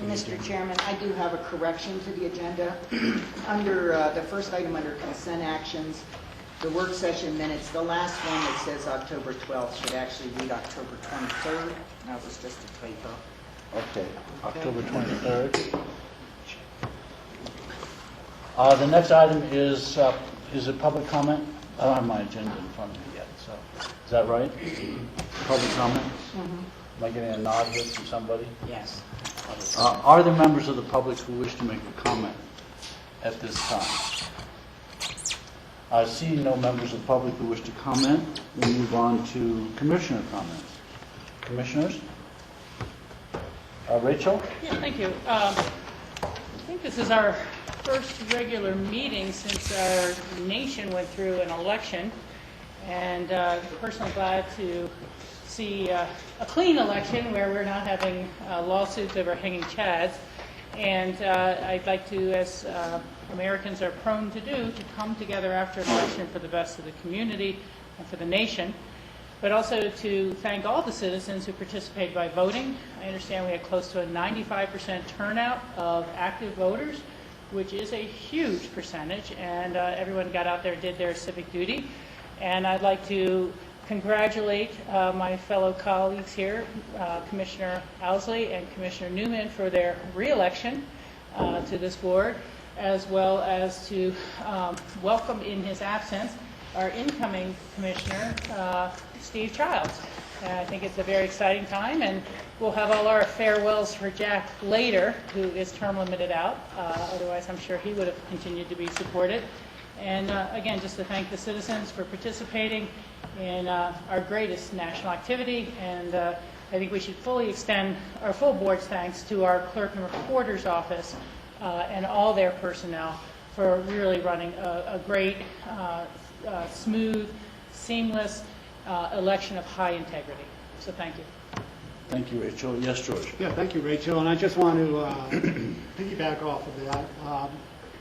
Mr. Chairman, I do have a correction to the agenda. Under the first item under consent actions, the work session minutes, the last one that says October 12th should actually read October 23rd. That was just a typo. Okay, October 23rd. The next item is a public comment. I don't have my agenda in front of me yet, so is that right? Public comment? Am I getting a nod here from somebody? Yes. Are there members of the public who wish to make a comment at this time? Seeing no members of the public who wish to comment, we'll move on to commissioner comments. Commissioners? Rachel? Yeah, thank you. I think this is our first regular meeting since our nation went through an election, and personally glad to see a clean election where we're not having lawsuits over hanging chads. And I'd like to, as Americans are prone to do, to come together after an election for the best of the community and for the nation, but also to thank all the citizens who participated by voting. I understand we had close to a 95% turnout of active voters, which is a huge percentage, and everyone got out there and did their civic duty. And I'd like to congratulate my fellow colleagues here, Commissioner Owsley and Commissioner Newman, for their re-election to this board, as well as to welcome in his absence our incoming Commissioner, Steve Childs. And I think it's a very exciting time, and we'll have all our farewells for Jack later, who is term limited out. Otherwise, I'm sure he would have continued to be supported. And again, just to thank the citizens for participating in our greatest national activity. And I think we should fully extend our full board's thanks to our clerk and recorder's office and all their personnel for really running a great, smooth, seamless election of high integrity. So thank you. Thank you, Rachel. Yes, George. Yeah, thank you, Rachel. And I just want to piggyback off of that.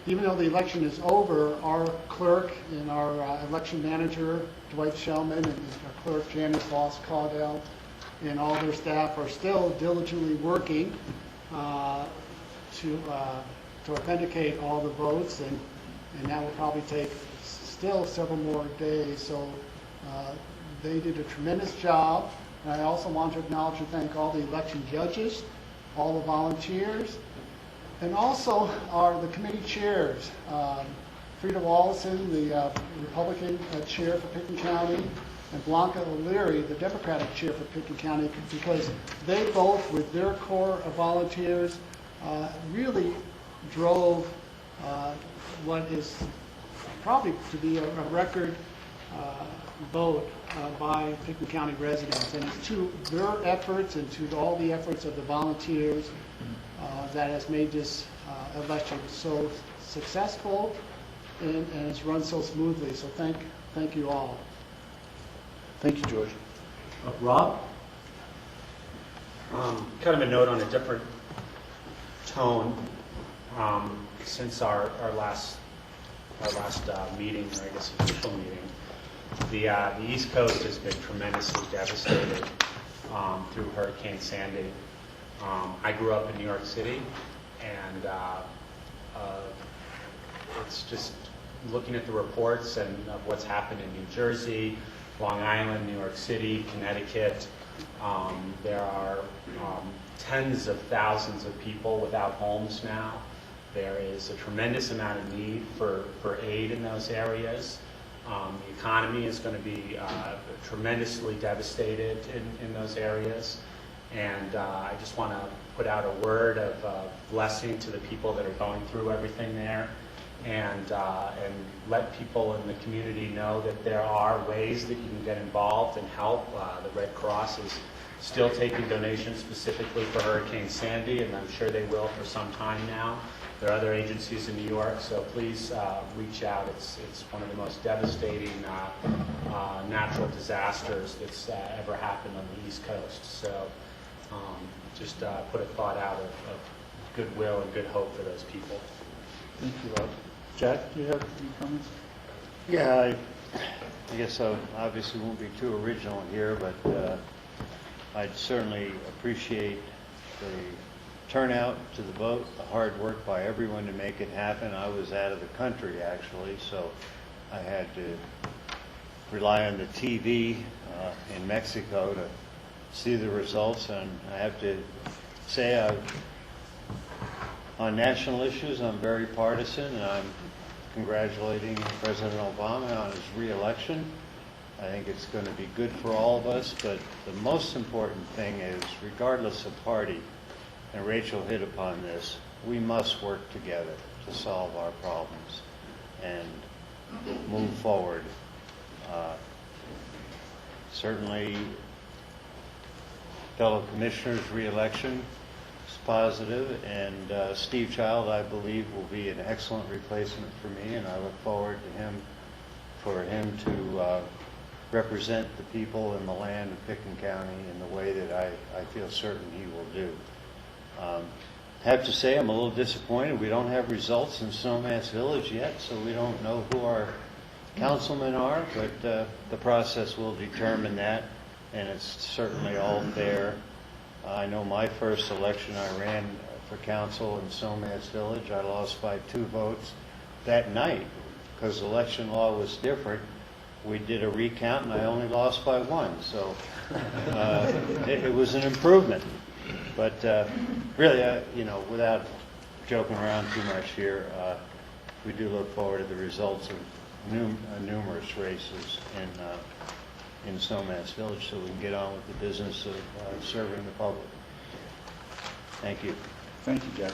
Even though the election is over, our clerk and our election manager, Dwight Shellman, and our clerk, Janice Voss-Caudell, and all their staff are still diligently working to authenticate all the votes, and that will probably take still several more days. So they did a tremendous job. And I also want to acknowledge and thank all the election judges, all the volunteers, and also the committee chairs. Frida Wallison, the Republican chair for Pickens County, and Blanca O'Leary, the Democratic chair for Pickens County, because they both, with their core of volunteers, really drove what is probably to be a record vote by Pickens County residents. And it's to their efforts and to all the efforts of the volunteers that has made this election so successful and it's run so smoothly. So thank you all. Thank you, George. Rob? Kind of a note on a different tone. Since our last meeting, or I guess official meeting, the East Coast has been tremendously devastated through Hurricane Sandy. I grew up in New York City, and it's just looking at the reports and of what's happened in New Jersey, Long Island, New York City, Connecticut. There are tens of thousands of people without homes now. There is a tremendous amount of need for aid in those areas. The economy is going to be tremendously devastated in those areas. And I just want to put out a word of blessing to the people that are going through everything there, and let people in the community know that there are ways that you can get involved and help. The Red Cross is still taking donations specifically for Hurricane Sandy, and I'm sure they will for some time now. There are other agencies in New York, so please reach out. It's one of the most devastating natural disasters that's ever happened on the East Coast. So just put a thought out of goodwill and good hope for those people. Thank you, Rob. Jack, do you have any comments? Yeah, I guess I obviously won't be too original here, but I'd certainly appreciate the turnout to the vote, the hard work by everyone to make it happen. I was out of the country, actually, so I had to rely on the TV in Mexico to see the results, and I have to say on national issues I'm very partisan, and I'm congratulating President Obama on his re-election. I think it's going to be good for all of us, but the most important thing is, regardless of party, and Rachel hit upon this, we must work together to solve our problems and move forward. Certainly, fellow commissioner's re-election is positive, and Steve Child, I believe, will be an excellent replacement for me, and I look forward to for him to represent the people and the land of Pickens County in the way that I feel certain he will do. Have to say I'm a little disappointed we don't have results in Snowmass Village yet, so we don't know who our councilmen are, but the process will determine that, and it's certainly all fair. I know my first election I ran for council in Snowmass Village, I lost by 2 votes that night because election law was different. We did a recount and I only lost by 1, so it was an improvement. But really, without joking around too much here, we do look forward to the results of numerous races in Snowmass Village, so we can get on with the business of serving the public. Thank you. Thank you, Jack.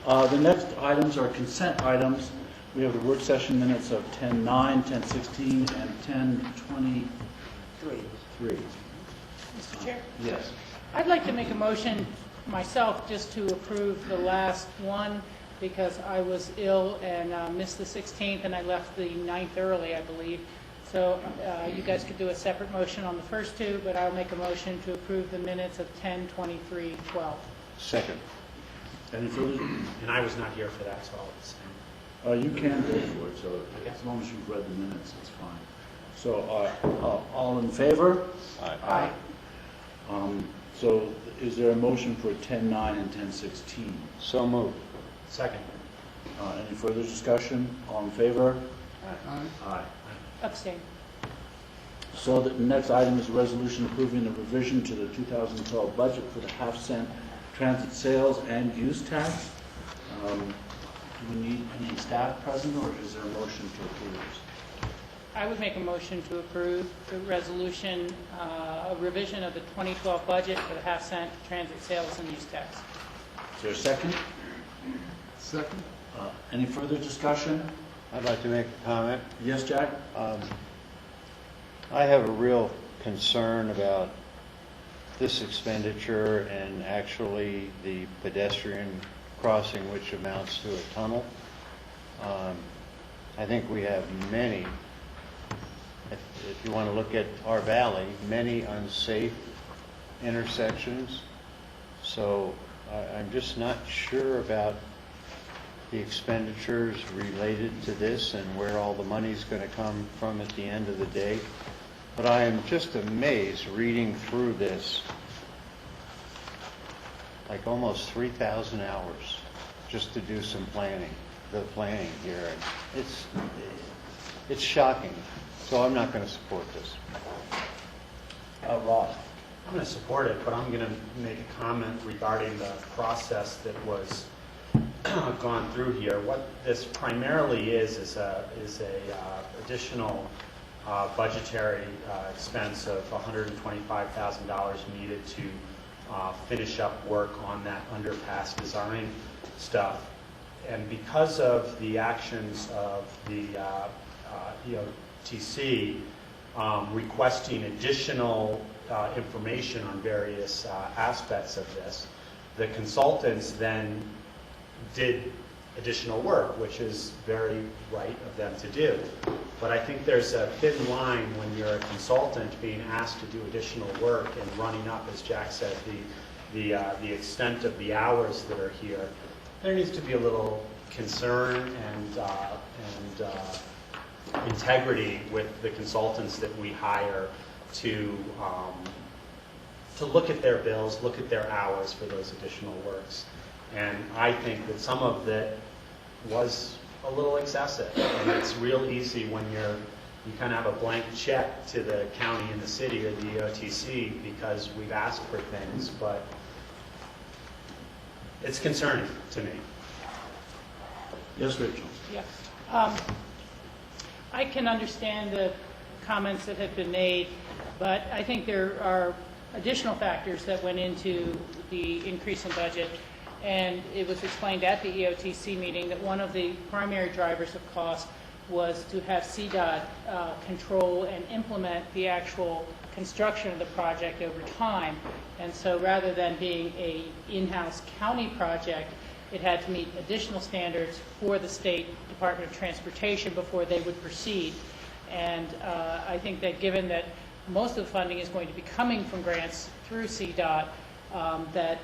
The next items are consent items. We have the work session minutes of 10:09, 10:16, and 10:23. Mr. Chair? Yes. I'd like to make a motion myself just to approve the last one because I was ill and missed the 16th and I left the 9th early, I believe. So you guys could do a separate motion on the first 2, but I'll make a motion to approve the minutes of 10:23:12. Second. Any further? And I was not here for that, so I'll abstain. You can go for it, so as long as you've read the minutes, it's fine. So all in favor? Aye. So is there a motion for 10:09 and 10:16? So moved. Second. Any further discussion? All in favor? Aye. Abstain. So the next item is a resolution approving the revision to the 2012 budget for the half-cent transit sales and use tax. Do we need any staff present, or is there a motion to approve this? I would make a motion to approve the resolution, a revision of the 2012 budget for the half-cent transit sales and use tax. Is there a second? Second? Any further discussion? I'd like to make a comment. Yes, Jack? I have a real concern about this expenditure and actually the pedestrian crossing, which amounts to a tunnel. I think we have many, if you want to look at our valley, many unsafe intersections. So I'm just not sure about the expenditures related to this and where all the money's going to come from at the end of the day. But I am just amazed reading through this, like almost 3,000 hours just to do some planning here. It's shocking. So I'm not going to support this. Rob? I'm going to support it, but I'm going to make a comment regarding the process that was gone through here. What this primarily is a additional budgetary expense of $125,000 needed to finish up work on that underpass design stuff. And because of the actions of the EOTC requesting additional information on various aspects of this, the consultants then did additional work, which is very right of them to do. But I think there's a thin line when you're a consultant being asked to do additional work and running up, as Jack said, the extent of the hours that are here. There needs to be a little concern and integrity with the consultants that we hire to look at their bills, look at their hours for those additional works. And I think that some of it was a little excessive. And it's real easy when you kind of have a blank check to the county and the city or the EOTC because we've asked for things, but it's concerning to me. Yes, Rachel? Yes. I can understand the comments that have been made, but I think there are additional factors that went into the increase in budget. And it was explained at the EOTC meeting that one of the primary drivers of cost was to have CDOT control and implement the actual construction of the project over time. And so rather than being a in-house county project, it had to meet additional standards for the State Department of Transportation before they would proceed. And I think that given that most of the funding is going to be coming from grants through CDOT, that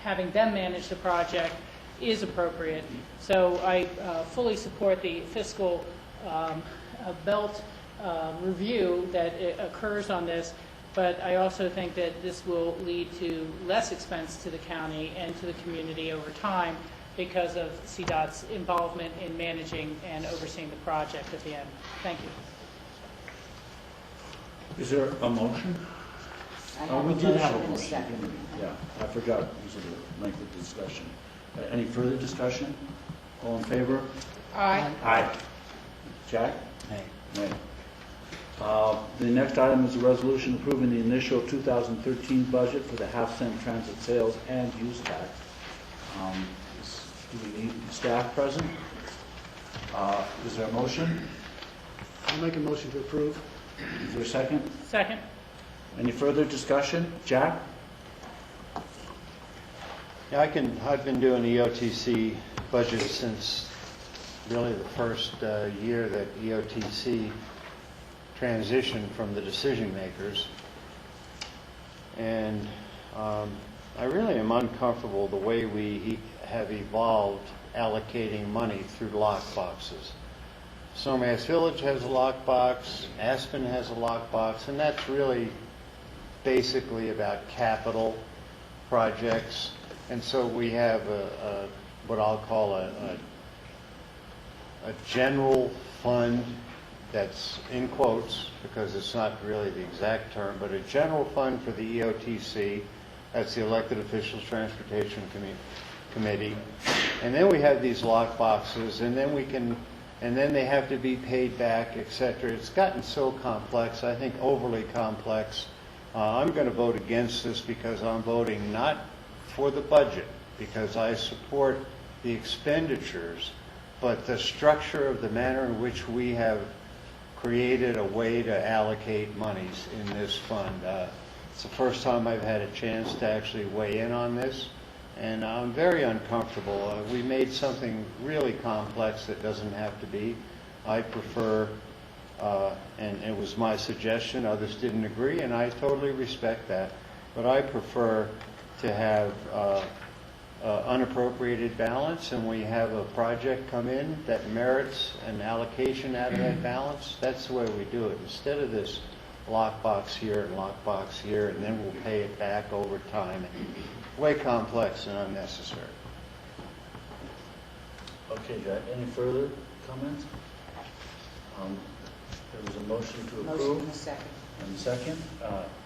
having them manage the project is appropriate. So I fully support the fiscal belt review that occurs on this, but I also think that this will lead to less expense to the county and to the community over time because of CDOT's involvement in managing and overseeing the project at the end. Thank you. Is there a motion? I Oh, have we a did have a motion and a motion, second. didn't we? Yeah, I forgot, because of the length of discussion. Any further discussion? All in favor? Aye. Aye. Jack? Nay. Nay. The next item is a resolution approving the initial 2013 budget for the half-cent transit sales and use tax. Do we need staff present? Is there a motion? I'll make a motion to approve. Is there a second? Second. Any further discussion? Jack? Yeah, I've been doing EOTC budget since really the first year that EOTC transitioned from the decision makers. And I really am uncomfortable the way we have evolved allocating money through lockboxes. Snowmass Village has a lockbox, Aspen has a lockbox, and that's really basically about capital projects. And so we have what I'll call a general fund that's in quotes because it's not really the exact term, but a general fund for the EOTC. That's the Elected Officials Transportation Committee. And then we have these lock boxes, and then they have to be paid back, et cetera. It's gotten so complex, I think overly complex. I'm going to vote against this because I'm voting not for the budget, because I support the expenditures, but the structure of the manner in which we have created a way to allocate monies in this fund. It's the first time I've had a chance to actually weigh in on this, and I'm very uncomfortable. We made something really complex that doesn't have to be. I prefer, and it was my suggestion, others didn't agree, and I totally respect that, but I prefer to have unappropriated balance, and we have a project come in that merits an allocation out of that balance. That's the way we do it, instead of this lockbox here and lockbox here, and then we'll pay it back over time. Way complex and unnecessary. Okay, Jack, any further comments? There was a motion to Motion approve. and a second. And second,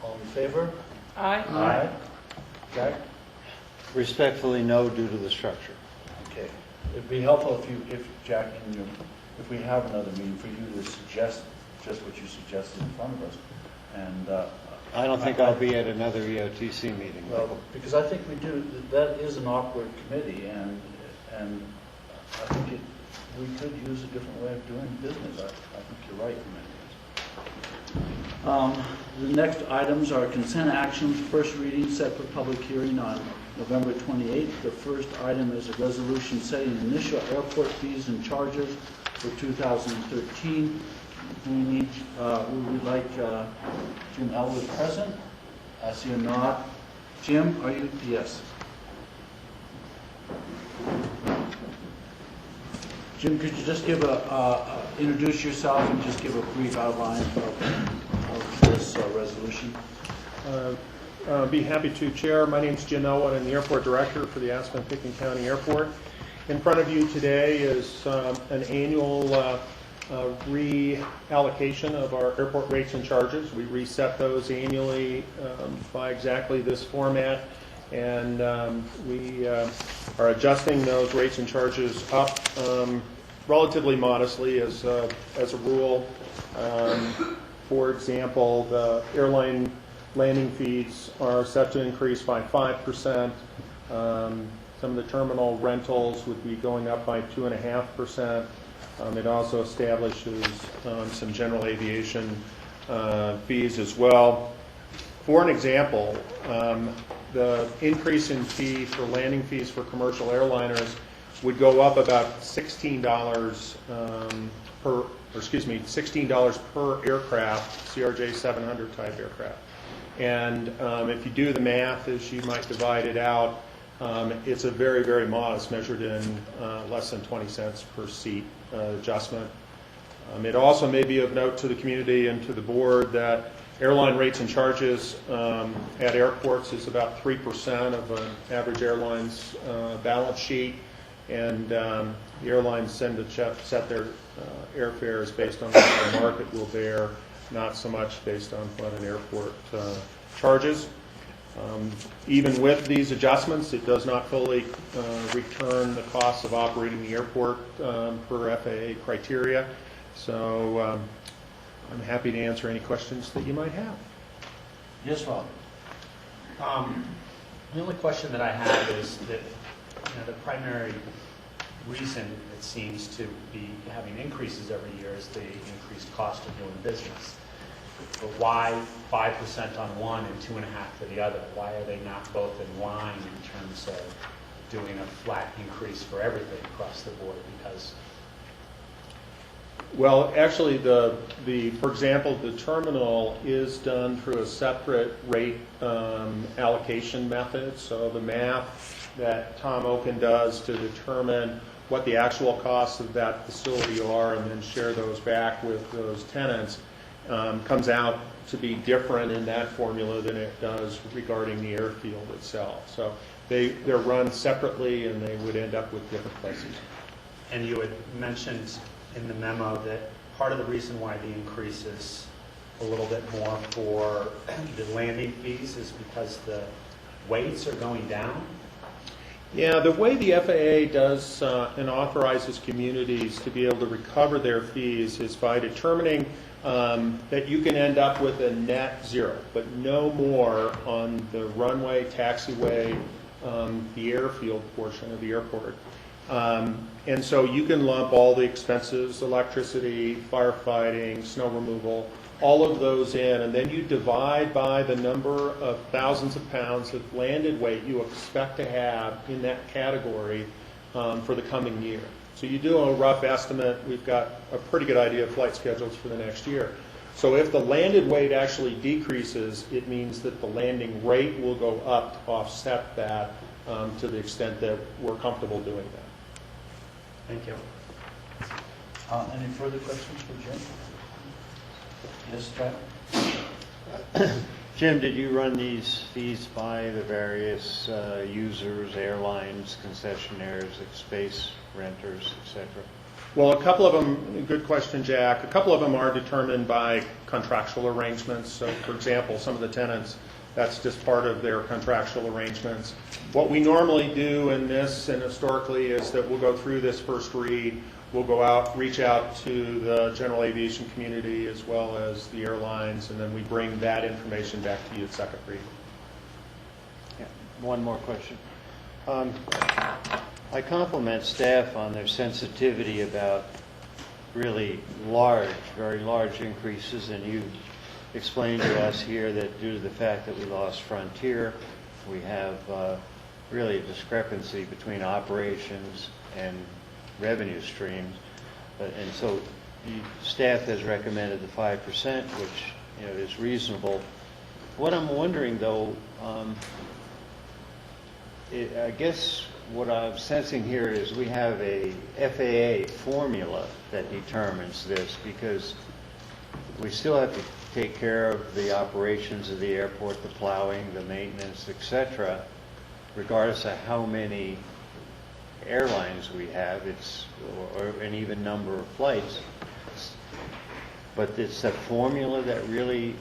all in favor? Aye. Aye. Jack? Respectfully, no, due to the structure. Okay. It'd be helpful if Jack, if we have another meeting, for you to suggest just what you suggested in front of us. And I don't think I'll be at another EOTC meeting. well, because I think we do. That is an awkward committee, and I think we could use a different way of doing business. I think you're right in many ways. The next items are consent actions. First reading set for public hearing on November 28th. The first item is a resolution setting initial airport fees and charges for 2013. We would like Jim Elwood present. I see a nod. Jim, are you? Yes. Jim, could you just give introduce yourself and just give a brief outline of this resolution? be happy to, Chair. My name is Jim Elwood. I'm the Airport Director for the Aspen-Pickens County Airport. In front of you today is an annual reallocation of our airport rates and charges. We reset those annually by exactly this format, and we are adjusting those rates and charges up relatively modestly as a rule. For example, the airline landing fees are set to increase by 5%. Some of the terminal rentals would be going up by 2.5%. It also establishes some general aviation fees as well. For an example, the increase in fee for landing fees for commercial airliners would go up about $16 per aircraft, CRJ 700 type aircraft. And if you do the math as you might divide it out, it's a very, very modest, measured in less than 20 cents per seat adjustment. It also may be of note to the community and to the board that airline rates and charges at airports is about 3% of an average airline's balance sheet, and the airlines tend to set their airfares based on what the market will bear, not so much based on what an airport charges. Even with these adjustments, it does not fully return the cost of operating the airport per FAA criteria. So I'm happy to answer any questions that you might have. Yes, Rob? The only question that I have is that the primary reason it seems to be having increases every year is the increased cost of doing business. But why 5% on one and 2.5% for the other? Why are they not both in line in terms of doing a flat increase for everything across the board? Because well, actually, for example, the terminal is done through a separate rate allocation method. So the math that Tom Oken does to determine what the actual costs of that facility are and then share those back with those tenants comes out to be different in that formula than it does regarding the airfield itself. So they're run separately and they would end up with different prices. And you had mentioned in the memo that part of the reason why the increase is a little bit more for the landing fees is because the weights are going down? Yeah, the way the FAA does and authorizes communities to be able to recover their fees is by determining that you can end up with a net zero, but no more on the runway, taxiway, the airfield portion of the airport. And so you can lump all the expenses, electricity, firefighting, snow removal, all of those in, and then you divide by the number of thousands of pounds of landed weight you expect to have in that category for the coming year. So you do a rough estimate. We've got a pretty good idea of flight schedules for the next year. So if the landed weight actually decreases, it means that the landing rate will go up to offset that to the extent that we're comfortable doing that. Thank you. Any further questions for Jim? Yes, Jack? Jim, did you run these fees by the various users, airlines, concessionaires, space renters, etc.? Well, a couple of them, good question, Jack. A couple of them are determined by contractual arrangements. So, for example, some of the tenants, that's just part of their contractual arrangements. What we normally do in this and historically is that we'll go through this first read, we'll go out, reach out to the general aviation community as well as the airlines, and then we bring that information back to you at second read. Yeah. One more question. I compliment staff on their sensitivity about really large, very large increases, and you explained to us here that due to the fact that we lost Frontier, we have really a discrepancy between operations and revenue streams. And so staff has recommended the 5%, which is reasonable. What I'm wondering, though, I guess what I'm sensing here is we have a FAA formula that determines this, because we still have to take care of the operations of the airport, the plowing, the maintenance, etc., regardless of how many airlines we have, or an even number of flights. But it's the formula that really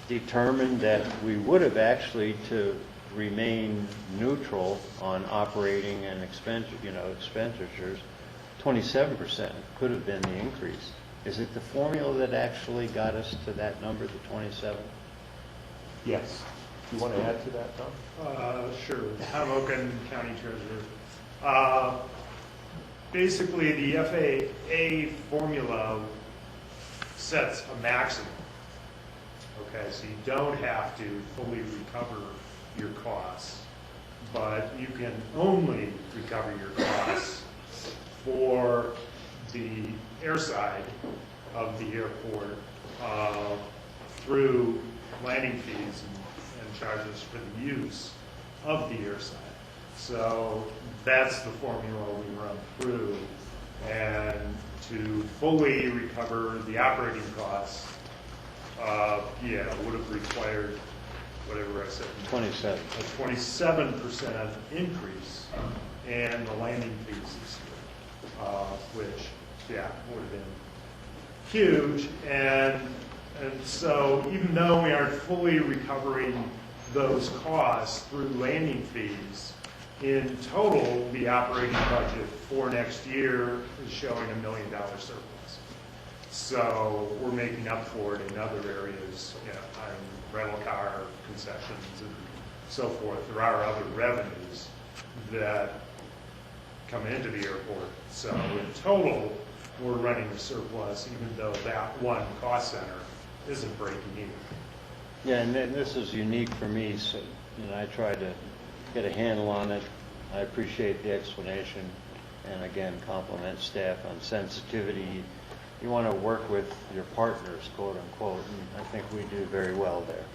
determined that we would have actually to remain neutral on operating and expenditures. 27% could have been the increase. Is it the formula that actually got us to that number, the 27? Yes. You want to add to that, Tom? Sure. Tom Oken, County Treasurer. Basically, the FAA formula sets a maximum. Okay, so you don't have to fully recover your costs, but you can only recover your costs for the airside of the airport through landing fees and charges for the use of the airside. So that's the formula we run through, and to fully recover the operating costs, would have required whatever I said. 27. A 27% increase in the landing fees this year, which, would have been huge. And so even though we aren't fully recovering those costs through landing fees, in total, the operating budget for next year is showing $1 million surplus. So we're making up for it in other areas, on rental car concessions and so forth. There are other revenues that come into the airport. So in total, we're running a surplus, even though that one cost center isn't breaking even. Yeah, and this is unique for me, so I tried to get a handle on it. I appreciate the explanation, and again, compliment staff on sensitivity. You want to work with your partners, quote unquote, and I think we do very well there.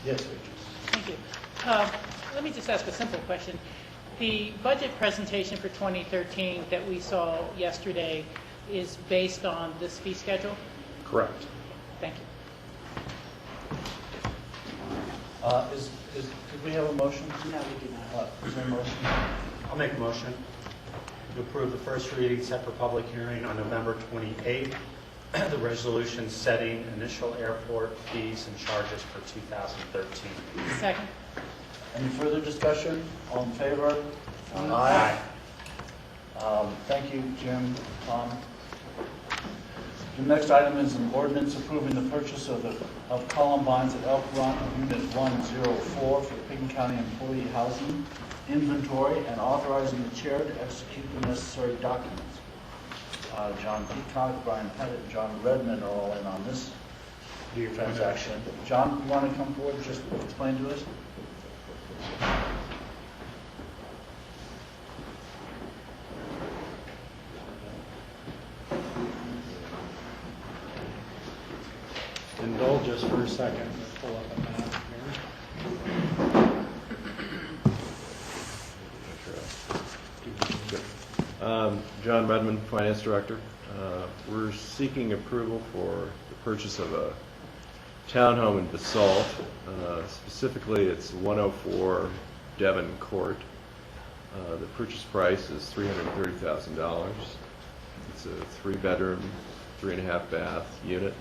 Yes, Richard. Thank you. Let me just ask a simple question. The budget presentation for 2013 that we saw yesterday is based on this fee schedule? Correct. Thank you. Did we have a motion? No, we do not. Is there a motion? I'll make a motion to approve the first reading set for public hearing on November 28th, the resolution setting initial airport fees and charges for 2013. Second. Any further discussion? All in favor? Aye. Thank you, Jim, Tom. The next item is an ordinance approving the purchase of Columbines at Elk Run, Unit 104 for Picken County Employee Housing Inventory and authorizing the chair to execute the necessary documents. John Peacock, Brian Pettit, and John Redmond are all in on this transaction. John, you want to come forward and just explain to us? Indulge us for a second. Let's pull up a map here. John Redmond, Finance Director. We're seeking approval for the purchase of a townhome in Basalt. Specifically, it's 104 Devon Court. The purchase price is $330,000. It's a 3-bedroom, 3.5-bath unit.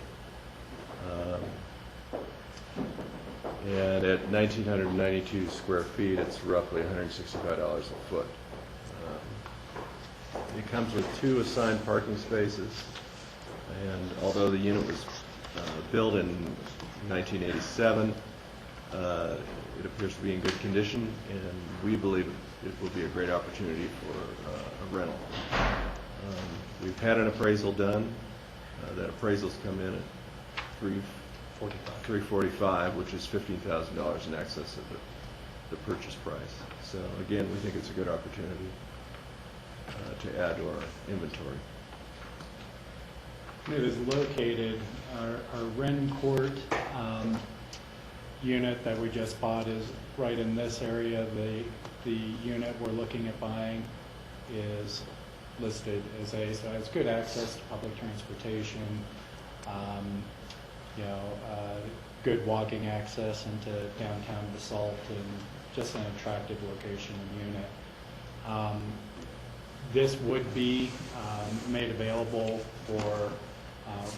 And at 1,992 square feet, it's roughly $165 a foot. It comes with 2 assigned parking spaces, and although the unit was built in 1987, it appears to be in good condition, and we believe it will be a great opportunity for a rental. We've had an appraisal done. That appraisal's come in at $345,000, which is $15,000 in excess of the purchase price. So again, we think it's a good opportunity to add to our inventory. It is located, our Wren Court unit that we just bought is right in this area. The unit we're looking at buying is listed as A, so it has good access to public transportation. good walking access into downtown Basalt, and just an attractive location and unit. This would be made available for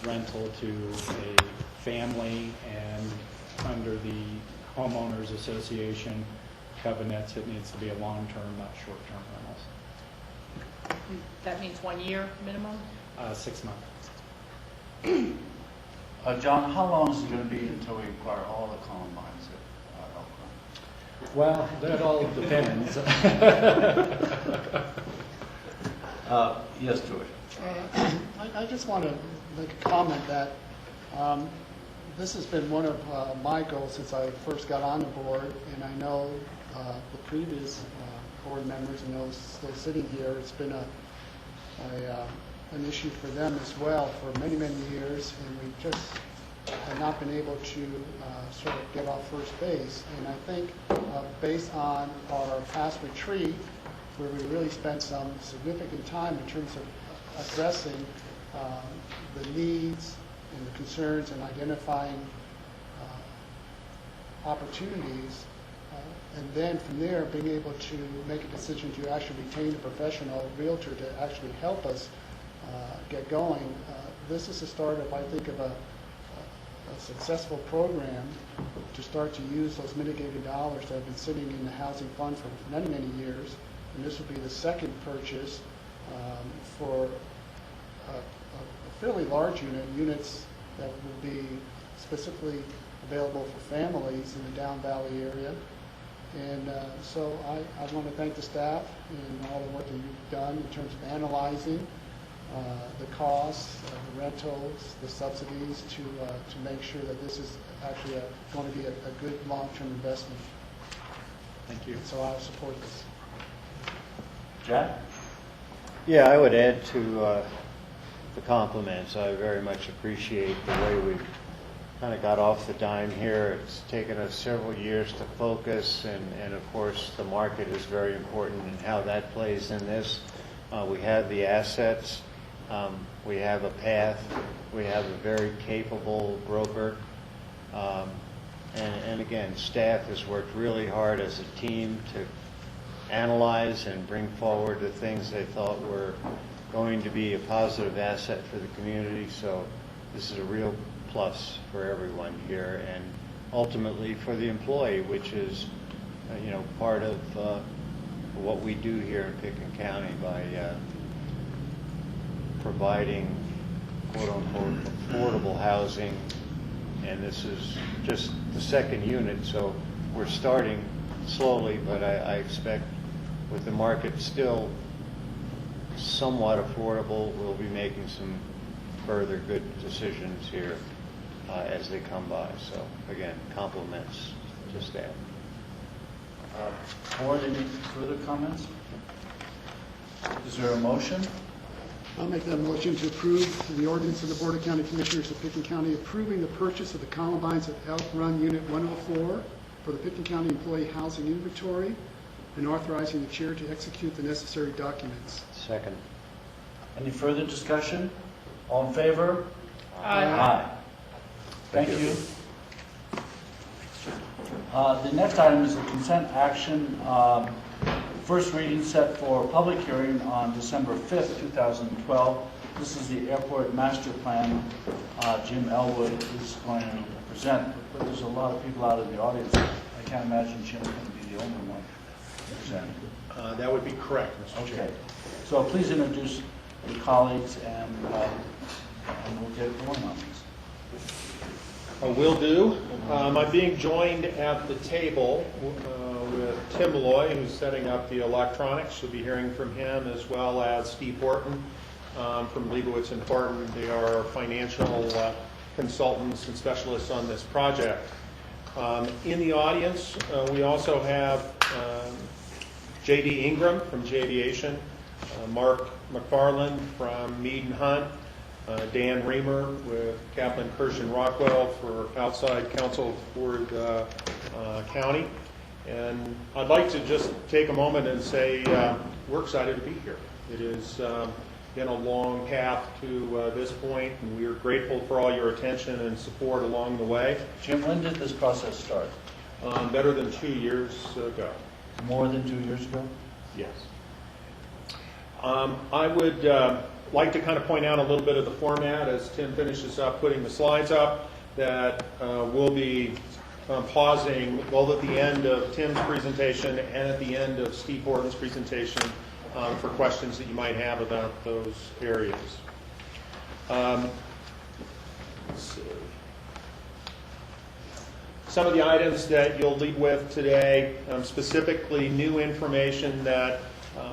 rental to a family, and under the homeowners association covenants, it needs to be a long-term, not short-term rentals. That means 1 year minimum? 6 months. John, how long is it going to be until we acquire all the Columbines at Elk Run? Well, that all depends. Yes, George. I just want to make a comment that this has been one of my goals since I first got on the board, and I know the previous board members and those still sitting here, it's been an issue for them as well for many, many years, and we just have not been able to sort of get off first base. And I think based on our past retreat, where we really spent some significant time in terms of addressing the needs and the concerns and identifying opportunities, and then from there being able to make a decision to actually retain a professional realtor to actually help us get going. This is the start of, I think, of a successful program to start to use those mitigated dollars that have been sitting in the housing fund for many, many years. And this will be the second purchase for a fairly large units that will be specifically available for families in the Down Valley area. And so I want to thank the staff and all the work that you've done in terms of analyzing the costs, the rentals, the subsidies to make sure that this is actually going to be a good long-term investment. Thank you. So I'll support this. Jack? Yeah, I would add to the compliments. I very much appreciate the way we've kind of got off the dime here. It's taken us several years to focus, and of course the market is very important and how that plays in this. We have the assets, we have a path, we have a very capable broker, and again, staff has worked really hard as a team to analyze and bring forward the things they thought were going to be a positive asset for the community. So this is a real plus for everyone here, and ultimately for the employee, which is part of what we do here in Pickens County by providing quote-unquote affordable housing. And this is just the second unit, so we're starting slowly, but I expect with the market still somewhat affordable, we'll be making some further good decisions here as they come by. So again, compliments to staff. Board, any further comments? Is there a motion? I'll make that motion to approve the ordinance of the Board of County Commissioners of Pickens County approving the purchase of the Columbines at Elk Run Unit 104 for the Pickens County Employee Housing Inventory, and authorizing the chair to execute the necessary documents. Second. Any further discussion? All in favor? Aye. Thank you. The next item is a consent action. First reading set for public hearing on December 5th, 2012. This is the airport master plan. Jim Elwood is going to present, but there's a lot of people out in the audience. I can't imagine Jim's going to be the only one presenting. That would be correct, Mr. Chair. Okay. So please introduce your colleagues, and we'll get going on this. Will do. I'm being joined at the table with Tim Malloy, who's setting up the electronics. You'll be hearing from him, as well as Steve Horton from Leibowitz & Horton. They are financial consultants and specialists on this project. In the audience, we also have J.D. Ingram from J Aviation, Mark McFarland from Mead & Hunt, Dan Reamer with Kaplan, Kirsch, and Rockwell for outside counsel for the county. And I'd like to just take a moment and say we're excited to be here. It is been a long path to this point, and we are grateful for all your attention and support along the way. Jim, when did this process start? Better than 2 years ago. More than 2 years ago? Yes. I would like to kind of point out a little bit of the format as Tim finishes up putting the slides up, that we'll be pausing both at the end of Tim's presentation and at the end of Steve Horton's presentation for questions that you might have about those areas. Let's see. Some of the items that you'll leave with today, specifically new information that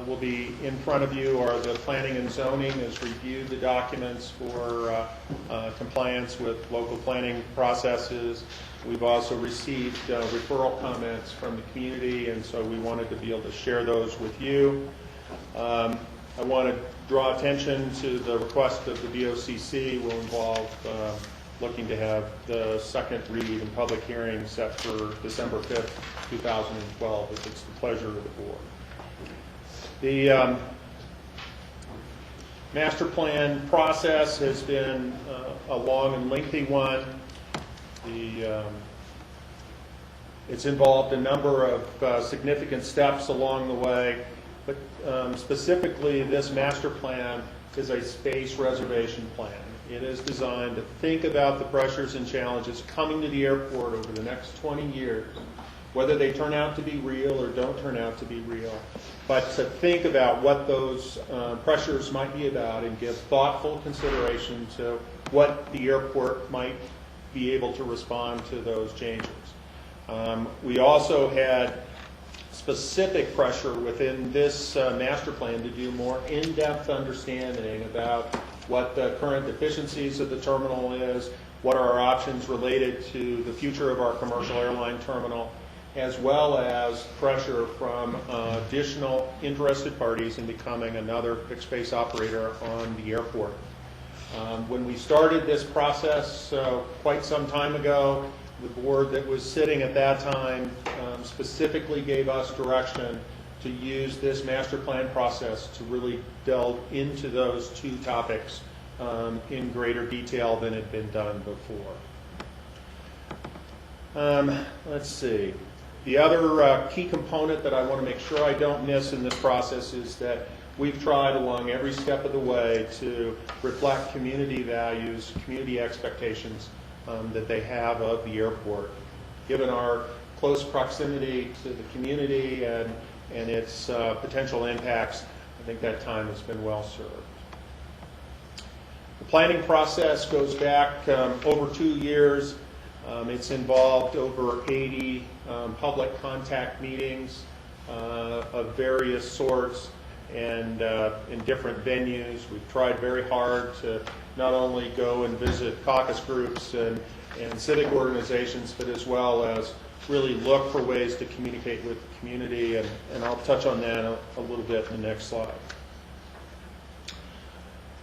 will be in front of you, are the planning and zoning has reviewed the documents for compliance with local planning processes. We've also received referral comments from the community, and so we wanted to be able to share those with you. I want to draw attention to the request of the BOCC will involve looking to have the second read and public hearing set for December 5th, 2012, if it's the pleasure of the board. The master plan process has been a long and lengthy one. It's involved a number of significant steps along the way, but specifically this master plan is a space reservation plan. It is designed to think about the pressures and challenges coming to the airport over the next 20 years, whether they turn out to be real or don't turn out to be real, but to think about what those pressures might be about and give thoughtful consideration to what the airport might be able to respond to those changes. We also had specific pressure within this master plan to do more in-depth understanding about what the current deficiencies of the terminal is, what are our options related to the future of our commercial airline terminal, as well as pressure from additional interested parties in becoming another fixed base operator on the airport. When we started this process quite some time ago, the board that was sitting at that time specifically gave us direction to use this master plan process to really delve into those two topics in greater detail than had been done before. Let's see. The other key component that I want to make sure I don't miss in this process is that we've tried along every step of the way to reflect community values, community expectations that they have of the airport. Given our close proximity to the community and its potential impacts, I think that time has been well served. The planning process goes back over 2 years. It's involved over 80 public contact meetings of various sorts and in different venues. We've tried very hard to not only go and visit caucus groups and civic organizations, but as well as really look for ways to communicate with the community, and I'll touch on that a little bit in the next slide.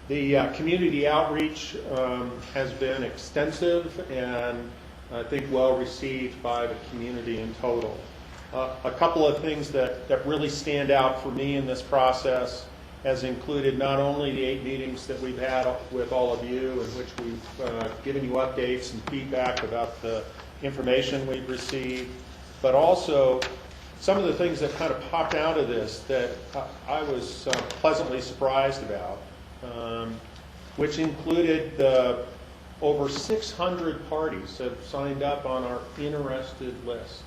The community outreach has been extensive and I think well received by the community in total. A couple of things that really stand out for me in this process has included not only the 8 meetings that we've had with all of you, in which we've given you updates and feedback about the information we've received, but also some of the things that kind of popped out of this that I was pleasantly surprised about, which included the over 600 parties have signed up on our interested list.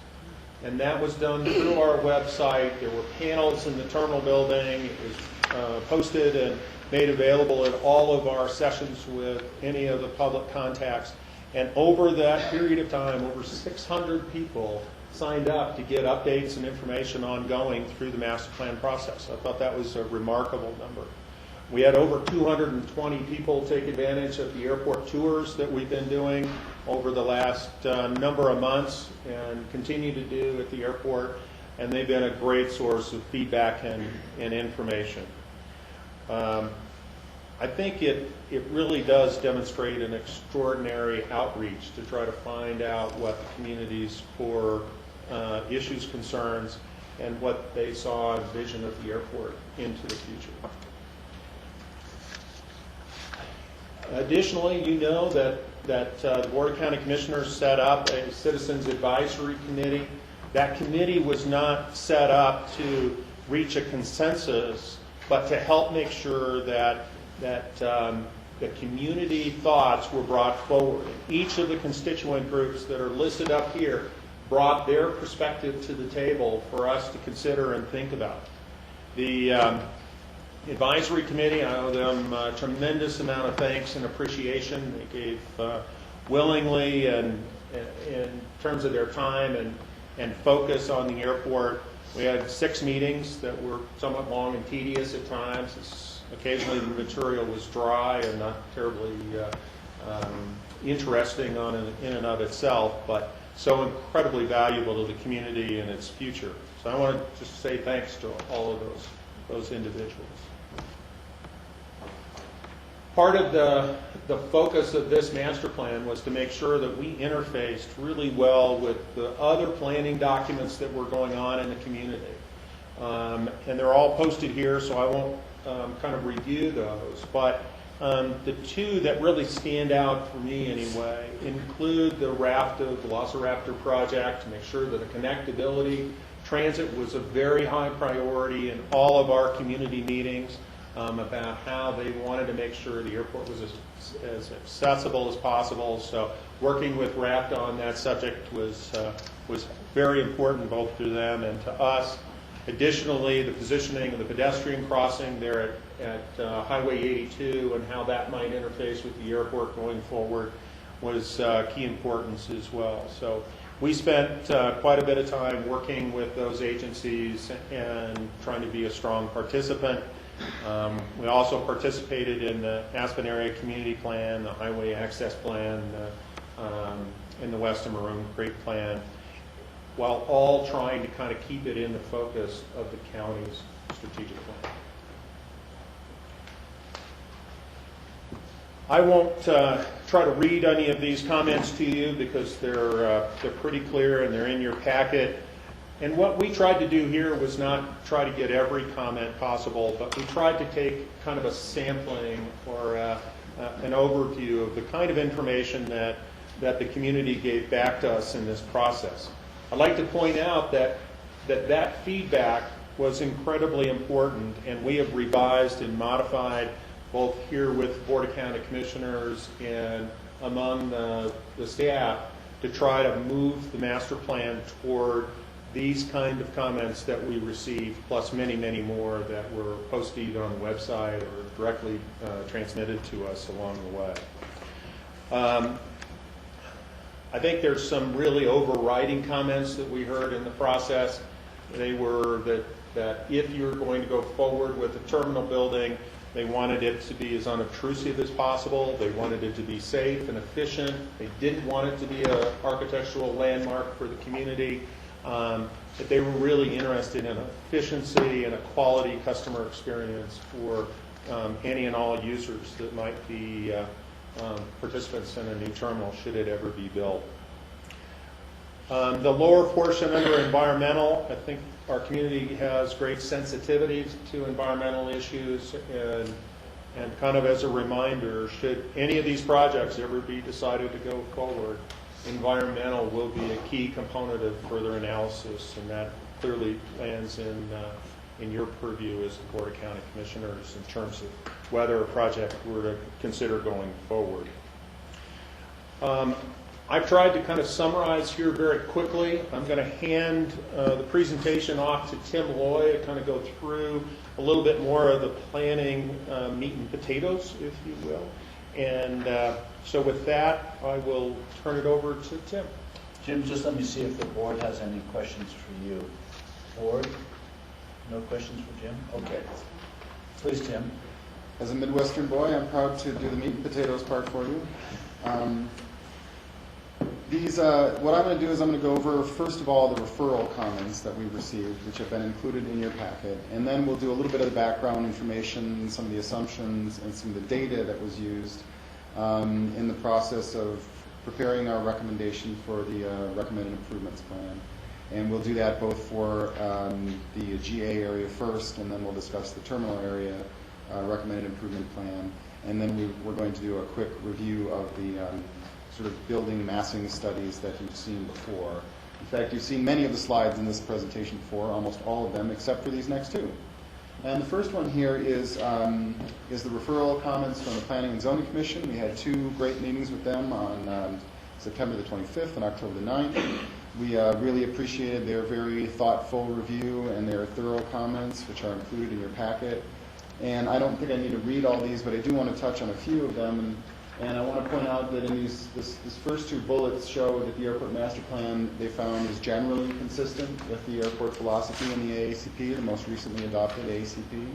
And that was done through our website. There were panels in the terminal building. It was posted and made available at all of our sessions with any of the public contacts. And over that period of time, over 600 people signed up to get updates and information ongoing through the master plan process. I thought that was a remarkable number. We had over 220 people take advantage of the airport tours that we've been doing over the last number of months and continue to do at the airport, and they've been a great source of feedback and information. I think it really does demonstrate an extraordinary outreach to try to find out what the community's core issues, concerns, and what they saw and vision of the airport into the future. Additionally, you know that the Board of County Commissioners set up a Citizens Advisory Committee. That committee was not set up to reach a consensus, but to help make sure that the community thoughts were brought forward. Each of the constituent groups that are listed up here brought their perspective to the table for us to consider and think about. The advisory committee, I owe them a tremendous amount of thanks and appreciation. They gave willingly and in terms of their time and focus on the airport. We had 6 meetings that were somewhat long and tedious at times. Occasionally the material was dry and not terribly interesting in and of itself, but so incredibly valuable to the community and its future. So I want to just say thanks to all of those individuals. Part of the focus of this master plan was to make sure that we interfaced really well with the other planning documents that were going on in the community. And they're all posted here, so I won't kind of review those. But the 2 that really stand out for me anyway include the Velociraptor project to make sure that the connectability transit was a very high priority in all of our community meetings. About how they wanted to make sure the airport was as accessible as possible. So working with RAPTA on that subject was very important both to them and to us. Additionally, the positioning of the pedestrian crossing there at Highway 82 and how that might interface with the airport going forward was key importance as well. So we spent quite a bit of time working with those agencies and trying to be a strong participant. We also participated in the Aspen Area Community Plan, the Highway Access Plan, and the Western Maroon Creek Plan, while all trying to kind of keep it in the focus of the county's strategic plan. I won't try to read any of these comments to you because they're pretty clear and they're in your packet. And what we tried to do here was not try to get every comment possible, but we tried to take kind of a sampling or an overview of the kind of information that the community gave back to us in this process. I'd like to point out that feedback was incredibly important, and we have revised and modified both here with the Board of County Commissioners and among the staff to try to move the master plan toward these kind of comments that we received, plus many, many more that were posted on the website or directly transmitted to us along the way. I think there's some really overriding comments that we heard in the process. They were that if you're going to go forward with the terminal building, they wanted it to be as unobtrusive as possible. They wanted it to be safe and efficient. They didn't want it to be an architectural landmark for the community. That they were really interested in efficiency and a quality customer experience for any and all users that might be participants in a new terminal should it ever be built. The lower portion under environmental, I think our community has great sensitivity to environmental issues, and kind of as a reminder, should any of these projects ever be decided to go forward, environmental will be a key component of further analysis, and that clearly lands in your purview as the Board of County Commissioners in terms of whether a project were to consider going forward. I've tried to kind of summarize here very quickly. I'm going to hand the presentation off to Tim Loy to kind of go through a little bit more of the planning meat and potatoes, if you will. And so with that, I will turn it over to Tim. Jim, just let me see if the board has any questions for you. Board? No questions for Jim? Okay. Please, Tim. As a Midwestern boy, I'm proud to do the meat and potatoes part for you. What I'm going to do is I'm going to go over, first of all, the referral comments that we received, which have been included in your packet. And then we'll do a little bit of the background information, some of the assumptions, and some of the data that was used in the process of preparing our recommendation for the recommended improvements plan. And we'll do that both for the GA area first, and then we'll discuss the terminal area recommended improvement plan. and then we're going to do a quick review of the sort of building massing studies that you've seen before. In fact, you've seen many of the slides in this presentation before, almost all of them, except for these next two. And the first one here is the referral comments from the Planning and Zoning Commission. We had two great meetings with them on September the 25th and October the 9th. We really appreciated their very thoughtful review and their thorough comments, which are included in your packet. And I don't think I need to read all these, but I do want to touch on a few of them. And I want to point out that in this first two bullets show that the airport master plan they found is generally consistent with the airport philosophy in the AACP, the most recently adopted AACP.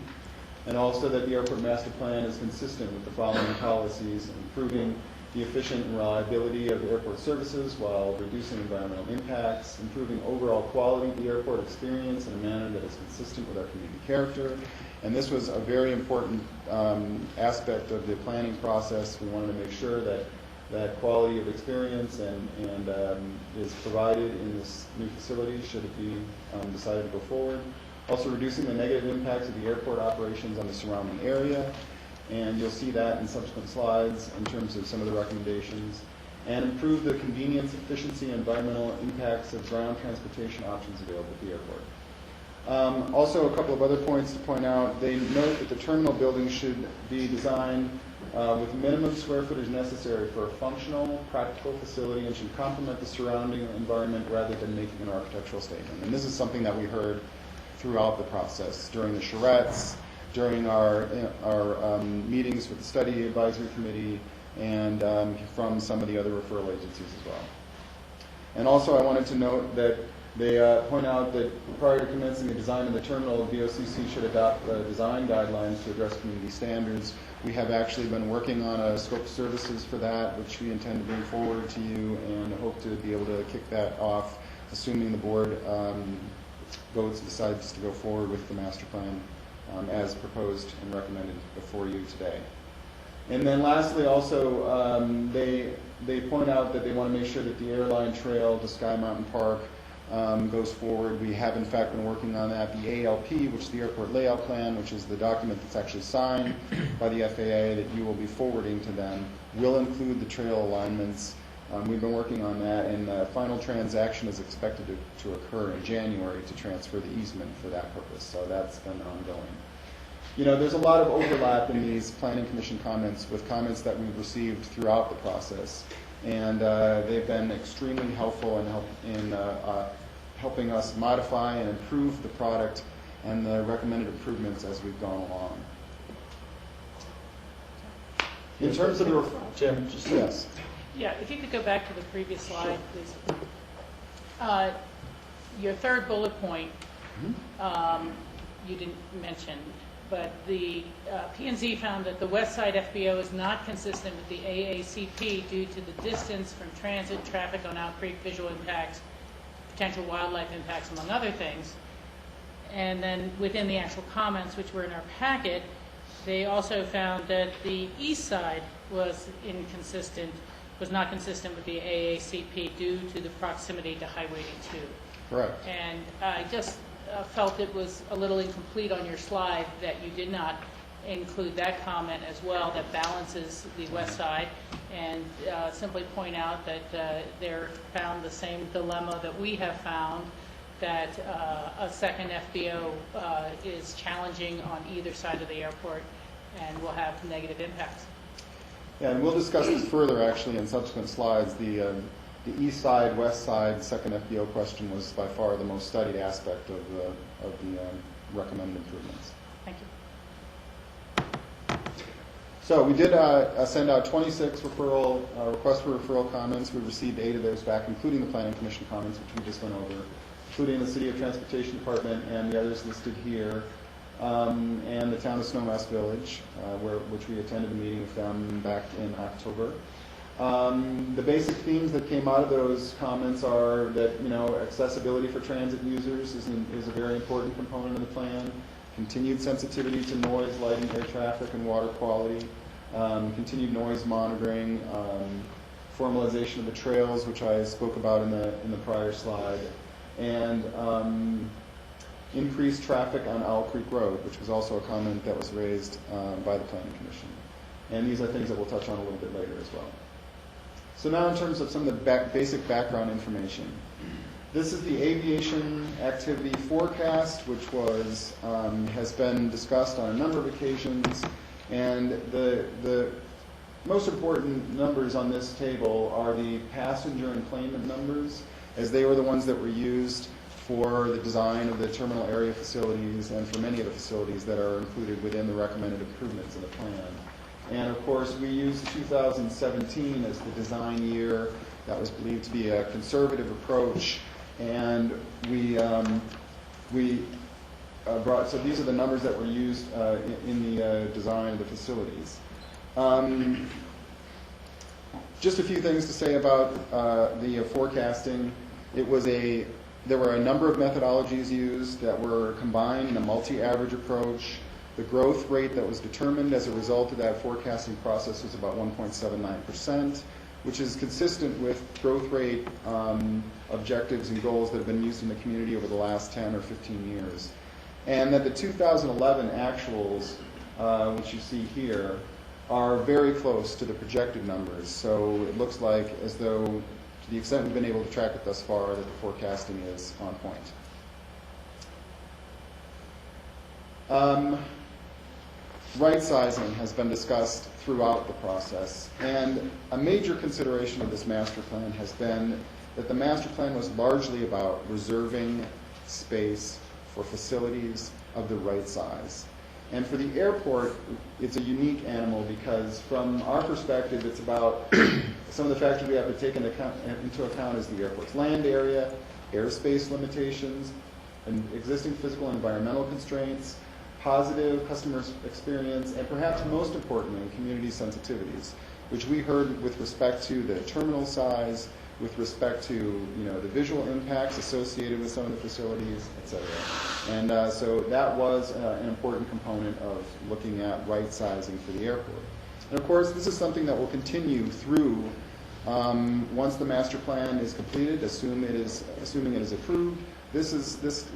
And also that the airport master plan is consistent with the following policies: improving the efficient and reliability of airport services while reducing environmental impacts, improving overall quality of the airport experience in a manner that is consistent with our community character. And this was a very important aspect of the planning process. We wanted to make sure that quality of experience and is provided in this new facility should it be decided to go forward. Also reducing the negative impacts of the airport operations on the surrounding area. And you'll see that in subsequent slides in terms of some of the recommendations. And improve the convenience, efficiency, and environmental impacts of ground transportation options available at the airport. Also, a couple of other points to point out. They note that the terminal building should be designed with minimum square footage necessary for a functional, practical facility and should complement the surrounding environment rather than making an architectural statement. And this is something that we heard throughout the process, during the charrettes, during our meetings with the study advisory committee, and from some of the other referral agencies as well. And also I wanted to note that they point out that prior to commencing the design of the terminal, BOCC should adopt design guidelines to address community standards. We have actually been working on a scope of services for that, which we intend to bring forward to you, and hope to be able to kick that off, assuming the board decides to go forward with the master plan as proposed and recommended before you today. And then lastly, also, they point out that they want to make sure that the airline trail to Sky Mountain Park goes forward. We have in fact been working on that. The ALP, which is the airport layout plan, which is the document that's actually signed by the FAA that you will be forwarding to them, will include the trail alignments. We've been working on that, and the final transaction is expected to occur in January to transfer the easement for that purpose. So that's been ongoing. You know, there's a lot of overlap in these Planning Commission comments with comments that we've received throughout the process. And they've been extremely helpful in helping us modify and improve the product and the recommended improvements as we've gone along. In terms of the Jim, yes. Yeah, if you could go back to the previous slide, please. Your third bullet point, you didn't mention, but the P&Z found that the West Side FBO is not consistent with the AACP due to the distance from transit, traffic on Owl Creek, visual impacts, potential wildlife impacts, among other things. And then within the actual comments, which were in our packet, they also found that the east side was not consistent with the AACP due to the proximity to Highway 82. Correct. And I just felt it was a little incomplete on your slide that you did not include that comment as well that balances the west side, and simply point out that they're found the same dilemma that we have found, that a second FBO is challenging on either side of the airport and will have negative impacts. Yeah, and we'll discuss this further actually in subsequent slides. The east side, west side, second FBO question was by far the most studied aspect of the recommended improvements. Thank you. So we did send out 26 requests for referral comments. We received 8 of those back, including the Planning Commission comments, which we just went over, including the City of Transportation Department and the others listed here, and the Town of Snowmass Village, which we attended a meeting with them back in October. The basic themes that came out of those comments are that, accessibility for transit users is a very important component of the plan. Continued sensitivity to noise, lighting, air traffic, and water quality. Continued noise monitoring. Formalization of the trails, which I spoke about in the prior slide. And increased traffic on Owl Creek Road, which was also a comment that was raised by the Planning Commission. And these are things that we'll touch on a little bit later as well. So now in terms of some of the basic background information. This is the aviation activity forecast, which was, has been discussed on a number of occasions. And the most important numbers on this table are the passenger enplanement numbers, as they were the ones that were used for the design of the terminal area facilities and for many of the facilities that are included within the recommended improvements in the plan. And of course, we used 2017 as the design year. That was believed to be a conservative approach. And we brought, so these are the numbers that were used in the design of the facilities. Just a few things to say about the forecasting. There were a number of methodologies used that were combined in a multi-average approach. The growth rate that was determined as a result of that forecasting process was about 1.79%, which is consistent with growth rate objectives and goals that have been used in the community over the last 10 or 15 years. And that the 2011 actuals, which you see here, are very close to the projected numbers. So it looks like as though, to the extent we've been able to track it thus far, that the forecasting is on point. Right sizing has been discussed throughout the process, and a major consideration of this master plan has been that the master plan was largely about reserving space for facilities of the right size. And for the airport, it's a unique animal because from our perspective, it's about some of the factors we have to take into account is the airport's land area, airspace limitations, and existing physical and environmental constraints, positive customer experience, and perhaps most importantly, community sensitivities, which we heard with respect to the terminal size, with respect to the visual impacts associated with some of the facilities, et cetera. And so that was an important component of looking at right sizing for the airport. And of course, this is something that will continue through once the master plan is completed, assuming it is approved. This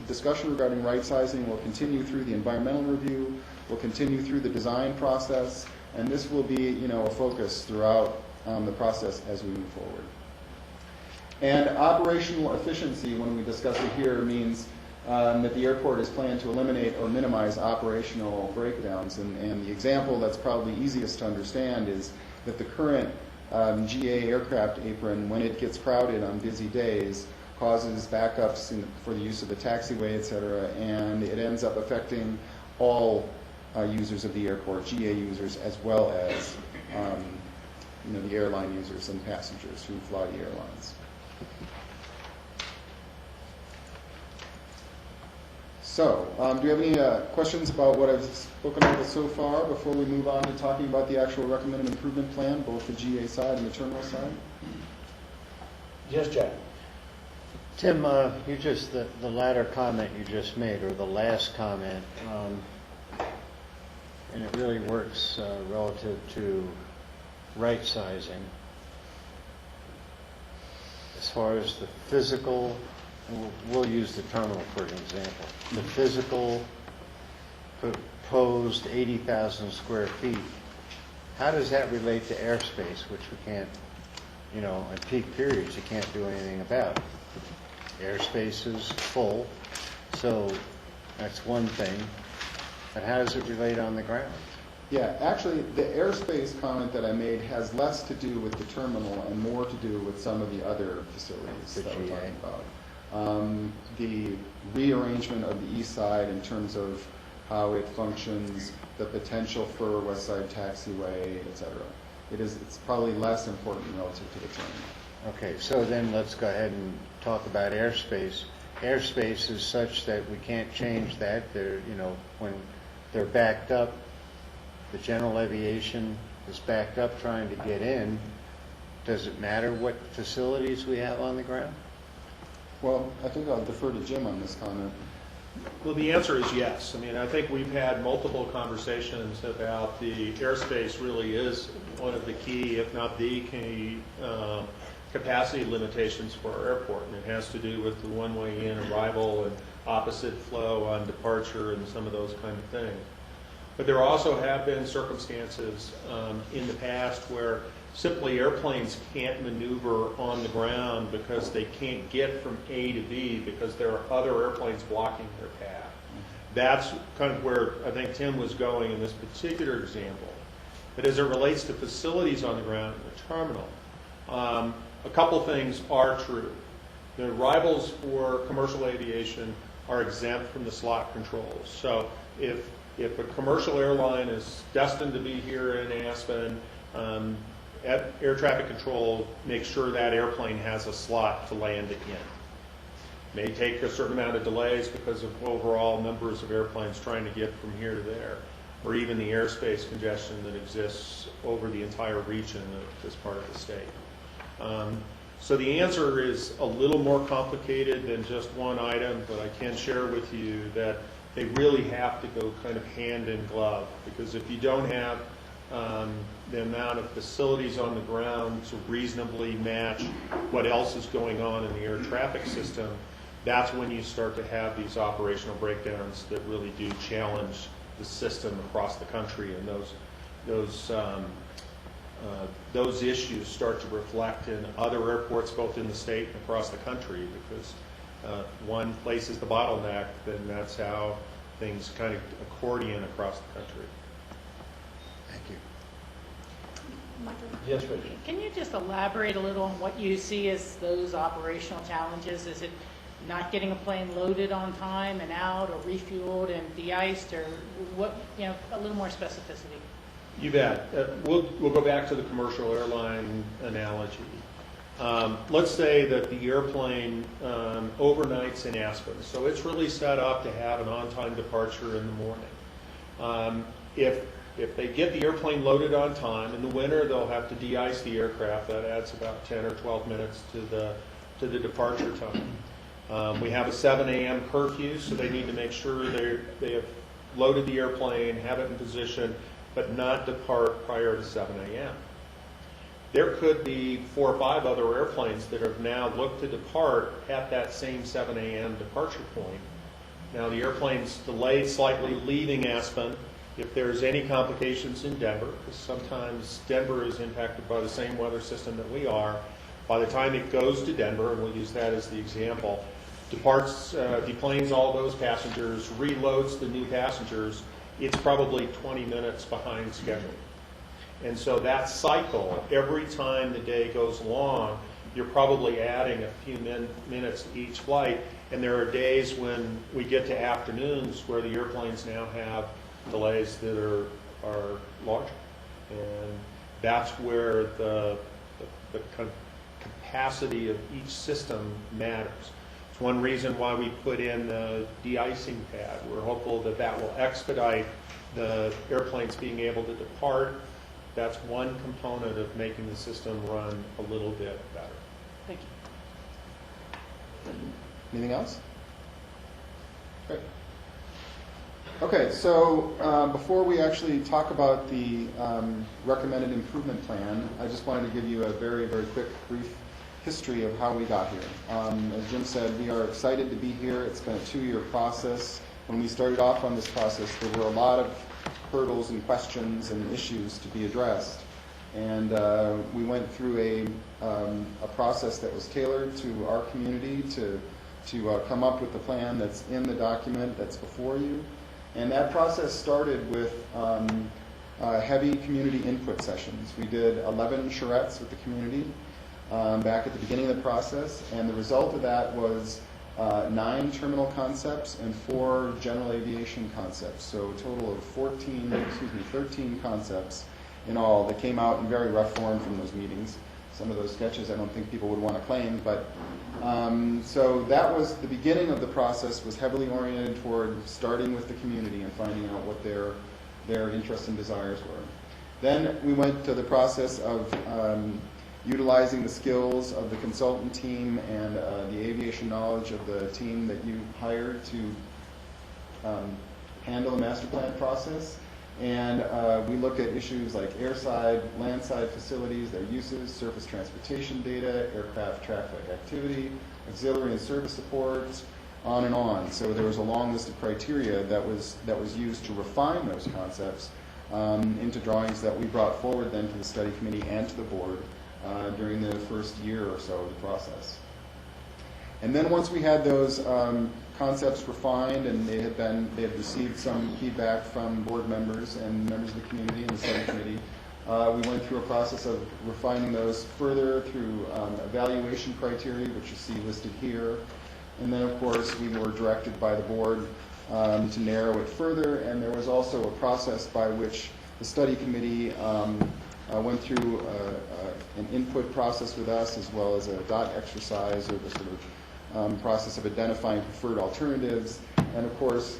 discussion regarding right sizing will continue through the environmental review, will continue through the design process, and this will be a focus throughout the process as we move forward. And operational efficiency, when we discuss it here, means that the airport is planned to eliminate or minimize operational breakdowns. And the example that's probably easiest to understand is that the current GA aircraft apron, when it gets crowded on busy days, causes backups for the use of the taxiway, et cetera, and it ends up affecting all users of the airport, GA users, as well as the airline users and passengers who fly the airlines. So, do you have any questions about what I've spoken about so far before we move on to talking about the actual recommended improvement plan, both the GA side and the terminal side? Yes, Jack. Tim, you just, the latter comment you just made, or the last comment, and it really works relative to right sizing. As far as the physical, we'll use the terminal for an example. The physical proposed 80,000 square feet, how does that relate to airspace, which we can't, at peak periods, you can't do anything about? Airspace is full, so that's one thing. But how does it relate on the ground? Yeah, actually, the airspace comment that I made has less to do with the terminal and more to do with some of the other facilities that we're talking about. The rearrangement of the east side in terms of how it functions, the potential for West Side Taxiway, et cetera. It's probably less important relative to the terminal. Okay, so then let's go ahead and talk about airspace. Airspace is such that we can't change that. When they're backed up, the general aviation is backed up trying to get in. Does it matter what facilities we have on the ground? Well, I think I'll defer to Jim on this comment. Well, the answer is yes. I mean, I think we've had multiple conversations about the airspace really is one of the key, if not the key, capacity limitations for our airport, and it has to do with the one-way in arrival and opposite flow on departure and some of those kind of things. But there also have been circumstances in the past where simply airplanes can't maneuver on the ground because they can't get from A to B because there are other airplanes blocking their path. That's kind of where I think Tim was going in this particular example. But as it relates to facilities on the ground in the terminal, a couple things are true. The arrivals for commercial aviation are exempt from the slot controls. So if a commercial airline is destined to be here in Aspen, air traffic control makes sure that airplane has a slot to land it in. May take a certain amount of delays because of overall numbers of airplanes trying to get from here to there, or even the airspace congestion that exists over the entire region of this part of the state. So the answer is a little more complicated than just one item, but I can share with you that they really have to go kind of hand in glove, because if you don't have the amount of facilities on the ground to reasonably match what else is going on in the air traffic system, that's when you start to have these operational breakdowns that really do challenge the system across the country, and those issues start to reflect in other airports both in the state and across the country, because one place is the bottleneck, then that's how things kind of accordion across the country. Thank you. Michael, Yes, Rachel. can you just elaborate a little on what you see as those operational challenges? Is it not getting a plane loaded on time and out, or refueled and de-iced, or what, a little more specificity? You bet. We'll go back to the commercial airline analogy. Let's say that the airplane overnights in Aspen, so it's really set up to have an on-time departure in the morning. If they get the airplane loaded on time, in the winter they'll have to de-ice the aircraft. That adds about 10 or 12 minutes to the departure time. We have a 7 a.m. curfew, so they need to make sure they have loaded the airplane, have it in position, but not depart prior to 7 a.m. There could be 4 or 5 other airplanes that have now looked to depart at that same 7 a.m. departure point. Now the airplane's delayed slightly leaving Aspen. If there's any complications in Denver, because sometimes Denver is impacted by the same weather system that we are, by the time it goes to Denver, and we'll use that as the example, deplanes all those passengers, reloads the new passengers, it's probably 20 minutes behind schedule. And so that cycle, every time the day goes along, you're probably adding a few minutes to each flight. And there are days when we get to afternoons where the airplanes now have delays that are larger. And that's where the kind of capacity of each system matters. It's one reason why we put in the de-icing pad. We're hopeful that that will expedite the airplanes being able to depart. That's one component of making the system run a little bit better. Thank you. Anything else? Great. Okay, so before we actually talk about the recommended improvement plan, I just wanted to give you a very, very quick, brief history of how we got here. As Jim said, we are excited to be here. It's been a 2-year process. When we started off on this process, there were a lot of hurdles and questions and issues to be addressed. And we went through a process that was tailored to our community to come up with the plan that's in the document that's before you. And that process started with heavy community input sessions. We did 11 charrettes with the community back at the beginning of the process, and the result of that was 9 terminal concepts and 4 general aviation concepts. So a total of 13 concepts in all that came out in very rough form from those meetings. Some of those sketches I don't think people would want to claim, but so that was the beginning of the process, was heavily oriented toward starting with the community and finding out what their interests and desires were. Then we went to the process of utilizing the skills of the consultant team and the aviation knowledge of the team that you hired to handle the master plan process. And we looked at issues like airside, landside facilities, their uses, surface transportation data, aircraft traffic activity, auxiliary and service support, on and on. So there was a long list of criteria that was used to refine those concepts into drawings that we brought forward then to the study committee and to the board during the first year or so of the process. And then once we had those concepts refined and they had received some feedback from board members and members of the community and the study committee, we went through a process of refining those further through evaluation criteria, which you see listed here. And then, of course, we were directed by the board to narrow it further. And there was also a process by which the study committee went through an input process with us, as well as a dot exercise, or the sort of process of identifying preferred alternatives. And of course,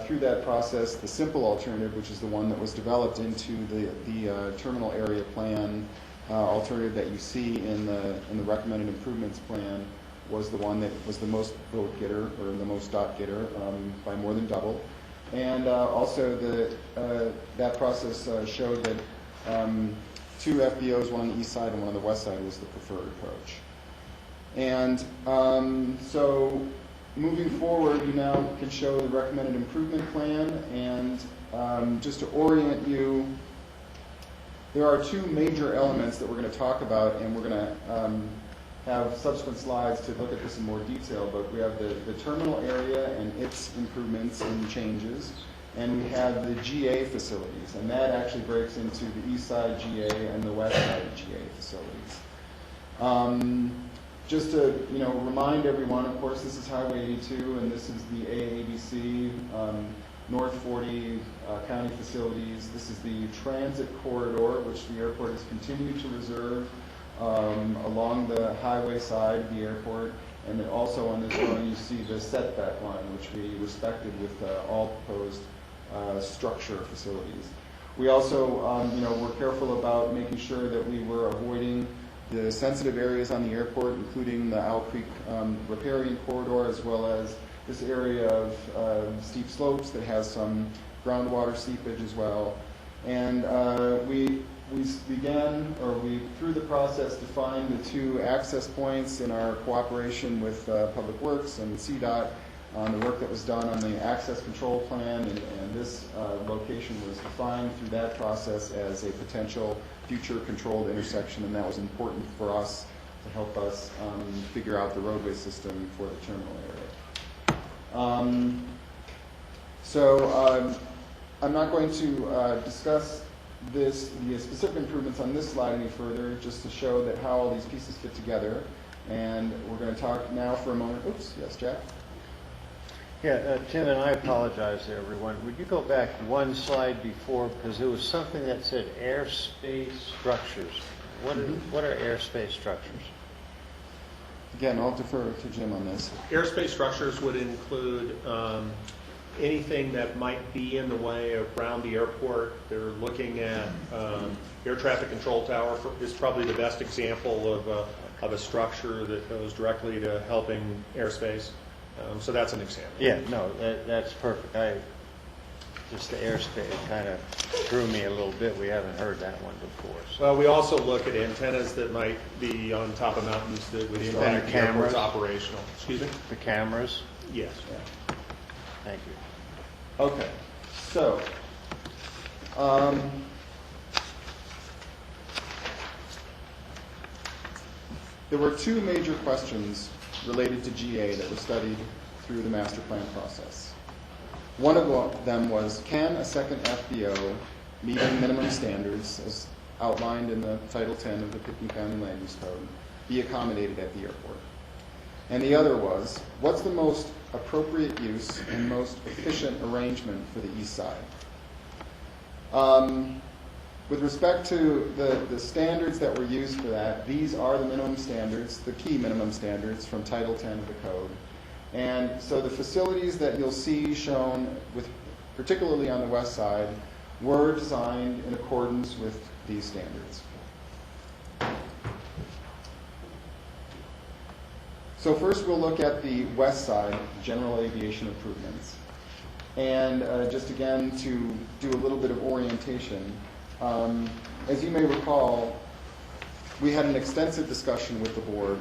through that process, the simple alternative, which is the one that was developed into the terminal area plan alternative that you see in the recommended improvements plan, was the one that was the most vote getter, or the most dot getter, by more than double. And also that process showed that 2 FBOs, one on the east side and one on the west side, was the preferred approach. And so moving forward, you now can show the recommended improvement plan. And just to orient you, there are 2 major elements that we're going to talk about, and we're going to have subsequent slides to look at this in more detail. But we have the terminal area and its improvements and changes, and we have the GA facilities, and that actually breaks into the east side GA and the west side GA facilities. Just to remind everyone, of course, this is Highway 82, and this is the AABC North 40 county facilities. This is the transit corridor, which the airport has continued to reserve along the highway side of the airport. And then also on this drawing, you see the setback line, which we respected with all proposed structure facilities. We also were careful about making sure that we were avoiding the sensitive areas on the airport, including the Owl Creek riparian corridor, as well as this area of steep slopes that has some groundwater seepage as well. And we through the process, defined the 2 access points in our cooperation with Public Works and CDOT on the work that was done on the access control plan, and this location was defined through that process as a potential future controlled intersection, and that was important for us to help us figure out the roadway system for the terminal area. I'm not going to discuss the specific improvements on this slide any further, just to show that how all these pieces fit together. And we're going to talk now for a moment. Oops, yes, Jack? Yeah, Tim, and I apologize to everyone. Would you go back one slide before, because there was something that said airspace structures. What are airspace structures? Again, I'll defer to Jim on this. Airspace structures would include anything that might be in the way around the airport. They're looking at air traffic control tower is probably the best example of a structure that goes directly to helping airspace. So that's an example. Yeah, no, that's perfect. Just the airspace kind of threw me a little bit. We haven't heard that one before. So. Well, we also look at antennas that might be on top of mountains that would impact the airport's operational. Excuse me? The cameras? Yes. Yeah. Thank you. Okay, so there were 2 major questions related to GA that were studied through the master plan process. One of them was, can a second FBO meeting minimum standards as outlined in the Title 10 of the Pitkin County Land Use Code be accommodated at the airport? And the other was, what's the most appropriate use and most efficient arrangement for the east side? With respect to the standards that were used for that, these are the minimum standards, the key minimum standards from Title 10 of the code. And so the facilities that you'll see shown, particularly on the west side, were designed in accordance with these standards. So first we'll look at the west side, general aviation improvements. And just again to do a little bit of orientation, as you may recall, we had an extensive discussion with the board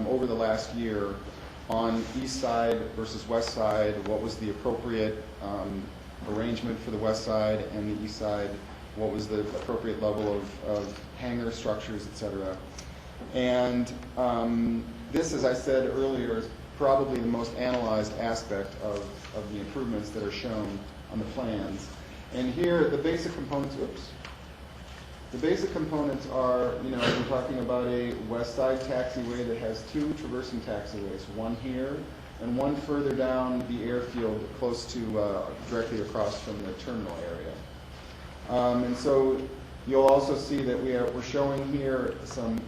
over the last year on east side versus west side, what was the appropriate arrangement for the west side, and the east side, what was the appropriate level of hangar structures, et cetera. And this, as I said earlier, is probably the most analyzed aspect of the improvements that are shown on the plans. And here, the basic components, the basic components are, we're talking about a west side taxiway that has two traversing taxiways, one here and one further down the airfield close to, directly across from the terminal area. And so you'll also see that we're showing here some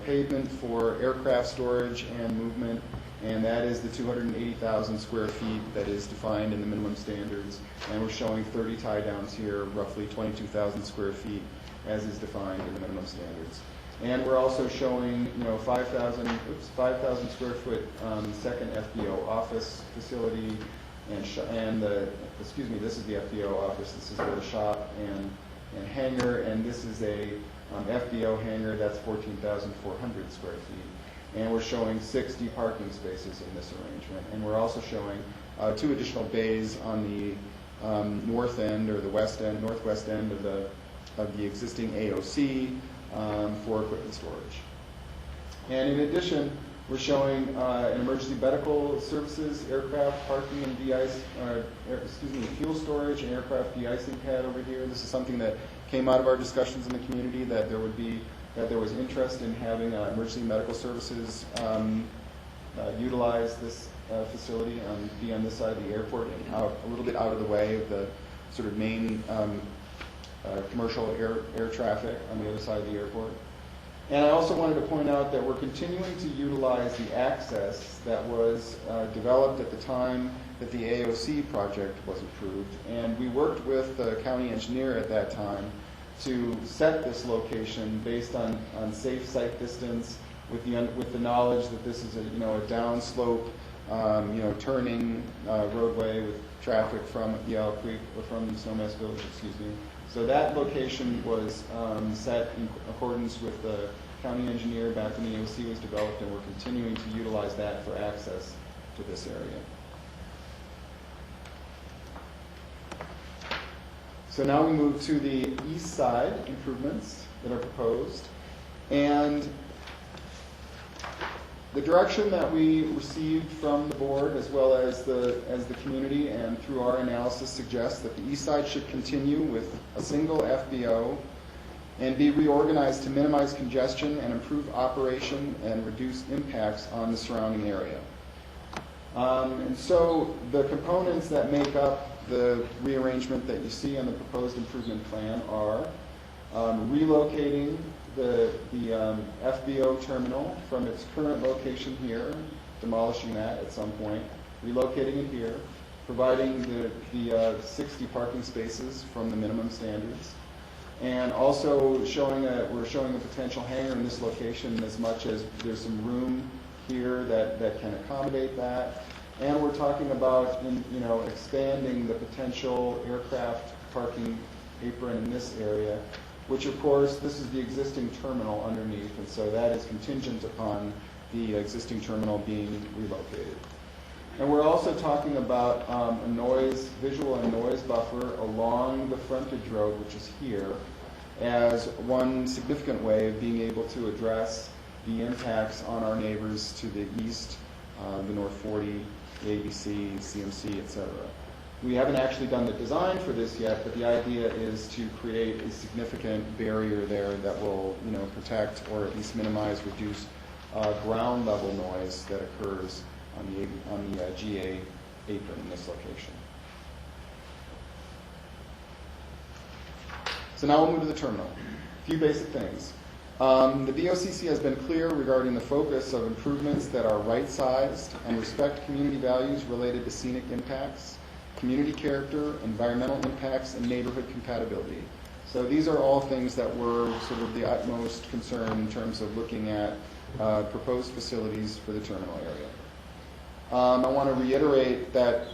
pavement for aircraft storage and movement, and that is the 280,000 square feet that is defined in the minimum standards. And we're showing 30 tie downs here, roughly 22,000 square feet, as is defined in the minimum standards. And we're also showing 5,000 square foot second FBO office facility, and this is the FBO office. This is the shop and hangar, and this is a FBO hangar that's 14,400 square feet. And we're showing 60 parking spaces in this arrangement. And we're also showing 2 additional bays on the north end, or the northwest end of the existing AOC for equipment storage. And in addition, we're showing an emergency medical services, aircraft parking and fuel storage and aircraft de-icing pad over here. This is something that came out of our discussions in the community, that there was interest in having emergency medical services utilize this facility and be on this side of the airport and a little bit out of the way of the sort of main commercial air traffic on the other side of the airport. And I also wanted to point out that we're continuing to utilize the access that was developed at the time that the AOC project was approved. And we worked with the county engineer at that time to set this location based on safe site distance, with the knowledge that this is a downslope, turning roadway with traffic from Yale Creek, or from Snowmass Village, excuse me. So that location was set in accordance with the county engineer back when the AOC was developed, and we're continuing to utilize that for access to this area. So now we move to the east side improvements that are proposed. And the direction that we received from the board, as well as the community, and through our analysis, suggests that the east side should continue with a single FBO and be reorganized to minimize congestion and improve operation and reduce impacts on the surrounding area. And so the components that make up the rearrangement that you see on the proposed improvement plan are relocating the FBO terminal from its current location here, demolishing that at some point, relocating it here, providing the 60 parking spaces from the minimum standards, and also we're showing a potential hangar in this location, as much as there's some room here that can accommodate that. And we're talking about expanding the potential aircraft parking apron in this area, which of course, this is the existing terminal underneath, and so that is contingent upon the existing terminal being relocated. And we're also talking about a visual and noise buffer along the frontage road, which is here, as one significant way of being able to address the impacts on our neighbors to the east, the North 40, the ABC, CMC, etc. We haven't actually done the design for this yet, but the idea is to create a significant barrier there that will, protect or at least minimize, reduce ground level noise that occurs on the GA apron in this location. So now we'll move to the terminal. A few basic things. The BOCC has been clear regarding the focus of improvements that are right-sized and respect community values related to scenic impacts, community character, environmental impacts, and neighborhood compatibility. So these are all things that were sort of the utmost concern in terms of looking at proposed facilities for the terminal area. I want to reiterate that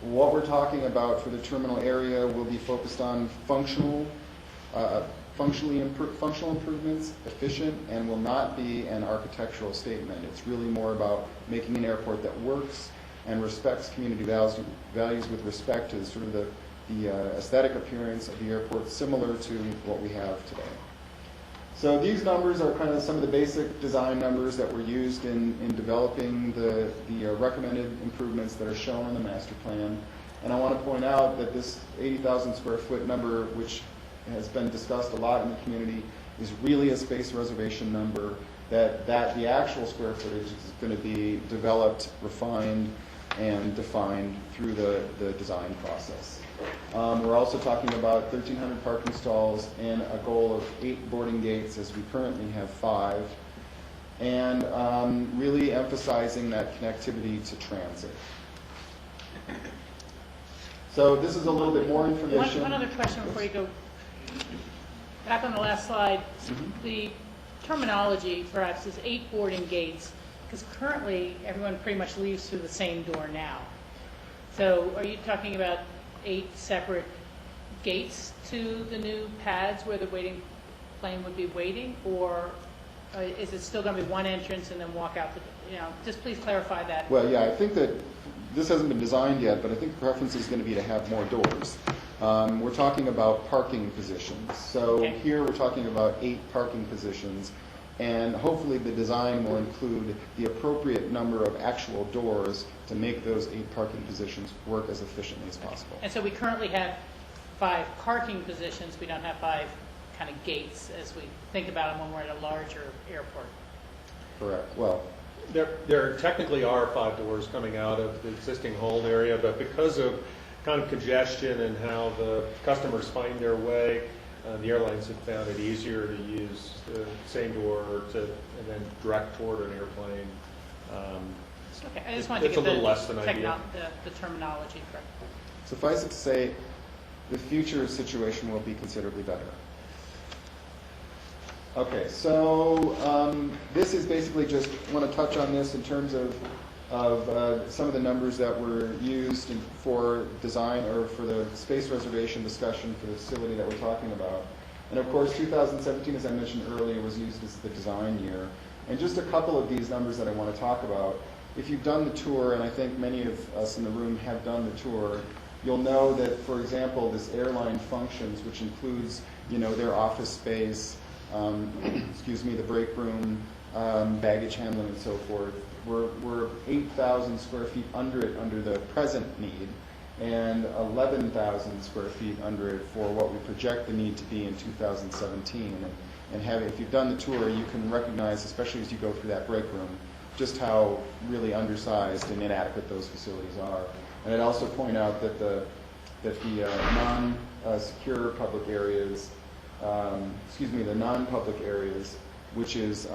what we're talking about for the terminal area will be focused on functional functional improvements, efficient, and will not be an architectural statement. It's really more about making an airport that works and respects community values with respect to sort of the aesthetic appearance of the airport, similar to what we have today. So these numbers are kind of some of the basic design numbers that were used in developing the recommended improvements that are shown in the master plan. And I want to point out that this 80,000 square foot number, which has been discussed a lot in the community, is really a space reservation number, that the actual square footage is going to be developed, refined, and defined through the design process. We're also talking about 1,300 parking stalls and a goal of 8 boarding gates, as we currently have 5, and really emphasizing that connectivity to transit. So this is a little bit more information. One other question before you go. Back on the last slide, the terminology perhaps is 8 boarding gates, because currently everyone pretty much leaves through the same door now. So are you talking about 8 separate gates to the new pads where the waiting plane would be waiting, or is it still going to be one entrance and then walk out the, just please clarify that. Well, yeah, I think that this hasn't been designed yet, but I think the preference is going to be to have more doors. We're talking about parking positions. So here we're talking about 8 parking positions, and hopefully the design will include the appropriate number of actual doors to make those 8 parking positions work as efficiently as possible. And so we currently have 5 parking positions. We don't have 5 kind of gates as we think about them when we're at a larger airport. Correct. Well, There technically are 5 doors coming out of the existing hold area, but because of kind of congestion and how the customers find their way, the airlines have found it easier to use the same door and then direct toward an airplane. Okay, I just wanted to It's get a little less than ideal. the terminology correct. suffice it to say, the future situation will be considerably better. Okay, so this is basically just want to touch on this in terms of some of the numbers that were used for design or for the space reservation discussion for the facility that we're talking about. And of course, 2017, as I mentioned earlier, was used as the design year. And just a couple of these numbers that I want to talk about. If you've done the tour, and I think many of us in the room have done the tour, you'll know that, for example, this airline functions, which includes, their office space, the break room, baggage handling, and so forth. We're 8,000 square feet under it under the present need, and 11,000 square feet under it for what we project the need to be in 2017. And if you've done the tour, you can recognize, especially as you go through that break room, just how really undersized and inadequate those facilities are. And I'd also point out that the non-secure public areas, the non-public areas, which is,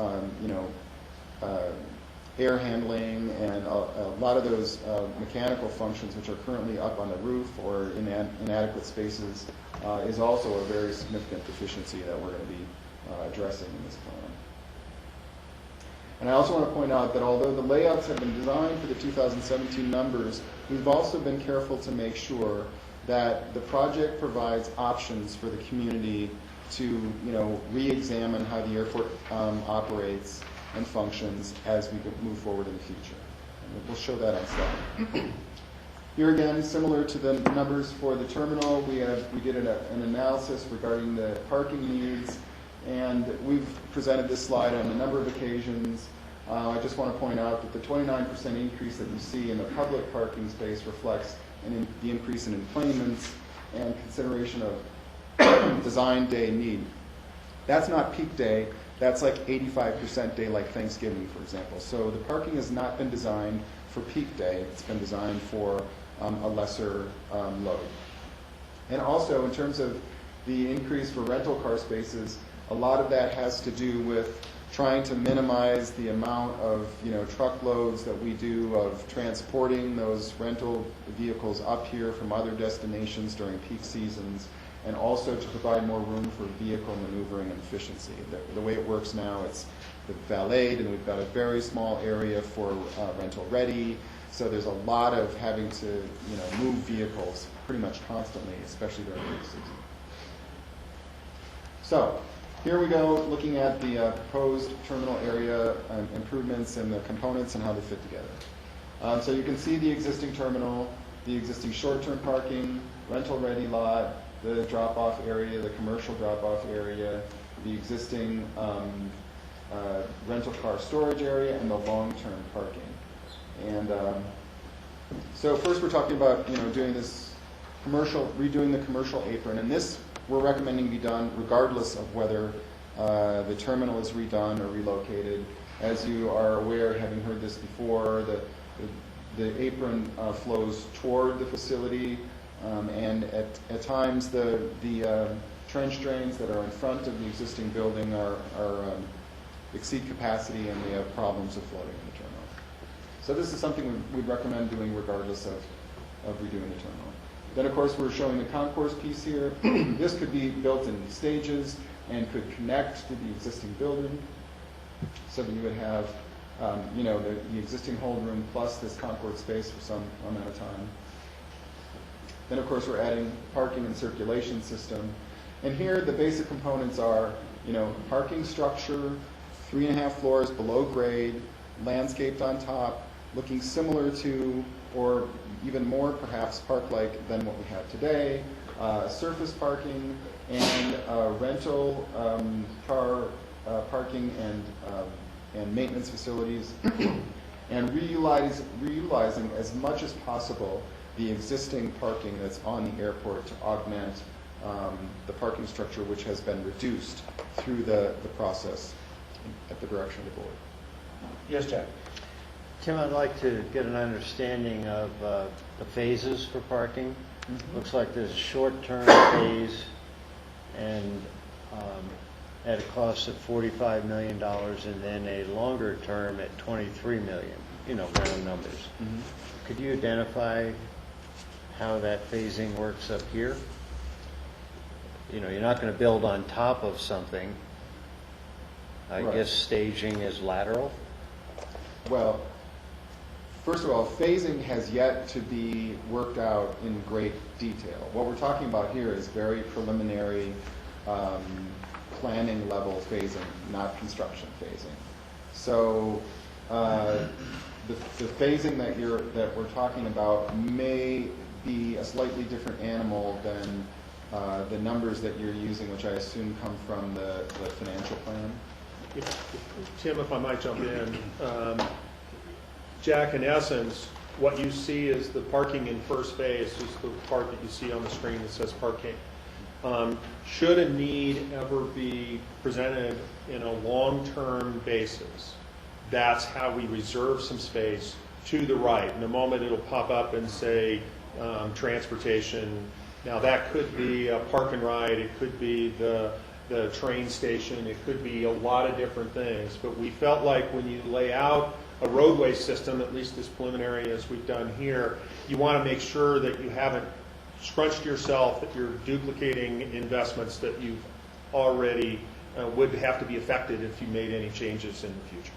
air handling and a lot of those mechanical functions which are currently up on the roof or in inadequate spaces, is also a very significant deficiency that we're going to be addressing in this plan. And I also want to point out that although the layouts have been designed for the 2017 numbers, we've also been careful to make sure that the project provides options for the community to, re-examine how the airport operates and functions as we move forward in the future. And we'll show that on slide. Here again, similar to the numbers for the terminal, we did an analysis regarding the parking needs, and we've presented this slide on a number of occasions. I just want to point out that the 29% increase that you see in the public parking space reflects the increase in enplanements and consideration of design day need. That's not peak day. That's like 85% day, like Thanksgiving, for example. So the parking has not been designed for peak day. It's been designed for a lesser load. And also, in terms of the increase for rental car spaces, a lot of that has to do with trying to minimize the amount of truckloads that we do of transporting those rental vehicles up here from other destinations during peak seasons, and also to provide more room for vehicle maneuvering and efficiency. The way it works now, it's valeted, and we've got a very small area for rental ready. So there's a lot of having to move vehicles pretty much constantly, especially during peak season. So, here we go, looking at the proposed terminal area improvements and the components and how they fit together. So you can see the existing terminal, the existing short-term parking, rental-ready lot, the drop-off area, the commercial drop-off area, the existing rental car storage area, and the long-term parking. And so first we're talking about doing this redoing the commercial apron, and this we're recommending be done regardless of whether the terminal is redone or relocated. As you are aware, having heard this before, the apron flows toward the facility, and at times the trench drains that are in front of the existing building exceed capacity, and we have problems of flooding in the terminal. So this is something we'd recommend doing regardless of redoing the terminal. Then, of course, we're showing the concourse piece here. This could be built in stages and could connect to the existing building. So that you would have, the existing hold room plus this concourse space for some amount of time. Then, of course, we're adding parking and circulation system. And here, the basic components are, parking structure, 3.5 floors below grade, landscaped on top, looking similar to, or even more perhaps park-like than what we have today, surface parking, and rental car parking and maintenance facilities, and reutilizing as much as possible the existing parking that's on the airport to augment the parking structure, which has been reduced through the process at the direction of the board. Yes, Jack? Tim, I'd like to get an understanding of the phases for parking. Looks like there's a short-term phase and at a cost of $45 million, and then a longer term at $23 million, round numbers. Could you identify how that phasing works up here? You're not going to build on top of something. I Right. guess staging is lateral. Well, first of all, phasing has yet to be worked out in great detail. What we're talking about here is very preliminary planning level phasing, not construction phasing. So the phasing that we're talking about may be a slightly different animal than the numbers that you're using, which I assume come from the financial plan. Tim, if I might jump in. Jack, in essence, what you see is the parking in first phase is the part that you see on the screen that says parking. Should a need ever be presented in a long-term basis, that's how we reserve some space to the right. In a moment, it'll pop up and say transportation. Now, that could be a park and ride. It could be the train station. It could be a lot of different things. But we felt like when you lay out a roadway system, at least as preliminary as we've done here, you want to make sure that you haven't scrunched yourself, that you're duplicating investments that you've already would have to be affected if you made any changes in the future.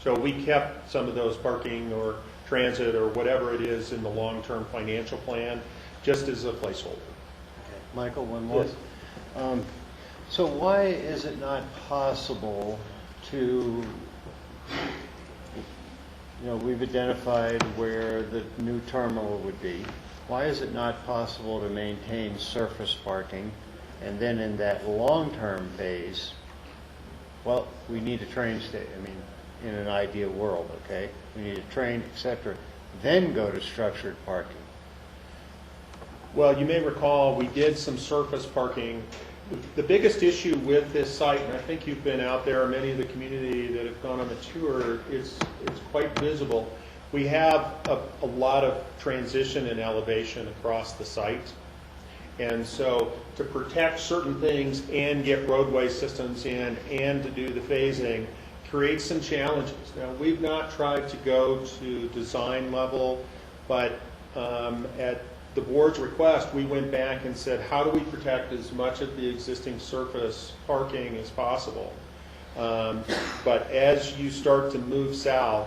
So we kept some of those parking or transit or whatever it is in the long-term financial plan just as a placeholder. Okay. Michael, one more. So why is it not possible to, we've identified where the new terminal would be. Why is it not possible to maintain surface parking, and then in that long-term phase, well, we need a train station, in an ideal world, okay? We need a train, etc. Then go to structured parking. Well, you may recall we did some surface parking. The biggest issue with this site, and I think you've been out there, many of the community that have gone on the tour, it's quite visible. We have a lot of transition and elevation across the site. And so to protect certain things and get roadway systems in and to do the phasing creates some challenges. Now, we've not tried to go to design level, but at the board's request, we went back and said, how do we protect as much of the existing surface parking as possible? But as you start to move south,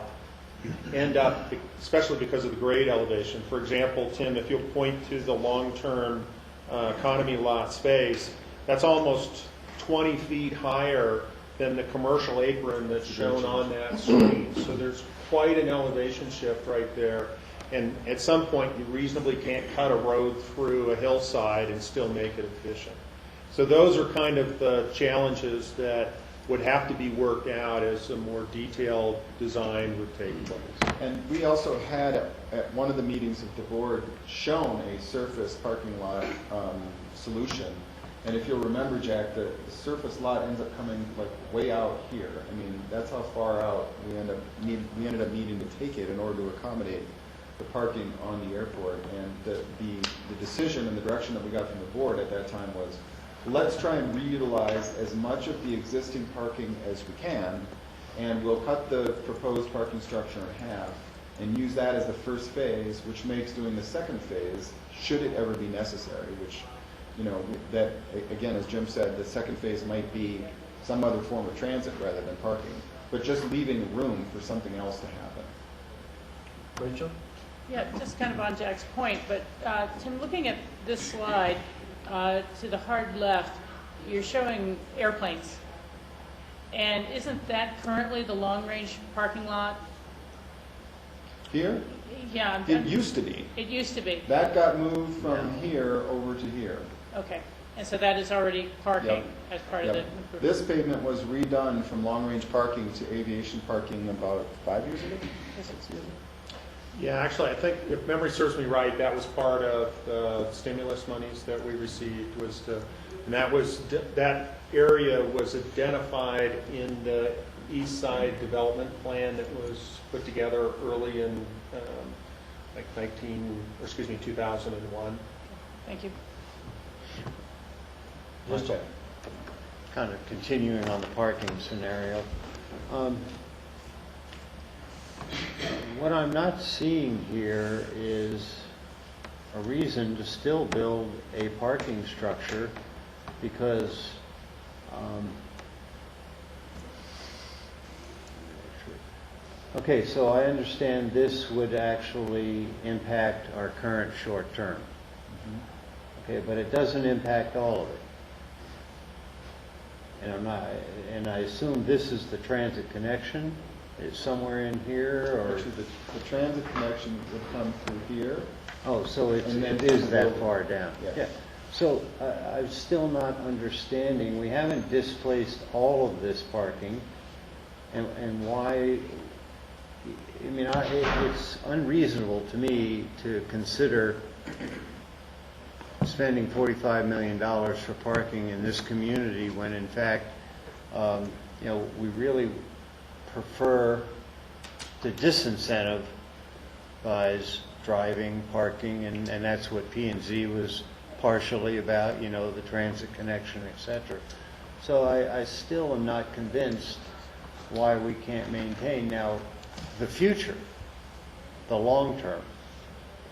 end up, especially because of the grade elevation. For example, Tim, if you'll point to the long-term economy lot space, that's almost 20 feet higher than the commercial apron that's shown on that screen. So there's quite an elevation shift right there. And at some point, you reasonably can't cut a road through a hillside and still make it efficient. So those are kind of the challenges that would have to be worked out as a more detailed design would take place. And we also had, at one of the meetings of the board, shown a surface parking lot solution. And if you'll remember, Jack, the surface lot ends up coming like way out here. I mean, that's how far out we ended up needing to take it in order to accommodate the parking on the airport. And the decision and the direction that we got from the board at that time was, let's try and reutilize as much of the existing parking as we can, and we'll cut the proposed parking structure in half and use that as the first phase, which makes doing the second phase, should it ever be necessary, which, you know, that, again, as Jim said, the second phase might be some other form of transit rather than parking, but just leaving room for something else to happen. Rachel? Yeah, just kind of on Jack's point, but Tim, looking at this slide, to the hard left, you're showing airplanes. And isn't that currently the long-range parking lot? Here? Yeah. It used to be. It used to be. That got moved from here over to here. Okay. And so that is already parking Yep. as part Yep. of the improvement. This pavement was redone from long-range parking to aviation parking about 5 years ago? 6 years ago? Yeah, actually, I think if memory serves me right, that was part of the stimulus monies that we received, and that area was identified in the East Side Development Plan that was put together early in 2001. Thank you. Yes, Jack. Kind of continuing on the parking scenario. What I'm not seeing here is a reason to still build a parking structure, because okay, so I understand this would actually impact our current short term. Okay, but it doesn't impact all of it. And I assume this is the transit connection. It's somewhere in here, or? Actually, the transit connection would come through here. Oh, so it And then is that build- far down? Yeah. So I'm still not understanding, we haven't displaced all of this parking, and why, I mean, it's unreasonable to me to consider spending $45 million for parking in this community when in fact, you know, we really prefer to disincentivize driving, parking, and that's what P&Z was partially about, you know, the transit connection, etc. So I still am not convinced why we can't maintain. Now, the future, the long term,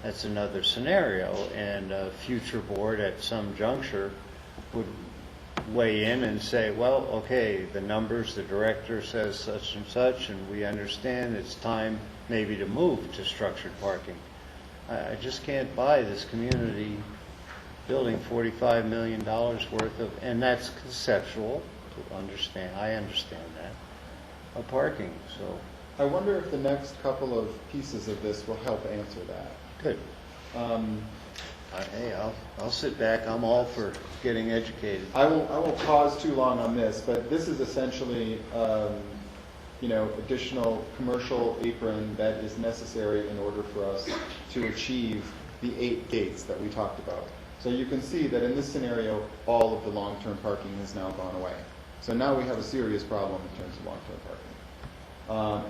that's another scenario, and a future board at some juncture would weigh in and say, well, okay, the numbers, the director says such and such, and we understand it's time maybe to move to structured parking. I just can't buy this community building $45 million worth of, and that's conceptual, to understand, I understand that, of parking, so. I wonder if the next couple of pieces of this will help answer that. Good. Hey, I'll sit back. I'm all for getting educated. I won't pause too long on this, but this is essentially, you know, additional commercial apron that is necessary in order for us to achieve the 8 gates that we talked about. So you can see that in this scenario, all of the long-term parking has now gone away. So now we have a serious problem in terms of long-term parking.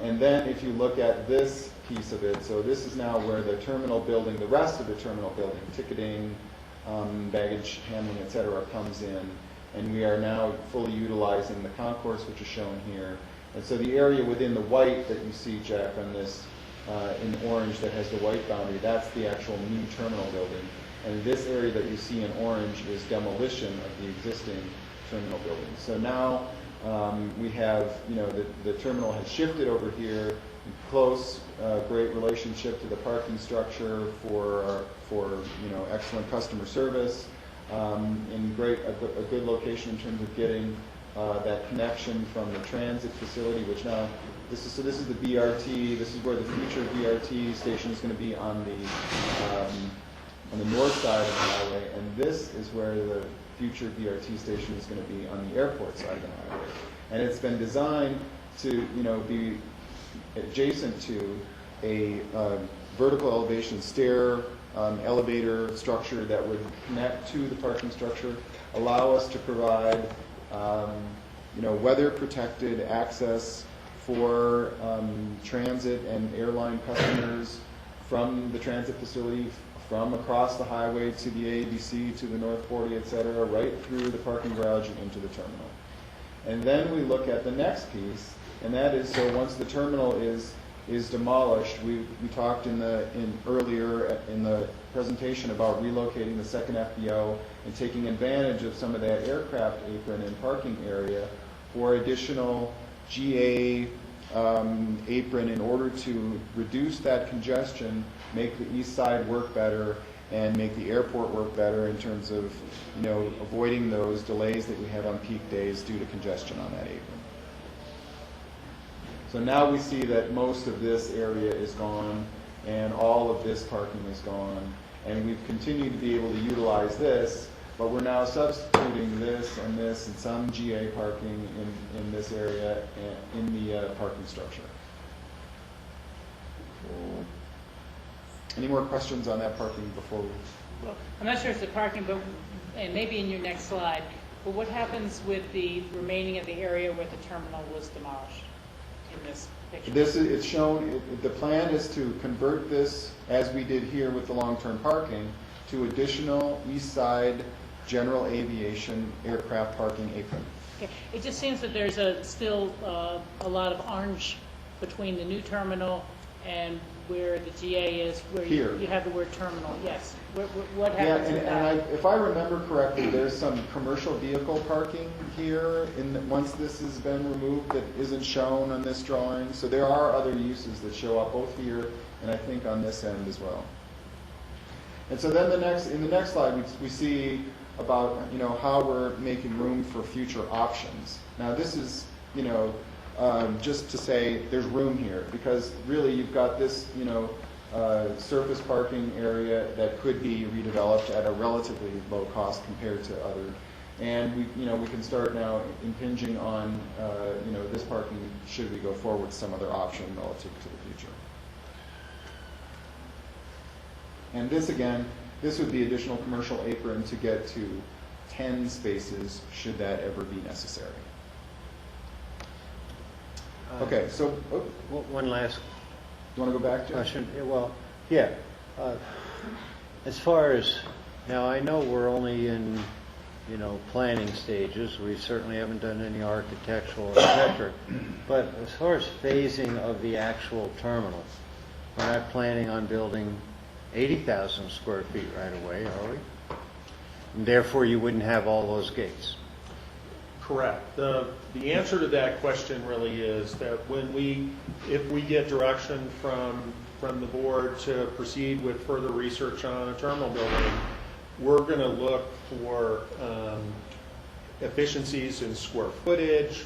And then if you look at this piece of it, so this is now where the terminal building, the rest of the terminal building, ticketing, baggage handling, et cetera, comes in. And we are now fully utilizing the concourse, which is shown here. And so the area within the white that you see, Jack, on this, in orange that has the white boundary, that's the actual new terminal building. And this area that you see in orange is demolition of the existing terminal building. So now we have, you know, the terminal has shifted over here, close, great relationship to the parking structure for you know, excellent customer service. in a good location in terms of getting that connection from the transit facility, which now, this is the BRT, this is where the future BRT station is going to be on the north side of the highway, and this is where the future BRT station is going to be on the airport side of the highway. And it's been designed to, be adjacent to a vertical elevation stair elevator structure that would connect to the parking structure, allow us to provide weather-protected access for transit and airline customers from the transit facility, from across the highway to the ABC, to the North 40, et cetera, right through the parking garage and into the terminal. And then we look at the next piece, and that is, so once the terminal is demolished, we talked earlier in the presentation about relocating the second FBO and taking advantage of some of that aircraft apron and parking area for additional GA apron in order to reduce that congestion, make the east side work better, and make the airport work better in terms of avoiding those delays that we have on peak days due to congestion on that apron. So now we see that most of this area is gone and all of this parking is gone, and we've continued to be able to utilize this, but we're now substituting this and some GA parking in this area and in the parking structure. Any more questions on that parking before we? Well, I'm not sure it's the parking, but and maybe in your next slide. But what happens with the remaining of the area where the terminal was demolished in this picture? It's shown. The plan is to convert this, as we did here with the long-term parking, to additional east side general aviation aircraft parking apron. Okay. It just seems that there's still a lot of orange between the new terminal and where the GA is, where you have the word terminal. Yes. What happens with that? If I remember correctly, there's some commercial vehicle parking here once this has been removed that isn't shown on this drawing. So there are other uses that show up both here and I think on this end as well. And so then in the next slide, we see about how we're making room for future options. Now this is just to say there's room here, because really you've got this surface parking area that could be redeveloped at a relatively low cost compared to other, and we can start now impinging on this parking should we go forward with some other option relative to the future. And this again, this would be additional commercial apron to get to 10 spaces should that ever be necessary. Okay, so One last you want to go back to? question. Well, yeah. As far as, now I know we're only in, planning stages. We certainly haven't done any architectural, etc. But as far as phasing of the actual terminal, we're not planning on building 80,000 square feet right away, are we? And therefore, you wouldn't have all those gates. Correct. The answer to that question really is that if we get direction from the board to proceed with further research on a terminal building, we're going to look for efficiencies in square footage.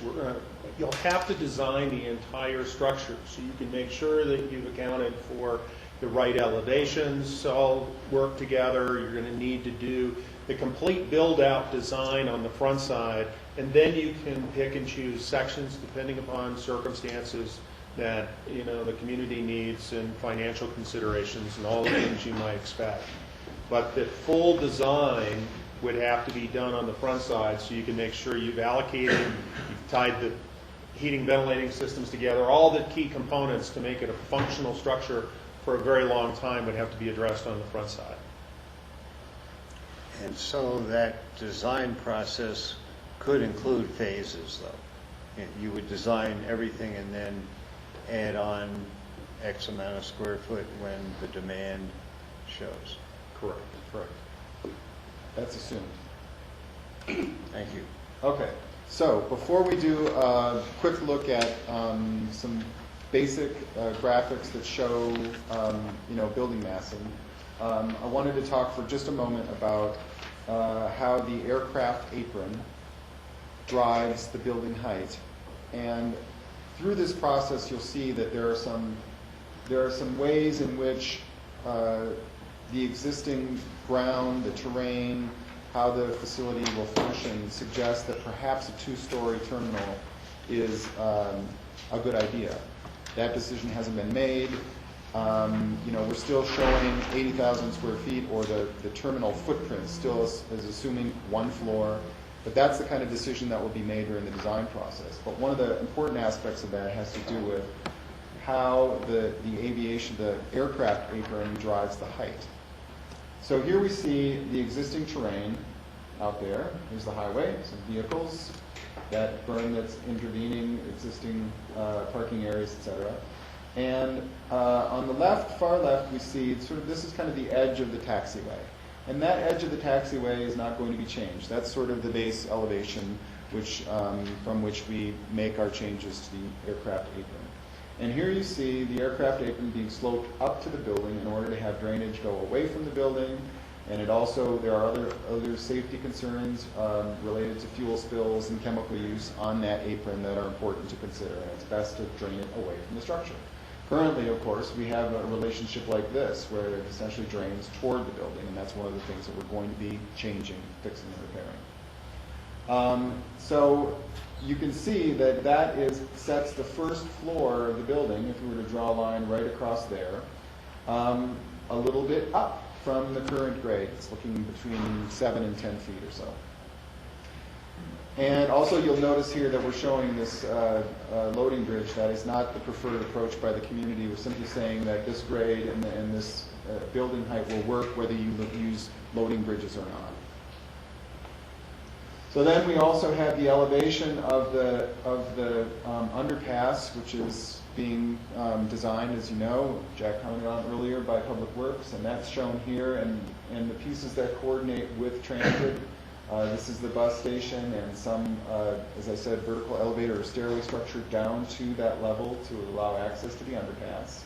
You'll have to design the entire structure so you can make sure that you've accounted for the right elevations all work together. You're going to need to do the complete build-out design on the front side, and then you can pick and choose sections depending upon circumstances that the community needs and financial considerations and all the things you might expect. But the full design would have to be done on the front side so you can make sure you've allocated, you've tied the heating, ventilating systems together, all the key components to make it a functional structure for a very long time would have to be addressed on the front side. And so that design process could include phases, though. You would design everything and then add on X amount of square foot when the demand shows. Correct. That's assumed. Thank you. Okay, so before we do a quick look at some basic graphics that show building massing, I wanted to talk for just a moment about how the aircraft apron drives the building height. And through this process, you'll see that there are some ways in which the existing ground, the terrain, how the facility will function suggests that perhaps a two-story terminal is a good idea. That decision hasn't been made. We're still showing 80,000 square feet, or the terminal footprint still is assuming one floor. But that's the kind of decision that will be made during the design process. But one of the important aspects of that has to do with how the aircraft apron drives the height. So here we see the existing terrain out there. Here's the highway, some vehicles, that berm that's intervening, existing parking areas, etc. And on the left, far left, we see this is kind of the edge of the taxiway. And that edge of the taxiway is not going to be changed. That's sort of the base elevation from which we make our changes to the aircraft apron. And here you see the aircraft apron being sloped up to the building in order to have drainage go away from the building. And there are other safety concerns related to fuel spills and chemical use on that apron that are important to consider. And it's best to drain it away from the structure. Currently, of course, we have a relationship like this where it essentially drains toward the building, and that's one of the things that we're going to be changing, fixing, and repairing. So you can see that sets the first floor of the building, if we were to draw a line right across there, a little bit up from the current grade. It's looking between 7 and 10 feet or so. And also you'll notice here that we're showing this loading bridge. That is not the preferred approach by the community. We're simply saying that this grade and this building height will work whether you use loading bridges or not. So then we also have the elevation of the underpass, which is being designed, as you know, Jack commented on earlier, by Public Works, and that's shown here, and the pieces that coordinate with transit. This is the bus station and some, as I said, vertical elevator or stairway structure down to that level to allow access to the underpass.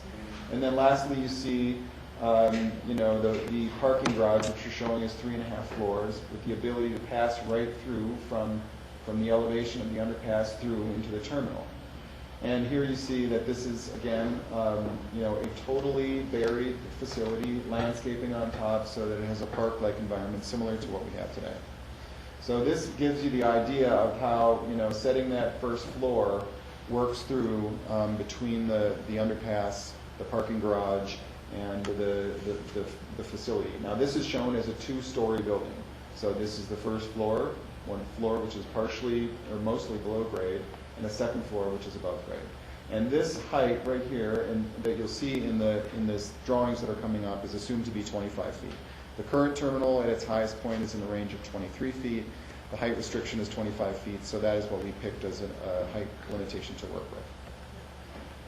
And then lastly, you see the parking garage, which you're showing is 3.5 floors, with the ability to pass right through from the elevation of the underpass through into the terminal. And here you see that this is, again, a totally buried facility, landscaping on top so that it has a park-like environment similar to what we have today. So this gives you the idea of how, setting that first floor works through between the underpass, the parking garage, and the facility. Now this is shown as a 2-story building. So this is the first floor, one floor which is partially or mostly below grade, and a second floor which is above grade. And this height right here, and that you'll see in this drawings that are coming up, is assumed to be 25 feet. The current terminal at its highest point is in the range of 23 feet. The height restriction is 25 feet, so that is what we picked as a height limitation to work with.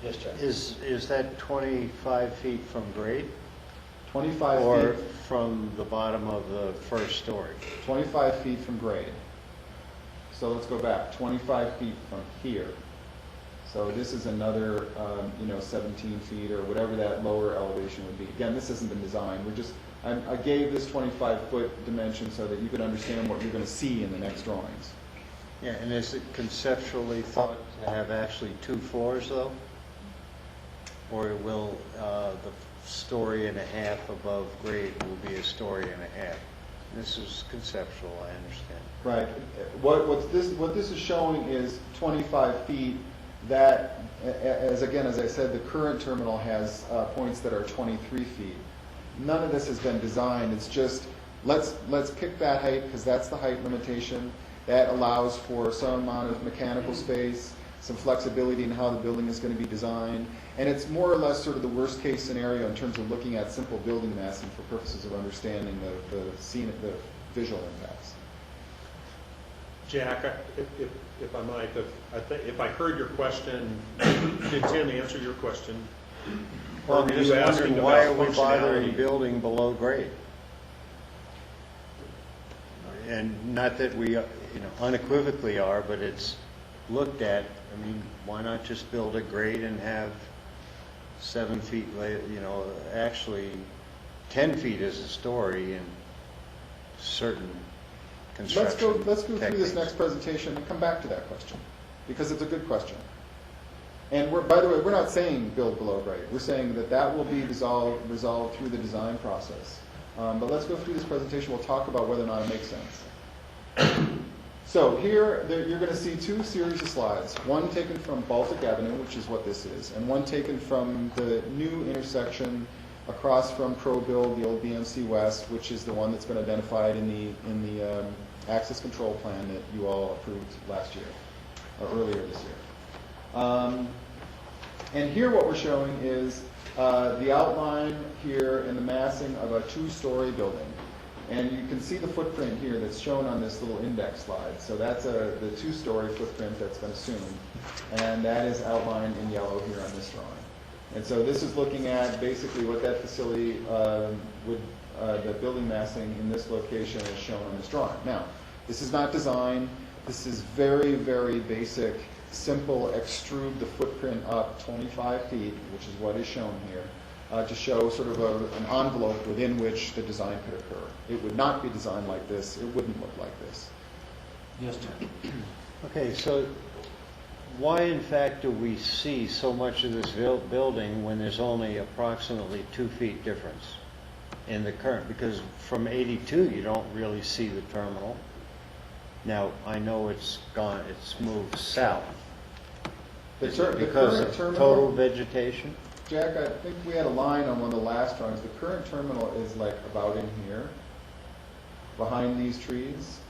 Yes, John. Is that 25 feet from grade? 25 or feet. From the bottom of the first story? 25 feet from grade. So let's go back. 25 feet from here. So this is another, 17 feet or whatever that lower elevation would be. Again, this hasn't been designed. I gave this 25-foot dimension so that you could understand what you're going to see in the next drawings. Yeah, and is it conceptually thought to have actually 2 floors, though? Or will the story and a half above grade will be a story and a half? This is conceptual, I understand. Right. What this is showing is 25 feet. That, as I said, the current terminal has points that are 23 feet. None of this has been designed. It's just let's pick that height because that's the height limitation. That allows for some amount of mechanical space, some flexibility in how the building is going to be designed, and it's more or less sort of the worst case scenario in terms of looking at simple building massing for purposes of understanding the visual impacts. Jack, if I might, if I heard your question, did Tim answer your question? Well, I'm just wondering, why are we bothering building below grade? And not that we, unequivocally are, but it's looked at. I mean, why not just build a grade and have 7 feet, actually 10 feet is a story and certain Let's construction go through this techniques. next presentation and come back to that question, because it's a good question. And by the way, we're not saying build below grade. We're saying that will be resolved through the design process. But let's go through this presentation. We'll talk about whether or not it makes sense. So here, you're going to see two series of slides. One taken from Baltic Avenue, which is what this is, and one taken from the new intersection across from ProBuild, the old BMC West, which is the one that's been identified in the access control plan that you all approved last year, or earlier this year. And here what we're showing is the outline here and the massing of a two-story building. And you can see the footprint here that's shown on this little index slide. So that's the two-story footprint that's been assumed. And that is outlined in yellow here on this drawing. And so this is looking at basically what that facility the building massing in this location is shown on this drawing. Now, this is not design. This is very, very basic, simple, extrude the footprint up 25 feet, which is what is shown here, to show sort of an envelope within which the design could occur. It would not be designed like this. It wouldn't look like this. Yes, Tim? Okay, so why in fact do we see so much of this building when there's only approximately 2 feet difference in the current? Because from 82 you don't really see the terminal. Now, I know it's moved south. Is it because of total vegetation? Jack, I think we had a line on one of the last drawings. The current terminal is like about in here, behind these trees.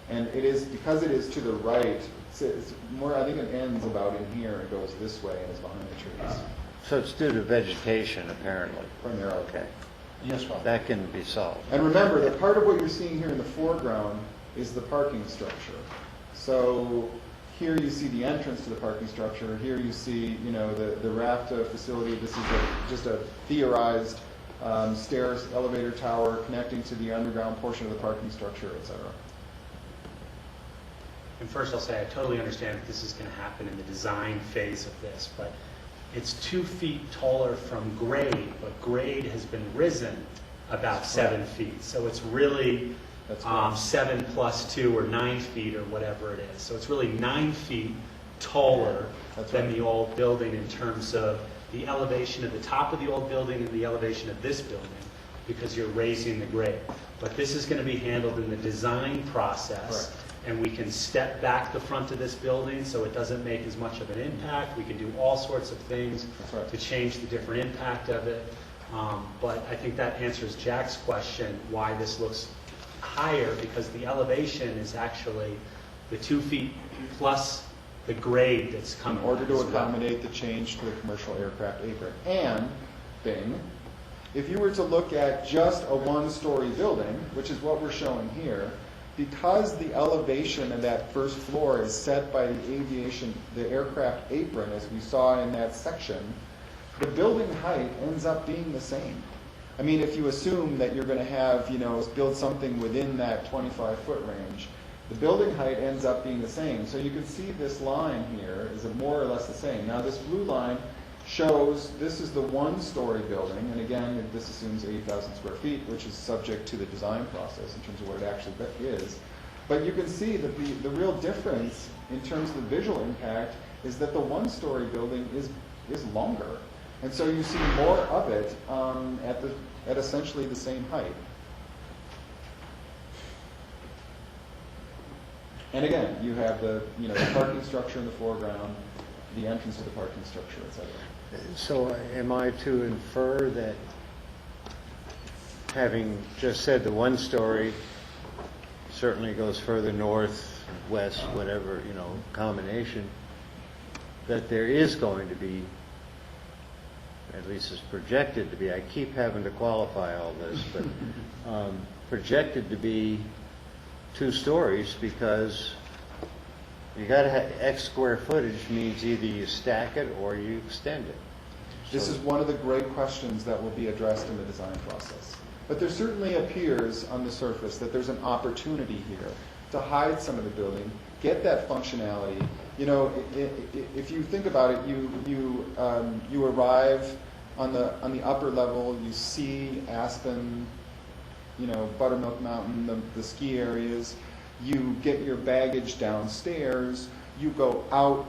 And it is, because it is to the right, it's more, I think it ends about in here and goes this way and is behind the trees. So it's due to vegetation, apparently. Primarily. Okay. Yes, Rob? That can be solved. And remember that part of what you're seeing here in the foreground is the parking structure. So here you see the entrance to the parking structure. Here you see, the RAFTA facility. This is just a theorized stairs, elevator tower connecting to the underground portion of the parking structure, et cetera. And first I'll say I totally understand that this is going to happen in the design phase of this, but it's 2 feet taller from grade, but grade has been risen about 7 feet. So it's really 7 plus 2 or 9 feet or whatever it is. So it's really 9 feet taller than the old building in terms of the elevation of the top of the old building and the elevation of this building, because you're raising the grade. But this is going to be handled in the design process. Correct. And we can step back the front of this building so it doesn't make as much of an impact. We can do all sorts of things to change the different impact of it. But I think that answers Jack's question, why this looks higher, because the elevation is actually the 2 feet plus the grade that's coming. In order to accommodate the change to the commercial aircraft apron. And, Bing, if you were to look at just a one-story building, which is what we're showing here, because the elevation of that first floor is set by the aircraft apron, as we saw in that section, the building height ends up being the same. I mean, if you assume that you're going to have, build something within that 25-foot range, the building height ends up being the same. So you can see this line here is more or less the same. Now, this blue line shows this is the one-story building, and again, this assumes 80,000 square feet, which is subject to the design process in terms of what it actually is. But you can see that the real difference in terms of the visual impact is that the one-story building is longer, and so you see more of it at essentially the same height. And again, you have the parking structure in the foreground, the entrance to the parking structure, et cetera. So am I to infer that, having just said the one story certainly goes further north, west, whatever, combination, that there is going to be, at least it's projected to be, I keep having to qualify all this, but projected to be 2 stories, because you got to have X square footage means either you stack it or you extend it. This is one of the great questions that will be addressed in the design process. But there certainly appears on the surface that there's an opportunity here to hide some of the building, get that functionality. If you think about it, you arrive on the upper level, you see Aspen, Buttermilk Mountain, the ski areas. You get your baggage downstairs. You go out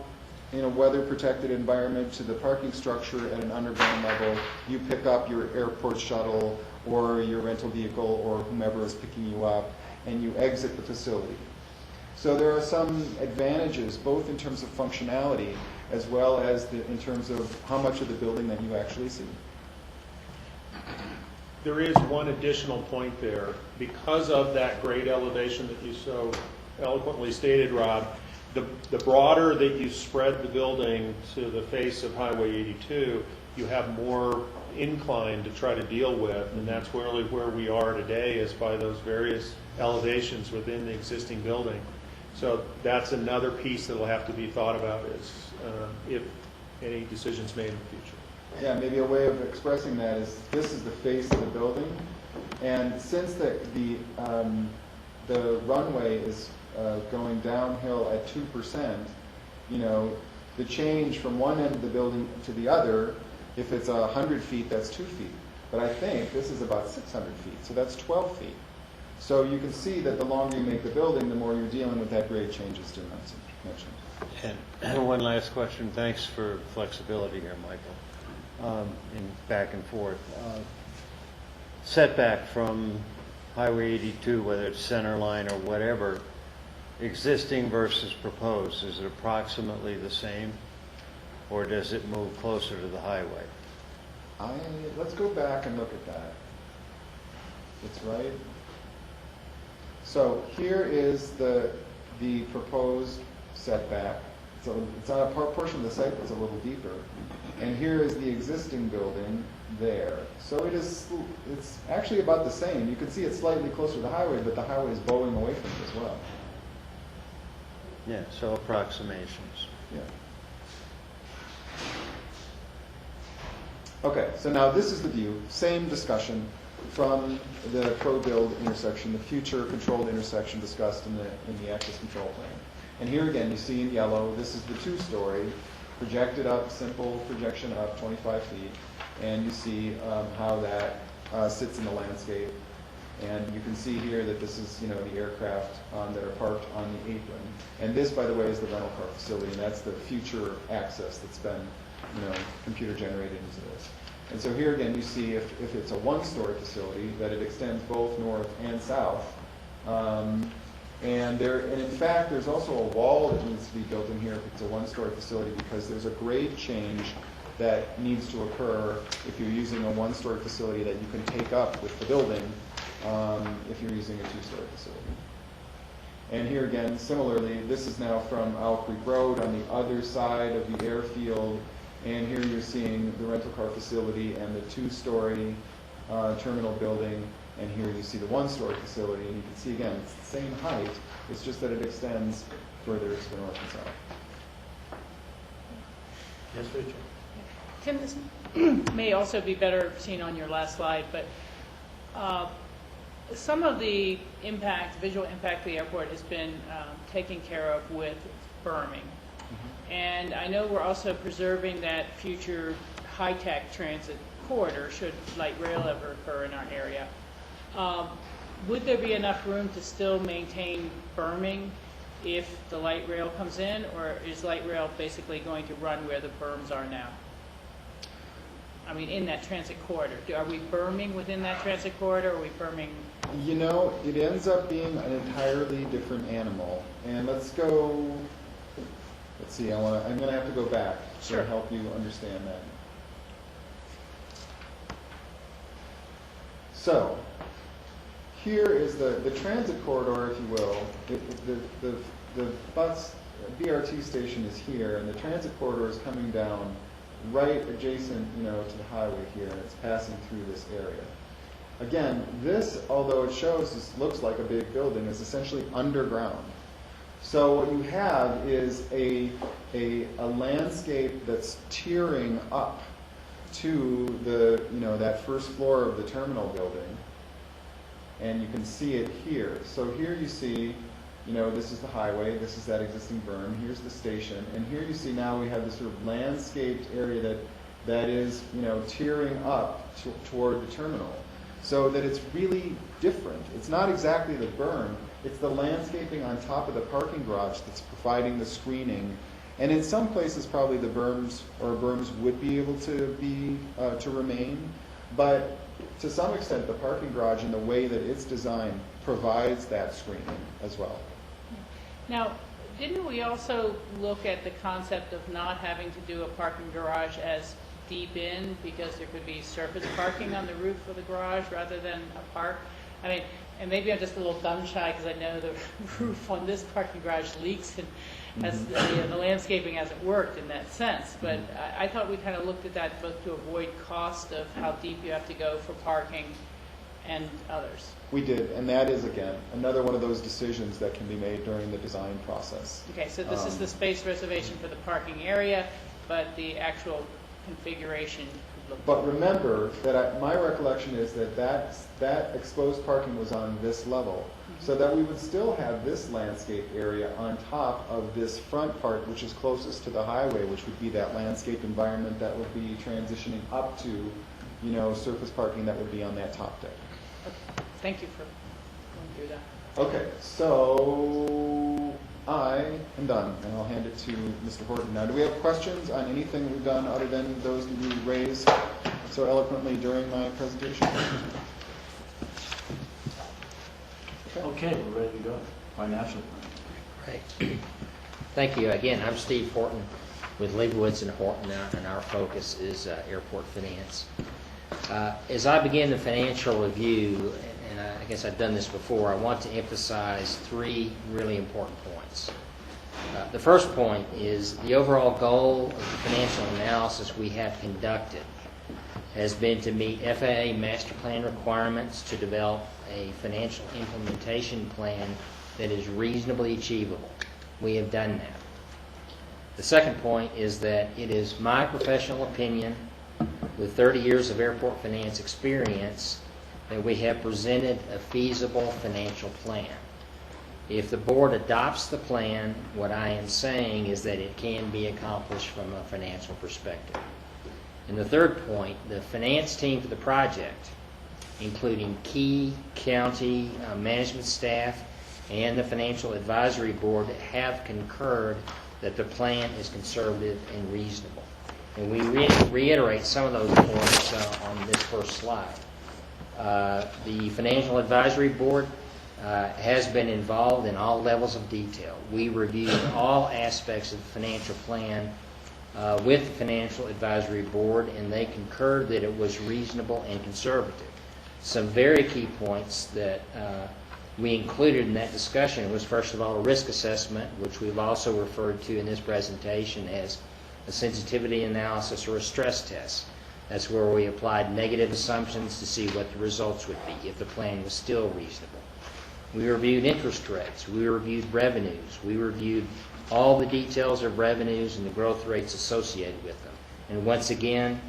in a weather-protected environment to the parking structure at an underground level. You pick up your airport shuttle or your rental vehicle or whomever is picking you up, and you exit the facility. So there are some advantages, both in terms of functionality as well as in terms of how much of the building that you actually see. There is one additional point there. Because of that grade elevation that you so eloquently stated, Rob, the broader that you spread the building to the face of Highway 82, you have more incline to try to deal with, and that's really where we are today, is by those various elevations within the existing building. So that's another piece that will have to be thought about, is if any decisions made in the future. Yeah, maybe a way of expressing that is this is the face of the building, and since the runway is going downhill at 2%, the change from one end of the building to the other, if it's 100 feet, that's 2 feet. But I think this is about 600 feet, so that's 12 feet. So you can see that the longer you make the building, the more you're dealing with that grade change as Jim mentioned. And one last question. Thanks for flexibility here, Michael, in back and forth. Setback from Highway 82, whether it's center line or whatever, existing versus proposed, is it approximately the same, or does it move closer to the highway? Let's go back and look at that. It's right. So here is the proposed setback. It's on a portion of the site that's a little deeper. And here is the existing building there. So it's actually about the same. You can see it's slightly closer to the highway, but the highway is bowing away from it as well. Yeah, so approximations. Yeah. Okay, so now this is the view, same discussion from the pro-build intersection, the future controlled intersection discussed in the access control plan. And here again, you see in yellow, this is the two-story, projected up, simple projection up 25 feet, and you see how that sits in the landscape. And you can see here that this is, the aircraft that are parked on the apron. And this, by the way, is the rental car facility, and that's the future access that's been, computer generated into this. And so here again, you see if it's a one-story facility, that it extends both north and south. And in fact, there's also a wall that needs to be built in here if it's a one-story facility, because there's a grade change that needs to occur if you're using a one-story facility that you can take up with the building if you're using a two-story facility. And here again, similarly, this is now from Owl Creek Road on the other side of the airfield. And here you're seeing the rental car facility and the two-story terminal building. And here you see the one-story facility. And you can see, again, it's the same height. It's just that it extends further to the north and south. Yes, Rachel? Tim, this may also be better seen on your last slide, but some of the visual impact of the airport has been taken care of with berming. And I know we're also preserving that future high-tech transit corridor should light rail ever occur in our area. Would there be enough room to still maintain berming if the light rail comes in, or is light rail basically going to run where the berms are now? I mean, in that transit corridor. Are we berming within that transit corridor, or are we berming? It ends up being an entirely different animal. And let's see, I'm going to have to go back to help you understand that. So, here is the transit corridor, if you will. The bus BRT station is here, and the transit corridor is coming down right adjacent, to the highway here, and it's passing through this area. Again, this, although it looks like a big building, is essentially underground. So what you have is a landscape that's tearing up to that first floor of the terminal building, and you can see it here. So here you see, this is the highway, this is that existing berm, here's the station, and here you see now we have this sort of landscaped area that is, tearing up toward the terminal. So that it's really different. It's not exactly the berm, it's the landscaping on top of the parking garage that's providing the screening. And in some places, probably the berms would be able to remain, but to some extent, the parking garage and the way that it's designed provides that screening as well. Now, didn't we also look at the concept of not having to do a parking garage as deep in, because there could be surface parking on the roof of the garage rather than a park? I mean, and maybe I'm just a little gun shy because I know the roof on this parking garage leaks and has, the landscaping hasn't worked in that sense. But I thought we kind of looked at that both to avoid cost of how deep you have to go for parking and others. We did, and that is, again, another one of those decisions that can be made during the design process. Okay, so this is the space reservation for the parking area, but the actual configuration could look. But remember that my recollection is that exposed parking was on this level, so that we would still have this landscape area on top of this front part, which is closest to the highway, which would be that landscape environment that would be transitioning up to, surface parking that would be on that top deck. Okay. Thank you for going through that. Okay, so I am done, and I'll hand it to Mr. Horton. Now, do we have questions on anything we've done other than those that you raised so eloquently during my presentation? Okay, we're ready to go. Financial plan. Right. Thank you. Again, I'm Steve Horton with Leibowitz and Horton, and our focus is airport finance. As I begin the financial review, and I guess I've done this before, I want to emphasize three really important points. The first point is the overall goal of the financial analysis we have conducted has been to meet FAA master plan requirements to develop a financial implementation plan that is reasonably achievable. We have done that. The second point is that it is my professional opinion, with 30 years of airport finance experience, that we have presented a feasible financial plan. If the board adopts the plan, what I am saying is that it can be accomplished from a financial perspective. And the third point, the finance team for the project, including key county management staff and the financial advisory board, have concurred that the plan is conservative and reasonable. And we reiterate some of those points on this first slide. The financial advisory board has been involved in all levels of detail. We reviewed all aspects of the financial plan with the financial advisory board, and they concurred that it was reasonable and conservative. Some very key points that we included in that discussion was, first of all, a risk assessment, which we've also referred to in this presentation as a sensitivity analysis or a stress test. That's where we applied negative assumptions to see what the results would be if the plan was still reasonable. We reviewed interest rates. We reviewed revenues. We reviewed all the details of revenues and the growth rates associated with them. And once again,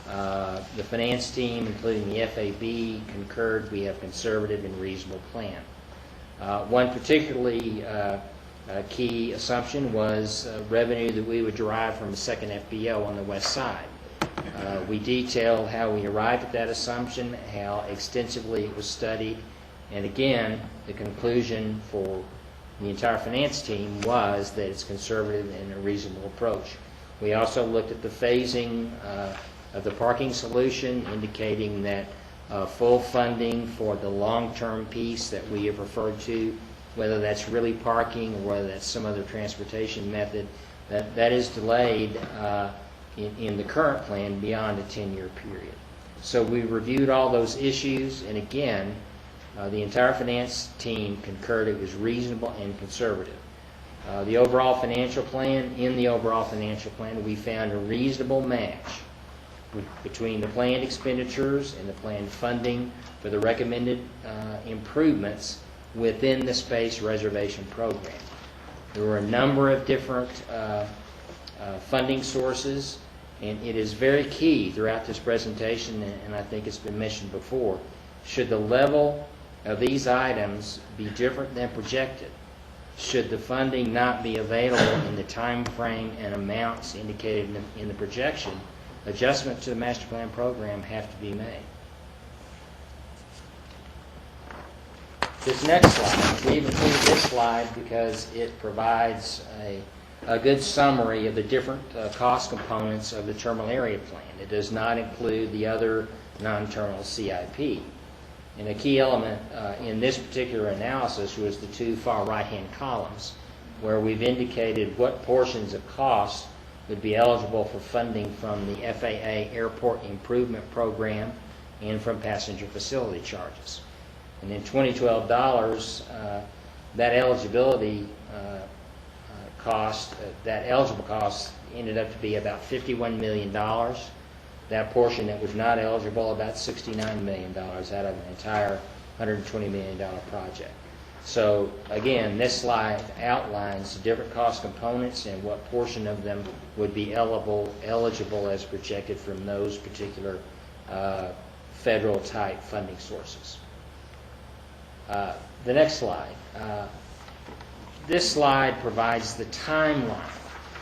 the finance team, including the FAB, concurred we have a conservative and reasonable plan. One particularly key assumption was revenue that we would derive from a second FBO on the west side. We detailed how we arrived at that assumption, how extensively it was studied, and again, the conclusion for the entire finance team was that it's conservative and a reasonable approach. We also looked at the phasing of the parking solution, indicating that full funding for the long-term piece that we have referred to, whether that's really parking or whether that's some other transportation method, that is delayed in the current plan beyond a 10-year period. So we reviewed all those issues, and again, the entire finance team concurred it was reasonable and conservative. The overall financial plan, in the overall financial plan, we found a reasonable match between the planned expenditures and the planned funding for the recommended improvements within the space reservation program. There were a number of different funding sources, and it is very key throughout this presentation, and I think it's been mentioned before, should the level of these items be different than projected, should the funding not be available in the time frame and amounts indicated in the projection, adjustment to the master plan program have to be made. This next slide, we've included this slide because it provides a good summary of the different cost components of the terminal area plan. It does not include the other non-terminal CIP. And a key element in this particular analysis was the two far right-hand columns, where we've indicated what portions of cost would be eligible for funding from the FAA Airport Improvement Program and from passenger facility charges. And in 2012 dollars, that eligibility cost, that eligible cost ended up to be about $51 million. That portion that was not eligible, about $69 million out of an entire $120 million project. So again, this slide outlines the different cost components and what portion of them would be eligible as projected from those particular federal type funding sources. The next slide. This slide provides the timeline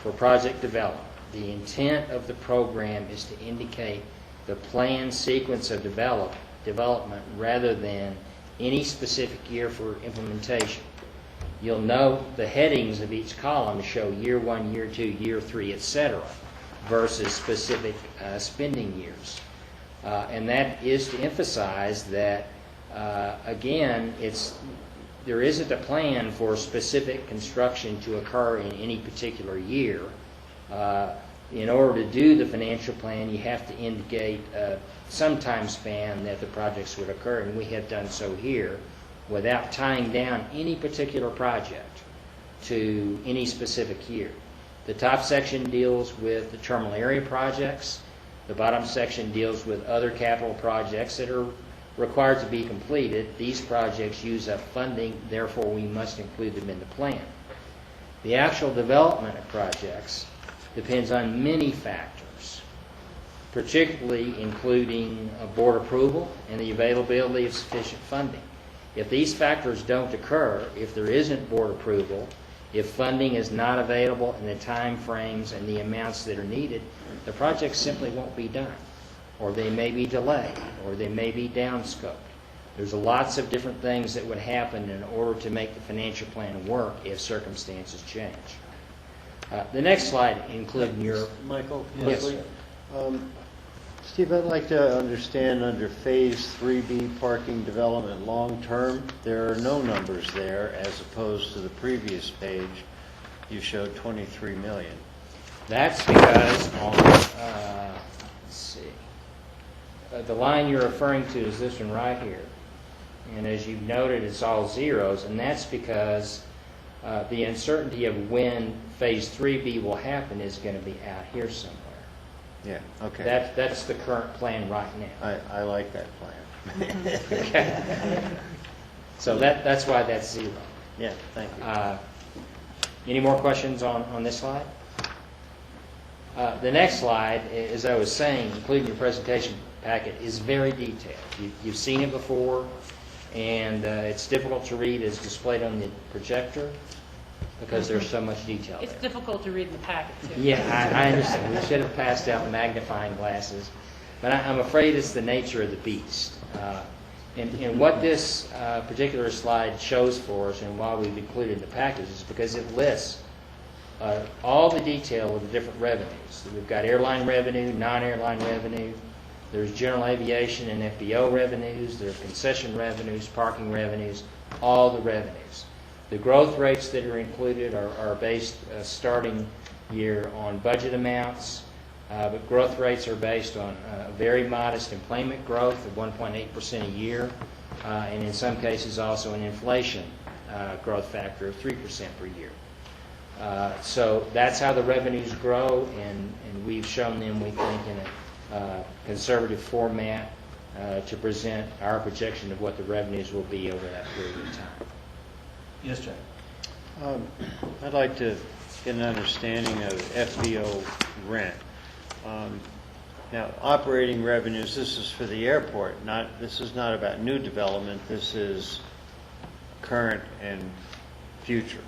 for project development. The intent of the program is to indicate the planned sequence of development rather than any specific year for implementation. You'll note the headings of each column show year 1, year 2, year 3, etc., versus specific spending years. And that is to emphasize that, again, there isn't a plan for specific construction to occur in any particular year. In order to do the financial plan, you have to indicate some time span that the projects would occur, and we have done so here without tying down any particular project to any specific year. The top section deals with the terminal area projects. The bottom section deals with other capital projects that are required to be completed. These projects use up funding, therefore we must include them in the plan. The actual development of projects depends on many factors, particularly including board approval and the availability of sufficient funding. If these factors don't occur, if there isn't board approval, if funding is not available in the time frames and the amounts that are needed, the project simply won't be done, or they may be delayed, or they may be downscoped. There's lots of different things that would happen in order to make the financial plan work if circumstances change. The next slide includes your... Michael, Yes, quickly. sir. Steve, I'd like to understand under Phase 3B parking development long-term, there are no numbers there as opposed to the previous page. You showed 23 million. That's because on, let's see, the line you're referring to is this one right here. And as you've noted, it's all zeros, and that's because the uncertainty of when Phase 3B will happen is going to be out here somewhere. Yeah, okay. That's the current plan right now. I like that plan. Okay. So that's why that's zero. Yeah, thank you. Any more questions on this slide? The next slide, as I was saying, including your presentation packet, is very detailed. You've seen it before, and it's difficult to read as displayed on the projector because there's so much detail It's there. difficult to read in the packet, too. Yeah, I understand. We should have passed out magnifying glasses. But I'm afraid it's the nature of the beast. And what this particular slide shows for us and why we've included in the package is because it lists all the detail of the different revenues. We've got airline revenue, non-airline revenue. There's general aviation and FBO revenues. There's concession revenues, parking revenues, all the revenues. The growth rates that are included are based starting year on budget amounts, but growth rates are based on very modest employment growth of 1.8% a year, and in some cases also an inflation growth factor of 3% per year. So that's how the revenues grow, and we've shown them, we think, in a conservative format to present our projection of what the revenues will be over that period of time. Yes, Jack. I'd like to get an understanding of FBO rent. Now, operating revenues, this is for the airport. This is not about new development. This is current and future,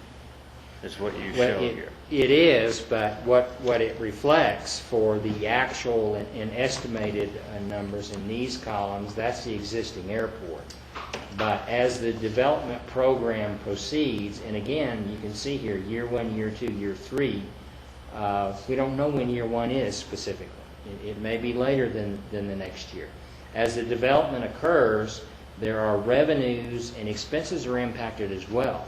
is what you show here. It is, but what it reflects for the actual and estimated numbers in these columns, that's the existing airport. But as the development program proceeds, and again, you can see here, year 1, year 2, year 3, we don't know when year 1 is specifically. It may be later than the next year. As the development occurs, there are revenues and expenses are impacted as well,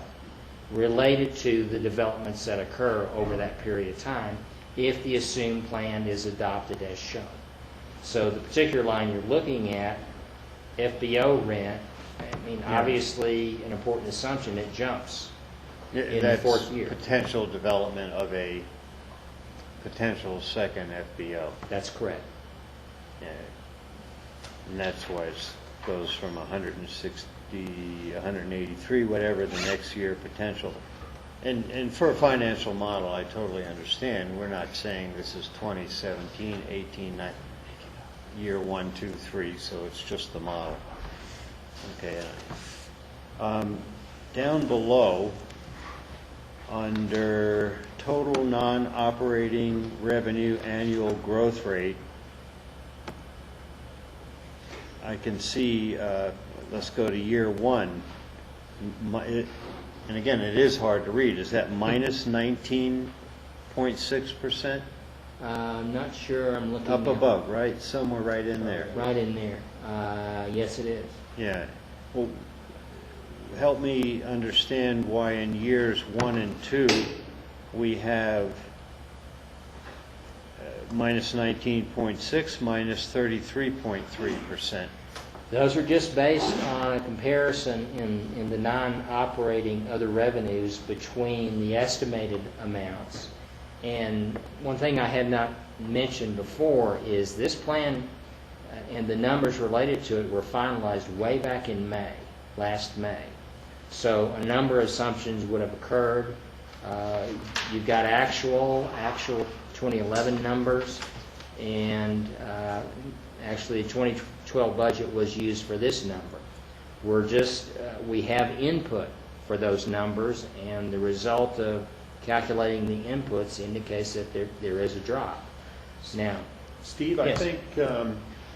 related to the developments that occur over that period of time, if the assumed plan is adopted as shown. So the particular line you're looking at, FBO rent, I mean, obviously an important assumption, it jumps in the 4th year. Potential development of a potential second FBO. That's correct. Yeah. And that's why it goes from 160, 183, whatever the next year potential. And for a financial model, I totally understand. We're not saying this is 2017, 18, 19, year 1, 2, 3, so it's just the model. Okay. Down below, under total non-operating revenue annual growth rate, I can see, let's go to year 1. And again, it is hard to read. Is that minus 19.6%? I'm not sure. I'm looking Up now. above, right? Somewhere right in there. Right in there. Yes, it is. Yeah. Well, help me understand why in years 1 and 2 we have minus 19.6, minus 33.3%. Those are just based on a comparison in the non-operating other revenues between the estimated amounts. And one thing I had not mentioned before is this plan and the numbers related to it were finalized way back in May, last May. So a number of assumptions would have occurred. You've got actual 2011 numbers, and actually the 2012 budget was used for this number. We have input for those numbers, and the result of calculating the inputs indicates that there is a drop. Now, Steve, yes. I think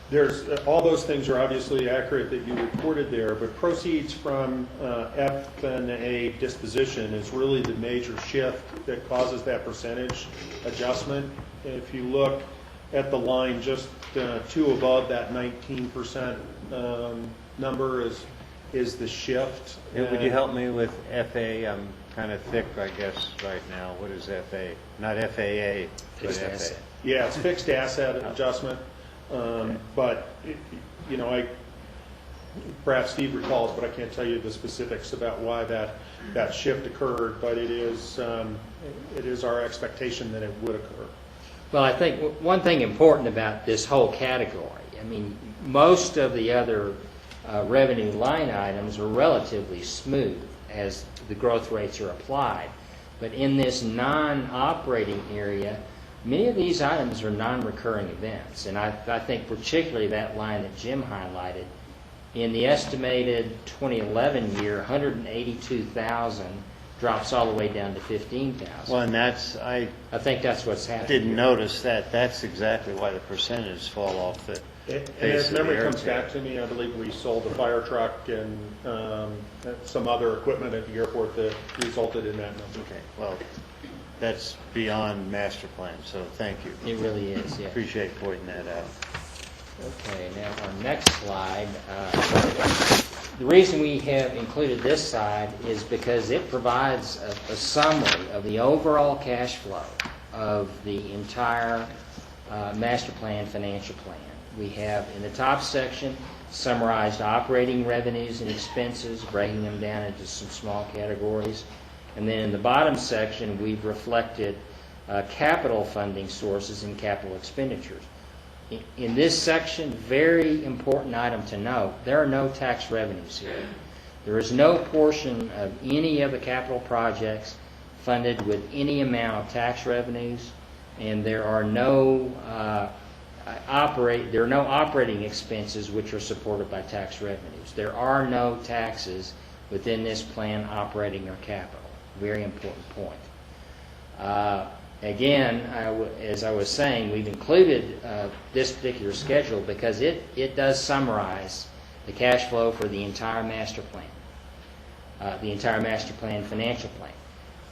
there's all those things are obviously accurate that you reported there, but proceeds from F&A disposition is really the major shift that causes that percentage adjustment. If you look at the line just 2 above that 19% number is the shift. Would you help me with FA? I'm kind of thick, I guess, right now. What is FA? Not FAA, but Fixed FA. asset. Yeah, it's fixed asset adjustment. But, perhaps Steve recalls, but I can't tell you the specifics about why that shift occurred, but it is our expectation that it would occur. well, I think one thing important about this whole category, I mean, most of the other revenue line items are relatively smooth as the growth rates are applied. But in this non-operating area, many of these items are non-recurring events. And I think particularly that line that Jim highlighted, in the estimated 2011 year, 182,000 drops all the way down to 15,000. Well, and I think that's what's happening. didn't notice that. That's exactly why the percentages fall off the And face as of the memory air comes tape. back to me, I believe we sold the fire truck and some other equipment at the airport that resulted in that number. Okay, well, that's beyond master plan, so thank you. It really is, yeah. Appreciate pointing that out. Okay, now our next slide. The reason we have included this slide is because it provides a summary of the overall cash flow of the entire master plan, financial plan. We have in the top section summarized operating revenues and expenses, breaking them down into some small categories. And then in the bottom section, we've reflected capital funding sources and capital expenditures. In this section, very important item to note, there are no tax revenues here. There is no portion of any of the capital projects funded with any amount of tax revenues, and there are no operating expenses which are supported by tax revenues. There are no taxes within this plan operating or capital. Very important point. Again, as I was saying, we've included this particular schedule because it does summarize the cash flow for the entire master plan, the entire master plan financial plan.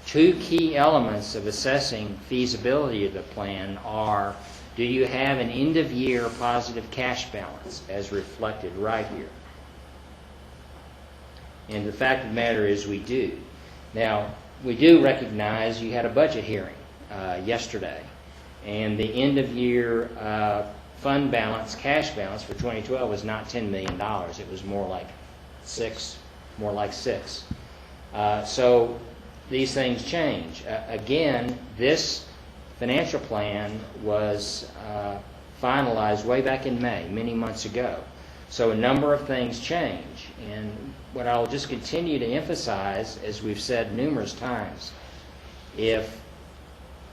Two key elements of assessing feasibility of the plan are, do you have an end-of-year positive cash balance as reflected right here? And the fact of the matter is we do. Now, we do recognize you had a budget hearing yesterday, and the end-of-year fund balance, cash balance for 2012 was not $10 million. It was more like six. So these things change. Again, this financial plan was finalized way back in May, many months ago. So a number of things change. And what I'll just continue to emphasize, as we've said numerous times, if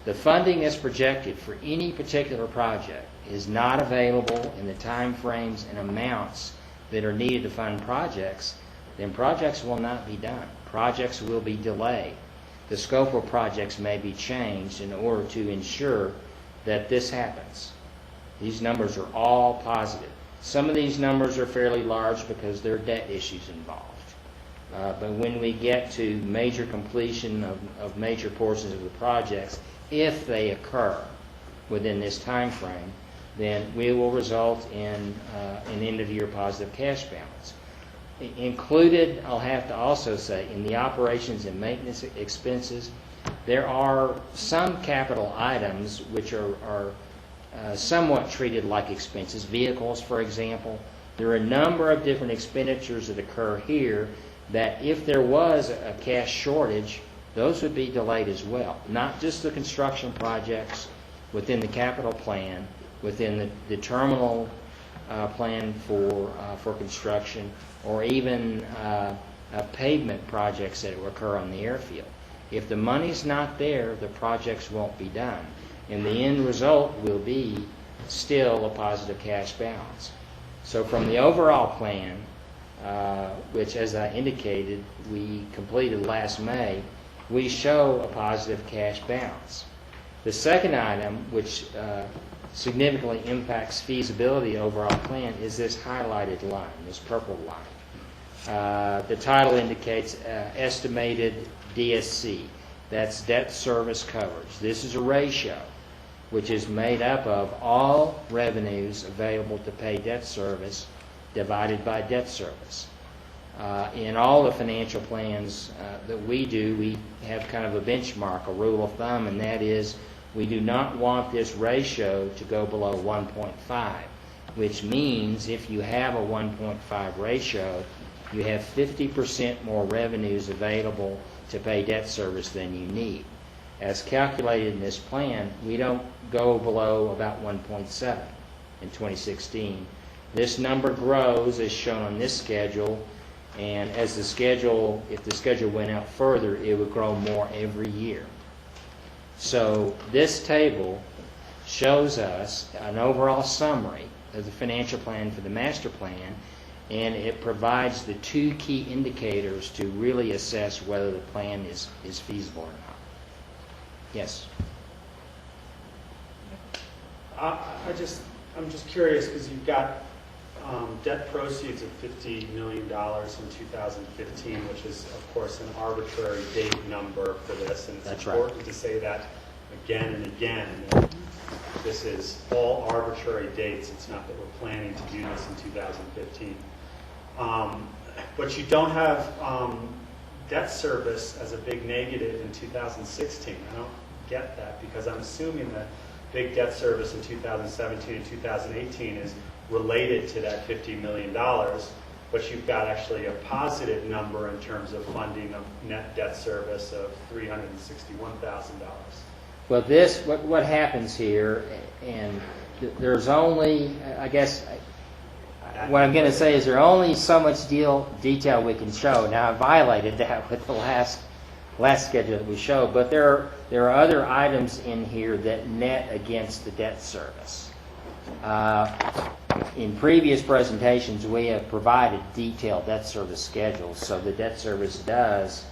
the funding that's projected for any particular project is not available in the time frames and amounts that are needed to fund projects, then projects will not be done. Projects will be delayed. The scope of projects may be changed in order to ensure that this happens. These numbers are all positive. Some of these numbers are fairly large because there are debt issues involved. But when we get to major completion of major portions of the projects, if they occur within this time frame, then we will result in an end-of-year positive cash balance. Included, I'll have to also say, in the operations and maintenance expenses, there are some capital items which are somewhat treated like expenses. Vehicles, for example. There are a number of different expenditures that occur here that if there was a cash shortage, those would be delayed as well. Not just the construction projects within the capital plan, within the terminal plan for construction, or even pavement projects that will occur on the airfield. If the money's not there, the projects won't be done. And the end result will be still a positive cash balance. So from the overall plan, which as I indicated, we completed last May, we show a positive cash balance. The second item, which significantly impacts feasibility overall plan, is this highlighted line, this purple line. The title indicates estimated DSC. That's debt service coverage. This is a ratio which is made up of all revenues available to pay debt service divided by debt service. In all the financial plans that we do, we have kind of a benchmark, a rule of thumb, and that is we do not want this ratio to go below 1.5, which means if you have a 1.5 ratio, you have 50% more revenues available to pay debt service than you need. As calculated in this plan, we don't go below about 1.7 in 2016. This number grows as shown on this schedule, and as the schedule, if the schedule went out further, it would grow more every year. So this table shows us an overall summary of the financial plan for the master plan, and it provides the two key indicators to really assess whether the plan is feasible or not. Yes? I'm just curious, because you've got debt proceeds of $50 million in 2015, which is, of course, an arbitrary date number for this, and it's That's important right. to say that again and again, that this is all arbitrary dates. It's not that we're planning to do this in 2015. But you don't have debt service as a big negative in 2016. I don't get that, because I'm assuming that big debt service in 2017 and 2018 is related to that $50 million, but you've got actually a positive number in terms of funding of net debt service of $361,000. Well, what happens here, and there's only, I guess, what I'm going to say is there's only so much detail we can show. Now, I violated that with the last schedule that we showed, but there are other items in here that net against the debt service. In previous presentations, we have provided detailed debt service schedules, so the debt service does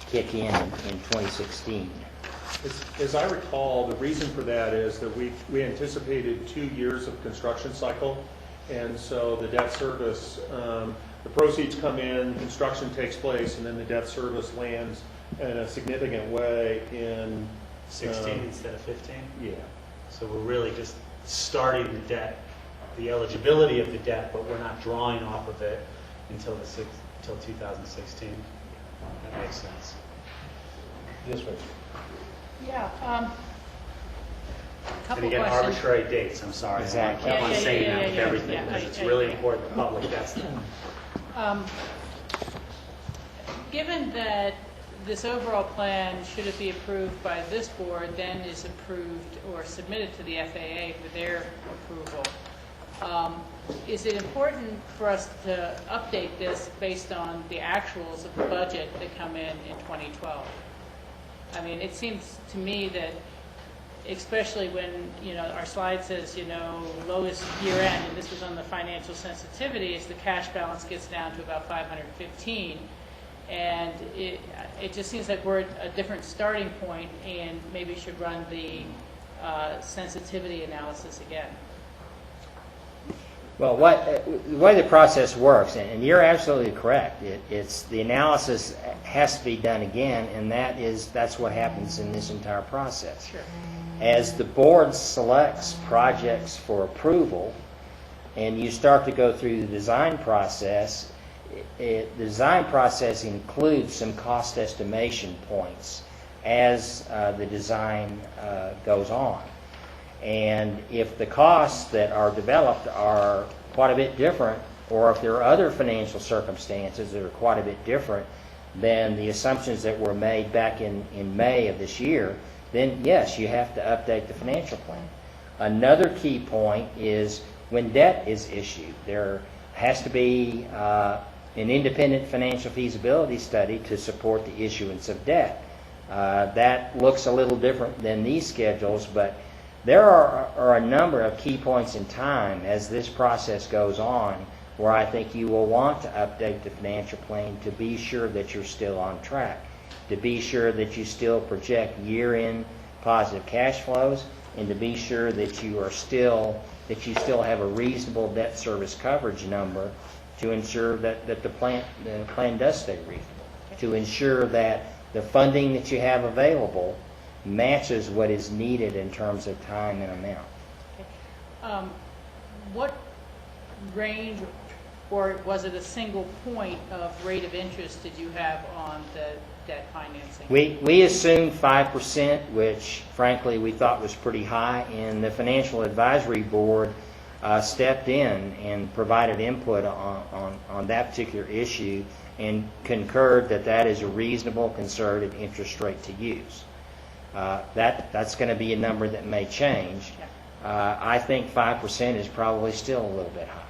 kick in 2016. As I recall, the reason for that is that we anticipated 2 years of construction cycle, And so the debt service, the proceeds come in, construction takes place, and then the debt service lands in a significant way in 16 instead of 15? Yeah. So we're really just starting the debt, the eligibility of the debt, but we're not drawing off of it until 2016. That makes sense. Yes, Rachel. Yeah, a couple And again, questions. arbitrary dates, I'm sorry. Exactly. I want to say that with Yeah, everything, yeah, because it's I really agree. important the public gets that. Given that this overall plan, should it be approved by this board, then is approved or submitted to the FAA for their approval, is it important for us to update this based on the actuals of the budget that come in 2012? I mean, it seems to me that, especially when, our slide says, lowest year end, and this was on the financial sensitivity, is the cash balance gets down to about 515. And it just seems like we're at a different starting point and maybe should run the sensitivity analysis again. Well, the way the process works, and you're absolutely correct, it's the analysis has to be done again, and that's what happens in this entire process. Sure. As the board selects projects for approval, and you start to go through the design process, the design process includes some cost estimation points as the design goes on. And if the costs that are developed are quite a bit different, or if there are other financial circumstances that are quite a bit different than the assumptions that were made back in May of this year, then yes, you have to update the financial plan. Another key point is when debt is issued. There has to be an independent financial feasibility study to support the issuance of debt. That looks a little different than these schedules, but there are a number of key points in time as this process goes on where I think you will want to update the financial plan to be sure that you're still on track, to be sure that you still project year-end positive cash flows, and to be sure that you still have a reasonable debt service coverage number to ensure that the plan does stay reasonable, to ensure that the funding that you have available matches what is needed in terms of time and amount. What range, or was it a single point of rate of interest did you have on the debt financing? We assumed 5%, which frankly we thought was pretty high, and the Financial Advisory Board stepped in and provided input on that particular issue and concurred that is a reasonable conservative interest rate to use. That's going to be a number that may change. I think 5% is probably still a little bit high.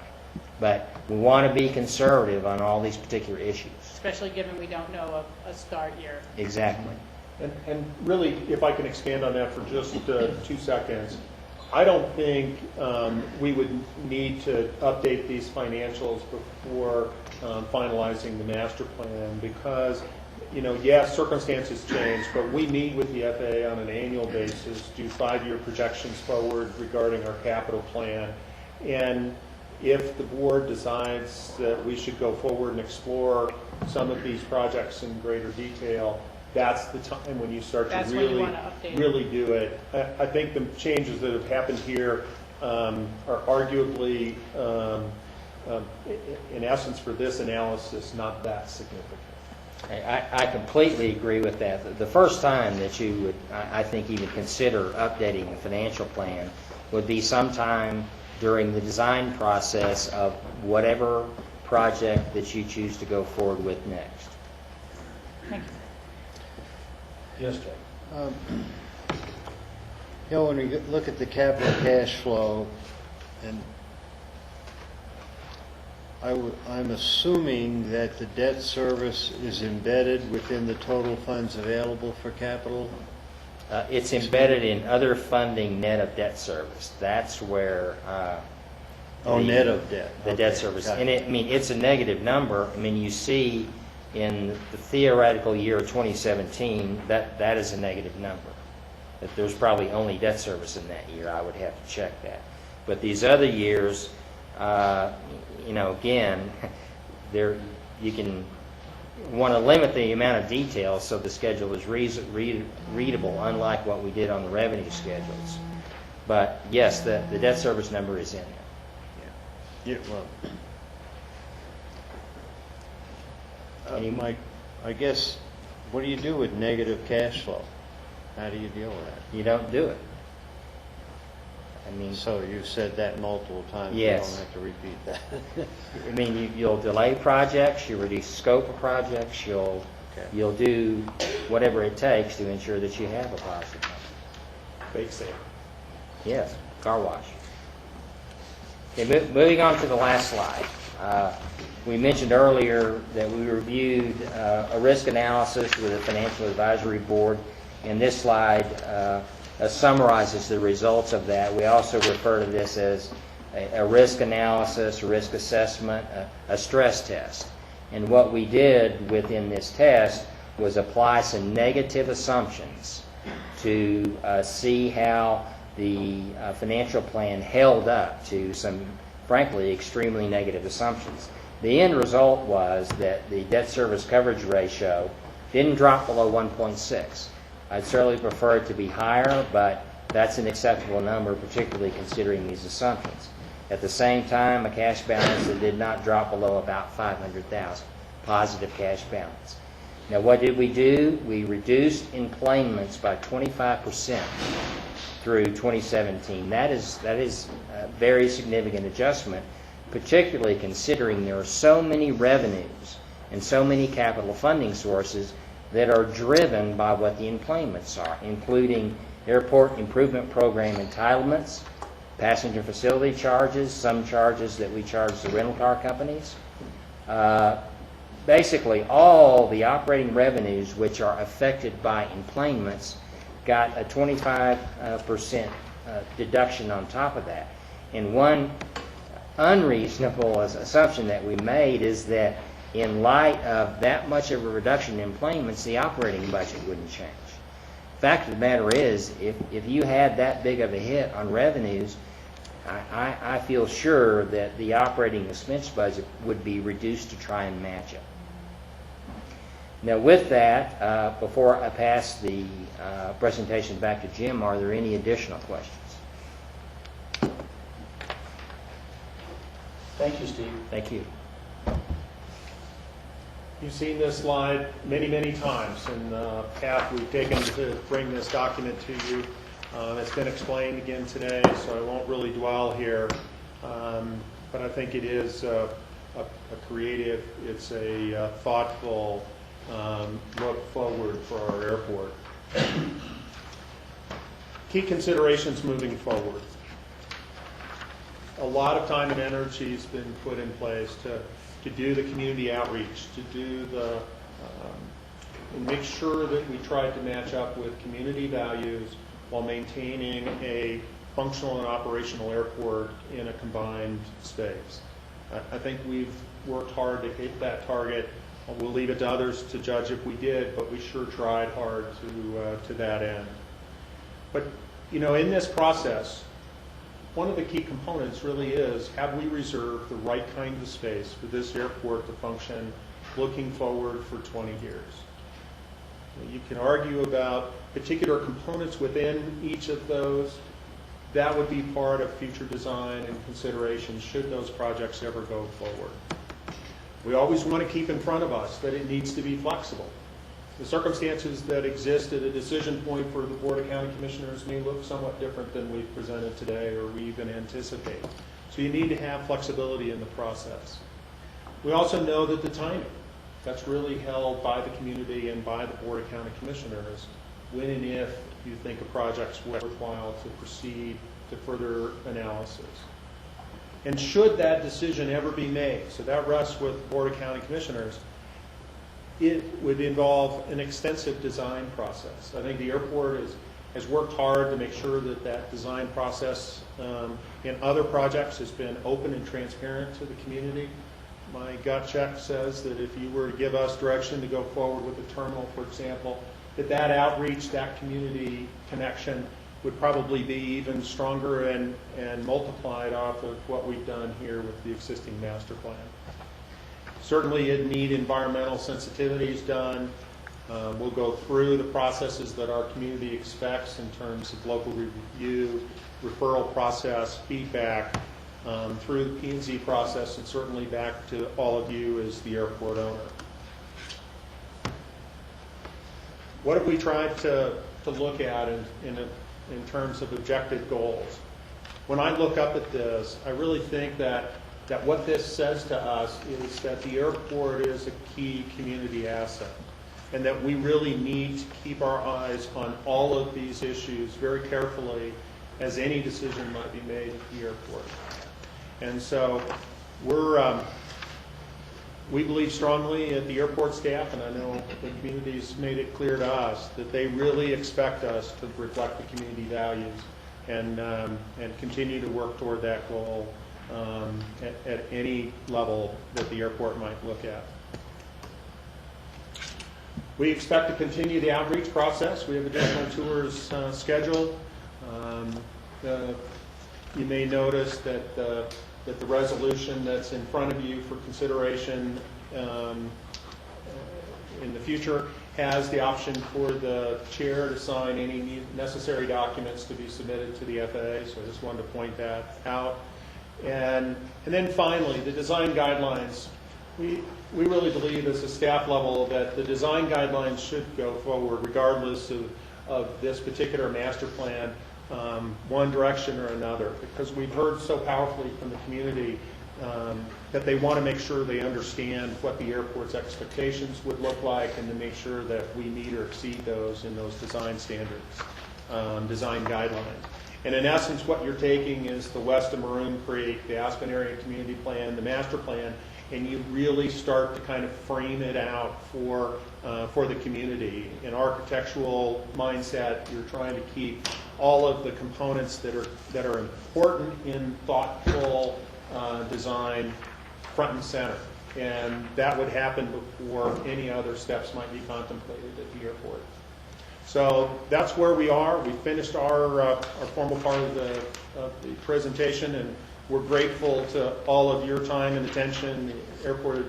But we want to be conservative on all these particular issues. Especially given we don't know a start year. Exactly. And really, if I can expand on that for just 2 seconds, I don't think we would need to update these financials before finalizing the master plan because, yes, circumstances change, but we meet with the FAA on an annual basis, do 5-year projections forward regarding our capital plan, and if the board decides that we should go forward and explore some of these projects in greater detail, that's the time when you start to really do it. I think the changes that have happened here are arguably, in essence for this analysis, not that significant. I completely agree with that. The first time that you would, I think, even consider updating the financial plan would be sometime during the design process of whatever project that you choose to go forward with next. Thank you. Yes, Jay. When we look at the capital cash flow, and I'm assuming that the debt service is embedded within the total funds available for capital? It's embedded in other funding net of debt service. That's where Net of debt. The Okay, debt service. got And it. it's a negative number. You see in the theoretical year of 2017, that is a negative number. That there's probably only debt service in that year. I would have to check that. But these other years, again, there you can want to limit the amount of details so the schedule is readable, unlike what we did on the revenue schedules. But yes, the debt service number is in there. Yeah, well, Mike, I guess, what do you do with negative cash flow? How do you deal with that? You don't do it. I mean, So you've said that multiple times. Yes. You don't have to repeat that. I mean, you'll delay projects, you reduce scope of projects, you'll do whatever it takes to ensure that you have a positive number. Bake sale. Yes, car wash. Okay, moving on to the last slide. We mentioned earlier that we reviewed a risk analysis with the Financial Advisory Board, and this slide summarizes the results of that. We also refer to this as a risk analysis, a risk assessment, a stress test. And what we did within this test was apply some negative assumptions to see how the financial plan held up to some, frankly, extremely negative assumptions. The end result was that the debt service coverage ratio didn't drop below 1.6. I'd certainly prefer it to be higher, but that's an acceptable number, particularly considering these assumptions. At the same time, a cash balance that did not drop below about $500,000, positive cash balance. Now, what did we do? We reduced enplanements by 25% through 2017. That is a very significant adjustment, particularly considering there are so many revenues and so many capital funding sources that are driven by what the enplanements are, including airport improvement program entitlements, passenger facility charges, some charges that we charge the rental car companies. Basically, all the revenues which are affected by enplanements got a 25% deduction on top of that. And one unreasonable assumption that we made is that in light of that much of a reduction in enplanements, the operating budget wouldn't change. Fact of the matter is, if you had that big of a hit on revenues, I feel sure that the operating expense budget would be reduced to try and match it. Now with that, before I pass the presentation back to Jim, are there any additional questions? Thank you, Steve. Thank you. You've seen this slide many, many times, and the path we've taken to bring this document to you. It's been explained again today, so I won't really dwell here. But I think it is a creative, it's a thoughtful look forward for our airport. Key considerations moving forward. A lot of time and energy has been put in place to do the community outreach, to do the and make sure that we tried to match up with community values while maintaining a functional and operational airport in a combined space. I think we've worked hard to hit that target. We'll leave it to others to judge if we did, but we sure tried hard to that end. But in this process, one of the key components really is, have we reserved the right kind of space for this airport to function looking forward for 20 years? You can argue about particular components within each of those. That would be part of future design and consideration should those projects ever go forward. We always want to keep in front of us that it needs to be flexible. The circumstances that exist at a decision point for the Board of County Commissioners may look somewhat different than we've presented today or we even anticipate. So you need to have flexibility in the process. We also know that the timing, that's really held by the community and by the Board of County Commissioners when and if you think a project's worthwhile to proceed to further analysis. And should that decision ever be made, so that rests with the Board of County Commissioners, it would involve an extensive design process. I think the airport has worked hard to make sure that that design process in other projects has been open and transparent to the community. My gut check says that if you were to give us direction to go forward with the terminal, for example, that outreach, that community connection would probably be even stronger and multiplied off of what we've done here with the existing master plan. Certainly it'd need environmental sensitivities done. We'll go through the processes that our community expects in terms of local review, referral process, feedback, through the P&Z process, and certainly back to all of you as the airport owner. What have we tried to look at in terms of objective goals? When I look up at this, I really think that what this says to us is that the airport is a key community asset, and that we really need to keep our eyes on all of these issues very carefully as any decision might be made at the airport. And so we believe strongly at the airport staff, and I know the community's made it clear to us that they really expect us to reflect the community values and continue to work toward that goal at any level that the airport might look at. We expect to continue the outreach process. We have additional tours scheduled. You may notice that the resolution that's in front of you for consideration in the future has the option for the chair to sign any necessary documents to be submitted to the FAA, so I just wanted to point that out. And then finally, the design guidelines. We really believe as a staff level that the design guidelines should go forward regardless of this particular master plan, one direction or another, because we've heard so powerfully from the community that they want to make sure they understand what the airport's expectations would look like, and to make sure that we meet or exceed those in those design standards, design guidelines. And in essence, what you're taking is the west of Maroon Creek, the Aspen Area Community Plan, the master plan, and you really start to kind of frame it out for the community. In architectural mindset, you're trying to keep all of the components that are important in thoughtful design front and center. And that would happen before any other steps might be contemplated at the airport. So that's where we are. We finished our formal part of the presentation, and we're grateful to all of your time and attention, the Airport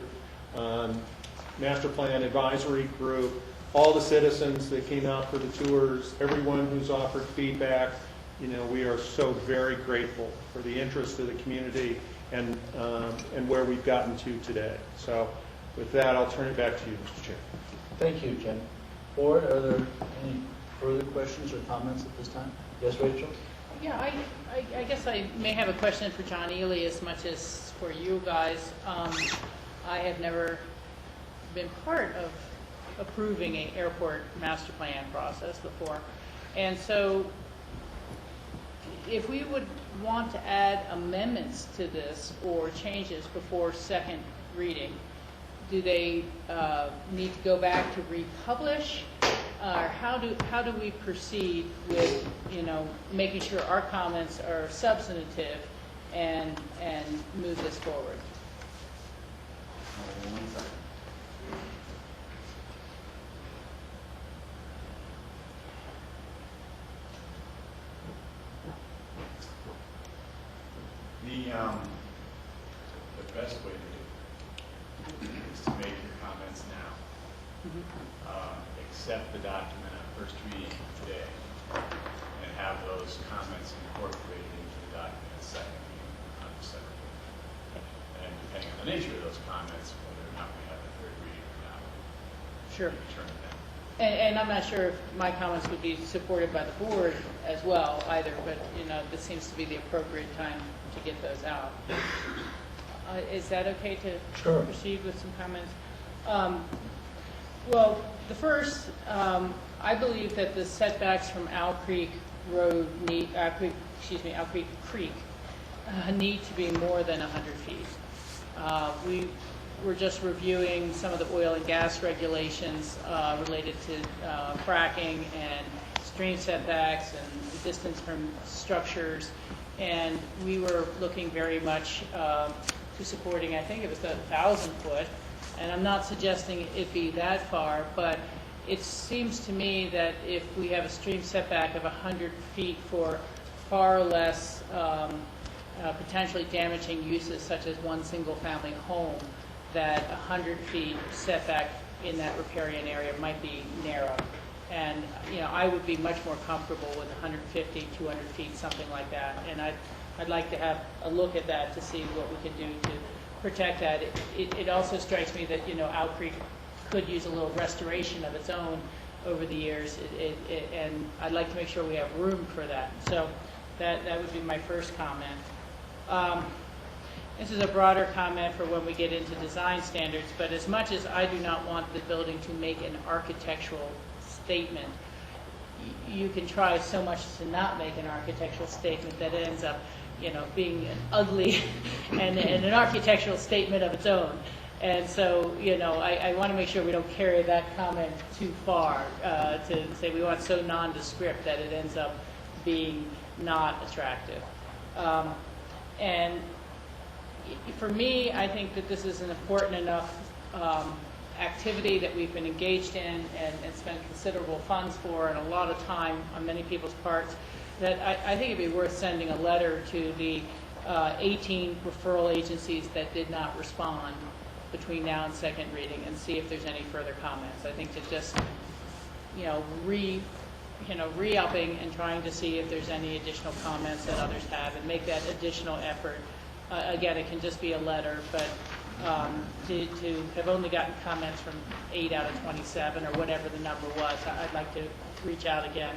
Master Plan Advisory Group, all the citizens that came out for the tours, everyone who's offered feedback. You know, we are so very grateful for the interest of the community and where we've gotten to today. So with that, I'll turn it back to you, Mr. Chair. Thank you, Ken. Board, are there any further questions or comments at this time? Yes, Rachel? Yeah, I guess I may have a question for John Ely as much as for you guys. I have never been part of approving an airport master plan process before. And so if we would want to add amendments to this or changes before second reading, do they need to go back to republish? Or how do we proceed with, you know, making sure our comments are substantive and move this forward? The best way to do it is to make your comments now. Accept the document on first reading today, and have those comments incorporated into the document second reading on the second reading. And depending on the nature of those comments, whether or not we have a third reading or not, Sure. determine that. And I'm not sure if my comments would be supported by the board as well either, but, you know, this seems to be the appropriate time to get those out. Is that okay to Sure. proceed with some comments? Well, the first, I believe that the setbacks from Owl Creek Creek need to be more than 100 feet. We were just reviewing some of the oil and gas regulations related to fracking and stream setbacks and the distance from structures, and we were looking very much to supporting, I think it was 1,000 foot, and I'm not suggesting it be that far, but it seems to me that if we have a stream setback of 100 feet for far less potentially damaging uses such as one single-family home, that 100 feet setback in that riparian area might be narrow. And, I would be much more comfortable with 150, 200 feet, something like that. And I'd like to have a look at that to see what we can do to protect that. It also strikes me that, Owl Creek could use a little restoration of its own over the years, and I'd like to make sure we have room for that. So that would be my first comment. This is a broader comment for when we get into design standards, but as much as I do not want the building to make an architectural statement, you can try so much to not make an architectural statement that it ends up, being an ugly and an architectural statement of its own. And so, I want to make sure we don't carry that comment too far to say we want so nondescript that it ends up being not attractive. And for me, I think that this is an important enough activity that we've been engaged in and spent considerable funds for and a lot of time on many people's parts, that I think it'd be worth sending a letter to the 18 referral agencies that did not respond between now and second reading and see if there's any further comments. I think to just, re-upping and trying to see if there's any additional comments that others have and make that additional effort. Again, it can just be a letter, but to have only gotten comments from 8 out of 27 or whatever the number was, I'd like to reach out again.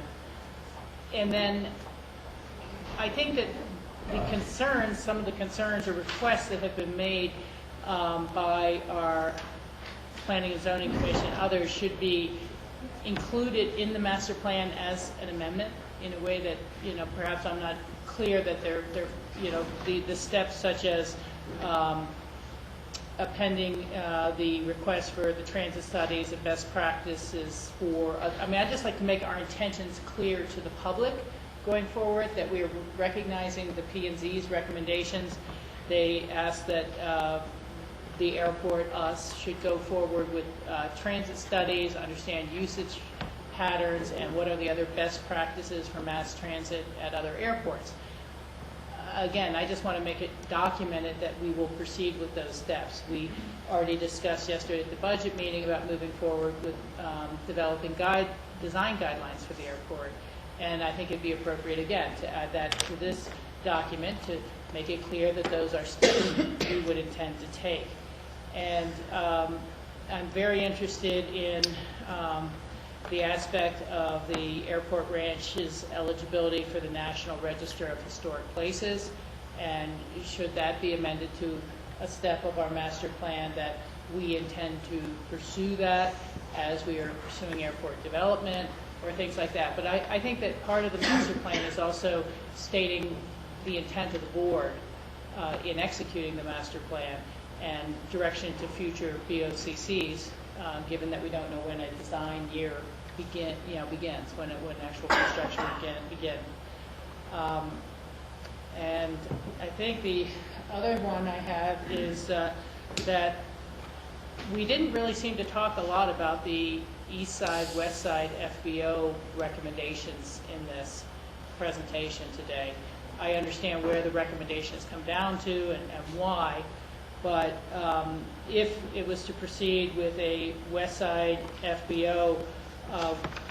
And then I think that some of the concerns or requests that have been made by our Planning and Zoning Commission, others should be included in the master plan as an amendment in a way that, perhaps I'm not clear that they're the steps such as appending the request for the transit studies and best practices for, I'd just like to make our intentions clear to the public going forward, that we are recognizing the P&Z's recommendations. They asked that the airport, us, should go forward with transit studies, understand usage patterns, and what are the other best practices for mass transit at other airports. Again, I just want to make it documented that we will proceed with those steps. We already discussed yesterday at the budget meeting about moving forward with developing design guidelines for the airport. And I think it'd be appropriate, again, to add that to this document to make it clear that those are steps we would intend to take. And I'm very interested in the aspect of the airport ranch's eligibility for the National Register of Historic Places, and should that be amended to a step of our master plan that we intend to pursue that as we are pursuing airport development or things like that. But I think that part of the master plan is also stating the intent of the board in executing the master plan and direction to future BOCCs, given that we don't know when a design year begins, when actual construction begins. And I think the other one I have is that we didn't really seem to talk a lot about the east side, west side FBO recommendations in this presentation today. I understand where the recommendations come down to and why, but if it was to proceed with a west side FBO,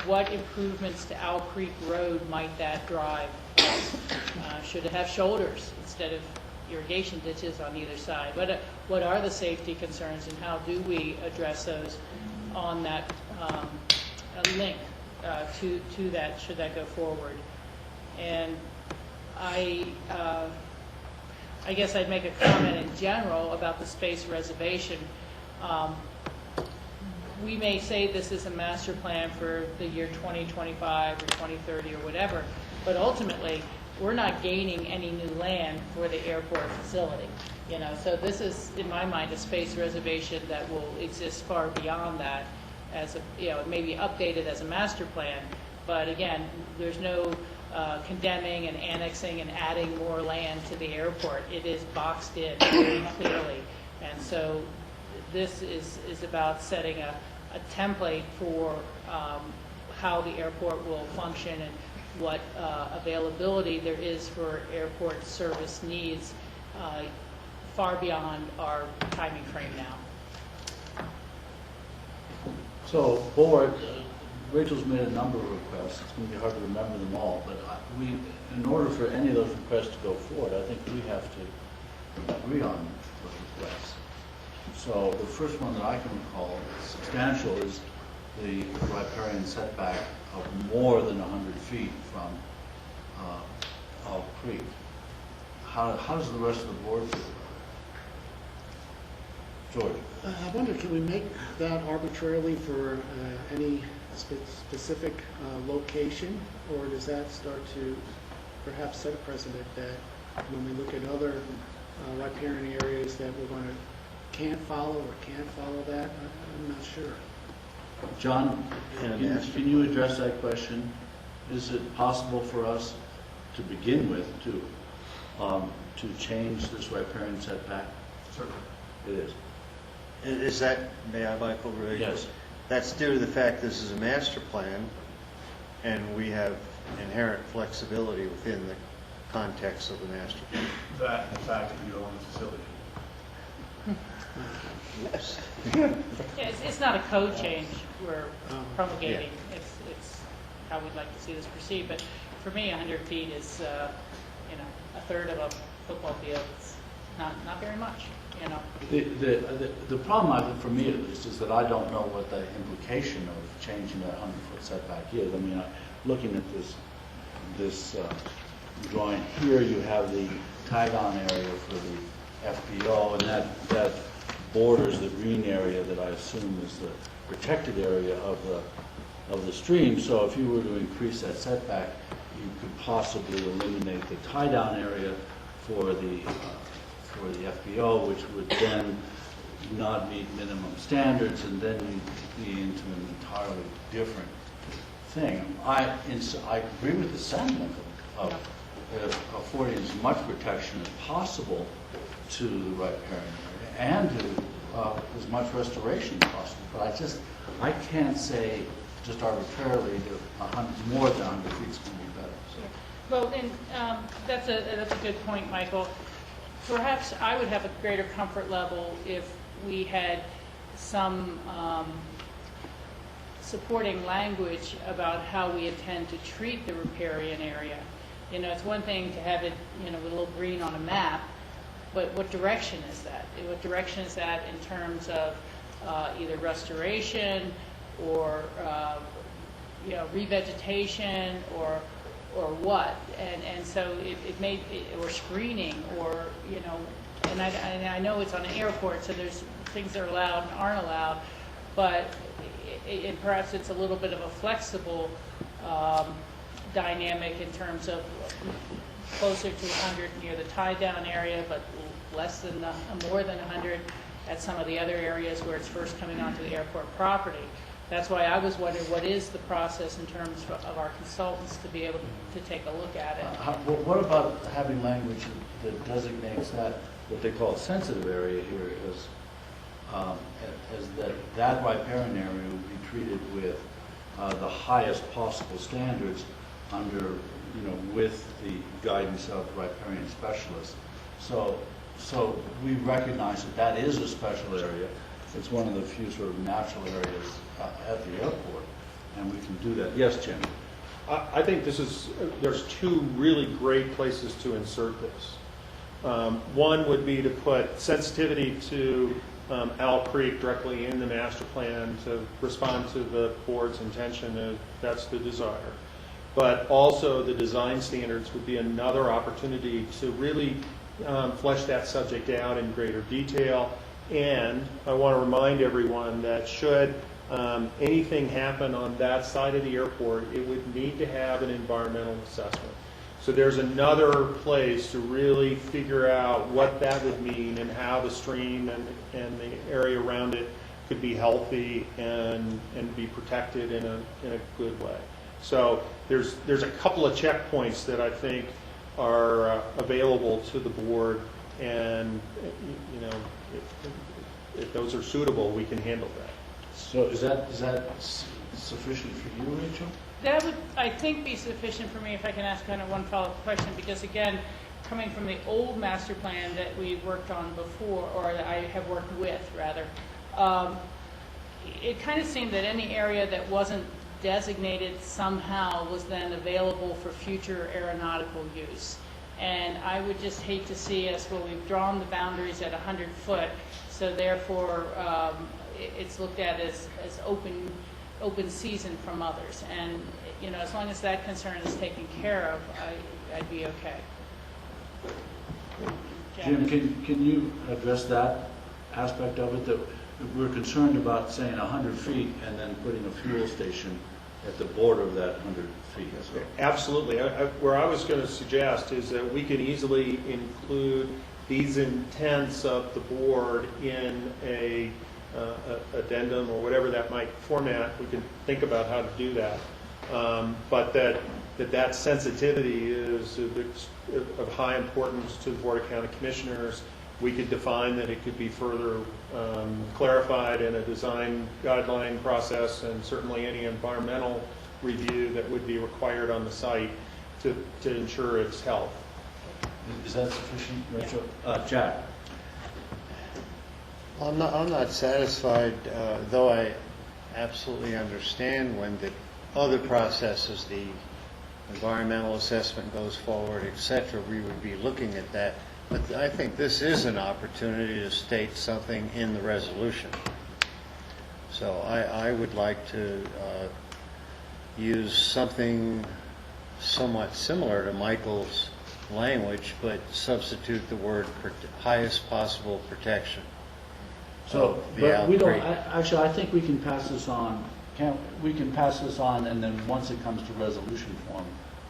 what improvements to Owl Creek Road might that drive? Should it have shoulders instead of irrigation ditches on either side? What are the safety concerns, and how do we address those on that link to that, should that go forward? And I guess I'd make a comment in general about the space reservation. We may say this is a master plan for the year 2025 or 2030 or whatever, but ultimately we're not gaining any new land for the airport facility. So this is, in my mind, a space reservation that will exist far beyond that. As it may be updated as a master plan, but again, there's no condemning and annexing and adding more land to the airport. It is boxed in very clearly, and so this is about setting a template for how the airport will function and what availability there is for airport service needs far beyond our timing frame now. So, board, Rachel's made a number of requests. It's going to be hard to remember them all, but in order for any of those requests to go forward, I think we have to agree on those requests. So the first one that I can recall, substantial, is the riparian setback of more than 100 feet from Owl Creek. How does the rest of the board feel about it? George? I wonder, can we make that arbitrarily for any specific location, or does that start to perhaps set a precedent that when we look at other riparian areas that we're going to can't follow that? I'm not sure. John, can you address that question? Is it possible for us to begin with to change this riparian setback? Certainly. It is. Is that, may I, Michael? Really? Yes. That's due to the fact this is a master plan, and we have inherent flexibility within the context of the master plan. That, and the fact that you own the facility. Oops. Yeah, it's not a code change we're promulgating. It's how we'd like to see this proceed. But for me, 100 feet is, a third of a football field. It's not very much, The problem, I think, for me at least, is that I don't know what the implication of changing that 100-foot setback is. I mean, looking at this drawing here, you have the tie-down area for the FBO, and that borders the green area that I assume is the protected area of the stream. So if you were to increase that setback, you could possibly eliminate the tie-down area for the FBO, which would then not meet minimum standards, and then you'd be into an entirely different thing. I agree with the sentiment of affording as much protection as possible to the riparian area and to as much restoration as possible. But I can't say just arbitrarily that more than 100 feet is going to be better. So. Well, and that's a good point, Michael. Perhaps I would have a greater comfort level if we had some supporting language about how we intend to treat the riparian area. It's one thing to have it, with a little green on a map, but what direction is that? What direction is that in terms of either restoration or revegetation or what? And so it may, or screening, or and I know it's on an airport, so there's things that are allowed and aren't allowed, but perhaps it's a little bit of a flexible dynamic in terms of closer to 100 near the tie-down area, but more than 100 at some of the other areas where it's first coming onto the airport property. That's why I was wondering, what is the process in terms of our consultants to be able to take a look at it? What about having language that designates that, what they call a sensitive area here, as that riparian area would be treated with the highest possible standards under, with the guidance of riparian specialists. So we recognize that is a special area. It's one of the few sort of natural areas at the airport, and we can do that. Yes, Jim? I think there's two really great places to insert this. One would be to put sensitivity to Owl Creek directly in the master plan to respond to the board's intention if that's the desire. But also the design standards would be another opportunity to really flesh that subject out in greater detail. And I want to remind everyone that should anything happen on that side of the airport, it would need to have an environmental assessment. So there's another place to really figure out what that would mean and how the stream and the area around it could be healthy and be protected in a good way. So there's a couple of checkpoints that I think are available to the board, and if those are suitable, we can handle that. So is that sufficient for you, Rachel? That would, I think, be sufficient for me if I can ask kind of one follow-up question, because again, coming from the old master plan that we worked on before, or that I have worked with, rather, it kind of seemed that any area that wasn't designated somehow was then available for future aeronautical use. And I would just hate to see us, well, we've drawn the boundaries at 100 foot, so therefore it's looked at as open season from others. And, you know, as long as that concern is taken care of, I'd be okay. Jim, can you address that aspect of it, that we're concerned about saying 100 feet and then putting a fuel station at the border of that 100 feet? So. Absolutely. Where I was going to suggest is that we can easily include these intents of the board in a addendum or whatever that might format. We can think about how to do that. But that sensitivity is of high importance to the Board of County Commissioners. We could define that it could be further clarified in a design guideline process, and certainly any environmental review that would be required on the site to ensure its health. Is that sufficient, Rachel? Jack? I'm not satisfied, though I absolutely understand when the other processes, the environmental assessment goes forward, et cetera, we would be looking at that. But I think this is an opportunity to state something in the resolution. So I would like to use something somewhat similar to Michael's language, but substitute the word highest possible protection. So, but we don't, actually, I think we can pass this on. We can pass this on, and then once it comes to resolution form,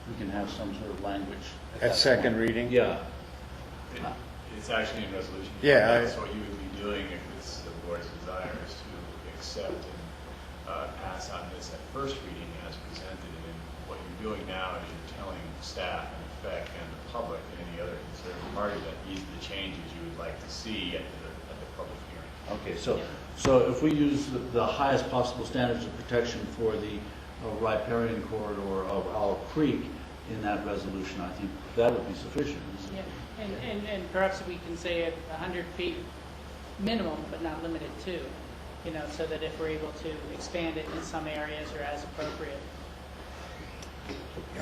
we can have some sort of language. At second reading? Yeah. It's actually in resolution. Yeah. That's what you would be doing if it's the board's desire is to accept and pass on this at first reading as presented. And what you're doing now is you're telling staff, in effect, and the public, and any other concerned party that these are the changes you would like to see at the public hearing. Okay, so if we use the highest possible standards of protection for the riparian corridor of Owl Creek in that resolution, I think that would be sufficient. Yeah. And perhaps we can say at 100 feet minimum, but not limited to, you know, so that if we're able to expand it in some areas or as appropriate.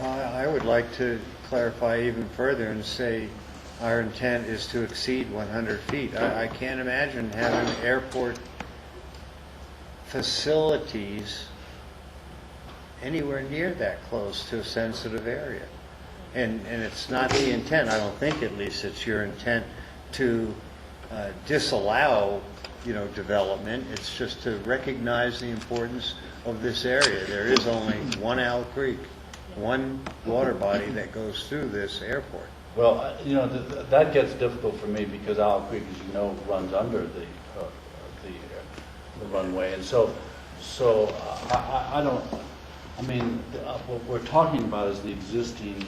I would like to clarify even further and say our intent is to exceed 100 feet. I can't imagine having airport facilities anywhere near that close to a sensitive area. And it's not the intent, I don't think at least it's your intent to disallow, you know, development. It's just to recognize the importance of this area. There is only one Owl Creek, one water body that goes through this airport. Well, you know, that gets difficult for me because Owl Creek, as you know, runs under the runway, and so I don't. I mean, what we're talking about is the existing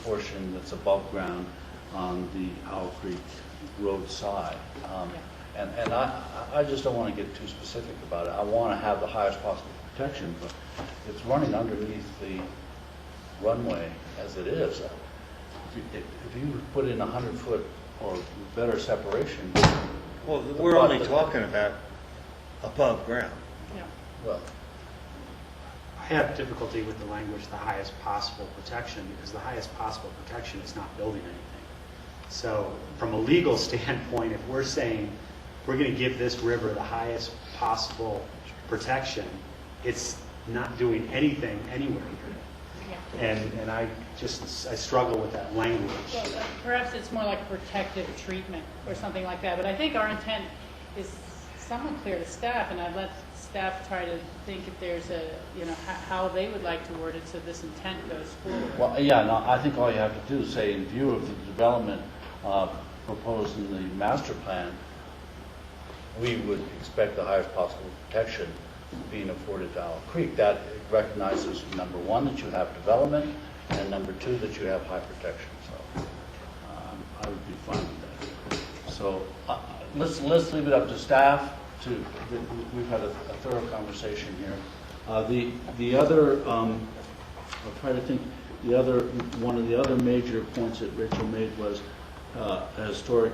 portion that's above ground on the Owl Creek road side. And I just don't want to get too specific about it. I want to have the highest possible protection, but it's running underneath the runway as it is. If you put in 100-foot or better separation. Well, we're only talking about above ground. Yeah. Well, I have difficulty with the language, the highest possible protection, because the highest possible protection is not building anything. So from a legal standpoint, if we're saying we're going to give this river the highest possible protection, it's not doing anything anywhere here. And I struggle with that language. Well, perhaps it's more like protective treatment or something like that. But I think our intent is somewhat clear to staff, and I've let staff try to think if there's a, you know, how they would like to word it so this intent goes forward. well, yeah, no, I think all you have to do is say, in view of the development proposed in the master plan, we would expect the highest possible protection being afforded to Owl Creek. That recognizes, number one, that you have development, and number two, that you have high protection. So I would be fine with that. So let's leave it up to staff we've had a thorough conversation here. The other, I'll try to think, one of the other major points that Rachel made was a historic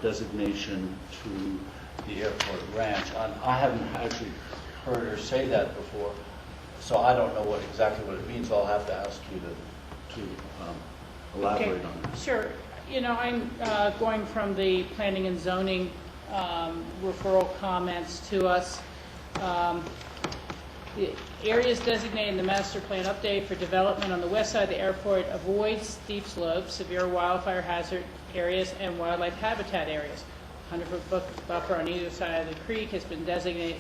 designation to the airport ranch. I haven't actually heard her say that before, so I don't know exactly what it means, so I'll have to ask you to elaborate on that. Sure. You know, I'm going from the planning and zoning referral comments to us. The areas designated in the master plan update for development on the west side of the airport avoid steep slopes, severe wildfire hazard areas, and wildlife habitat areas. 100-foot buffer on either side of the creek has been designated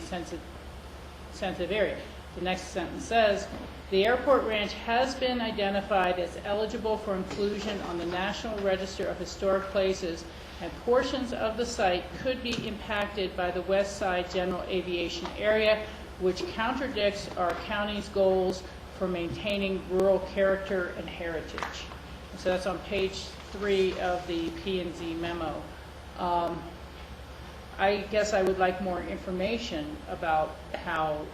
sensitive area. The next sentence says, the airport ranch has been identified as eligible for inclusion on the National Register of Historic Places, and portions of the site could be impacted by the west side general aviation area, which contradicts our county's goals for maintaining rural character and heritage. So that's on page 3 of the P&Z memo. I guess I would like more information about how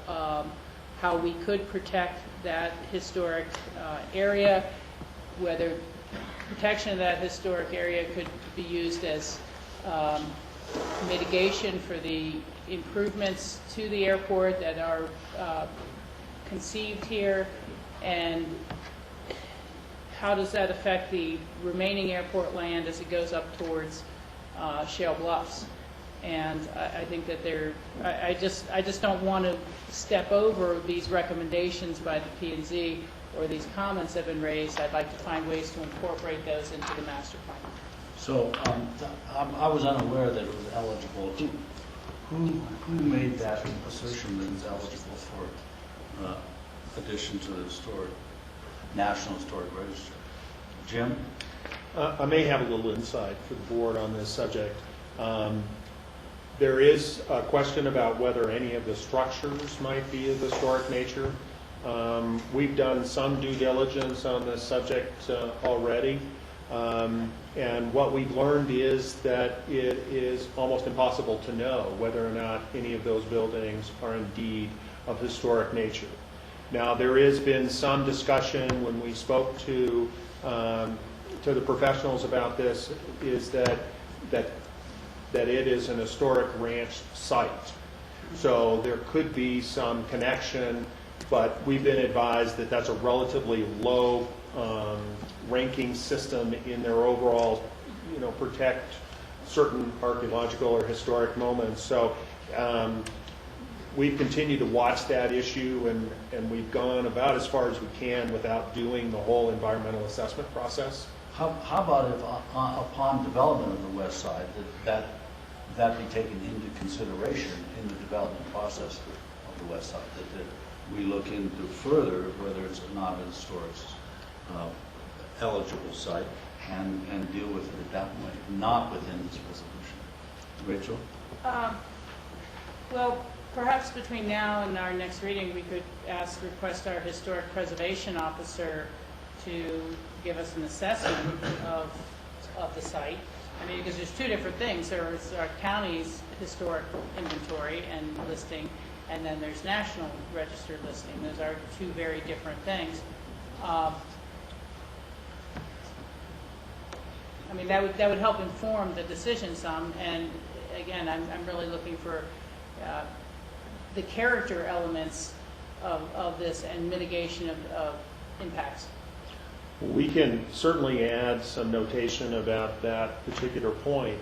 we could protect that historic area, whether protection of that historic area could be used as mitigation for the improvements to the airport that are conceived here, and how does that affect the remaining airport land as it goes up towards Shale Bluffs. And I think that I just don't want to step over these recommendations by the P&Z or these comments that have been raised. I'd like to find ways to incorporate those into the master plan. So I was unaware that it was eligible. Who made that assertion that it's eligible for addition to the National Historic Register? Jim? I may have a little insight for the board on this subject. There is a question about whether any of the structures might be of historic nature. We've done some due diligence on this subject already, and what we've learned is that it is almost impossible to know whether or not any of those buildings are indeed of historic nature. Now, there has been some discussion when we spoke to the professionals about this, is that it is an historic ranch site. So there could be some connection, but we've been advised that that's a relatively low ranking system in their overall, protect certain archaeological or historic moments. So we've continued to watch that issue, and we've gone about as far as we can without doing the whole environmental assessment process. How about if upon development of the west side, that be taken into consideration in the development process of the west side, that we look into further whether it's not a historic eligible site and deal with it at that point, not within this resolution. Rachel? Well, perhaps between now and our next reading, we could request our historic preservation officer to give us an assessment of the site. I mean, because there's two different things. There's our county's historic inventory and listing, and then there's National Register listing. Those are two very different things. I mean, that would help inform the decision some. And again, I'm really looking for the character elements of this and mitigation of impacts. We can certainly add some notation about that particular point.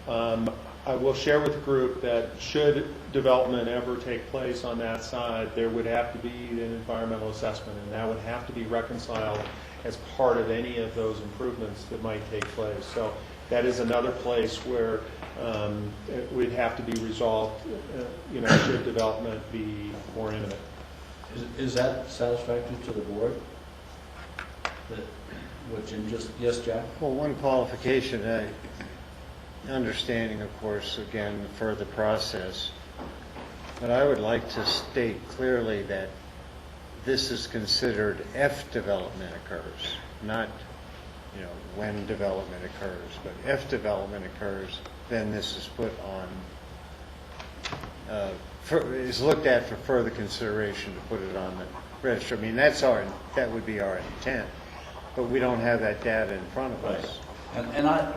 I will share with the group that should development ever take place on that side, there would have to be an environmental assessment, and that would have to be reconciled as part of any of those improvements that might take place. So that is another place where it would have to be resolved, should development be more imminent. Is that satisfactory to the board? What Jim just, yes, Jack? Well, one qualification, understanding, of course, again, the further process, but I would like to state clearly that this is considered if development occurs, not, when development occurs, but if development occurs, then this is put on is looked at for further consideration to put it on the register. I mean, that would be our intent, but we don't have that data in front of us. And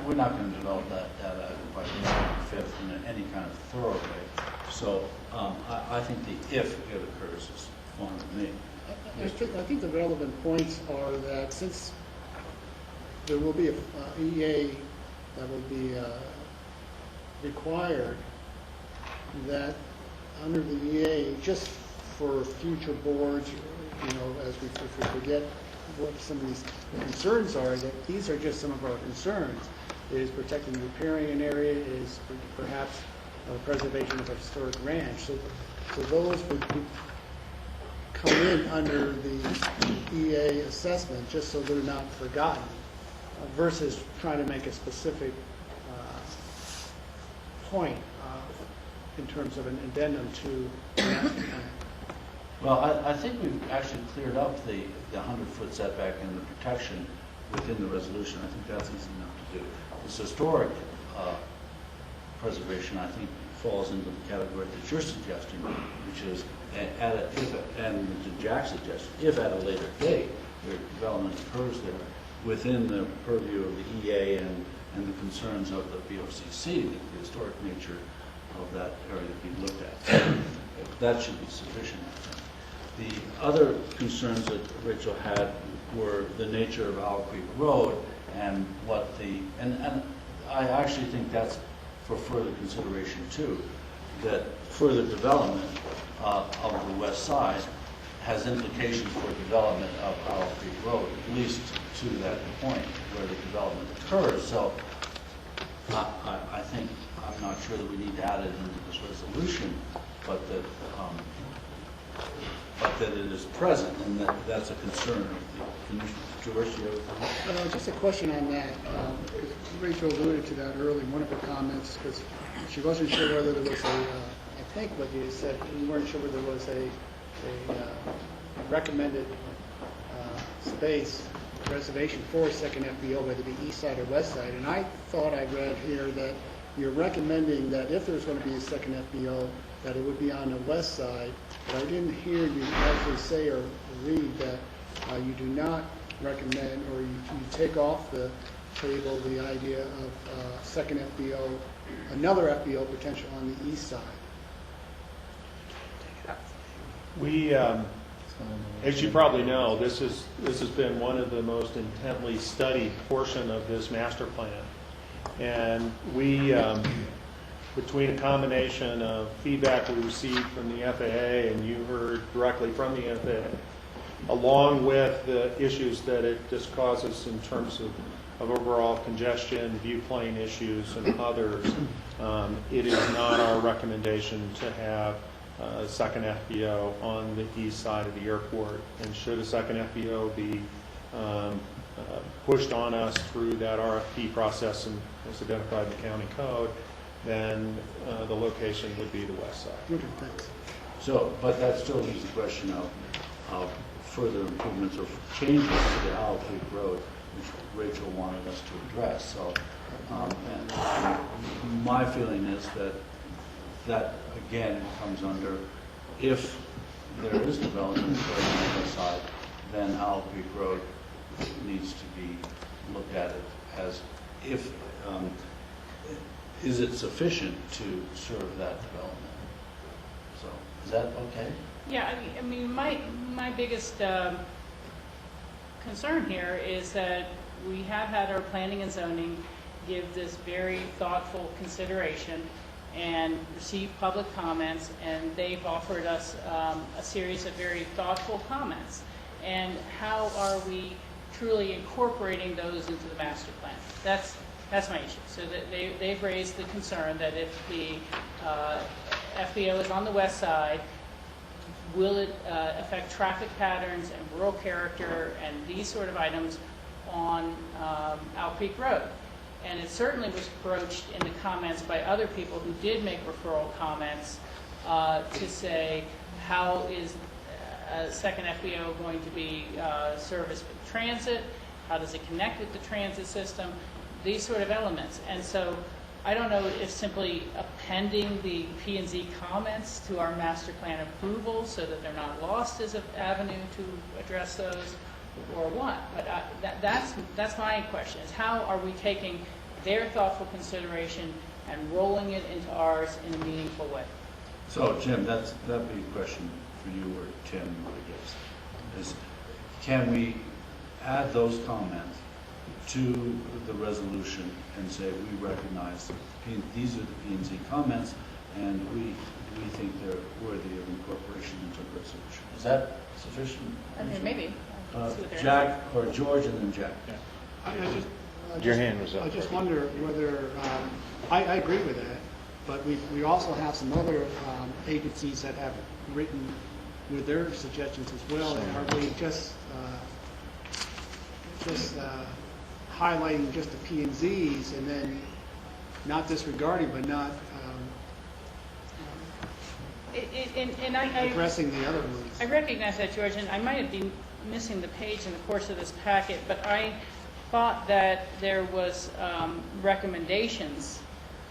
we're not going to develop that data by November 5th in any kind of thorough way. So I think the if it occurs is fine with me. I think the relevant points are that since there will be a EA that will be required, that under the EA, just for future boards, if we forget what some of these concerns are, that these are just some of our concerns. Is protecting the riparian area, is perhaps preservation of a historic ranch. So those would come in under the EA assessment, just so they're not forgotten, versus trying to make a specific point in terms of an addendum to the master plan. Well, I think we've actually cleared up the 100-foot setback and the protection within the resolution. I think that's easy enough to do. This historic preservation, I think, falls into the category that you're suggesting, which is, and Jack's suggestion, if at a later date where development occurs there, within the purview of the EA and the concerns of the BOCC, the historic nature of that area to be looked at. That should be sufficient, I think. The other concerns that Rachel had were the nature of Owl Creek Road and and I actually think that's for further consideration too, that further development of the west side has implications for development of Owl Creek Road, at least to that point where the development occurs. So I think, I'm not sure that we need to add it into this resolution, but that it is present and that's a concern of the commission. George, you have Just a question on that. Rachel alluded to that early in one of her comments, because she wasn't sure whether there was I think what you said, you weren't sure whether there was a recommended space reservation for a second FBO, whether it be east side or west side. And I thought I read here that you're recommending that if there's going to be a second FBO, that it would be on the west side. But I didn't hear you actually say or read that you do not recommend, or you take off the table the idea of second FBO, another FBO potential on the east side. We, as you probably know, this has been one of the most intently studied portion of this master plan. And we, between a combination of feedback we received from the FAA and you heard directly from the FAA, along with the issues that it just causes in terms of overall congestion, view plane issues, and others, it is not our recommendation to have a second FBO on the east side of the airport. And should a second FBO be pushed on us through that RFP process and as identified in the county code, then the location would be the west side. Okay, thanks. So, but that still leaves the question of further improvements or changes to the Owl Creek Road, which Rachel wanted us to address. So, and my feeling is that again comes under, if there is development on the west side, then Owl Creek Road needs to be looked at it as if, is it sufficient to serve that development? So, is that okay? Yeah, I mean, my biggest concern here is that we have had our planning and zoning give this very thoughtful consideration and receive public comments, and they've offered us a series of very thoughtful comments. And how are we truly incorporating those into the master plan? That's my issue. So that they've raised the concern that if the FBO is on the west side, will it affect traffic patterns and rural character and these sort of items on Owl Creek Road? And it certainly was broached in the comments by other people who did make referral comments to say, how is a second FBO going to be serviced with transit? How does it connect with the transit system? These sort of elements. And so I don't know if simply appending the P&Z comments to our master plan approval so that they're not lost as an avenue to address those, or what. But that's my question, is how are we taking their thoughtful consideration and rolling it into ours in a meaningful way? So, Jim, that'd be a question for you or Tim, I guess, is can we add those comments to the resolution and say we recognize these are the P&Z comments and we think they're worthy of incorporation into the resolution? Is that sufficient? I mean, maybe. Jack or George and then Jack. Your hand was up. I just wonder whether, I agree with that, but we also have some other agencies that have written with their suggestions as well. And are we just highlighting just the P&Zs and then not disregarding, but not addressing the other ones? I recognize that, George, and I might have been missing the page in the course of this packet, but I thought that there was recommendations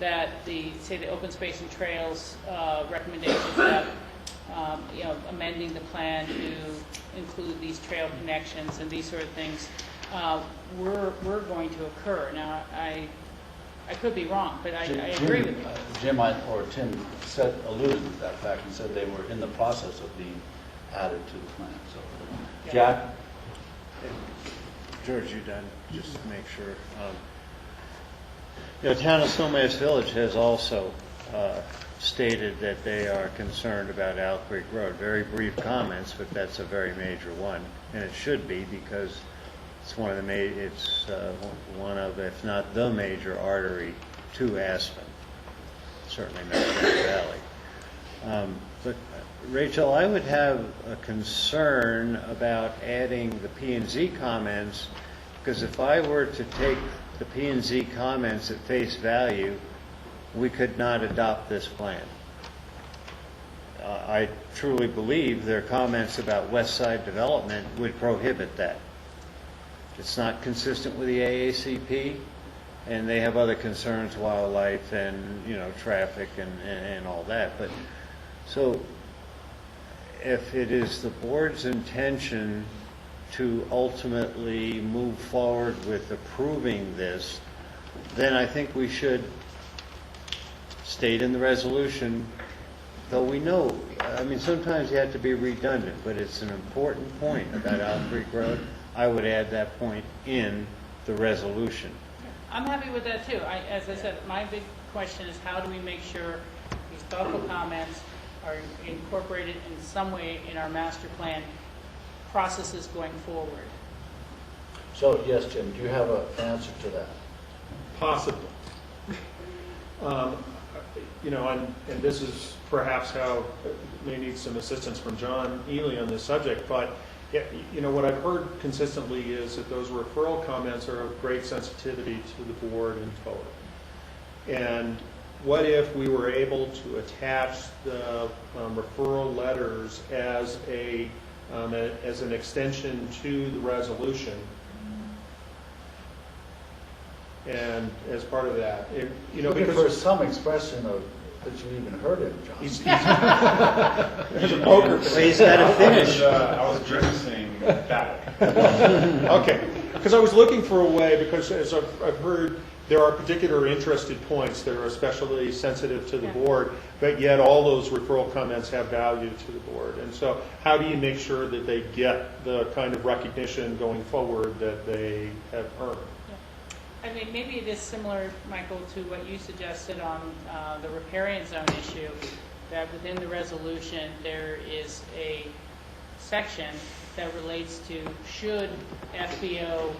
that say the open space and trails recommendations that amending the plan to include these trail connections and these sort of things were going to occur. Now, I could be wrong, but I agree with you. Jim or Tim alluded to that fact and said they were in the process of being added to the plan. So, Yeah. Jack? George, you done? Just to make sure. The town of Snowmass Village has also stated that they are concerned about Owl Creek Road. Very brief comments, but that's a very major one, and it should be because it's one of one of, if not the major artery to Aspen, certainly Meadowbrook Valley. But Rachel, I would have a concern about adding the P&Z comments, because if I were to take the P&Z comments at face value, we could not adopt this plan. I truly believe their comments about West Side development would prohibit that. It's not consistent with the AACP, and they have other concerns, wildlife and traffic and all that. But so if it is the board's intention to ultimately move forward with approving this, then I think we should state in the resolution, though we know, sometimes you have to be redundant, but it's an important point about Owl Creek Road. I would add that point in the resolution. I'm happy with that too. As I said, my big question is how do we make sure these thoughtful comments are incorporated in some way in our master plan processes going forward? So, yes, Jim, do you have an answer to that? Possibly. And this is perhaps how may need some assistance from John Ely on this subject, but what I've heard consistently is that those referral comments are of great sensitivity to the board in total. And what if we were able to attach the referral letters as an extension to the resolution? And as part of that, Looking for some expression of that you even heard it, John. There's a poker face. Well, he's got to finish. I was grimacing that. Okay, because I was looking for a way, because as I've heard, there are particular interested points that are especially sensitive to the board, but yet all those referral comments have value to the board. And so how do you make sure that they get the kind of recognition going forward that they have earned? I mean, maybe it is similar, Michael, to what you suggested on the riparian zone issue, that within the resolution there is a section that relates to should FBO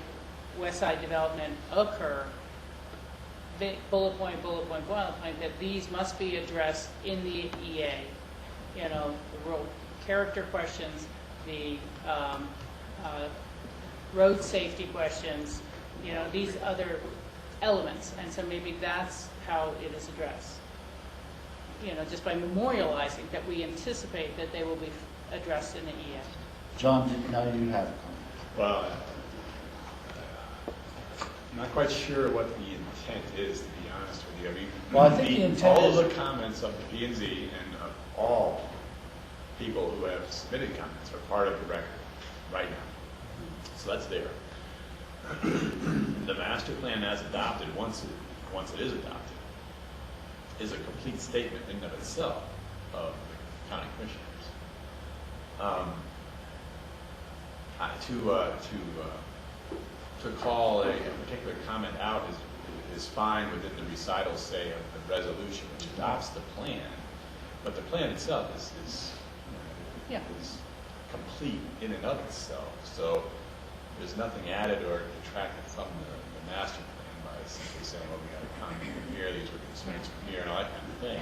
West Side development occur, bullet point, that these must be addressed in the EA. The road character questions, the road safety questions, these other elements. And so maybe that's how it is addressed. Just by memorializing that we anticipate that they will be addressed in the EA. John, now you have a comment. Well, I'm not quite sure what the intent is, to be honest with you. I mean, Well, I think the intent all is- of the comments of the P&Z and of all people who have submitted comments are part of the record right now. So that's there. The master plan as adopted, once it is adopted, is a complete statement in and of itself of the county commissioners. To call a particular comment out is fine within the recital, say, of the resolution which adopts the plan, but the plan itself is complete in and of itself. So there's nothing added or detracted from the master plan by simply saying, well, we got a comment from here, these were concerns from here, and all that kind of thing.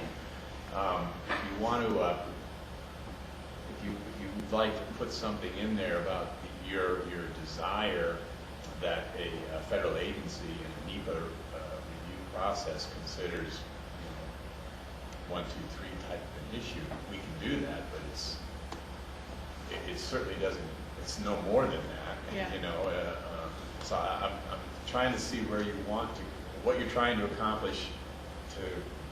If you want to, if you'd like to put something in there about your desire that a federal agency in the NEPA review process considers, 1, 2, 3 type of an issue, we can do that, but it certainly doesn't. It's no more than that. Yeah. So I'm trying to see where you want to, what you're trying to accomplish to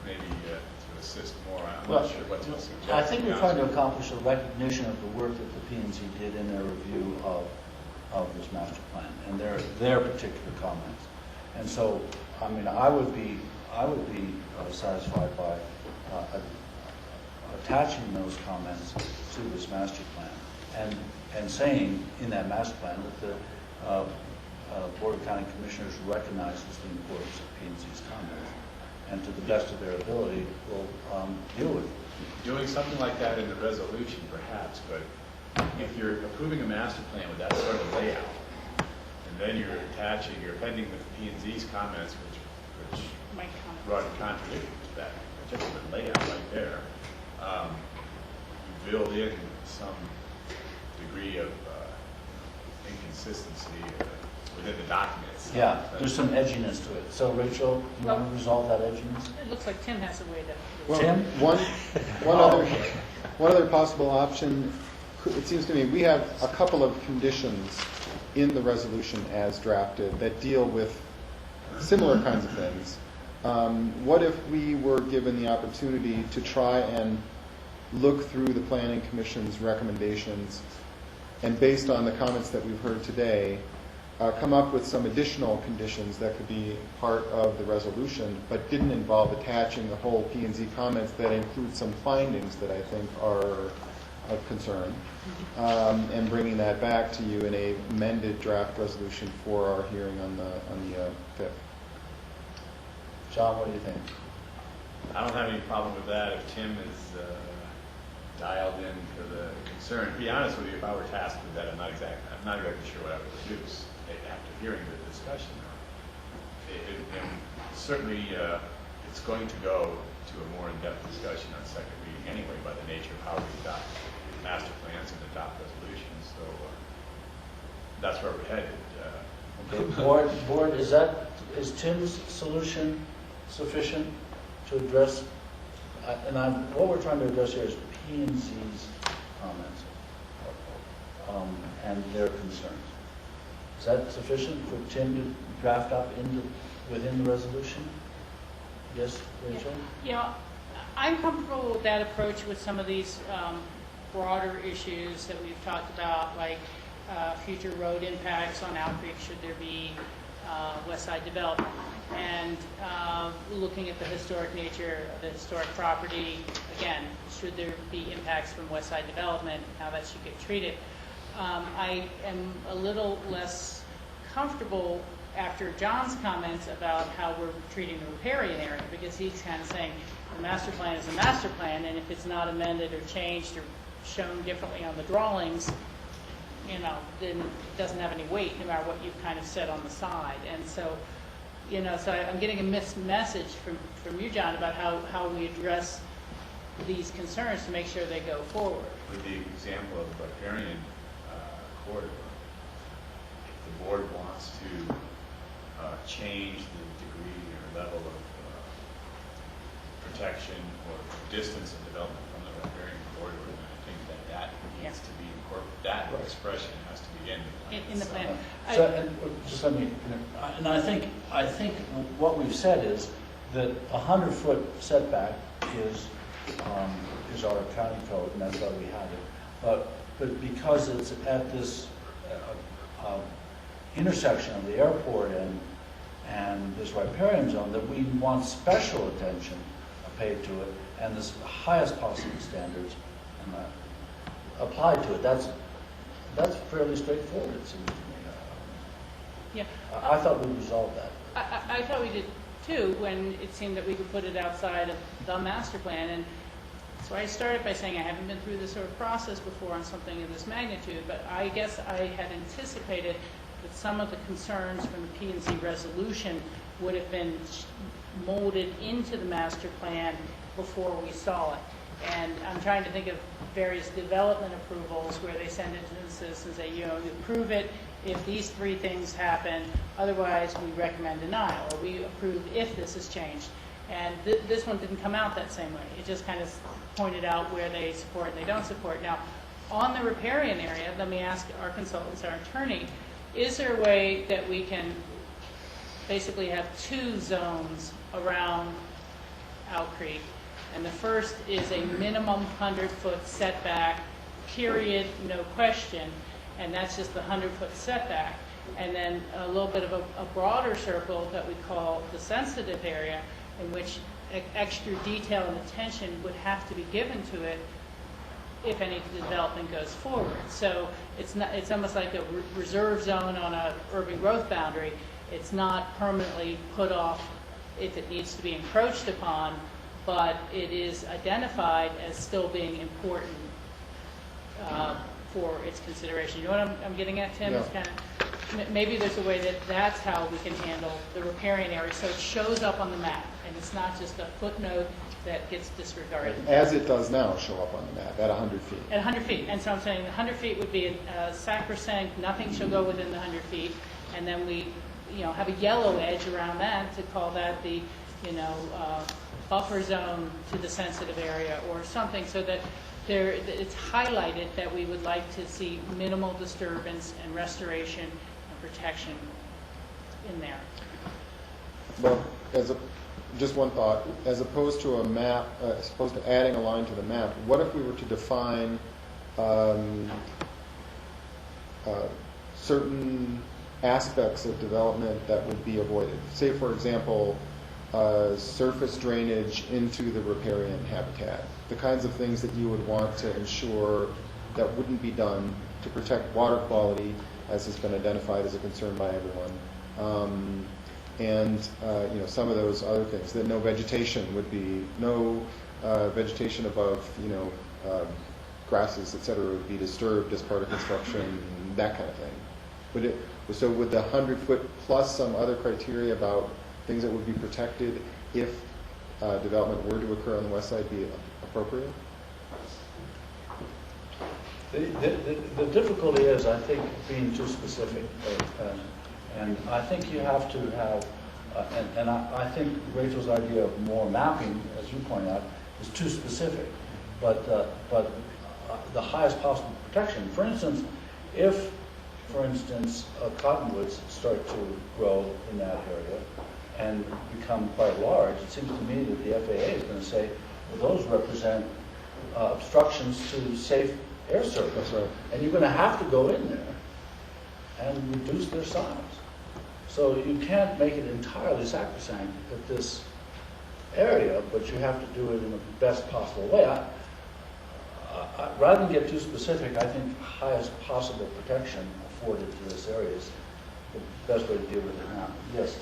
maybe to assist more. I'm not sure what to suggest. I think we're trying to accomplish a recognition of the work that the P&Z did in their review of this master plan and their particular comments. And so, I mean, I would be satisfied by attaching those comments to this master plan and saying in that master plan that the Board of County Commissioners recognizes the importance of P&Z's comments, and to the best of their ability will deal with it. Doing something like that in the resolution, perhaps, but if you're approving a master plan with that sort of layout, and then you're appending the P&Z's comments, which run contradiction to that particular layout right there, you build in some degree of inconsistency within the documents. Yeah, there's some edginess to it. So, Rachel, you want to resolve that edginess? It looks like Tim has a way to. Well, Tim? one other possible option, it seems to me, we have a couple of conditions in the resolution as drafted that deal with similar kinds of things. What if we were given the opportunity to try and look through the Planning Commission's recommendations and based on the comments that we've heard today, come up with some additional conditions that could be part of the resolution, but didn't involve attaching the whole P&Z comments that include some findings that I think are of concern, and bringing that back to you in a amended draft resolution for our hearing on the 5th. John, what do you think? I don't have any problem with that if Tim is dialed in to the concern. To be honest with you, if I were tasked with that, I'm not exactly sure what I would produce after hearing the discussion. And certainly, it's going to go to a more in-depth discussion on second reading anyway, by the nature of how we adopt master plans and adopt resolutions. So that's where we're headed. Okay, board, is Tim's solution sufficient to address? What we're trying to address here is P&Z's comments and their concerns. Is that sufficient for Tim to draft up within the resolution? Yes, Rachel? Yeah, I'm comfortable with that approach with some of these broader issues that we've talked about, like future road impacts on Outreach should there be West Side development, and looking at the historic nature of the historic property. Again, should there be impacts from West Side development, how that should get treated. I am a little less comfortable after John's comments about how we're treating the riparian area, because he's kind of saying the master plan is a master plan, and if it's not amended or changed or shown differently on the drawings, then it doesn't have any weight, no matter what you've kind of said on the side. And so, so I'm getting a mixed message from you, John, about how we address these concerns to make sure they go forward. With the example of the riparian corridor, if the board wants to change the degree or level of protection or distance of development from the riparian corridor, then I think that needs to be incorporated. That expression has to be in the plan. In the plan. So, and just let me, and I think what we've said is that a 100-foot setback is our county code, and that's why we have it. But because it's at this intersection of the airport and this riparian zone, that we want special attention paid to it, and the highest possible standards applied to it. That's fairly straightforward, it seems to me. Yeah. I thought we resolved that. I thought we did too, when it seemed that we could put it outside of the master plan. And so I started by saying I haven't been through this sort of process before on something of this magnitude, but I guess I had anticipated that some of the concerns from the P&Z resolution would have been molded into the master plan before we saw it. And I'm trying to think of various development approvals where they send it to the citizens, say, you approve it if these 3 things happen, otherwise we recommend denial, or we approve if this is changed. And this one didn't come out that same way. It just kind of pointed out where they support and they don't support. Now, on the riparian area, let me ask our consultants, our attorney, is there a way that we can basically have 2 zones around Owl Creek? And the first is a minimum 100-foot setback, period, no question, and that's just the 100-foot setback. And then a little bit of a broader circle that we call the sensitive area, in which extra detail and attention would have to be given to it if any development goes forward. So it's almost like a reserve zone on a urban growth boundary. It's not permanently put off if it needs to be encroached upon, but it is identified as still being important for its consideration. You know what I'm getting at, Tim? Yeah. It's kind of, maybe there's a way that's how we can handle the riparian area, so it shows up on the map, and it's not just a footnote that gets disregarded. As it does now show up on the map, at 100 feet. At 100 feet, and so I'm saying 100 feet would be sacrosanct, nothing shall go within the 100 feet, and then we, have a yellow edge around that to call that the, buffer zone to the sensitive area or something, so that it's highlighted that we would like to see minimal disturbance and restoration and protection in there. Well, just one thought, as opposed to a map, as opposed to adding a line to the map, what if we were to define certain aspects of development that would be avoided? Say, for example, surface drainage into the riparian habitat, the kinds of things that you would want to ensure that wouldn't be done to protect water quality, as has been identified as a concern by everyone. And some of those other things, that no vegetation would be, no vegetation above, grasses, et cetera, would be disturbed as part of construction, that kind of thing. So would the 100-foot plus some other criteria about things that would be protected if development were to occur on the west side be appropriate? The difficulty is, I think, being too specific. And I think you have to have, and I think Rachel's idea of more mapping, as you point out, is too specific. But the highest possible protection. For instance, if, cottonwoods start to grow in that area and become quite large, it seems to me that the FAA is going to say, well, those represent obstructions to safe air service. That's right. And you're going to have to go in there and reduce their size. So you can't make it entirely sacrosanct at this area, but you have to do it in the best possible way. Rather than get too specific, I think highest possible protection afforded to this area is the best way to deal with it now. Yes?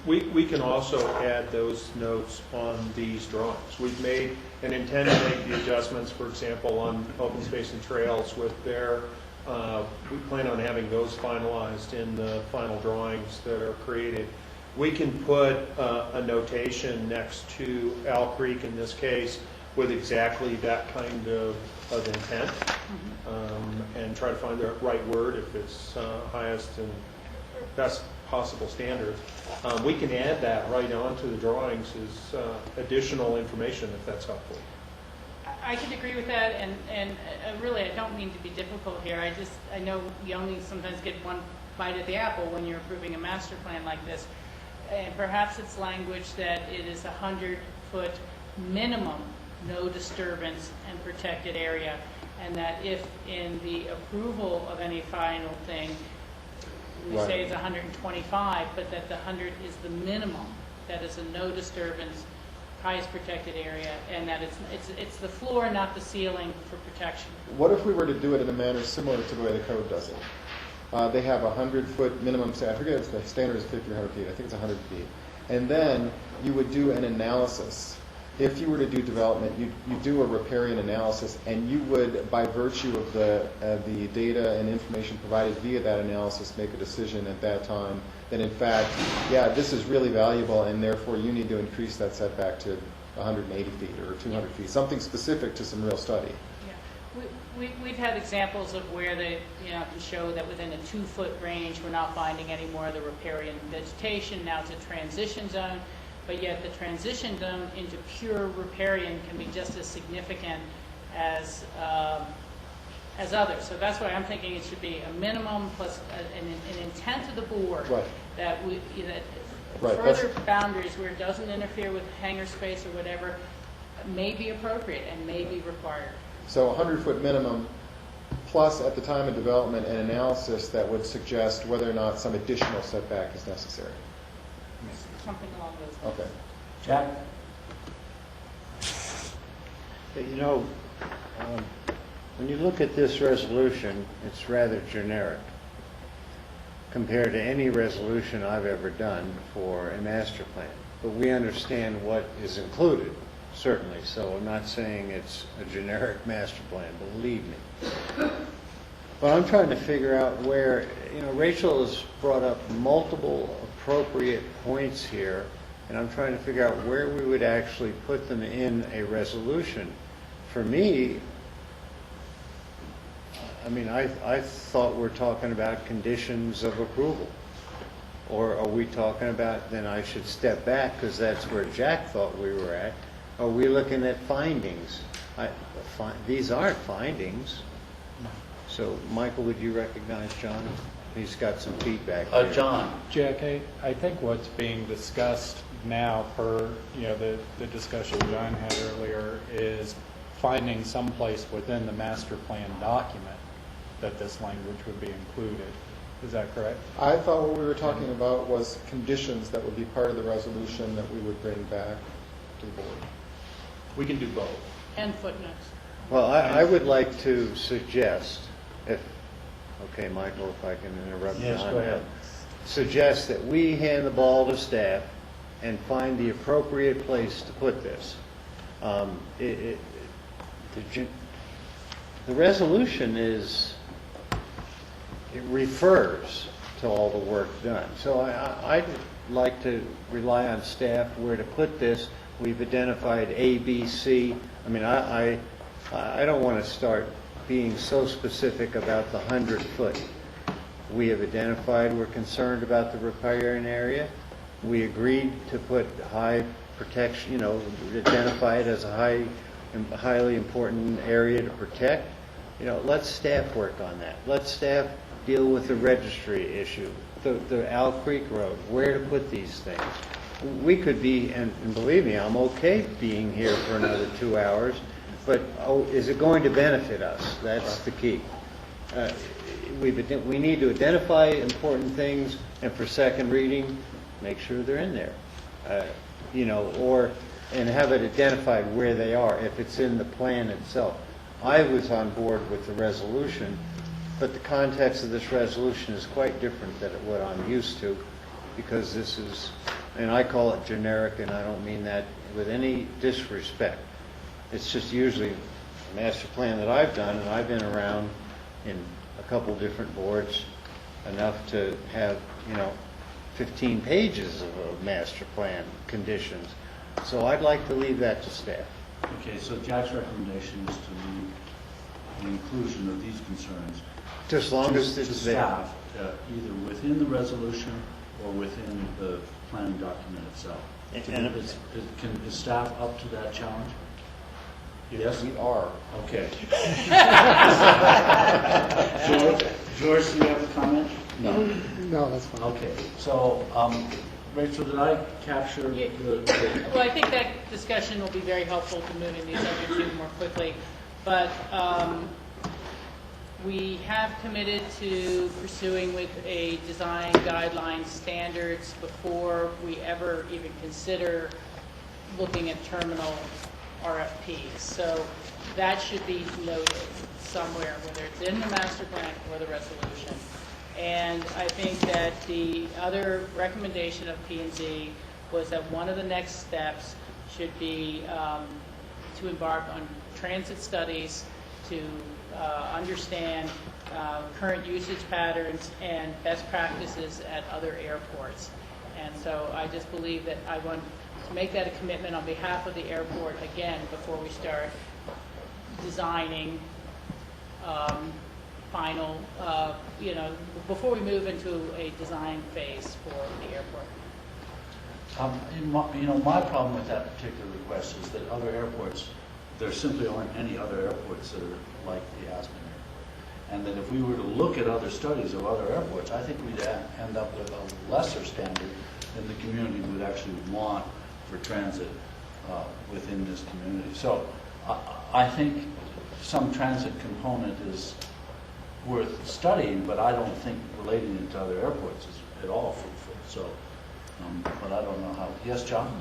We can also add those notes on these drawings. We've made and intend to make the adjustments, for example, on open space and trails with their, we plan on having those finalized in the final drawings that are created. We can put a notation next to Owl Creek in this case with exactly that kind of intent, and try to find the right word if it's highest and best possible standards. We can add that right onto the drawings as additional information if that's helpful. I could agree with that, and really I don't mean to be difficult here. I know you only sometimes get one bite at the apple when you're approving a master plan like this. And perhaps it's language that it is 100-foot minimum, no disturbance and protected area, and that if in the approval of any final thing, we Right. say it's 125, but that the 100 is the minimum, that is a no disturbance, highest protected area, and that it's the floor, not the ceiling for protection. What if we were to do it in a manner similar to the way the code does it? They have a 100-foot minimum, I forget if the standard is 50 or 100 feet, I think it's 100 feet. And then you would do an analysis. If you were to do development, you do a riparian analysis, and you would, by virtue of the data and information provided via that analysis, make a decision at that time that, in fact, yeah, this is really valuable, and therefore you need to increase that setback to 180 feet or 200 feet, something specific to some real study. Yeah. We've had examples of where they, can show that within a 2-foot range, we're not finding any more of the riparian vegetation. Now it's a transition zone. But yet the transition zone into pure riparian can be just as significant as others. So that's why I'm thinking it should be a minimum plus an intent of the board Right. that Right, further boundaries where it doesn't interfere with hangar space or whatever may be appropriate and may be required. So 100-foot minimum, plus at the time of development an analysis that would suggest whether or not some additional setback is necessary. Something along those lines. Okay. Jack? When you look at this resolution, it's rather generic compared to any resolution I've ever done for a master plan. But we understand what is included, certainly, so I'm not saying it's a generic master plan, believe me. But I'm trying to figure out where, Rachel has brought up multiple appropriate points here, and I'm trying to figure out where we would actually put them in a resolution. For me, I thought we're talking about conditions of approval. Or are we talking about, then I should step back because that's where Jack thought we were at. Are we looking at findings? These aren't findings. So, Michael, would you recognize John? He's got some feedback here. John? Jack, I think what's being discussed now per, the discussion John had earlier is finding someplace within the master plan document that this language would be included. Is that correct? I thought what we were talking about was conditions that would be part of the resolution that we would bring back to the board. We can do both. And footnotes. Well, I would like to suggest, okay, Michael, if I can interrupt you. Yes, go ahead. Suggest that we hand the ball to staff and find the appropriate place to put this. The resolution it refers to all the work done. So I'd like to rely on staff where to put this. We've identified A, B, C. I don't want to start being so specific about the 100-foot. We have identified we're concerned about the riparian area. We agreed to put high protection, identify it as a highly important area to protect. Let staff work on that. Let staff deal with the registry issue, the Owl Creek Road, where to put these things. We could be, and believe me, I'm okay being here for another 2 hours, but is it going to benefit us? That's the key. We need to identify important things, and for second reading, make sure they're in there. And have it identified where they are, if it's in the plan itself. I was on board with the resolution, but the context of this resolution is quite different than what I'm used to, because this is, and I call it generic, and I don't mean that with any disrespect. It's just usually a master plan that I've done, and I've been around in a couple different boards enough to have, 15 pages of a master plan conditions. So I'd like to leave that to staff. Okay, so Jack's recommendation is to leave the inclusion of these concerns Just long as to it's there. staff, either within the resolution or within the planning document itself. And- Is staff up to that challenge? Yes? We are. Okay. George, do you have a comment? No. No, that's fine. Okay, so, Rachel, did I capture Yeah. Well, I think that discussion will be very helpful to moving these other two more quickly. But we have committed to pursuing with a design guideline standards before we ever even consider looking at terminal RFPs. So that should be noted somewhere, whether it's in the master plan or the resolution. And I think that the other recommendation of P&Z was that one of the next steps should be to embark on transit studies to understand current usage patterns and best practices at other airports. And so I just believe that I want to make that a commitment on behalf of the airport again before we start designing final, before we move into a design phase for the airport. My problem with that particular request is that other airports, there simply aren't any other airports that are like the Aspen Airport. And that if we were to look at other studies of other airports, I think we'd end up with a lesser standard than the community would actually want for transit within this community. So I think some transit component is worth studying, but I don't think relating it to other airports is at all fruitful. So, but I don't know how. Yes, John?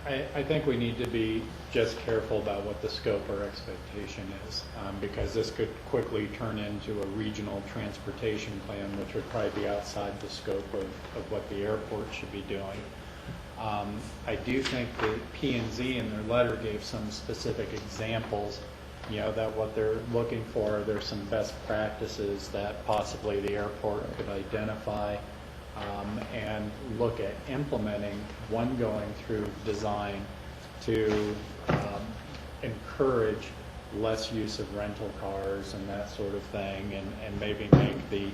I think we need to be just careful about what the scope or expectation is, because this could quickly turn into a regional transportation plan, which would probably be outside the scope of what the airport should be doing. I do think that P&Z in their letter gave some specific examples, that what they're looking for, there's some best practices that possibly the airport could identify and look at implementing, one going through design to encourage less use of rental cars and that sort of thing, and maybe make the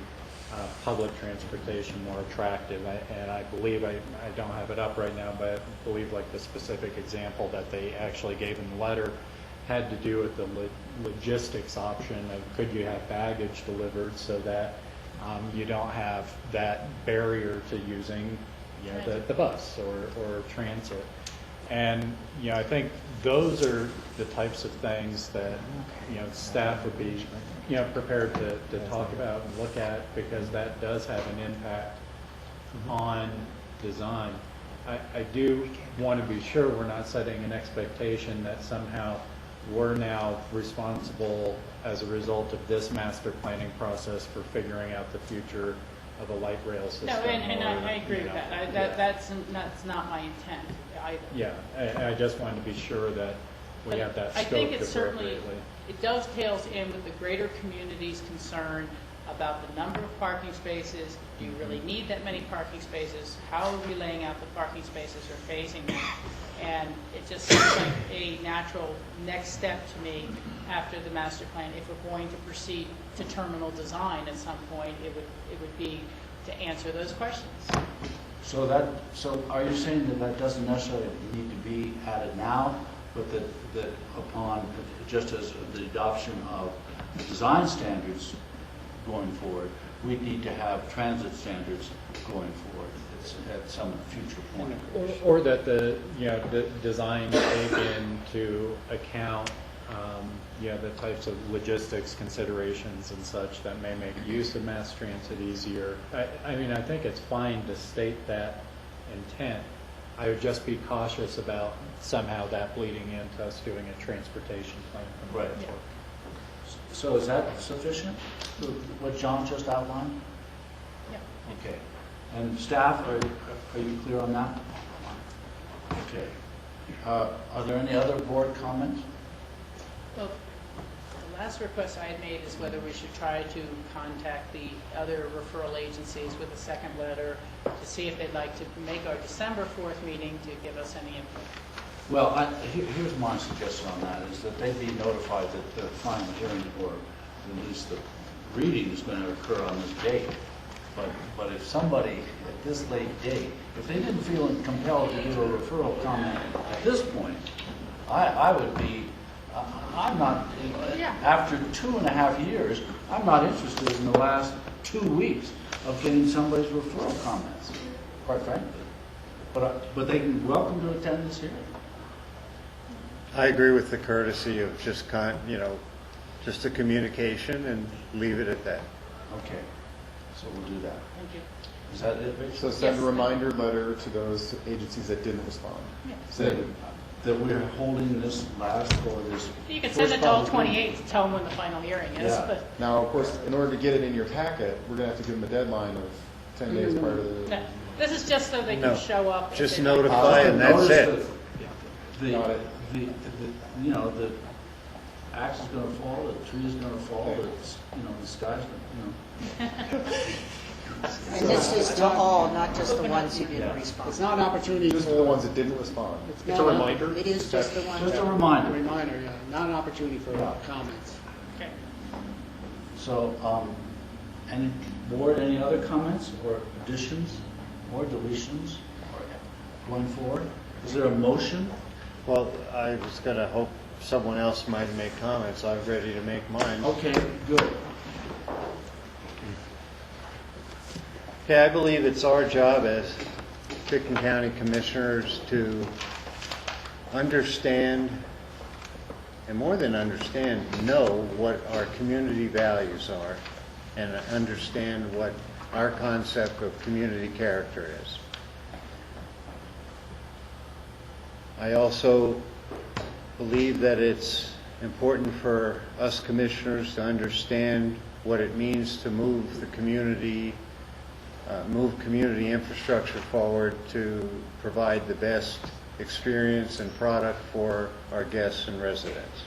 public transportation more attractive. And I believe, I don't have it up right now, but I believe like the specific example that they actually gave in the letter had to do with the logistics option of could you have baggage delivered so that you don't have that barrier to using the bus or transit. And I think those are the types of things that staff would be prepared to talk about and look at, because that does have an impact on design. I do want to be sure we're not setting an expectation that somehow we're now responsible as a result of this master planning process for figuring out the future of a light rail system. No, and I agree with that. That's not my intent either. Yeah, I just wanted to be sure that we have that I scoped think it's certainly, appropriately. it dovetails in with the greater community's concern about the number of parking spaces. Do you really need that many parking spaces? How are we laying out the parking spaces or phasing them? And it just seems like a natural next step to me after the master plan. If we're going to proceed to terminal design at some point, it would be to answer those questions. So are you saying that doesn't necessarily need to be added now, but that upon, just as the adoption of design standards going forward, we need to have transit standards going forward at some future point? Or that the design take into account the types of logistics considerations and such that may make use of mass transit easier. I mean, I think it's fine to state that intent. I would just be cautious about somehow that bleeding into us doing a transportation plan from the airport. So is that sufficient, what John just outlined? Yeah. Okay. And staff, are you clear on that? Okay. Are there any other board comments? Well, the last request I had made is whether we should try to contact the other referral agencies with a second letter to see if they'd like to make our December 4th meeting to give us any input. Well, here's my suggestion on that, is that they be notified that the final hearing, or at least the reading, is going to occur on this date. But if somebody at this late date, if they didn't feel compelled to do a referral comment at this point, I would be, I'm not, after 2.5 years, I'm not interested in the last 2 weeks. of getting somebody's referral comments, quite frankly. But they can welcome to attend this hearing. I agree with the courtesy of just just a communication and leave it at that. Okay, so we'll do that. Thank you. Is that it, Rich? So send Yes. a reminder letter to those agencies that didn't respond. That we're holding this last for this. You can send first it to all public hearing. 28 to tell them when the final hearing is, Yeah. but Now, of course, in order to get it in your packet, we're going to have to give them a deadline of 10 days prior to the... no. This is just so they No. can show up. if Just they- notify and that's Notice it. Got it. The axe is gonna fall, the tree is gonna fall, the sky's gonna, And this is to all, not just the ones who didn't Yeah. respond. It's not an opportunity Just for the ones that didn't respond. It's a reminder. It is just the ones. just a A reminder. reminder, yeah, not an opportunity for Yeah. comments. Okay. So, any other comments or additions or deletions going forward? Is there a motion? Well, I was going to hope someone else might make comments. I'm ready to make mine. Okay, good. Okay, I believe it's our job as Chicken County Commissioners to understand, and more than understand, know what our community values are and understand what our concept of community character is. I also believe that it's important for us commissioners to understand what it means to move the community, move community infrastructure forward to provide the best experience and product for our guests and residents.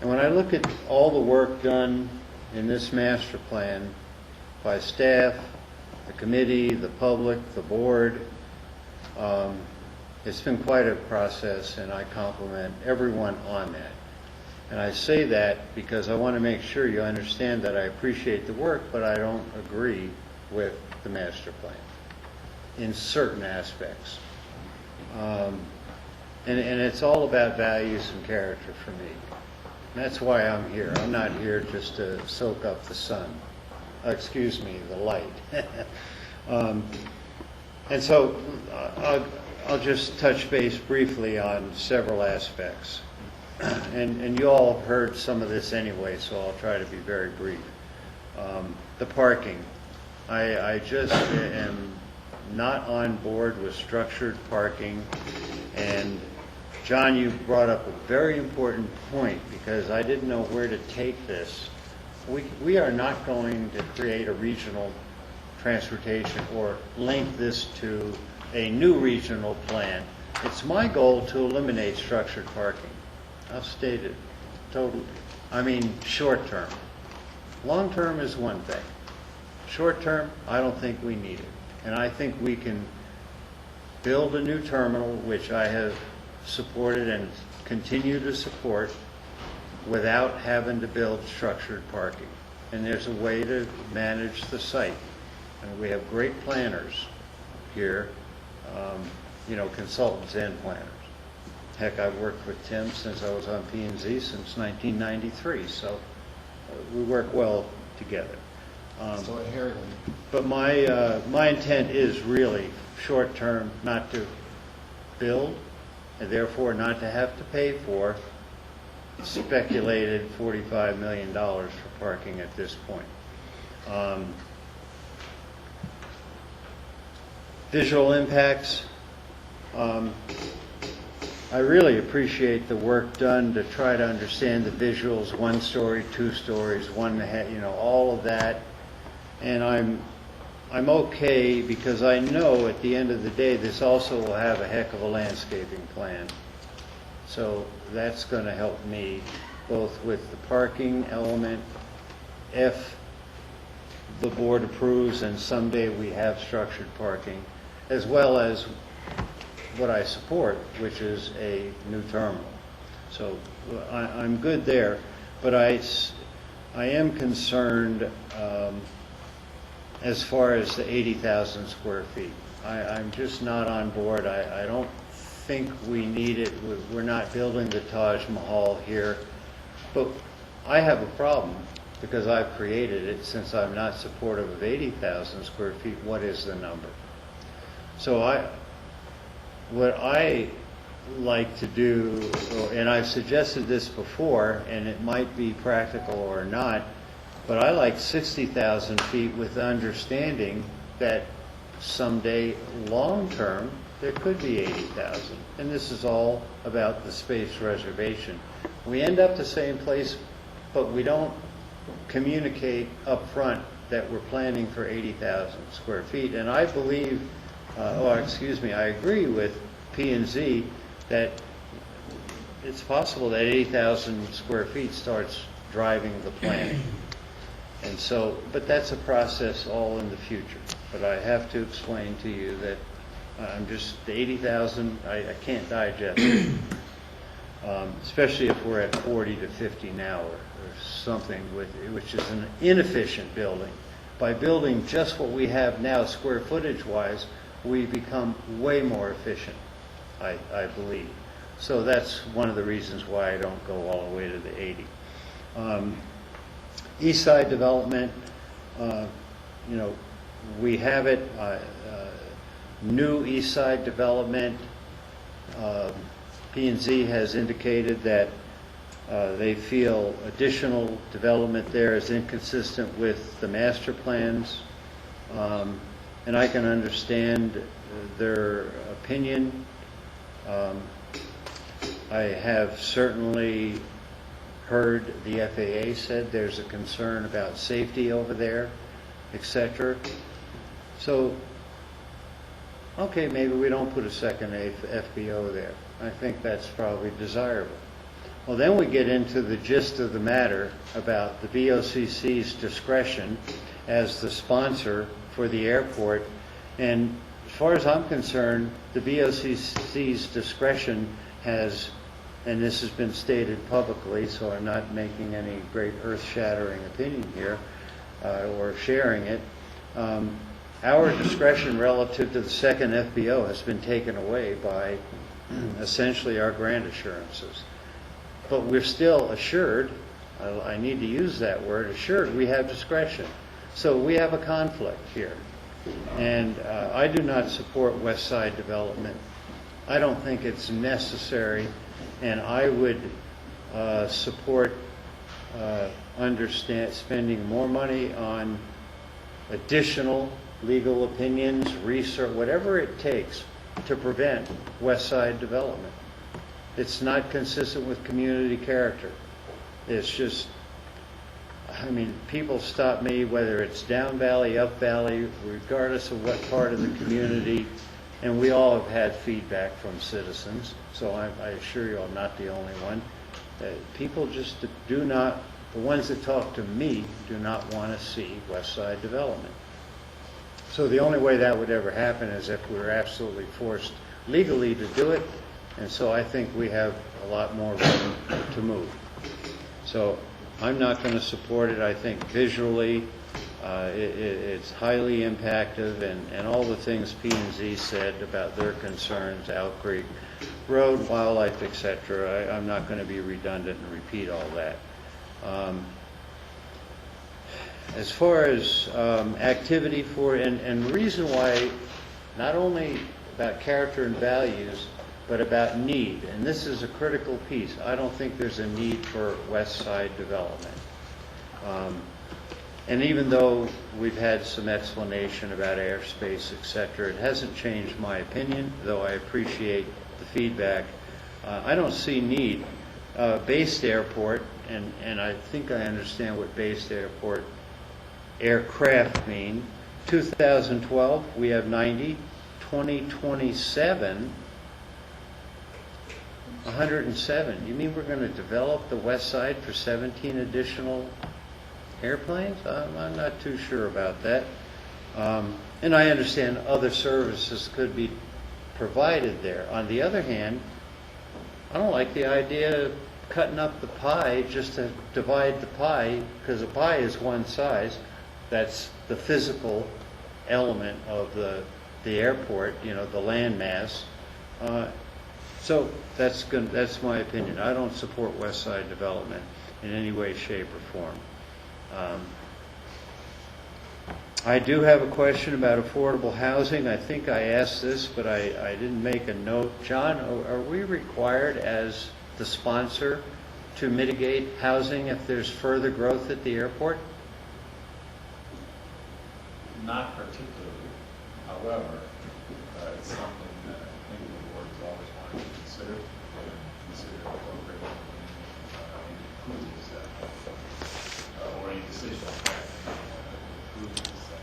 And when I look at all the work done in this master plan by staff, the committee, the public, the board, it's been quite a process, and I compliment everyone on that. And I say that because I want to make sure you understand that I appreciate the work, but I don't agree with the master plan in certain aspects. And it's all about values and character for me. And that's why I'm here. I'm not here just to soak up the sun. Excuse me, the light. And so I'll just touch base briefly on several aspects. And you all heard some of this anyway, so I'll try to be very brief. The parking. I just am not on board with structured parking. And John, you brought up a very important point because I didn't know where to take this. We are not going to create a regional transportation or link this to a new regional plan. It's my goal to eliminate structured parking. I'll state it totally. I mean, short term. Long term is one thing. Short term, I don't think we need it. And I think we can build a new terminal, which I have supported and continue to support, without having to build structured parking. And there's a way to manage the site. And we have great planners here, consultants and planners. Heck, I've worked with Tim since I was on P&Z since 1993, so we work well together. So inherently. But my intent is really short-term, not to build, and therefore not to have to pay for speculated $45 million for parking at this point. Visual impacts. I really appreciate the work done to try to understand the visuals, 1 story, 2 stories, 1.5, all of that. And I'm okay because I know at the end of the day this also will have a heck of a landscaping plan. So that's going to help me both with the parking element, if the board approves and someday we have structured parking, as well as what I support, which is a new terminal. So I'm good there, but I am concerned as far as the 80,000 square feet. I'm just not on board. I don't think we need it. We're not building the Taj Mahal here. But I have a problem because I've created it, since I'm not supportive of 80,000 square feet, what is the number? So what I like to do, and I've suggested this before, and it might be practical or not, but I like 60,000 feet with the understanding that someday, long-term, there could be 80,000. And this is all about the space reservation. We end up the same place, but we don't communicate up front that we're planning for 80,000 square feet. And I believe, I agree with P&Z that it's possible that 80,000 square feet starts driving the planning. And so, but that's a process all in the future. But I have to explain to you that the 80,000, I can't digest it. Especially if we're at 40 to 50 now or something, which is an inefficient building. By building just what we have now square footage wise, we become way more efficient, I believe. So that's one of the reasons why I don't go all the way to the 80. East Side development, we have it, new East Side development. P&Z has indicated that they feel additional development there is inconsistent with the master plans. And I can understand their opinion. I have certainly heard the FAA said there's a concern about safety over there, etc. So, okay, maybe we don't put a second FBO there. I think that's probably desirable. Well, then we get into the gist of the matter about the BOCC's discretion as the sponsor for the airport. And as far as I'm concerned, the BOCC's discretion has, and this has been stated publicly, so I'm not making any great earth-shattering opinion here or sharing it. Our discretion relative to the second FBO has been taken away by essentially our grant assurances. But we're still assured, I need to use that word, assured, we have discretion. So we have a conflict here. And I do not support West Side development. I don't think it's necessary, and I would support spending more money on additional legal opinions, research, whatever it takes to prevent West Side development. It's not consistent with community character. It's just, people stop me, whether it's down valley, up valley, regardless of what part of the community, and we all have had feedback from citizens, so I assure you I'm not the only one. People just do not, the ones that talk to me, do not want to see West Side development. So the only way that would ever happen is if we were absolutely forced legally to do it, and so I think we have a lot more room to move. So I'm not going to support it. I think visually it's highly impactful, and all the things P&Z said about their concerns, Owl Creek Road, wildlife, etc. I'm not going to be redundant and repeat all that. As far as activity for, and the reason why, not only about character and values, but about need, and this is a critical piece. I don't think there's a need for West Side development. And even though we've had some explanation about airspace, etc., it hasn't changed my opinion, though I appreciate the feedback. I don't see need. Based airport, and I think I understand what based aircraft mean. 2012, we have 90. 2027, 107. You mean we're going to develop the West Side for 17 additional airplanes? I'm not too sure about that. And I understand other services could be provided there. On the other hand, I don't like the idea of cutting up the pie just to divide the pie, because the pie is one size. That's the physical element of the airport, the land mass. So that's my opinion. I don't support West Side development in any way, shape, or form. I do have a question about affordable housing. I think I asked this, but I didn't make a note. John, are we required as the sponsor to mitigate housing if there's further growth at the airport? Not particularly. However, it's something that I think the board has always wanted to consider incorporating improvements that, or any decisions that improvements that.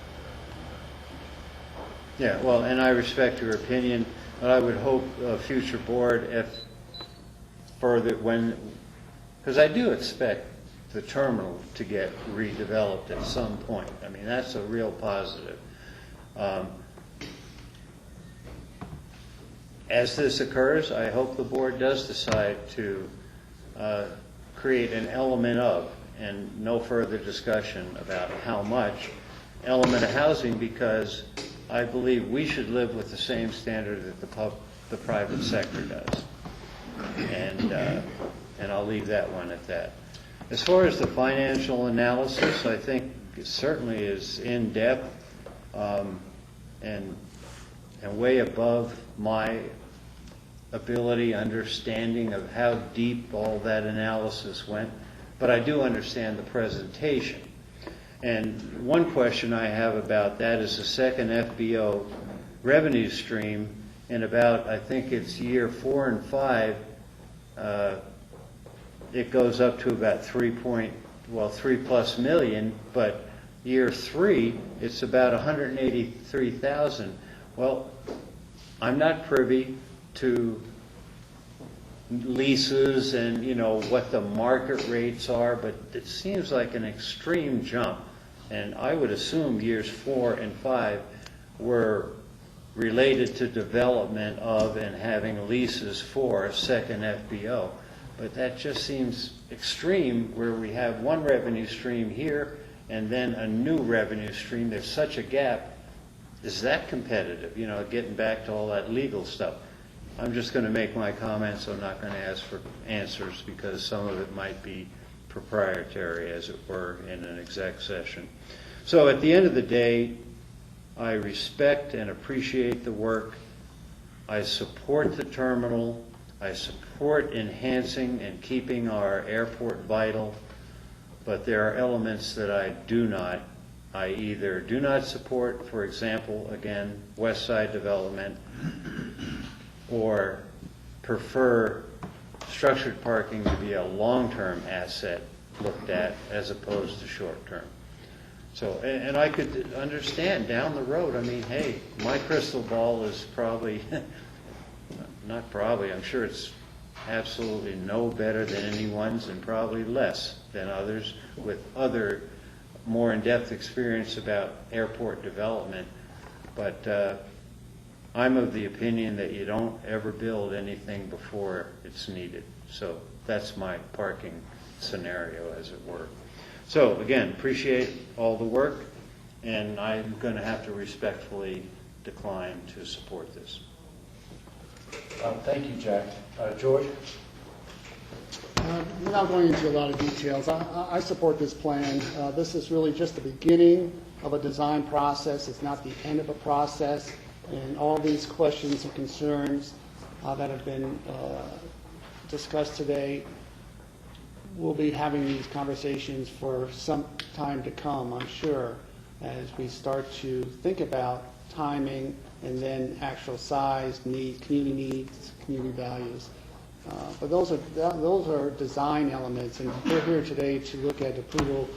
Yeah, well, and I respect your opinion, but I would hope a future board, if further, because I do expect the terminal to get redeveloped at some point. I mean, that's a real positive. As this occurs, I hope the board does decide to create an element of, and no further discussion about how much, element of housing, because I believe we should live with the same standard that the private sector does. And I'll leave that one at that. As far as the financial analysis, I think it certainly is in depth and way above my ability, understanding of how deep all that analysis went. But I do understand the presentation. And one question I have about that is the second FBO revenue stream. In about, I think it's year 4 and 5, it goes up to about 3+ million, but year 3, it's about 183,000. Well, I'm not privy to leases and, you know, what the market rates are, but it seems like an extreme jump. And I would assume years 4 and 5 were related to development of and having leases for a second FBO. But that just seems extreme, where we have one revenue stream here and then a new revenue stream. There's such a gap. Is that competitive? You know, getting back to all that legal stuff. I'm just going to make my comments. I'm not going to ask for answers because some of it might be proprietary, as it were, in an exec session. So at the end of the day, I respect and appreciate the work. I support the terminal. I support enhancing and keeping our airport vital, but there are elements that I either do not support, for example, again, West Side development, or prefer structured parking to be a long-term asset looked at as opposed to short-term. So, and I could understand down the road, I mean, hey, my crystal ball is probably, not probably, I'm sure it's absolutely no better than anyone's and probably less than others with other more in-depth experience about airport development. But I'm of the opinion that you don't ever build anything before it's needed. So that's my parking scenario, as it were. So again, appreciate all the work, and I'm going to have to respectfully decline to support this. Thank you, Jack. George? Without going into a lot of details, I support this plan. This is really just the beginning of a design process. It's not the end of a process. And all these questions and concerns that have been discussed today, we'll be having these conversations for some time to come, I'm sure, as we start to think about timing and then actual size, needs, community values. But those are design elements, and we're here today to look at approval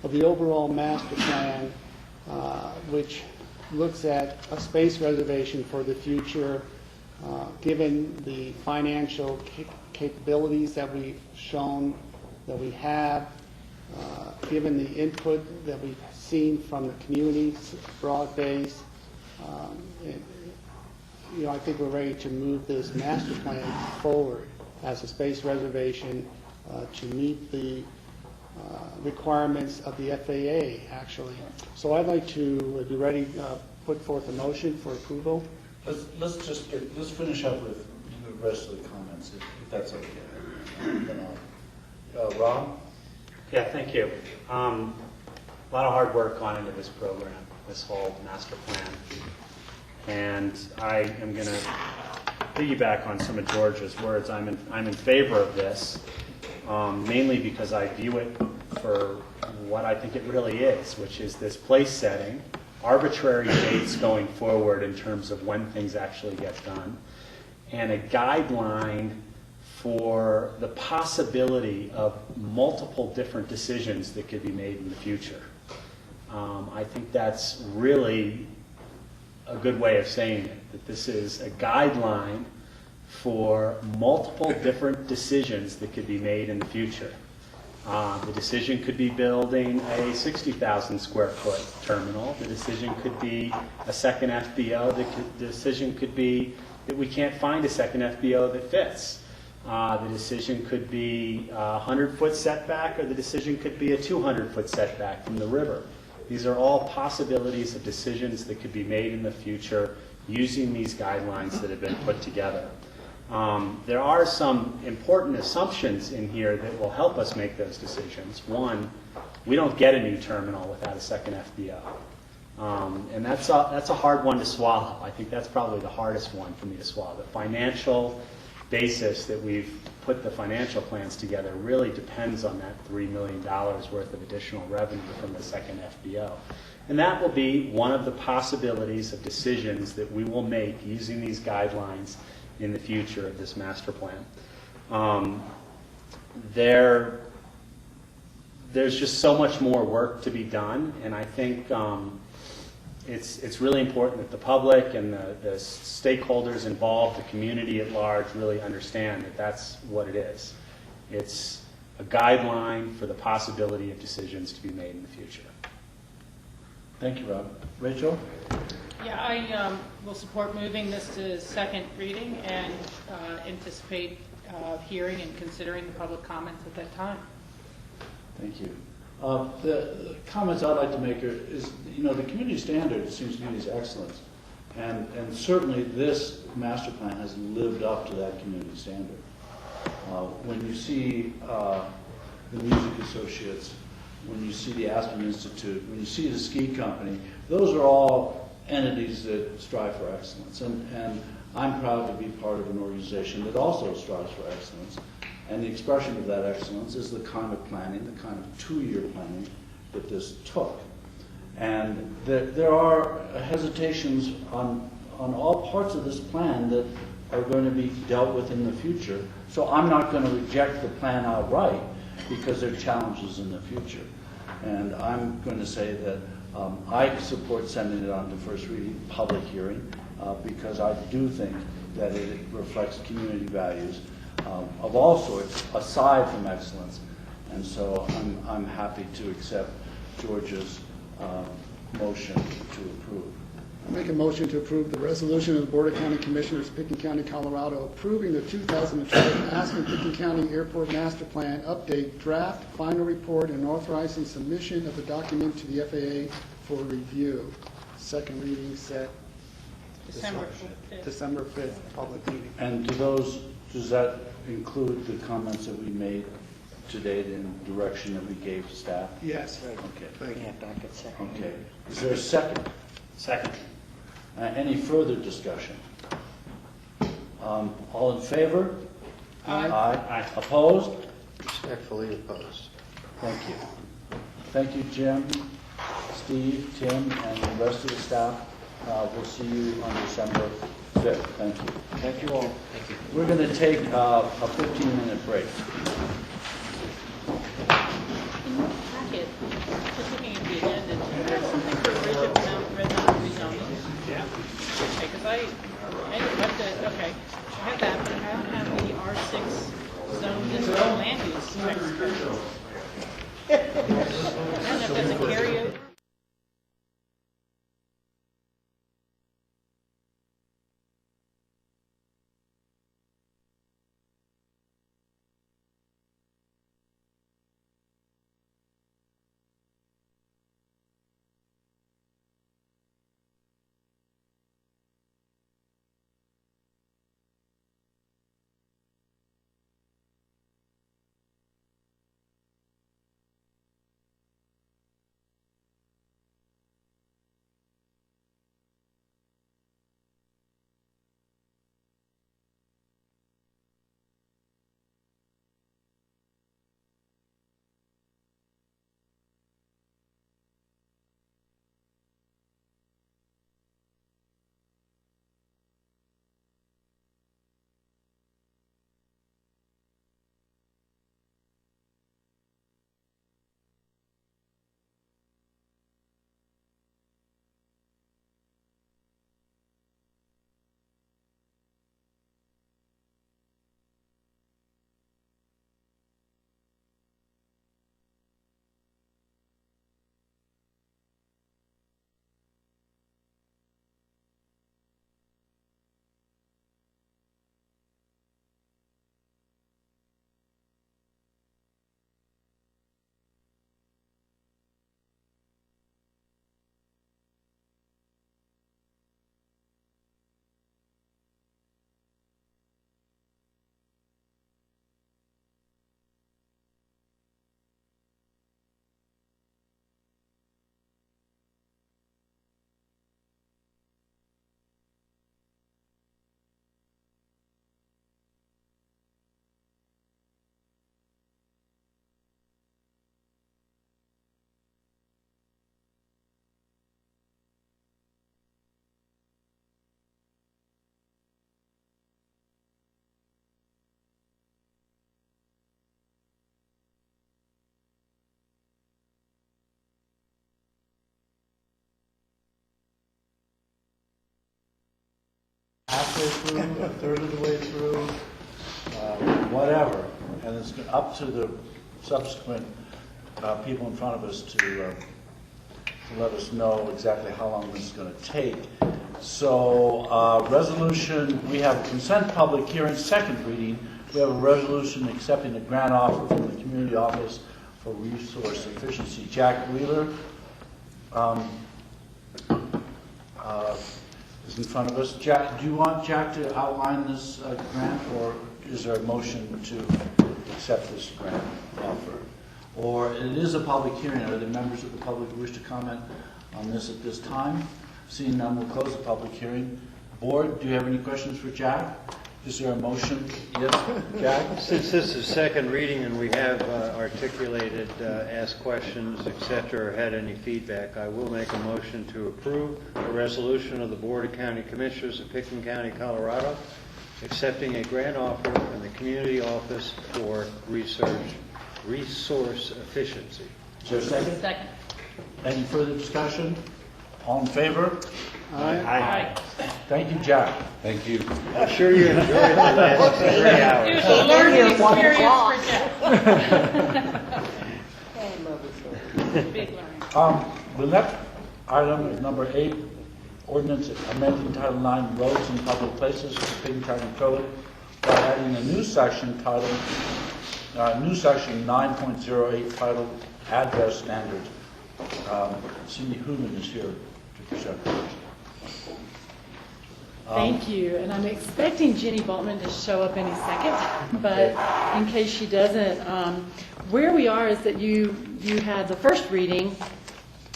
of the overall master plan, which looks at a space reservation for the future, given the financial capabilities that we've shown that we have, given the input that we've seen from the community, broad base. I think we're ready to move this master plan forward as a space reservation to meet the requirements of the FAA, actually. So I'd like to be ready to put forth a motion for approval. Let's finish up with the rest of the comments, if that's okay. Rob? Yeah, thank you. a lot of hard work gone into this program, this whole master plan. And I am going to piggyback on some of George's words. I'm in favor of this, mainly because I view it for what I think it really is, which is this place setting, arbitrary dates going forward in terms of when things actually get done, and a guideline for the possibility of multiple different decisions that could be made in the future. I think that's really a good way of saying it, that this is a guideline for multiple different decisions that could be made in the future. The decision could be building a 60,000 square foot terminal. The decision could be a second FBO. The decision could be that we can't find a second FBO that fits. The decision could be a 100-foot setback, or the decision could be a 200-foot setback from the river. These are all possibilities of decisions that could be made in the future using these guidelines that have been put together. There are some important assumptions in here that will help us make those decisions. One, we don't get a new terminal without a second FBO. And that's a hard one to swallow. I think that's probably the hardest one for me to swallow. The financial basis that we've put the financial plans together really depends on that $3 million worth of additional revenue from the second FBO. And that will be one of the possibilities of decisions that we will make using these guidelines in the future of this master plan. There's just so much more work to be done, and I think it's really important that the public and the stakeholders involved, the community at large, really understand that that's what it is. It's a guideline for the possibility of decisions to be made in the future. Thank you, Rob. Rachel? Yeah, I will support moving this to second reading and anticipate hearing and considering the public comments at that time. Thank you. The comments I'd like to make is, the community standard seems to me is excellent. And certainly this master plan has lived up to that community standard. When you see the Music Associates, when you see the Aspen Institute, when you see the ski company, those are all entities that strive for excellence. And I'm proud to be part of an organization that also strives for excellence. And the expression of that excellence is the kind of planning, the kind of two-year planning that this took. And there are hesitations on all parts of this plan that are going to be dealt with in the future. So I'm not going to reject the plan outright because there are challenges in the future. And I'm going to say that I support sending it on to first reading, public hearing, because I do think that it reflects community values of all sorts, aside from excellence. And so I'm happy to accept George's motion to approve. I make a motion to approve the resolution of the Board of County Commissioners, Pickens County, Colorado, approving the 2012 Aspen-Pickens County Airport Master Plan update draft, final report, and authorizing submission of the document to the FAA for review. Second reading set December 5th. December 5th, public meeting. And does that include the comments that we made today in the direction that we gave staff? Yes. Okay. Thank you. Okay. Is there a second? Second. Any further discussion? All in favor? Aye. Aye. Opposed? Respectfully opposed. Thank you. Thank you, Jim, Steve, Tim, and the rest of the staff. We'll see you on December 5th. Thank you. Thank you all. Thank you. We're going to take a 15-minute break. In your packet, just looking at the agenda, do you have something for Red Mountain rezoning? Yeah. Okay, because I have the, okay, I have that, but I don't have the R6 zone district land use specs. I don't know if that's a carryover. halfway through, a third of the way through, whatever. And it's up to the subsequent people in front of us to let us know exactly how long this is going to take. So, resolution, we have a consent public hearing, second reading. We have a resolution accepting a grant offer from the Community Office for Resource Efficiency. Jack Wheeler is in front of us. Jack, do you want Jack to outline this grant, or is there a motion to accept this grant offer? Or it is a public hearing. Are there members of the public who wish to comment on this at this time? Seeing none, we'll close the public hearing. Board, do you have any questions for Jack? Is there a motion? Yes, Jack? Since this is second reading and we have articulated, asked questions, etc., or had any feedback, I will make a motion to approve a resolution of the Board of County Commissioners of Pickens County, Colorado, accepting a grant offer from the Community Office for Resource Efficiency. Is there a second? Second. Any further discussion? All in favor? Aye. Thank you, Jack. Thank you. I'm sure you enjoyed the last 3 It hours. was a learning experience for Jeff. Big learning. The next item is number 8, ordinance amending Title 9 roads and public places of the Pickens County Code by adding a new section titled, new section 9.08 titled Address Standards. Cindy Hooman is here to present. Thank you, and I'm expecting Jenny Boltman to show up any second, but in case she doesn't, where we are is that you had the first reading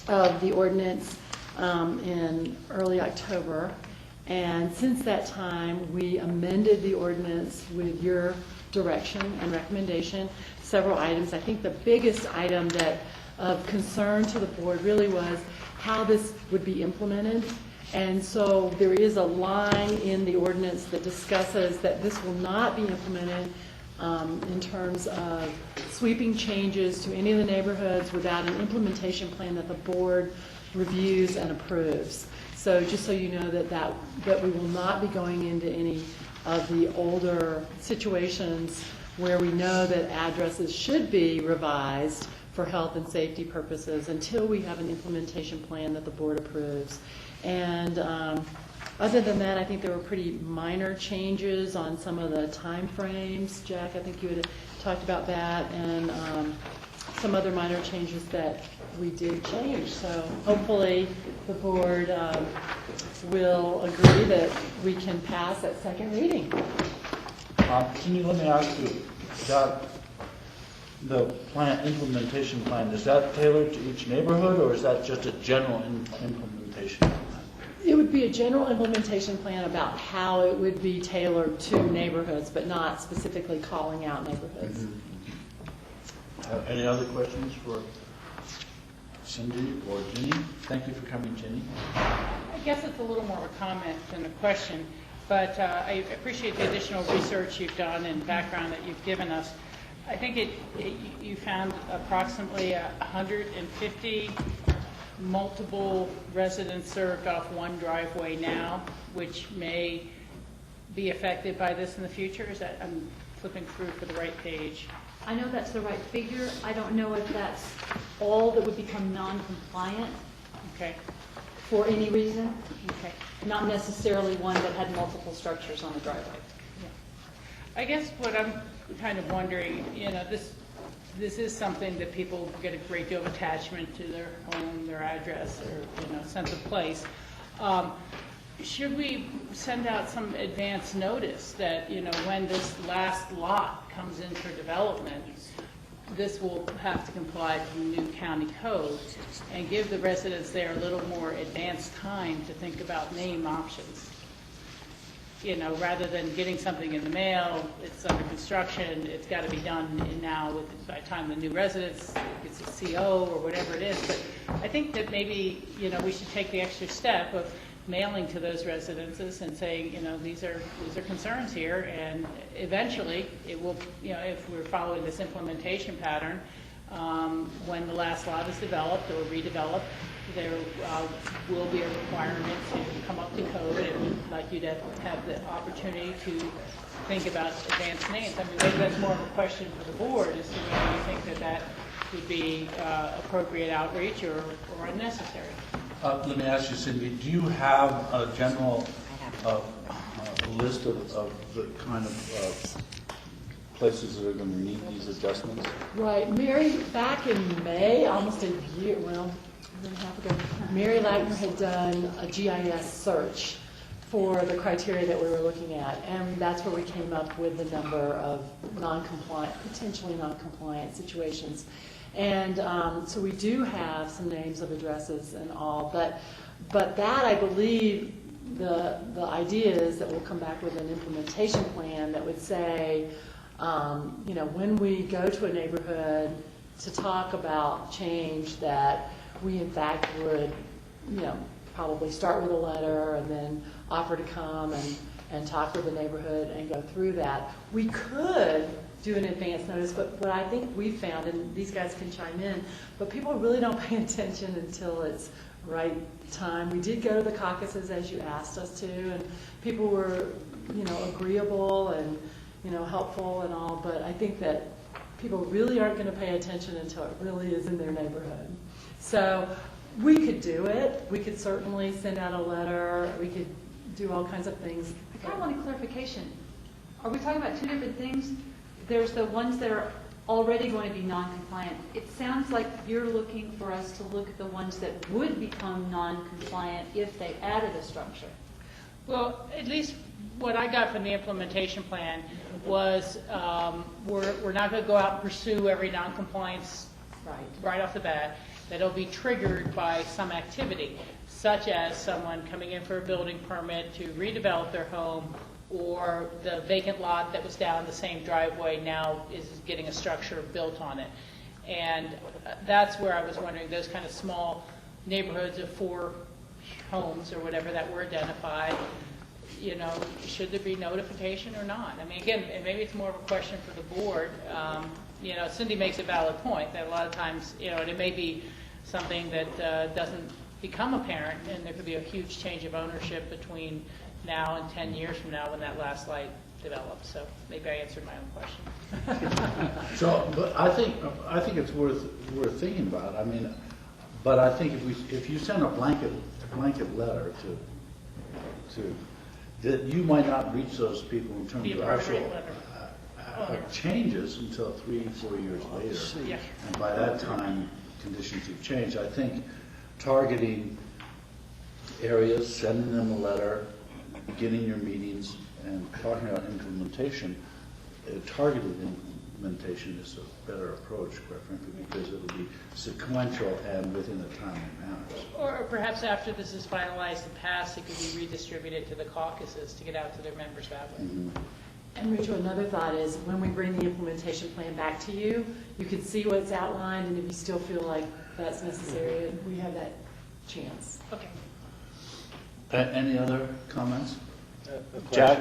of the ordinance in early October, and since that time, we amended the ordinance with your direction and recommendation, several items. I think the biggest item that of concern to the board really was how this would be implemented. And so there is a line in the ordinance that discusses that this will not be implemented in terms of sweeping changes to any of the neighborhoods without an implementation plan that the board reviews and approves. So just so you know that we will not be going into any of the older situations where we know that addresses should be revised for health and safety purposes until we have an implementation plan that the board approves. And other than that, I think there were pretty minor changes on some of the time frames. Jack, I think you had talked about that, and some other minor changes that we did change. So hopefully the board will agree that we can pass at second reading. Can you let me ask you about the plan, implementation plan? Is that tailored to each neighborhood, or is that just a general implementation plan? It would be a general implementation plan about how it would be tailored to neighborhoods, but not specifically calling out neighborhoods. Mm-hmm. Any other questions for Cindy or Jenny? Thank you for coming, Jenny. I guess it's a little more of a comment than a question, but I appreciate the additional research you've done and background that you've given us. I think you found approximately 150 multiple residents served off one driveway now, which may be affected by this in the future. Is that, I'm flipping through for the right page. I know that's the right figure. I don't know if that's all that would become non-compliant. Okay. For any reason. Okay. Not necessarily one that had multiple structures on the driveway. Yeah. I guess what I'm kind of wondering, this is something that people get a great deal of attachment to their home, their address, or sense of place. Should we send out some advance notice that when this last lot comes in for development, this will have to comply to the new county code, and give the residents there a little more advanced time to think about name options? Rather than getting something in the mail, it's under construction, it's got to be done now by the time the new residents gets a CO or whatever it is. But I think that maybe, we should take the extra step of mailing to those residences and saying, these are concerns here, and eventually it will, if we're following this implementation pattern, when the last lot is developed or redeveloped, there will be a requirement to come up to code, and we'd like you to have the opportunity to think about advanced names. I mean, maybe that's more of a question for the board as to whether you think that that would be appropriate outreach or unnecessary. Let me ask you, Cindy, do you have a general list of the kind of places that are going to need these adjustments? Right, Mary, back in May, almost a year, well, a year and a half ago, Mary Lackner had done a GIS search for the criteria that we were looking at, and that's where we came up with the number of non-compliant, potentially non-compliant situations. And so we do have some names of addresses and all, but that, I believe, the idea is that we'll come back with an implementation plan that would say, you know, when we go to a neighborhood to talk about change, that we in fact would, you know, probably start with a letter and then offer to come and talk with the neighborhood and go through that. We could do an advance notice, but what I think we found, and these guys can chime in, but people really don't pay attention until it's right time. We did go to the caucuses as you asked us to, and people were, you know, agreeable and, you know, helpful and all, but I think that people really aren't going to pay attention until it really is in their neighborhood. So we could do it. We could certainly send out a letter. We could do all kinds of things. I kind of want a clarification. Are we talking about two different things? There's the ones that are already going to be non-compliant. It sounds like you're looking for us to look at the ones that would become non-compliant if they added a structure. Well, at least what I got from the implementation plan was we're not going to go out and pursue every non-compliance right off the bat. That'll be triggered by some activity, such as someone coming in for a building permit to redevelop their home, or the vacant lot that was down the same driveway now is getting a structure built on it. And that's where I was wondering, those kind of small neighborhoods of 4 homes or whatever that were identified, you know, should there be notification or not? I mean, again, maybe it's more of a question for the board. You know, Cindy makes a valid point that a lot of times, you know, and it may be something that doesn't become apparent, and there could be a huge change of ownership between now and 10 years from now when that last light develops. So maybe I answered my own question. So, but I think it's worth thinking about. I mean, but I think if you send a blanket letter to that, you might not reach those people in terms of actual changes until 3-4 years later. Yeah. And by that time, conditions have changed. I think targeting areas, sending them a letter, beginning your meetings, and talking about implementation, targeted implementation is a better approach, quite frankly, because it'll be sequential and within a time that matters. Or perhaps after this is finalized and passed, it could be redistributed to the caucuses to get out to their members that way. Mm-hmm. And Rachel, another thought is when we bring the implementation plan back to you, you can see what's outlined, and if you still feel like that's necessary, we have that chance. Okay. Any other comments? Jack?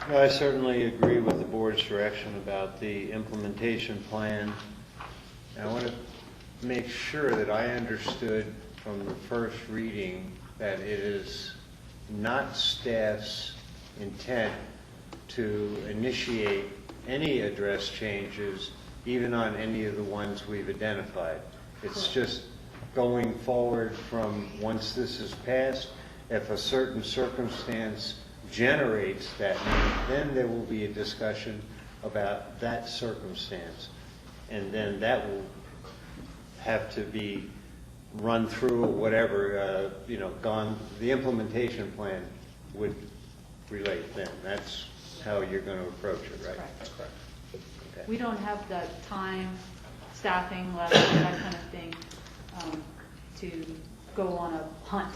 No, I certainly agree with the board's direction about the implementation plan. I want to make sure that I understood from the first reading that it is not staff's intent to initiate any address changes, even on any of the ones we've identified. It's just going forward from once this is passed, if a certain circumstance generates that need, then there will be a discussion about that circumstance. And then that will have to be run through or whatever, you know, the implementation plan would relate then. That's how you're going to approach it, right? Correct. That's correct. Okay. We don't have the time, staffing level, that kind of thing, to go on a hunt.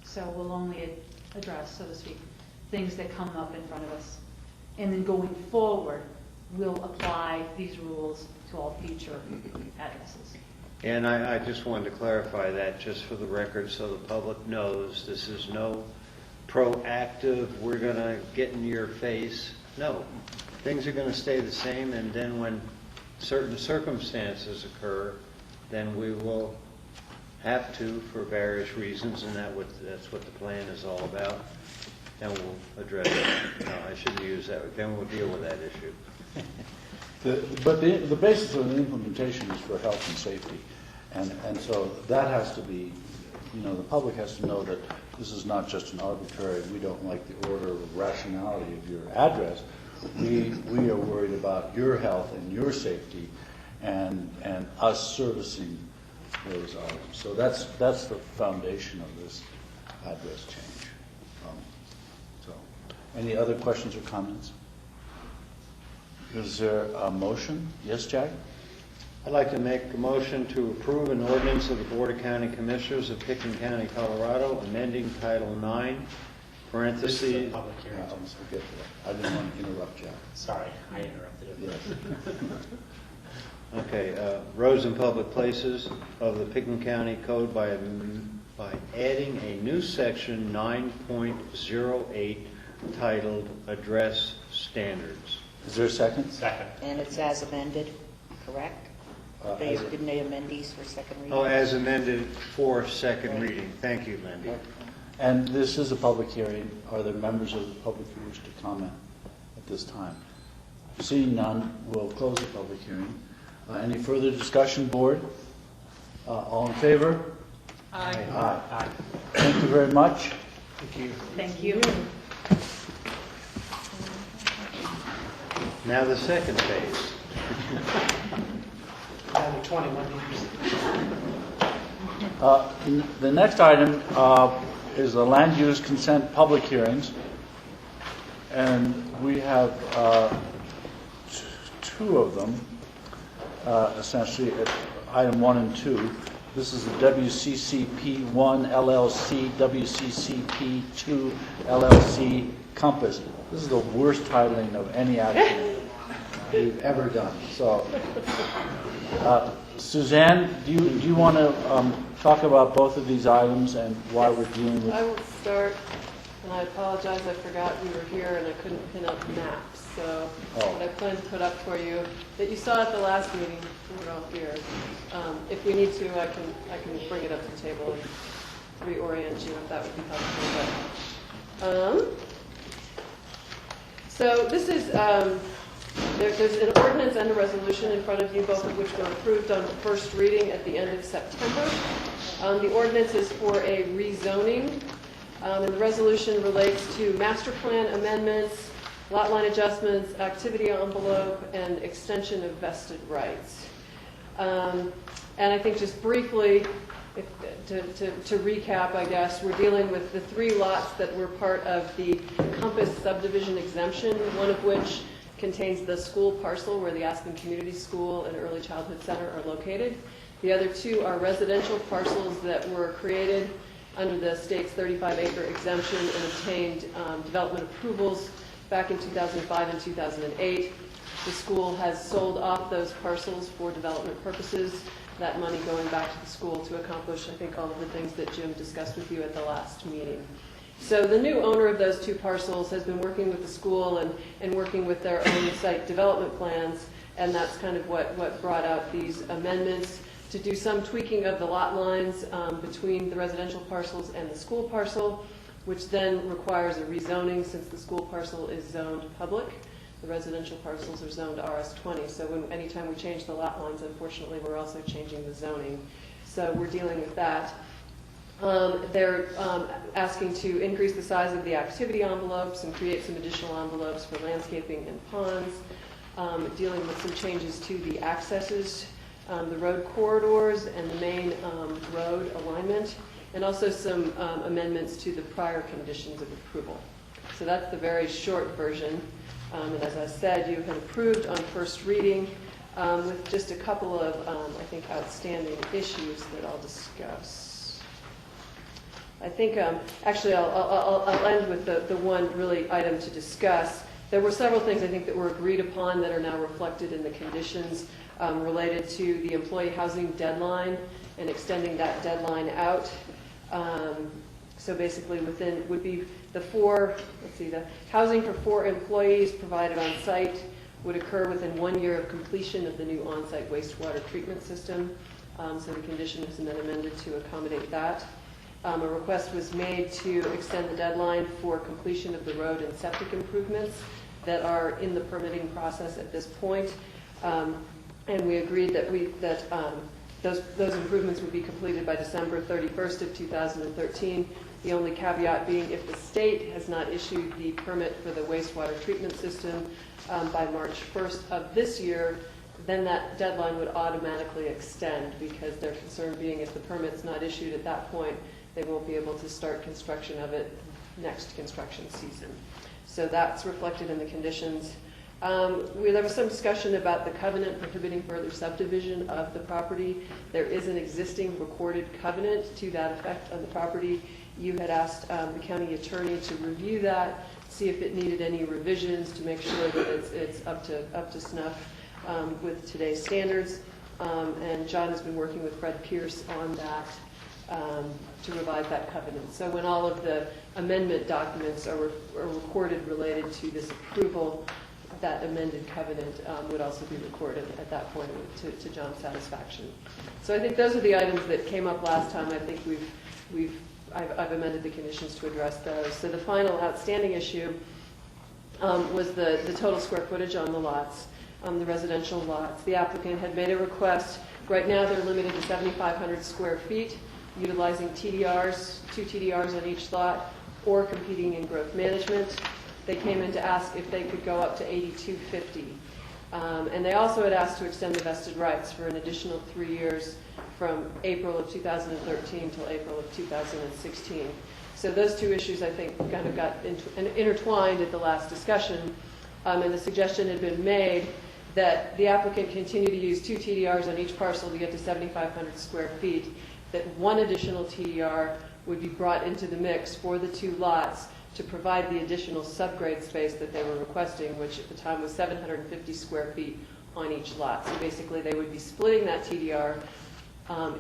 So we'll only address, so to speak, things that come up in front of us. And then going forward, we'll apply these rules to all future addresses. And I just wanted to clarify that just for the record so the public knows this is no proactive, we're going to get in your face. No, things are going to stay the same, and then when certain circumstances occur, then we will have to for various reasons, and that's what the plan is all about. Then we'll address it. No, I shouldn't use that. Then we'll deal with that issue. But the basis of the implementation is for health and safety. And so that has to be, the public has to know that this is not just an arbitrary, we don't like the order or rationality of your address. We are worried about your health and your safety and us servicing those items. So that's the foundation of this address change. So, any other questions or comments? Is there a motion? Yes, Jack? I'd like to make a motion to approve an ordinance of the Board of County Commissioners of Pickens County, Colorado, amending Title IX, This is a parentheses. public hearing. I'll get to that. I didn't want to interrupt Jack. Sorry, I interrupted it. Yes. Okay, roads and public places of the Pickens County Code by adding a new section 9.08 titled Address Standards. Is there a second? Second. And it's as amended, correct? Didn't they amend these for second reading? Oh, as amended for second reading. Thank you, Lindy. And this is a public hearing. Are there members of the public who wish to comment at this time? Seeing none, we'll close the public hearing. Any further discussion, board? All in favor? Aye. Aye. Thank you very much. Thank you. Thank you. Now the second phase. The next item is the land use consent public hearings. And we have two of them, essentially, at item 1 and 2. This is the WCCP1 LLC, WCCP2 LLC Compass. This is the worst titling of any action we've ever done. So, Suzanne, do you want to talk about both of these items and why we're dealing with? I will start, and I apologize, I forgot we were here and I couldn't pin up maps. So what I plan to put up for you that you saw at the last meeting, we're all here. If we need to, I can bring it up to the table and reorient you if that would be helpful. So this is there's an ordinance and a resolution in front of you, both of which were approved on first reading at the end of September. The ordinance is for a rezoning, and the resolution relates to master plan amendments, lot line adjustments, activity envelope, and extension of vested rights. And I think just briefly, to recap, I guess, we're dealing with the 3 lots that were part of the Compass subdivision exemption, one of which contains the school parcel where the Aspen Community School and Early Childhood Center are located. The other 2 are residential parcels that were created under the state's 35-acre exemption and obtained development approvals back in 2005 and 2008. The school has sold off those parcels for development purposes, that money going back to the school to accomplish, I think, all of the things that Jim discussed with you at the last meeting. So the new owner of those 2 parcels has been working with the school and working with their own site development plans, and that's kind of what brought out these amendments to do some tweaking of the lot lines between the residential parcels and the school parcel, which then requires a rezoning since the school parcel is zoned public. The residential parcels are zoned RS20, so anytime we change the lot lines, unfortunately, we're also changing the zoning. So we're dealing with that. They're asking to increase the size of the activity envelopes and create some additional envelopes for landscaping and ponds, dealing with some changes to the accesses, the road corridors, and the main road alignment, and also some amendments to the prior conditions of approval. So that's the very short version. And as I said, you had approved on first reading with just a couple of, I think, outstanding issues that I'll discuss. I think, actually, I'll end with the one really item to discuss. There were several things I think that were agreed upon that are now reflected in the conditions related to the employee housing deadline and extending that deadline out. So basically within would be the housing for 4 employees provided on site would occur within 1 year of completion of the new on-site wastewater treatment system. So the condition has been amended to accommodate that. A request was made to extend the deadline for completion of the road and septic improvements that are in the permitting process at this point. And we agreed that those improvements would be completed by December 31st of 2013. The only caveat being if the state has not issued the permit for the wastewater treatment system by March 1st of this year, then that deadline would automatically extend, because their concern being if the permit's not issued at that point, they won't be able to start construction of it next construction season. So that's reflected in the conditions. There was some discussion about the covenant prohibiting further subdivision of the property. There is an existing recorded covenant to that effect on the property. You had asked the county attorney to review that, see if it needed any revisions to make sure that it's up to snuff with today's standards. And John has been working with Fred Pierce on that to revive that covenant. So when all of the amendment documents are recorded related to this approval, that amended covenant would also be recorded at that point to John's satisfaction. So I think those are the items that came up last time. I think I've amended the conditions to address those. So the final outstanding issue was the total square footage on the lots, the residential lots. The applicant had made a request. Right now they're limited to 7,500 square feet, utilizing TDRs, 2 TDRs on each lot, or competing in growth management. They came in to ask if they could go up to 8,250. And they also had asked to extend the vested rights for an additional 3 years from April of 2013 till April of 2016. So those two issues, I think, kind of got intertwined at the last discussion. And the suggestion had been made that the applicant continue to use 2 TDRs on each parcel to get to 7,500 square feet, that one additional TDR would be brought into the mix for the 2 lots to provide the additional subgrade space that they were requesting, which at the time was 750 square feet on each lot. So basically they would be splitting that TDR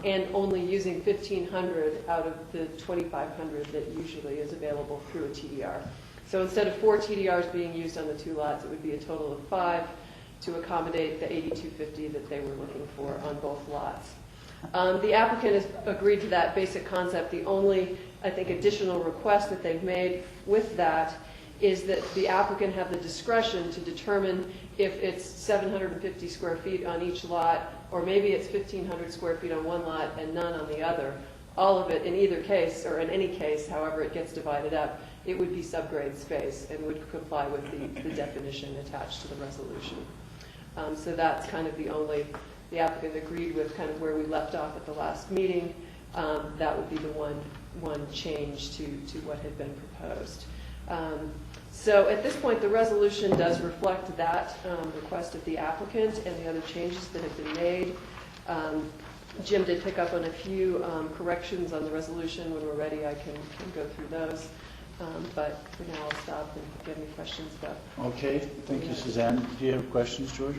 and only using 1,500 out of the 2,500 that usually is available through a TDR. So instead of 4 TDRs being used on the 2 lots, it would be a total of 5 to accommodate the 8,250 that they were looking for on both lots. The applicant has agreed to that basic concept. The only, I think, additional request that they've made with that is that the applicant have the discretion to determine if it's 750 square feet on each lot, or maybe it's 1,500 square feet on one lot and none on the other. All of it, in either case, or in any case, however it gets divided up, it would be subgrade space and would comply with the definition attached to the resolution. So that's kind of the applicant agreed with kind of where we left off at the last meeting. That would be the one change to what had been proposed. So at this point, the resolution does reflect that request of the applicant and the other changes that have been made. Jim did pick up on a few corrections on the resolution. When we're ready, I can go through those. But for now, I'll stop and if you have any questions about. Okay, thank you, Suzanne. Do you have questions, George?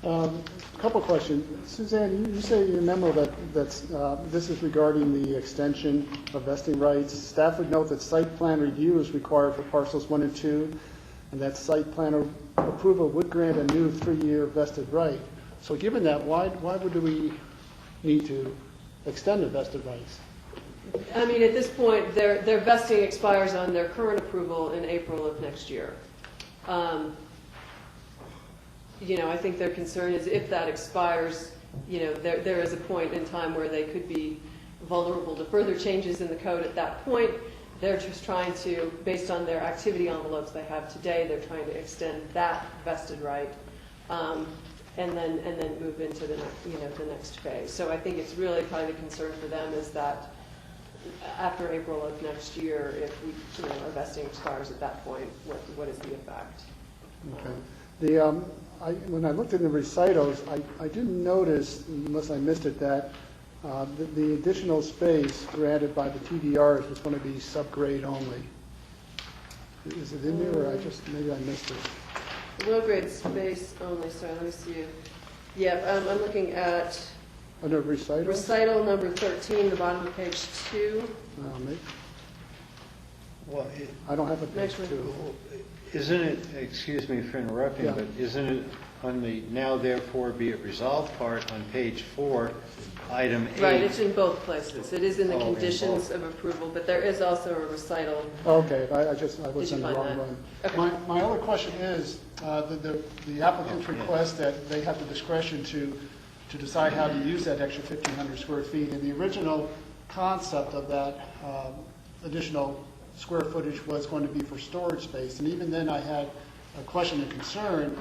A couple questions. Suzanne, you say in your memo that this is regarding the extension of vesting rights. Staff would note that site plan review is required for parcels 1 and 2, and that site plan approval would grant a new 3-year vested right. So given that, why would we need to extend the vested rights? I mean, at this point, their vesting expires on their current approval in April of next year. I think their concern is if that expires, there is a point in time where they could be vulnerable to further changes in the code at that point. They're just trying to, based on their activity envelopes they have today, they're trying to extend that vested right and then move into the next phase. So I think it's really probably the concern for them is that after April of next year, if our vesting expires at that point, what is the effect? Okay. When I looked at the recitals, I didn't notice, unless I missed it, that the additional space granted by the TDRs was going to be subgrade only. Is it in there, or maybe I missed it? Low grade space only. Sorry, let me see. Yeah, I'm looking at. Under recital? Recital number 13, the bottom of page 2. Well, I don't have a page Actually- 2. isn't it, excuse me for interrupting, Yeah. but isn't it on the now therefore be it resolved part on page 4, item 8? Right, it's in both places. It is in the Oh, in conditions both. of approval, but there is also a recital. Okay, I was Did you in the find wrong that? one. Okay. My other question is, the applicant's request that they have the discretion to decide how to use that extra 1,500 square feet. And the original concept of that additional square footage was going to be for storage space. And even then, I had a question and concern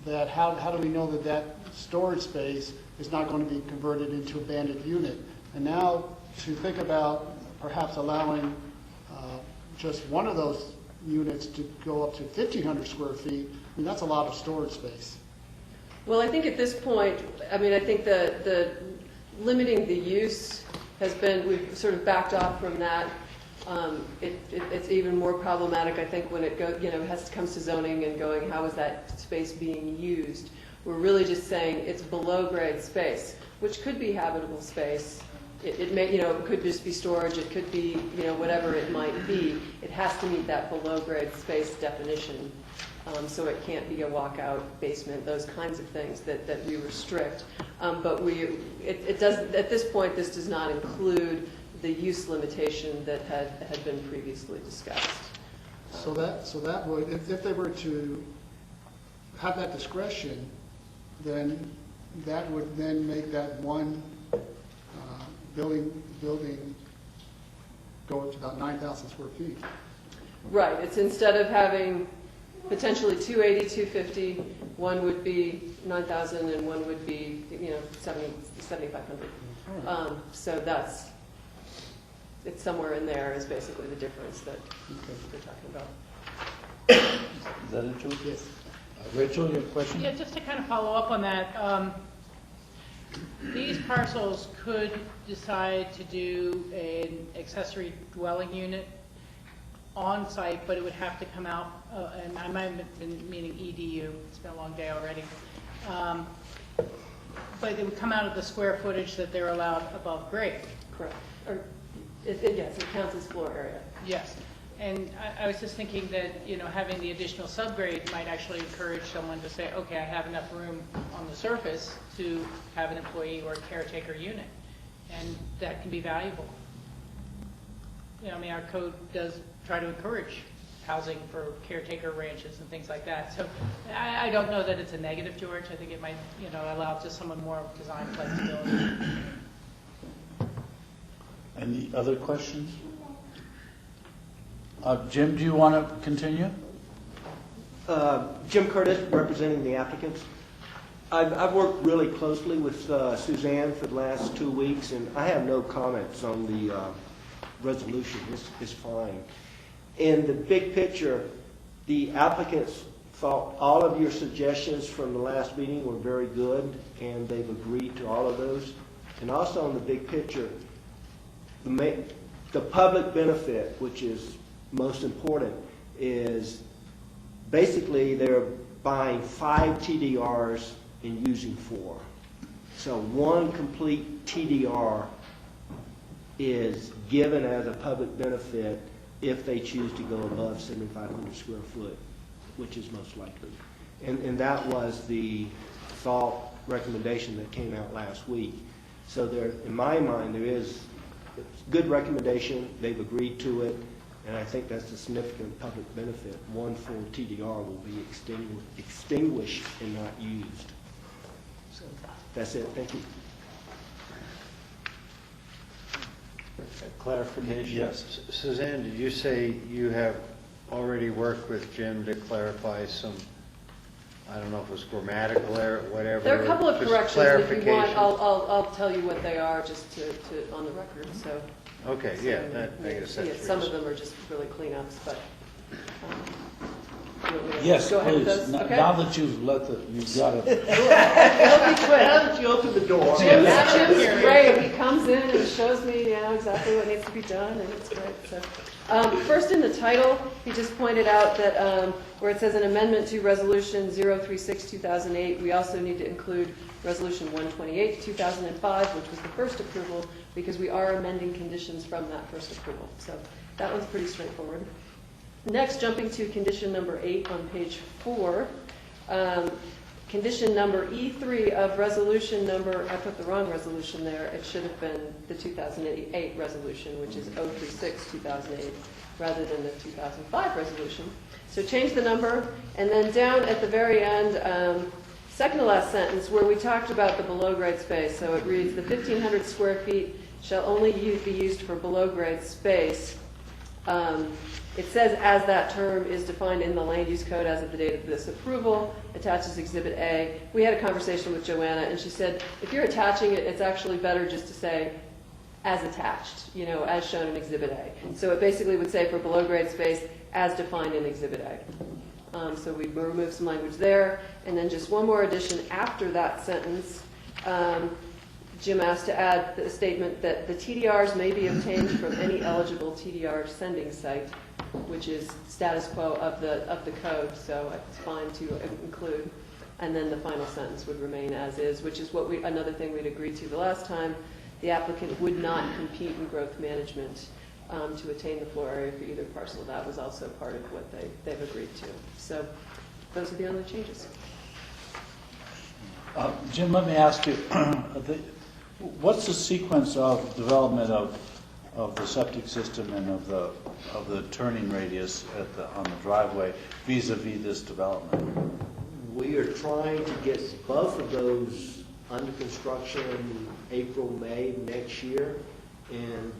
that how do we know that that storage space is not going to be converted into a banded unit? And now to think about perhaps allowing just one of those units to go up to 1,500 square feet, I mean, that's a lot of storage space. Well, I think at this point, I mean, I think the limiting the use has been, we've sort of backed off from that. It's even more problematic, I think, when it comes to zoning and going, how is that space being used? We're really just saying it's below grade space, which could be habitable space. It may, it could just be storage, it could be, whatever it might be. It has to meet that below grade space definition. So it can't be a walkout basement, those kinds of things that we restrict. But it does, at this point, this does not include the use limitation that had been previously discussed. So that would, if they were to have that discretion, then that would then make that one building go up to about 9,000 square feet. Right, it's instead of having potentially 280, 250, one would be 9,000 and one would be, 7,500. So it's somewhere in there is basically the difference that we're talking about. Is that it, Joe? Yes. Rachel, you have a question? Yeah, just to kind of follow up on that, these parcels could decide to do an accessory dwelling unit on site, but it would have to come out, and I might have been meaning EDU, it's been a long day already. But it would come out of the square footage that they're allowed above grade. Correct. Or, yes, it counts as floor area. Yes. And I was just thinking that, having the additional subgrade might actually encourage someone to say, okay, I have enough room on the surface to have an employee or caretaker unit. And that can be valuable. Our code does try to encourage housing for caretaker ranches and things like that. So I don't know that it's a negative, George. I think it might, allow just someone more design flexibility. Any other questions? Jim, do you want to continue? Jim Curtis, representing the applicants. I've worked really closely with Suzanne for the last 2 weeks, and I have no comments on the resolution. It's fine. In the big picture, the applicants thought all of your suggestions from the last meeting were very good, and they've agreed to all of those. And also in the big picture, the public benefit, which is most important, is basically they're buying 5 TDRs and using 4. So one complete TDR is given as a public benefit if they choose to go above 7,500 square foot, which is most likely. And that was the thought recommendation that came out last week. So there, in my mind, there is a good recommendation. They've agreed to it. And I think that's a significant public benefit. One full TDR will be extinguished and not used. So that's it. Thank you. Clarification? Yes. Suzanne, did you say you have already worked with Jim to clarify some, I don't know if it was grammatical error, whatever? There are a couple of just corrections. If you want, clarification? I'll tell you what they are just to on the record. So. Okay, yeah, I guess that's Some of them are just really cleanups, but. You want me to Yes, go ahead with please. those? Okay. Now that you've got it. It'll be quick. Now that you open the door. Jim's great. He comes in and shows me, exactly what needs to be done, and it's great. So, first in the title, he just pointed out that where it says an amendment to Resolution 036/2008, we also need to include Resolution 128/2005, which was the first approval, because we are amending conditions from that first approval. So that one's pretty straightforward. Next, jumping to condition number 8 on page 4. Condition number E3 of resolution number, I put the wrong resolution there. It should have been the 2008 resolution, which is 036-2008, rather than the 2005 resolution. So change the number, and then down at the very end, second to last sentence, where we talked about the below-grade space. So it reads, the 1,500 square feet shall only be used for below-grade space. It says, as that term is defined in the land use code as of the date of this approval, attaches Exhibit A. We had a conversation with Joanna, and she said, if you're attaching it, it's actually better just to say, as attached, as shown in Exhibit A. So it basically would say for below-grade space, as defined in Exhibit A. So we remove some language there. And then just one more addition after that sentence. Jim asked to add the statement that the TDRs may be obtained from any eligible TDR sending site, which is status quo of the code, so it's fine to include. And then the final sentence would remain as is, which is another thing we'd agreed to the last time. The applicant would not compete in growth management to attain the floor area for either parcel. That was also part of what they've agreed to. So those are the only changes. Jim, let me ask you, what's the sequence of development of the septic system and of the turning radius on the driveway vis-a-vis this development? We are trying to get both of those under construction April, May next year, and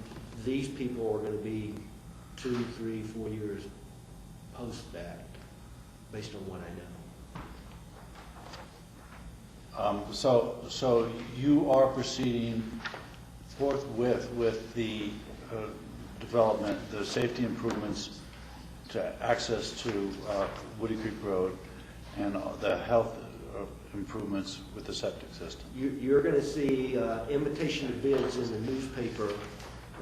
these people are going to be 2, 3, 4 years post that, based on what I know. So you are proceeding forthwith with the development, the safety improvements to access to Woody Creek Road and the health improvements with the septic system. You're going to see invitation to bids in the newspaper,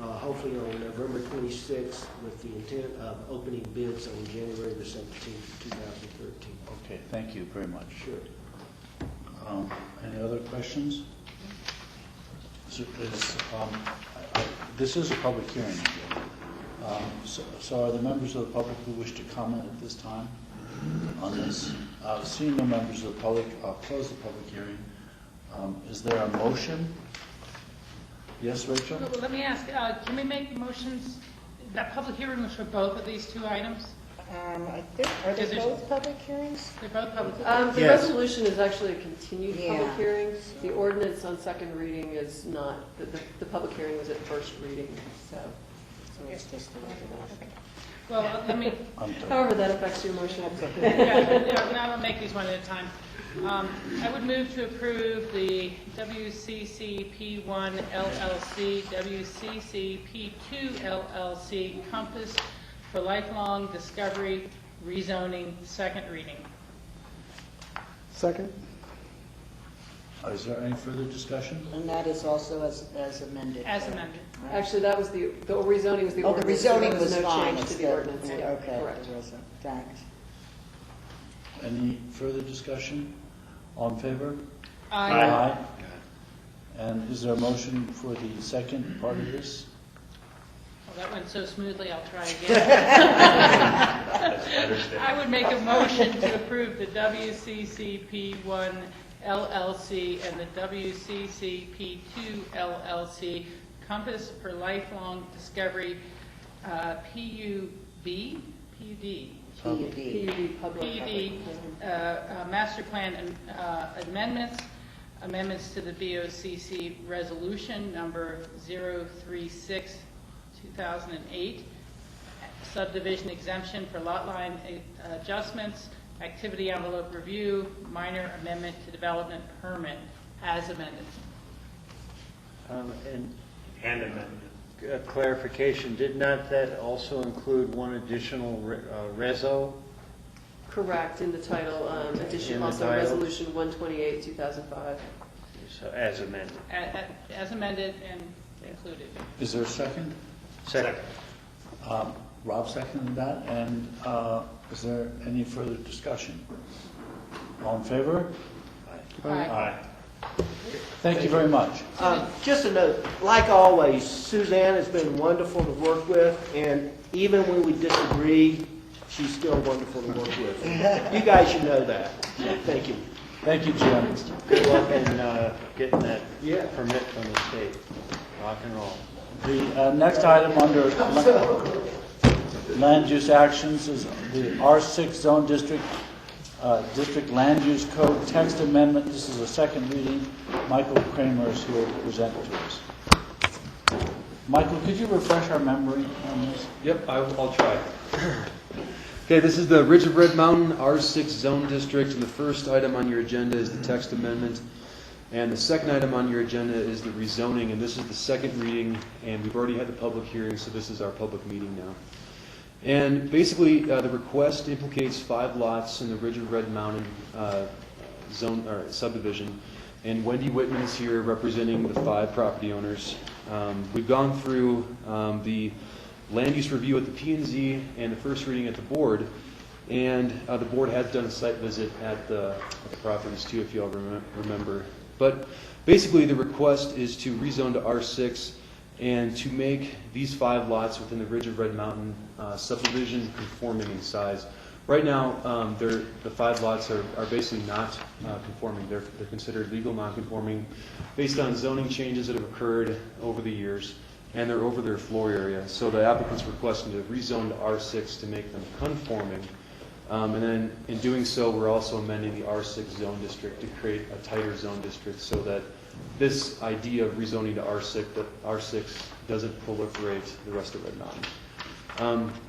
hopefully on November 26th, with the intent of opening bids on January the 17th, 2013. Okay, thank you very much. Sure. Any other questions? This is a public hearing. So are there members of the public who wish to comment at this time on this? Seeing no members of the public, I'll close the public hearing. Is there a motion? Yes, Rachel? Let me ask, can we make motions, that public hearing was for both of these two items? I think, are they both public hearings? They're both public. The resolution is actually a continued public hearing. The ordinance on second reading is not. The public hearing was at first reading, so it's just the okay. Well, let me. However that affects your motion. Now I'll make these one at a time. I would move to approve the WCC P1 LLC, WCC P2 LLC Compass for Lifelong Discovery Rezoning, second reading. Second. Is there any further discussion? And that is also as amended. As amended. Right? Actually, that was the rezoning was the ordinance. The rezoning There was no fine. change to the ordinance. Yeah, Okay, correct. there wasn't. Thanks. Any further discussion? All in favor? Aye. And is there a motion for the second part of this? Well, that went so smoothly, I'll try again. I would make a motion to approve the WCCP1 LLC and the WCCP2 LLC Compass for Lifelong Discovery PUD master plan amendments to the BOCC resolution number 036 2008, subdivision exemption for lot line adjustments, activity envelope review, minor amendment to development permit as amended. And amendment. clarification, did not that also include one additional reso? Correct, in the title, addition, In the also title. Resolution 128, 2005. So as amended. As amended and included. Is there a second? Second. Rob seconded that, and is there any further discussion? All in favor? Aye. Thank you very much. Just a note, like always, Suzanne has been wonderful to work with, and even when we disagree, she's still wonderful to work with. You guys should know that. Thank you. Thank you, Jim. Good luck in getting that permit from the state. Rock and roll. The next item under land use actions is the R6 Zone District Land Use Code text amendment. This is a second reading. Michael Kramer is here to present it to us. Michael, could you refresh our memory on this? Yep, I'll try. Okay, this is the Ridge of Red Mountain R6 Zone District, and the first item on your agenda is the text amendment. And the second item on your agenda is the rezoning, and this is the second reading, and we've already had the public hearing, so this is our public meeting now. And basically, the request implicates 5 lots in the Ridge of Red Mountain zone or subdivision, and Wendy Whitman is here representing the 5 property owners. We've gone through the land use review at the P&Z and the first reading at the board, and the board has done a site visit at the properties too, if you all remember. But basically, the request is to rezone to R6 and to make these 5 lots within the Ridge of Red Mountain subdivision conforming in size. Right now, the 5 lots are basically not conforming. They're considered legal non-conforming based on zoning changes that have occurred over the years, and they're over their floor area. So the applicant's requesting to rezone to R6 to make them conforming. And then in doing so, we're also amending the R6 zone district to create a tighter zone district so that this idea of rezoning to R6 doesn't proliferate the rest of Red Mountain.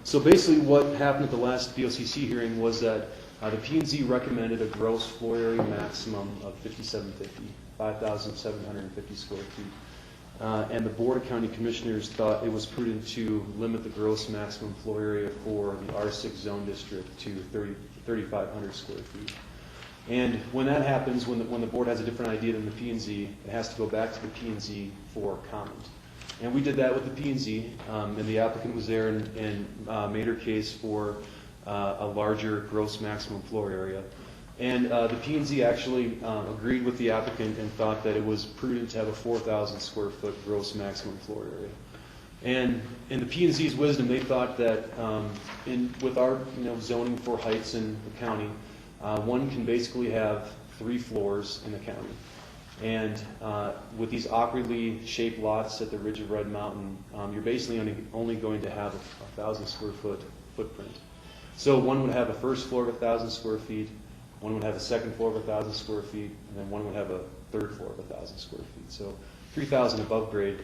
So basically what happened at the last BOCC hearing was that the P&Z recommended a gross floor area maximum of 5,750 square feet. And the Board of County Commissioners thought it was prudent to limit the gross maximum floor area for the R6 zone district to 3,500 square feet. And when that happens, when the board has a different idea than the P&Z, it has to go back to the P&Z for comment. And we did that with the P&Z, and the applicant was there and made her case for a larger gross maximum floor area. And the P&Z actually agreed with the applicant and thought that it was prudent to have a 4,000 square foot gross maximum floor area. And in the P&Z's wisdom, they thought that with our zoning for heights in the county, one can basically have 3 floors in the county. And with these awkwardly shaped lots at the Ridge of Red Mountain, you're basically only going to have a 1,000 square foot footprint. So one would have a first floor of 1,000 square feet, one would have a second floor of 1,000 square feet, and then one would have a third floor of 1,000 square feet. So 3,000 above grade.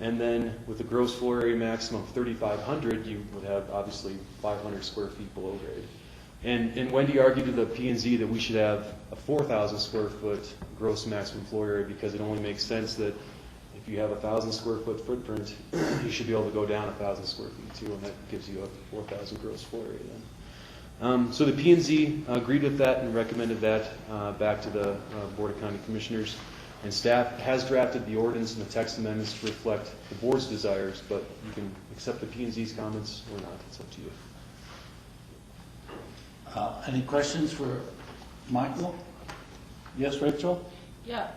And then with the gross floor area maximum of 3,500, you would have obviously 500 square feet below grade. And Wendy argued to the P&Z that we should have a 4,000 square foot gross maximum floor area because it only makes sense that if you have a 1,000 square foot footprint, you should be able to go down 1,000 square feet too, and that gives you a 4,000 gross floor area then. So the P&Z agreed with that and recommended that back to the Board of County Commissioners. And staff has drafted the ordinance and the text amendments to reflect the board's desires, but you can accept the P&Z's comments or not. It's up to you. Any questions for Michael? Yes, Rachel? Yeah,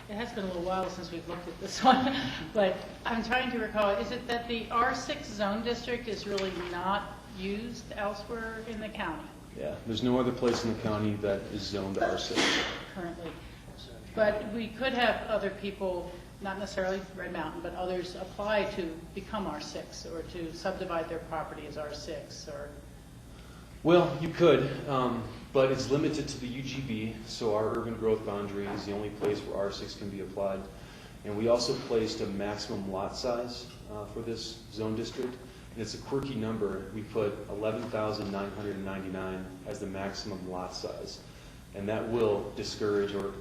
it has been a little while since we've looked at this one, but I'm trying to recall, is it that the R6 zone district is really not used elsewhere in the county Yeah, there's no other place in the county that is zoned R6. currently? But we could have other people, not necessarily Red Mountain, but others apply to become R6 or to subdivide their property as R6 or... Well, you could, but it's limited to the UGB, so our urban growth boundary is the only place where R6 can be applied. And we also placed a maximum lot size for this zone district, and it's a quirky number. We put 11,999 as the maximum lot size, and that will discourage or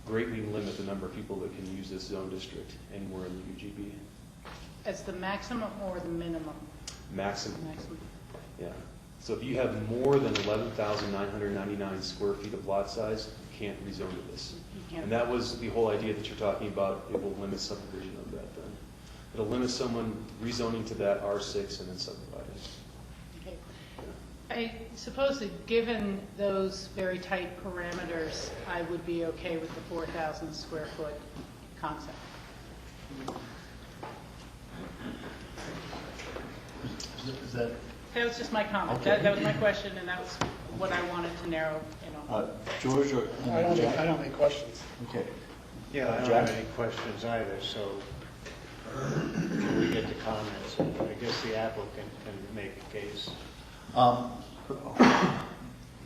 greatly limit the number of people that can use this zone district anywhere in the UGB. As the maximum or the minimum? Maximum. Maximum. Yeah. So if you have more than 11,999 square feet of lot size, you can't rezone to this. And that was the whole idea that you're talking about. It will limit subdivision of that then. It'll limit someone rezoning to that R6 and then subdividing. Okay. I suppose that given those very tight parameters, I would be okay with the 4,000 square foot concept. Is that That was just my comment. Okay. That was my question, and that was what I wanted to narrow in on. George or I don't Jack? have any questions. Okay. Yeah, I don't Jack? have any questions either, so until we get the comments, I guess the applicant can make a case.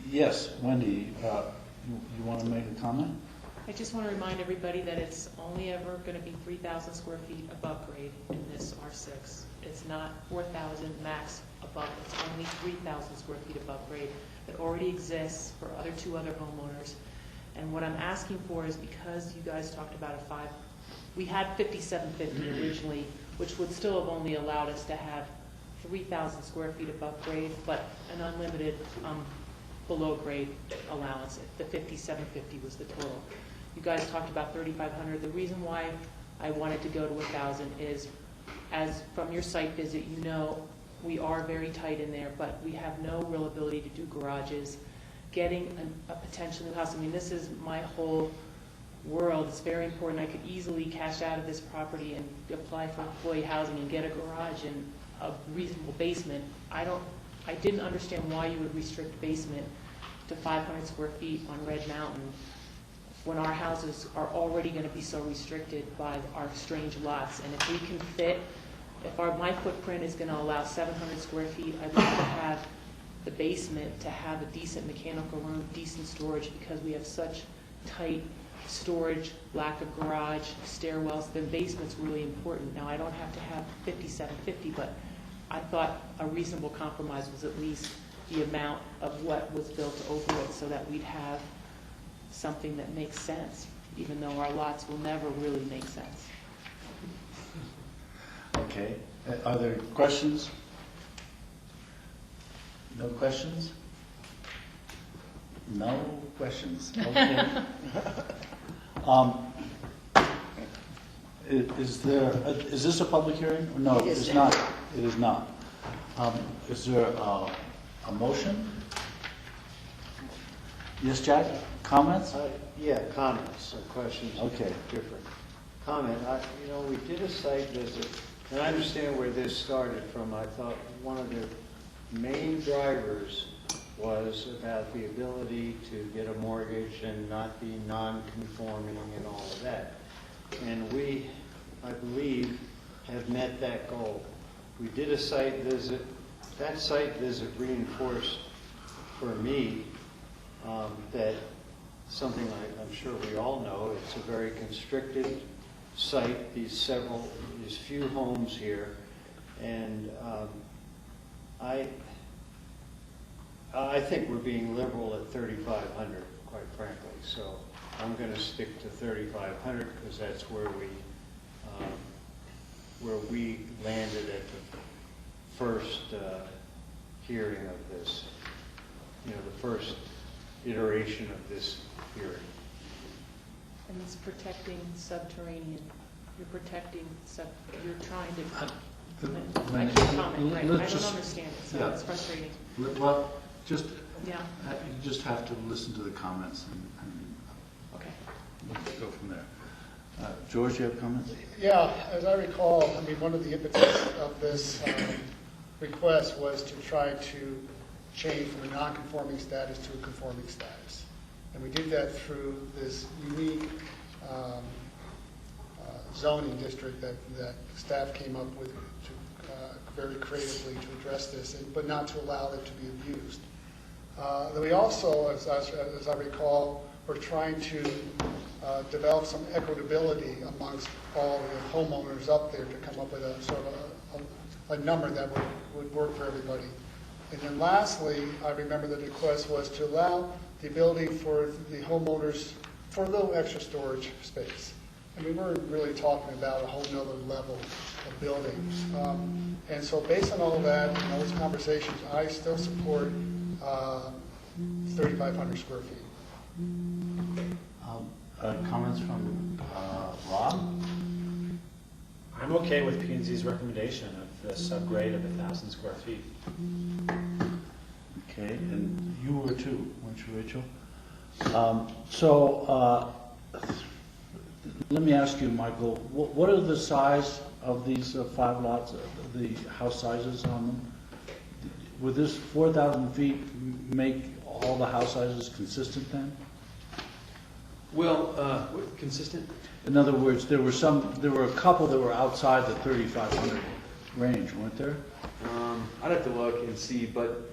Yes, Wendy, you want to make a comment? I just want to remind everybody that it's only ever going to be 3,000 square feet above grade in this R6. It's not 4,000 max above, it's only 3,000 square feet above grade that already exists for two other homeowners. And what I'm asking for is, because you guys talked about we had 5750 originally, which would still have only allowed us to have 3,000 square feet above grade, but an unlimited below grade allowance. The 5750 was the total. You guys talked about 3,500. The reason why I wanted to go to 1,000 is, as from your site visit, you know we are very tight in there, but we have no real ability to do garages. Getting a potential new house, I mean, this is my whole world. It's very important. I could easily cash out of this property and apply for employee housing and get a garage and a reasonable basement. I didn't understand why you would restrict basement to 500 square feet on Red Mountain when our houses are already going to be so restricted by our strange lots. And if we can fit, my footprint is going to allow 700 square feet, I'd like to have the basement to have a decent mechanical room, decent storage, because we have such tight storage, lack of garage, stairwells. The basement's really important. Now, I don't have to have 5750, but I thought a reasonable compromise was at least the amount of what was built over it, so that we'd have something that makes sense, even though our lots will never really make sense. Okay. Are there questions? No questions? No questions. Okay. Is this a public hearing? No, it is not. It is not. Is there a motion? Yes, Jack? Comments? Yeah, comments, questions. Okay. Different. Comment, we did a site visit, and I understand where this started from. I thought one of the main drivers was about the ability to get a mortgage and not be non-conforming and all of that. And we, I believe, have met that goal. We did a site visit. That site visit reinforced for me that something I'm sure we all know, it's a very constricted site, these few homes here, and I think we're being liberal at 3,500, quite frankly. So I'm going to stick to 3,500 because that's where we landed at the first hearing of this, the first iteration of this hearing. And it's protecting subterranean. You're trying to, I can't comment, right? I don't understand it, so it's frustrating. Well, just, Yeah. you just have to listen to the comments and Okay. we'll go from there. George, you have comments? Yeah, as I recall, one of the impetus of this request was to try to change from a non-conforming status to a conforming status. And we did that through this unique zoning district that staff came up with very creatively to address this, but not to allow it to be abused. Then we also, as I recall, were trying to develop some equitability amongst all the homeowners up there to come up with a sort of a number that would work for everybody. And then lastly, I remember the request was to allow the ability for the homeowners for a little extra storage space. And we weren't really talking about a whole nother level of buildings. And so based on all of that and those conversations, I still support 3,500 square feet. Comments from Rob? I'm okay with P&Z's recommendation of the subgrade of 1,000 square feet. Okay, and you were too, weren't you, Rachel? Let me ask you, Michael, what are the size of these 5 lots, the house sizes on them? would this 4,000 feet make all the house sizes consistent then? Well, consistent? In other words, there were a couple that were outside the 3,500 range, weren't there? I'd have to look and see, but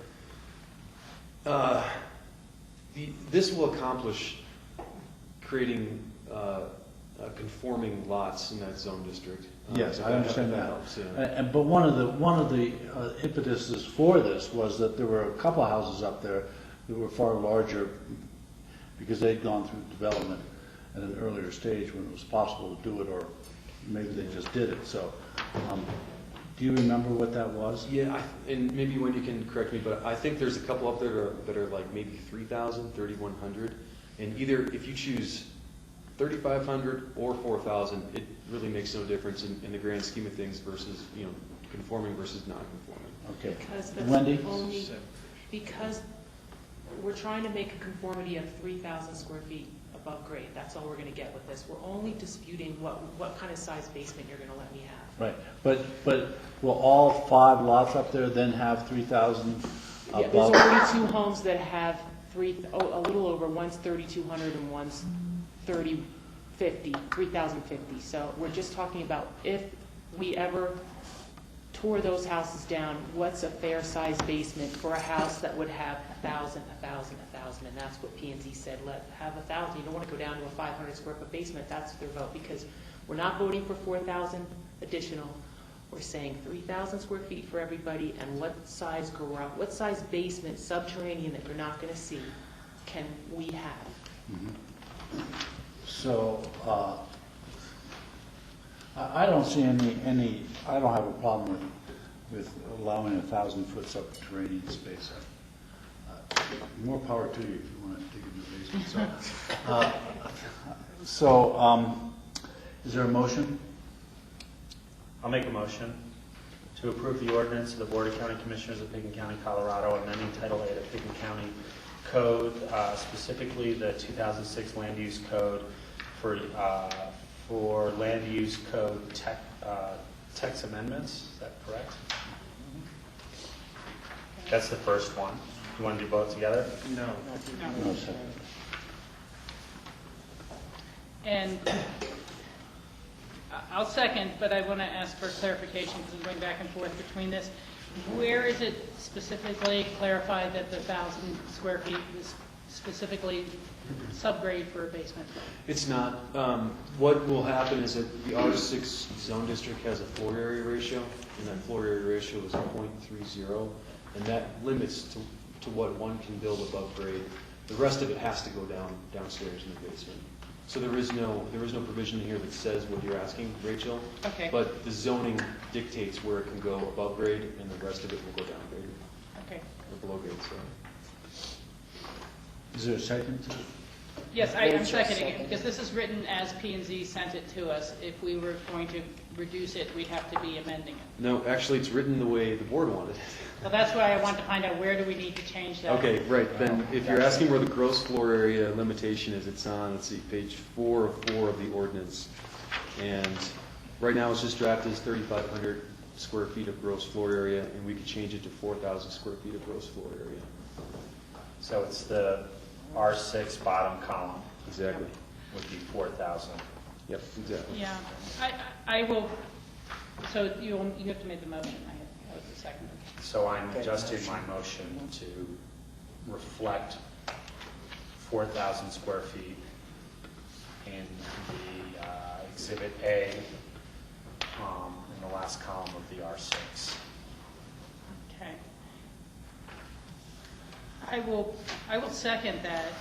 this will accomplish creating conforming lots in that zone district. Yes, If I understand that. helps, yeah. But one of the impetuses for this was that there were a couple of houses up there that were far larger because they'd gone through development at an earlier stage when it was possible to do it, or maybe they just did it. So, do you remember what that was? Yeah, and maybe Wendy can correct me, but I think there's a couple up there that are like maybe 3,000, 3,100, and either if you choose 3,500 or 4,000, it really makes no difference in the grand scheme of things versus, conforming versus non-conforming. Okay. Because that's Wendy? because we're trying to make a conformity of 3,000 square feet above grade. That's all we're going to get with this. We're only disputing what kind of size basement you're going to let me have. Right, but will all 5 lots up there then have 3,000 above? Yeah, there's already 2 homes that have a little over. One's 3,200 and one's 3,050. So we're just talking about if we ever tore those houses down, what's a fair size basement for a house that would have 1,000, 1,000, 1,000, and that's what P&Z said. Let have 1,000. You don't want to go down to a 500 square foot basement. That's their vote, because we're not voting for 4,000 additional. We're saying 3,000 square feet for everybody, and what size garage, what size basement, subterranean that you're not going to see, can we have? Mm-hmm. So, I don't see any, I don't have a problem with allowing 1,000-foot subterranean space. More power to you if you want to dig in the basement. Is there a motion? I'll make a motion to approve the ordinance of the Board of County Commissioners of Pickens County, Colorado, amending Title 8 of Pickens County Code, specifically the 2006 Land Use Code for Land Use Code text amendments. Is that correct? That's the first one. You want to do both together? No. No, sir. And I'll second, but I want to ask for clarification because I'm going back and forth between this. Where is it specifically clarified that the 1,000 square feet is specifically subgrade for a basement? It's not. What will happen is that the R6 zone district has a floor area ratio, and that floor area ratio is 0.30, and that limits to what one can build above grade. The rest of it has to go downstairs in the basement. So there is no provision here that says what you're asking, Rachel. Okay. But the zoning dictates where it can go above grade, and the rest of it will go down grade. Okay. Or below grade, sorry. Is there a second? Yes, I'm seconding it because this is written as P&Z sent it to us. If we were going to reduce it, we'd have to be amending it. No, actually, it's written the way the board wanted it. So that's why I want to find out where do we need to change that. Okay, right. Then if you're asking where the gross floor area limitation is, it's on, let's see, page 4 of the ordinance. And right now it's just drafted as 3,500 square feet of gross floor area, and we could change it to 4,000 square feet of gross floor area. So it's the R6 bottom column. Exactly. Would be 4,000. Yep, exactly. Yeah, I will, so you have to make the motion. I was the second. So I'm adjusting my motion to reflect 4,000 square feet in the Exhibit A in the last column of the R6. Okay. I will second that.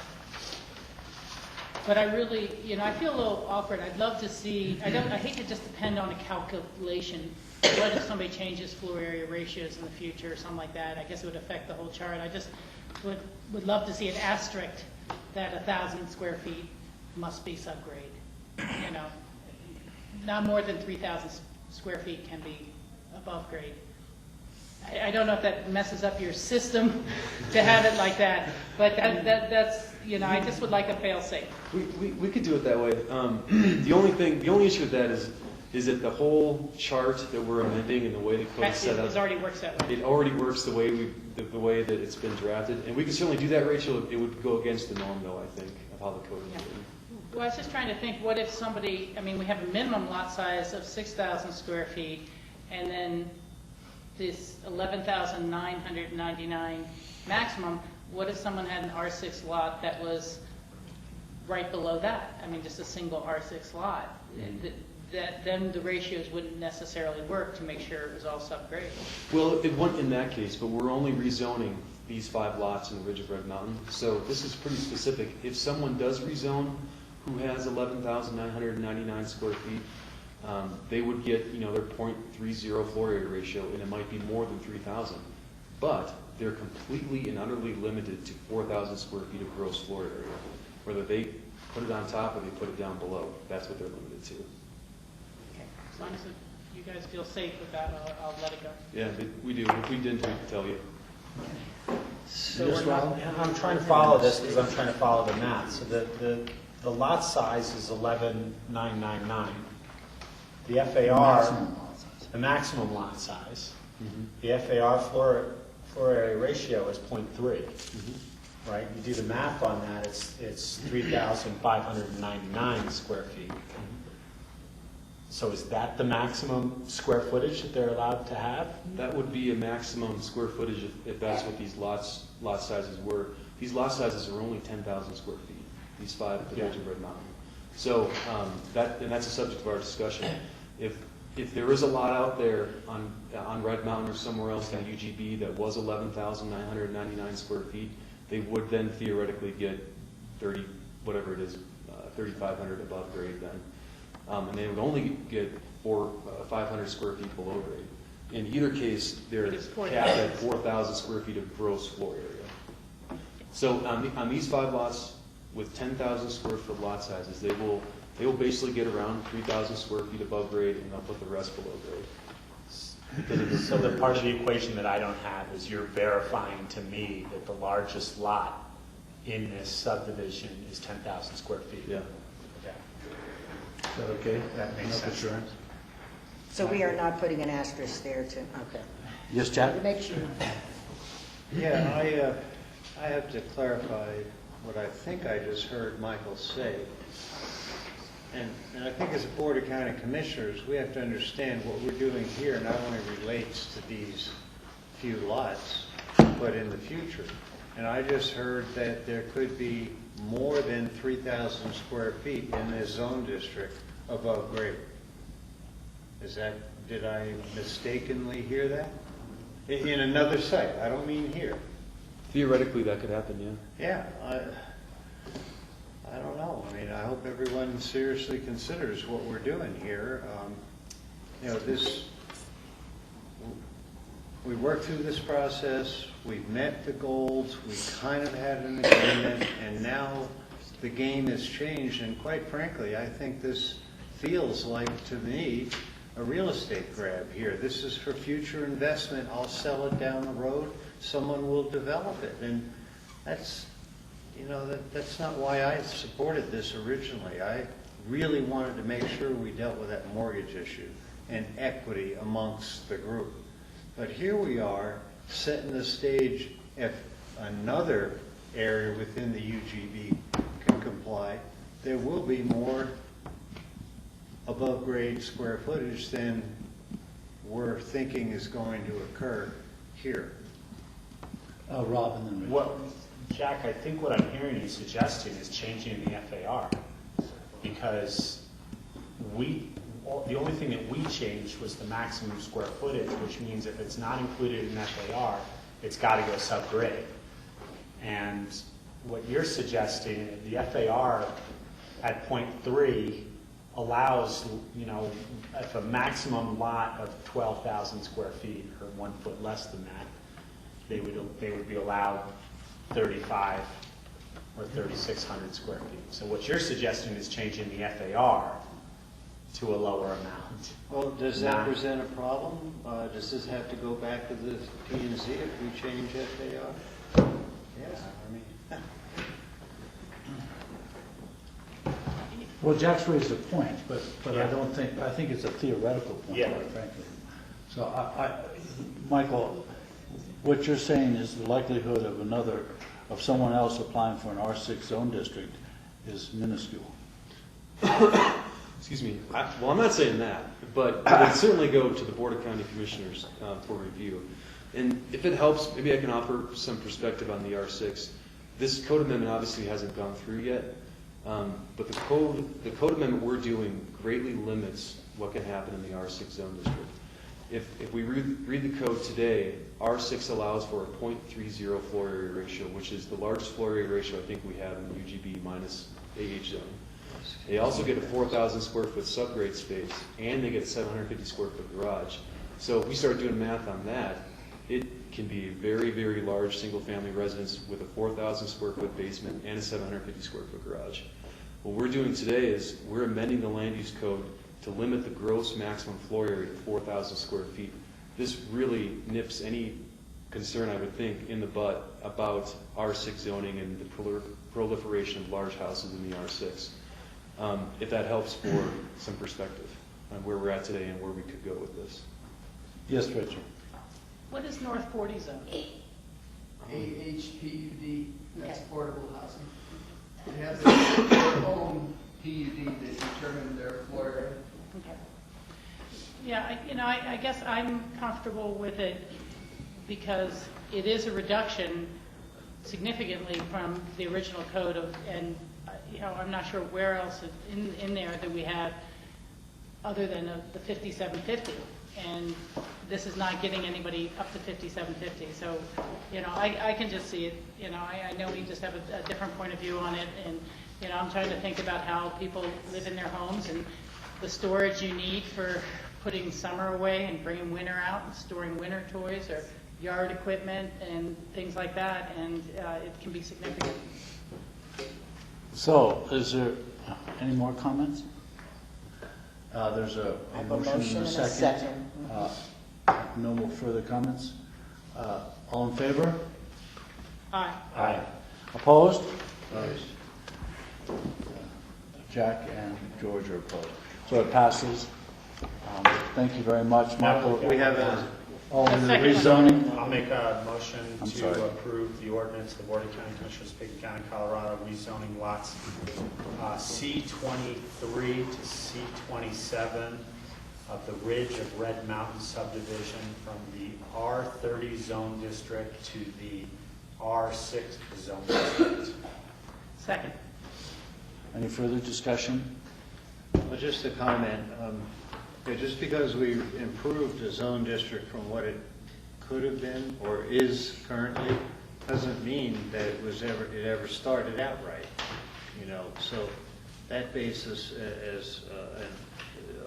But I really, I feel a little awkward. I'd love to see, I hate to just depend on a calculation. What if somebody changes floor area ratios in the future or something like that? I guess it would affect the whole chart. I just would love to see an asterisk that 1,000 square feet must be subgrade. Not more than 3,000 square feet can be above grade. I don't know if that messes up your system to have it like that, but that's, I just would like a fail-safe. We could do it that way. The only issue with that is is that the whole chart that we're amending and the way the code is set up, It already works that way. it already works the way the way that it's been drafted, and we can certainly do that, Rachel. It would go against the norm, though, I think, of how the code is written. Well, I was just trying to think, what if somebody, I mean, we have a minimum lot size of 6,000 square feet, and then this 11,999 maximum. What if someone had an R6 lot that was right below that? I mean, just a single R6 lot. Then the ratios wouldn't necessarily work to make sure it was all subgrade. Well, it wouldn't in that case, but we're only rezoning these 5 lots in the Ridge of Red Mountain. So this is pretty specific. If someone does rezone who has 11,999 square feet, they would get, their 0.30 floor area ratio, and it might be more than 3,000. But they're completely and utterly limited to 4,000 square feet of gross floor area. Whether they put it on top or they put it down below, that's what they're limited to. As long as you guys feel safe with that, I'll let it go. Yeah, we do. If we didn't, we'd tell you. So I'm trying to follow this because I'm trying to follow the math. So the lot size is 11,999. The FAR, the maximum lot size. The FAR floor area ratio is 0.3. Right? You do the math on that, it's 3,599 square feet. So is that the maximum square footage that they're allowed to have? That would be a maximum square footage if that's what these lot sizes were. These lot sizes are only 10,000 square feet, these 5 at the Ridge of Red Mountain. So that's a subject of our discussion. If there is a lot out there on Red Mountain or somewhere else in UGB that was 11,999 square feet, they would then theoretically get 3,500 above grade then. And they would only get 500 square feet below grade. In either case, they're capped at 4,000 square feet of gross floor area. So on these 5 lots with 10,000 square foot lot sizes, they will basically get around 3,000 square feet above grade, and they'll put the rest below grade. So the part of the equation that I don't have is you're verifying to me that the largest lot in this subdivision is 10,000 square feet. Yeah. Okay. Is that okay? That makes sense. Assurance? So we are not putting an asterisk there to, okay. Yes, Chad? To make sure. Yeah, I have to clarify what I think I just heard Michael say. And I think as a Board of County Commissioners, we have to understand what we're doing here not only relates to these few lots, but in the future. And I just heard that there could be more than 3,000 square feet in this zone district above grade. Did I mistakenly hear that? In another site, I don't mean here. Theoretically, that could happen, yeah. Yeah, I don't know. I mean, I hope everyone seriously considers what we're doing here. We worked through this process, we've met the goals, we kind of had an agreement, and now the game has changed, and quite frankly, I think this feels like, to me, a real estate grab here. This is for future investment. I'll sell it down the road. Someone will develop it, and that's not why I supported this originally. I really wanted to make sure we dealt with that mortgage issue and equity amongst the group. But here we are, setting the stage. If another area within the UGB can comply, there will be more above grade square footage than we're thinking is going to occur here. Rob, and then Rich. Well, Jack, I think what I'm hearing you suggesting is changing the FAR, because the only thing that we changed was the maximum square footage, which means if it's not included in FAR, it's got to go subgrade. And what you're suggesting, the FAR at 0.3 allows, if a maximum lot of 12,000 square feet, or 1 foot less than that, they would be allowed 35 or 3,600 square feet. So what you're suggesting is changing the FAR to a lower amount. Well, does that present a problem? Does this have to go back to the P&Z if we change FAR? Yeah, I mean. Well, Jack's raised a point, but I Yeah. don't think, I think it's a theoretical point, Yeah. quite frankly. So Michael, what you're saying is the likelihood of someone else applying for an R6 zone district is minuscule. Excuse me. Well, I'm not saying that, but it would certainly go to the Board of County Commissioners for review. And if it helps, maybe I can offer some perspective on the R6. This code amendment obviously hasn't gone through yet, but the code amendment we're doing greatly limits what can happen in the R6 zone district. If we read the code today, R6 allows for a 0.30 floor area ratio, which is the largest floor area ratio I think we have in the UGB minus AH zone. They also get a 4,000 square foot subgrade space, and they get a 750 square foot garage. So if we start doing math on that, it can be a very, very large single-family residence with a 4,000 square foot basement and a 750 square foot garage. What we're doing today is we're amending the land use code to limit the gross maximum floor area to 4,000 square feet. This really nips any concern, I would think, in the butt about R6 zoning and the proliferation of large houses in the R6. If that helps for some perspective on where we're at today and where we could go with this. Yes, Richard. What is North 40 zone? AHPUD, that's affordable housing. They have their own PUD that determine their floor area. Okay. Yeah, I guess I'm comfortable with it because it is a reduction significantly from the original code and I'm not sure where else in there that we have other than the 5750. And this is not getting anybody up to 5750. So, I can just see it. I know we just have a different point of view on it. And, I'm trying to think about how people live in their homes and the storage you need for putting summer away and bringing winter out and storing winter toys or yard equipment and things like that. And it can be significant. So, is there any more comments? There's a I have motion and a second. No more further comments? All in favor? Aye. Aye. Opposed? Jack and George are opposed. So it passes. Thank you very much, Michael. We have a... Oh, the rezoning? I'll make a motion I'm to sorry. approve the ordinance of the Board of County Commissioners, Pickett County, Colorado, rezoning lots C23 to C27 of the Ridge of Red Mountain subdivision from the R30 zone district to the R6 zone district. Second. Any further discussion? Well, just a comment. Just because we improved the zone district from what it could have been or is currently, doesn't mean that it ever started out right. So that basis as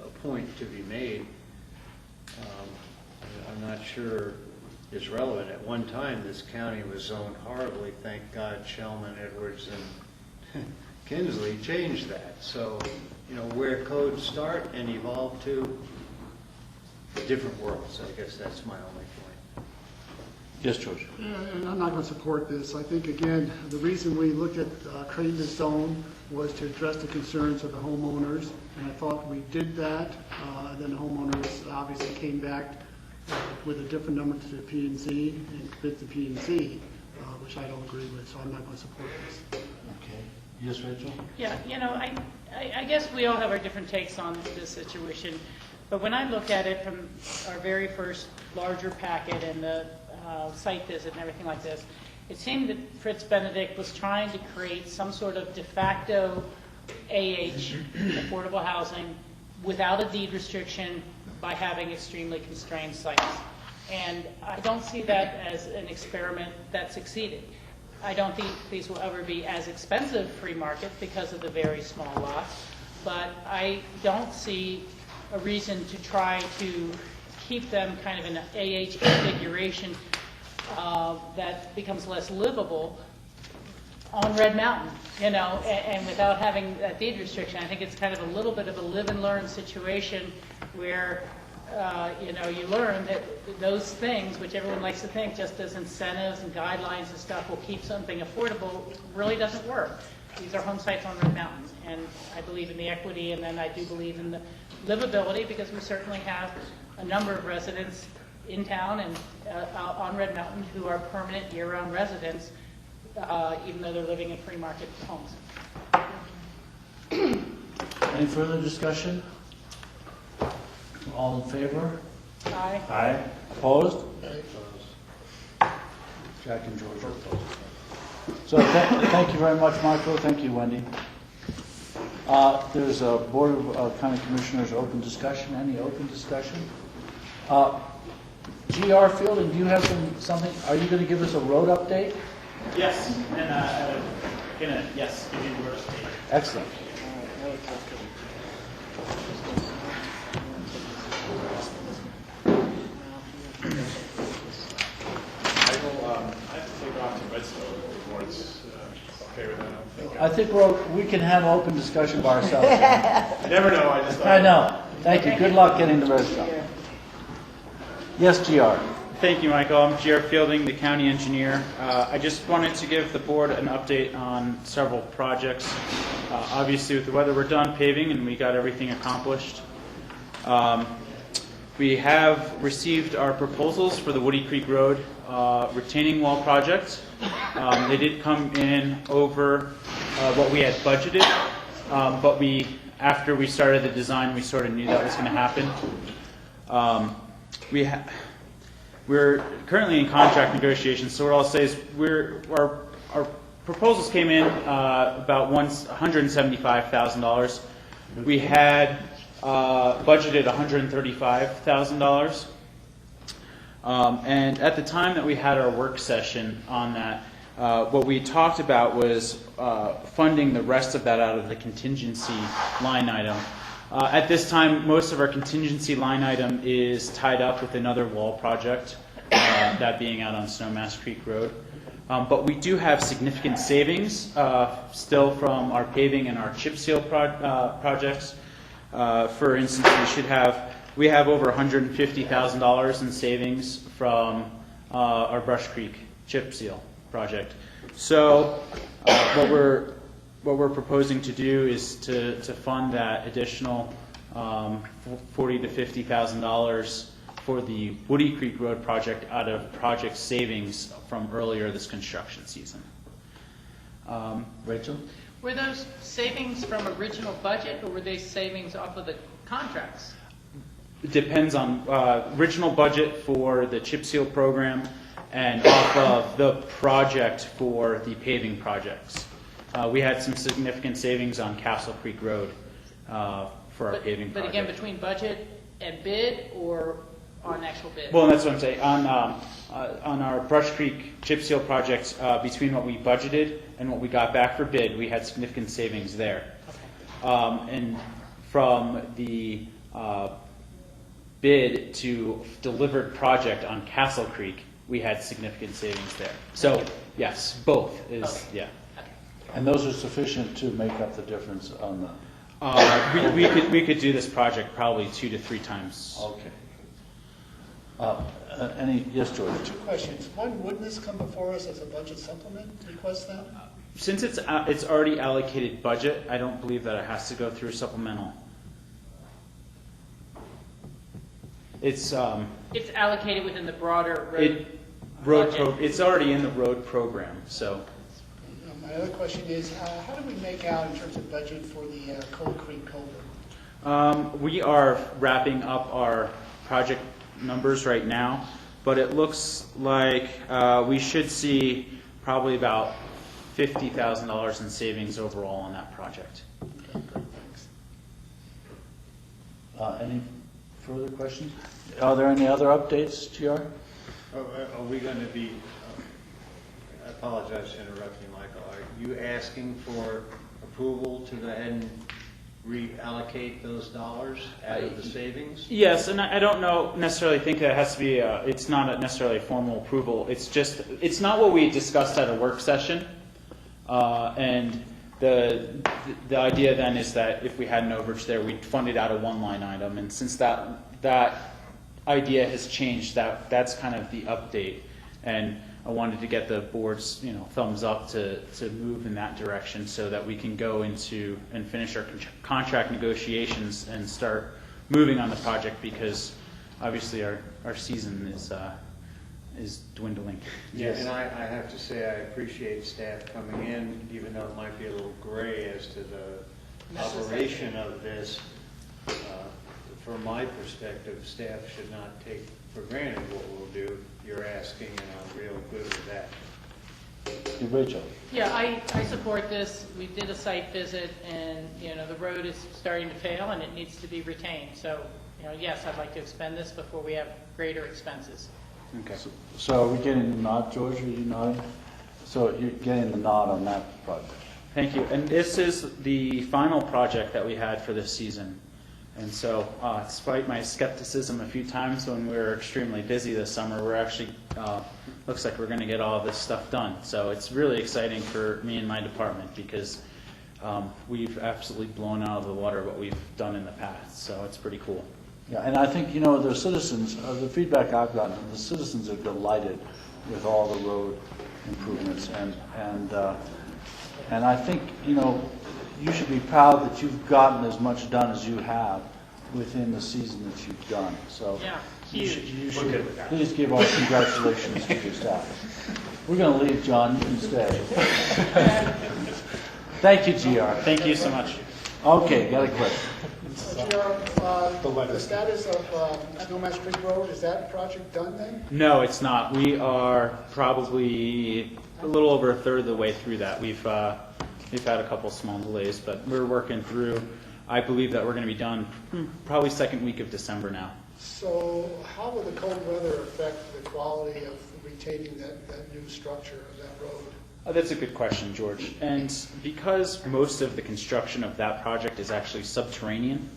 a point to be made, I'm not sure is relevant. At one time, this county was zoned horribly. Thank God Shellman, Edwards, and Kinsley changed that. So, where codes start and evolve to different worlds. I guess that's my only point. Yes, George. And I'm not going to support this. I think, again, the reason we looked at creating this zone was to address the concerns of the homeowners, and I thought we did that. Then the homeowners obviously came back with a different number to the P&Z and fit the P&Z, which I don't agree with, so I'm not going to support this. Okay. Yes, Rachel? Yeah, I guess we all have our different takes on this situation, but when I look at it from our very first larger packet and the site visit and everything like this, it seemed that Fritz Benedict was trying to create some sort of de facto AH, affordable housing, without a deed restriction by having extremely constrained sites. And I don't see that as an experiment that succeeded. I don't think these will ever be as expensive free market because of the very small lots, but I don't see a reason to try to keep them kind of in an AH configuration that becomes less livable on Red Mountain, and without having that deed restriction. I think it's kind of a little bit of a live and learn situation where you learn that those things, which everyone likes to think just as incentives and guidelines and stuff will keep something affordable, really doesn't work. These are home sites on Red Mountain, and I believe in the equity, and then I do believe in the livability, because we certainly have a number of residents in town and on Red Mountain who are permanent year-round residents, even though they're living in free market homes. Any further discussion? All in favor? Aye. Aye. Opposed? Jack and George are opposed. So thank you very much, Marco. Thank you, Wendy. There's a Board of County Commissioners open discussion. Any open discussion? GR Fielding, do you have something? Are you going to give us a road update? Yes, and give you the road update. Excellent. I have to take off to Redstone if the board's okay with that. I think we can have open discussion by ourselves. You never know. I know. Thank you. Good luck getting to Redstone. Yes, GR. Thank you, Michael. I'm GR Fielding, the county engineer. I just wanted to give the board an update on several projects. Obviously, with the weather, we're done paving and we got everything accomplished. We have received our proposals for the Woody Creek Road retaining wall project. They did come in over what we had budgeted, but after we started the design, we sort of knew that was going to happen. We're currently in contract negotiations, so what I'll say is our proposals came in about $175,000. We had budgeted $135,000. And at the time that we had our work session on that, what we talked about was funding the rest of that out of the contingency line item. At this time, most of our contingency line item is tied up with another wall project, that being out on Snowmass Creek Road. But we do have significant savings still from our paving and our chip seal projects. For instance, we have over $150,000 in savings from our Brush Creek chip seal project. So what we're proposing to do is to fund that additional $40,000 to $50,000 for the Woody Creek Road project out of project savings from earlier this construction season. Rachel? Were those savings from original budget, or were they savings off of the contracts? It depends on original budget for the chip seal program and off of the project for the paving projects. We had some significant savings on Castle Creek Road for our paving project. But again, between budget and bid, or on actual bid? Well, that's what I'm saying. On our Brush Creek chip seal projects, between what we budgeted and what we got back for bid, we had significant savings there. Okay. And from the bid to delivered project on Castle Creek, we had significant savings there. So yes, both is, okay. Yeah. And those are sufficient to make up the difference on the... we could do this project probably 2 to 3 times. Okay. Yes, George? 2 questions. One, wouldn't this come before us as a budget supplement request then? Since it's already allocated budget, I don't believe that it has to go through supplemental. It's allocated within the broader road budget. It's already in the road program, so. My other question is, how do we make out in terms of budget for the Cold Creek Culvert? We are wrapping up our project numbers right now, but it looks like we should see probably about $50,000 in savings overall on that project. Okay, great, thanks. Any further questions? Are there any other updates, GR? Are we going to be, I apologize to interrupt you, Michael, are you asking for approval to go ahead and reallocate those dollars out of the savings? Yes, and I don't necessarily think that it has to be, it's not necessarily a formal approval. It's not what we discussed at a work session. And the idea then is that if we had an overage there, we'd fund it out of one line item. And since that idea has changed, that's kind of the update. And I wanted to get the board's, thumbs up to move in that direction so that we can go into and finish our contract negotiations and start moving on the project, because obviously our season is dwindling. Yeah, and I have to say, I appreciate staff coming in, even though it might be a little gray as to the operation of this. From my perspective, staff should not take for granted what we'll do. You're asking, and I'm real good with that. Rachel? Yeah, I support this. We did a site visit, and, the road is starting to fail, and it needs to be retained. So, yes, I'd like to expend this before we have greater expenses. Okay. So are we getting the nod, George? Are you nodding? So you're getting the nod on that project? Thank you. And this is the final project that we had for this season. And so, despite my skepticism a few times when we were extremely busy this summer, we're actually, looks like we're going to get all of this stuff done. So it's really exciting for me and my department, because we've absolutely blown out of the water what we've done in the past. So it's pretty cool. Yeah, and I think, the citizens, the feedback I've gotten, the citizens are delighted with all the road improvements. And I think, you should be proud that you've gotten as much done as you have within the season that you've done. So Yeah, you huge. should please give our congratulations to your staff. We're going to leave, John. You can stay. Thank you, GR. Thank you so much. Okay, got a question. The status of Snowmass Creek Road, is that project done then? No, it's not. We are probably a little over a third of the way through that. We've had a couple small delays, but we're working through. I believe that we're going to be done probably second week of December now. So how will the cold weather affect the quality of retaining that new structure of that road? That's a good question, George. And because most of the construction of that project is actually subterranean,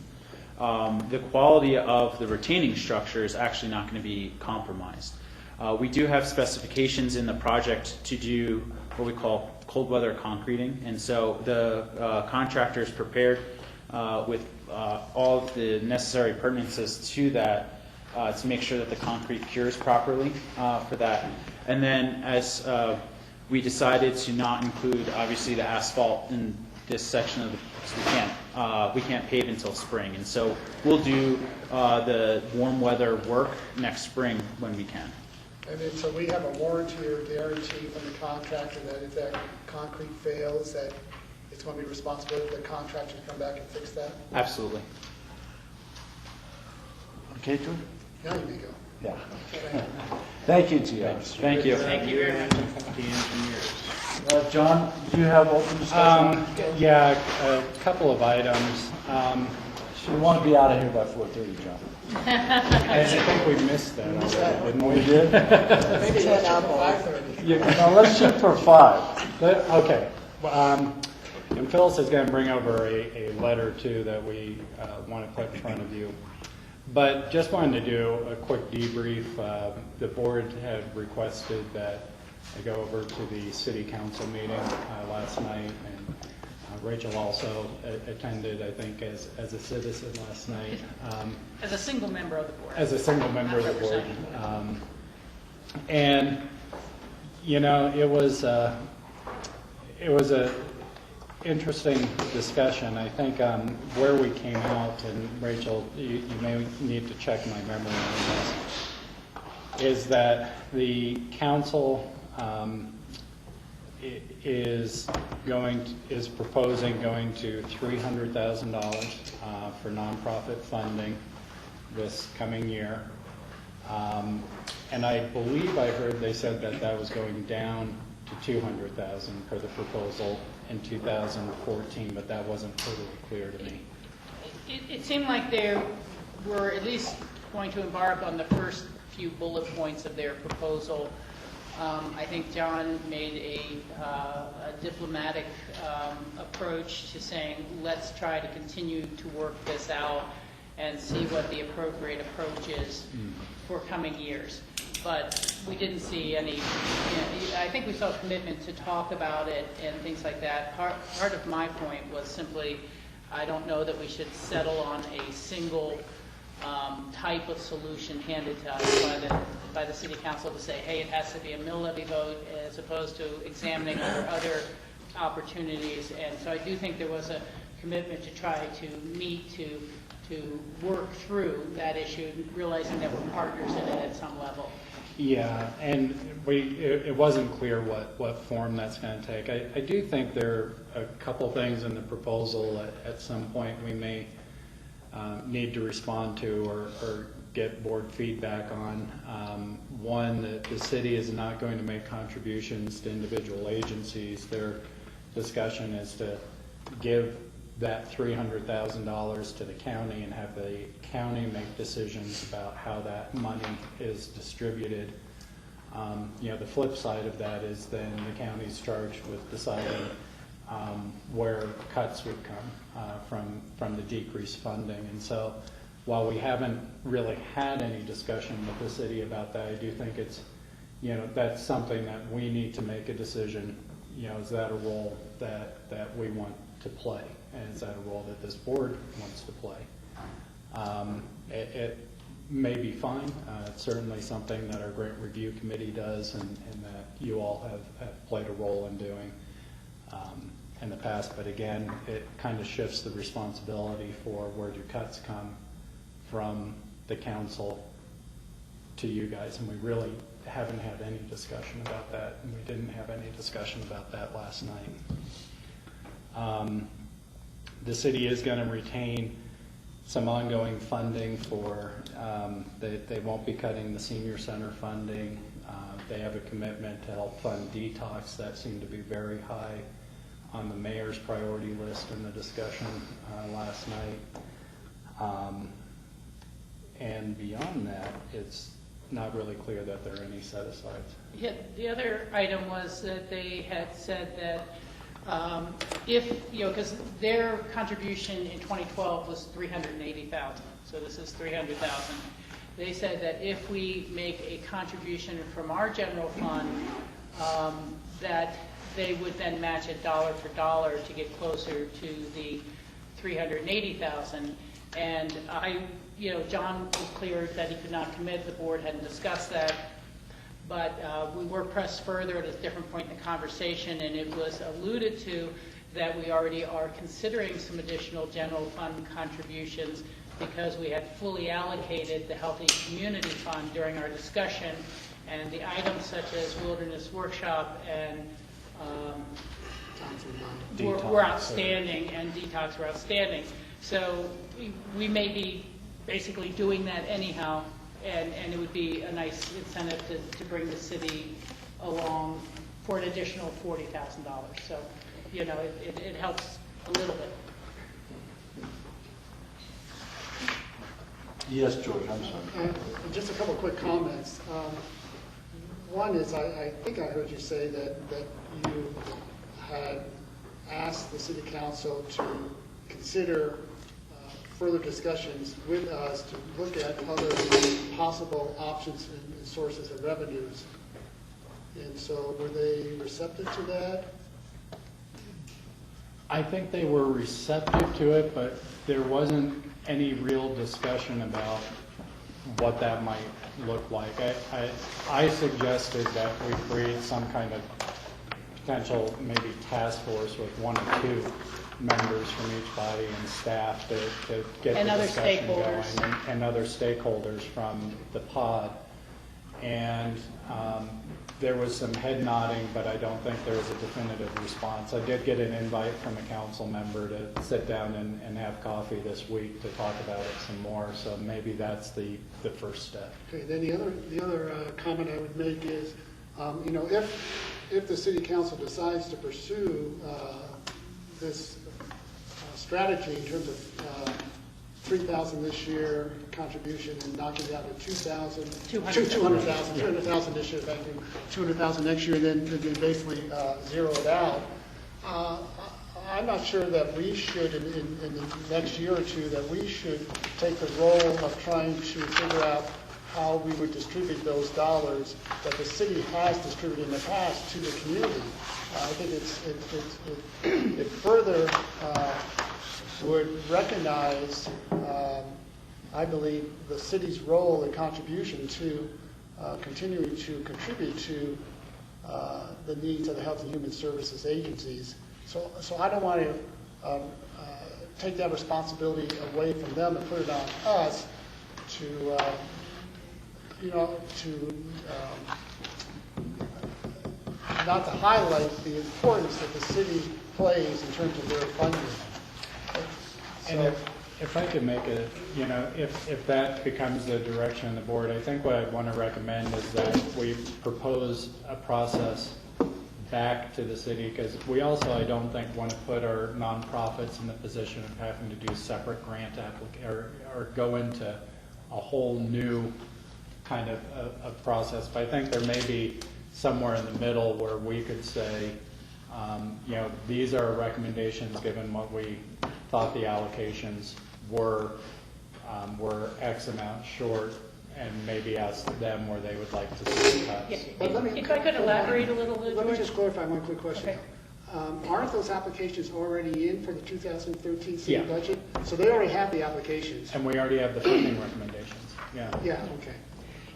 the quality of the retaining structure is actually not going to be compromised. We do have specifications in the project to do what we call cold weather concreting, and so the contractor is prepared with all of the necessary pertinences to that to make sure that the concrete cures properly for that. And then as we decided to not include, obviously, the asphalt in this section of the, because we can't pave until spring, and so we'll do the warm weather work next spring when we can. And then, so we have a warranty or guarantee from the contractor that if that concrete fails, that it's going to be responsible for the contractor to come back and fix that? Absolutely. Okay, George? Now you may go. Yeah. Thank you, GR. Thank you. Thank you very much. The engineers. John, do you have open discussion? Yeah, a couple of items. We want to be out of here by 4:30, John. I think we missed that already, didn't we? We did? Maybe 5:30. Now, let's shoot for 5. Okay. And Phyllis is going to bring over a letter, too, that we want to put in front of you. But just wanted to do a quick debrief. The board had requested that I go over to the city council meeting last night, and Rachel also attended, I think, as a citizen last night. As a single member of the board. As a single member of the board. And, it was a interesting discussion. I think where we came out, and Rachel, you may need to check my memory on this, is that the council is proposing going to $300,000 for nonprofit funding this coming year. And I believe I heard they said that was going down to $200,000 for the proposal in 2014, but that wasn't totally clear to me. It seemed like they were at least going to embark on the first few bullet points of their proposal. I think John made a diplomatic approach to saying, let's try to continue to work this out and see what the appropriate approach is for coming years. But we didn't see any, I think we saw a commitment to talk about it and things like that. Part of my point was simply, I don't know that we should settle on a single type of solution handed to us by the city council to say, hey, it has to be a mill levy vote as opposed to examining other opportunities. And so I do think there was a commitment to try to meet to work through that issue, realizing that we're partners in it at some level. Yeah, and it wasn't clear what form that's going to take. I do think there are a couple things in the proposal at some point we may need to respond to or get board feedback on. One, that the city is not going to make contributions to individual agencies. Their discussion is to give that $300,000 to the county and have the county make decisions about how that money is distributed. The flip side of that is then the county's charged with deciding where cuts would come from the decreased funding. And so while we haven't really had any discussion with the city about that, I do think it's, that's something that we need to make a decision. Is that a role that we want to play? And is that a role that this board wants to play? It may be fine. It's certainly something that our grant review committee does and that you all have played a role in doing in the past. But again, it kind of shifts the responsibility for where do cuts come from the council to you guys. And we really haven't had any discussion about that. And we didn't have any discussion about that last night. The city is going to retain some ongoing funding for, they won't be cutting the senior center funding. They have a commitment to help fund detox. That seemed to be very high on the mayor's priority list in the discussion last night. And beyond that, it's not really clear that there are any set-asides. Yeah, the other item was that they had said that because their contribution in 2012 was $380,000, so this is $300,000. They said that if we make a contribution from our general fund, that they would then match it dollar for dollar to get closer to the $380,000. And John was clear that he could not commit. The board hadn't discussed that. But we were pressed further at a different point in the conversation, and it was alluded to that we already are considering some additional general fund contributions because we had fully allocated the Healthy Community Fund during our discussion, and the items such as Wilderness Workshop and were outstanding, and detox were outstanding. So we may be basically doing that anyhow. And it would be a nice incentive to bring the city along for an additional $40,000. So, it helps a little bit. Yes, George, I'm sorry. Just a couple quick comments. One is I think I heard you say that you had asked the city council to consider further discussions with us to look at other possible options and sources of revenues. And so were they receptive to that? I think they were receptive to it, but there wasn't any real discussion about what that might look like. I suggested that we create some kind of potential maybe task force with one or two members from each body and staff to get and the other discussion stakeholders. going, and other stakeholders from the pod. And there was some head nodding, but I don't think there was a definitive response. I did get an invite from a council member to sit down and have coffee this week to talk about it some more, so maybe that's the first step. Okay, then the other comment I would make is, if the city council decides to pursue this strategy in terms of $3,000 this year contribution and knocking down to $200,000 this year, thank you, $200,000 next year, and then basically zero it out. I'm not sure that we should, in the next year or two, that we should take the role of trying to figure out how we would distribute those dollars that the city has distributed in the past to the community. I think it further would recognize I believe the city's role and contribution to continuing to contribute to the needs of the Health and Human Services agencies. So I don't want to take that responsibility away from them and put it on us to, not to highlight the importance that the city plays in terms of their funding. And if I could make a, if that becomes the direction of the board, I think what I'd want to recommend is that we propose a process back to the city, because we also, I don't think, want to put our nonprofits in the position of having to do separate grant or go into a whole new kind of a process. But I think there may be somewhere in the middle where we could say, these are our recommendations given what we thought the allocations were X amount short, and maybe ask them where they would like to see cuts. If I could elaborate a little bit, Let me just clarify one quick question. Okay. Aren't those applications already in for the 2013 city Yeah. budget? So they already have the applications. And we already have the funding recommendations. Yeah. Yeah, okay.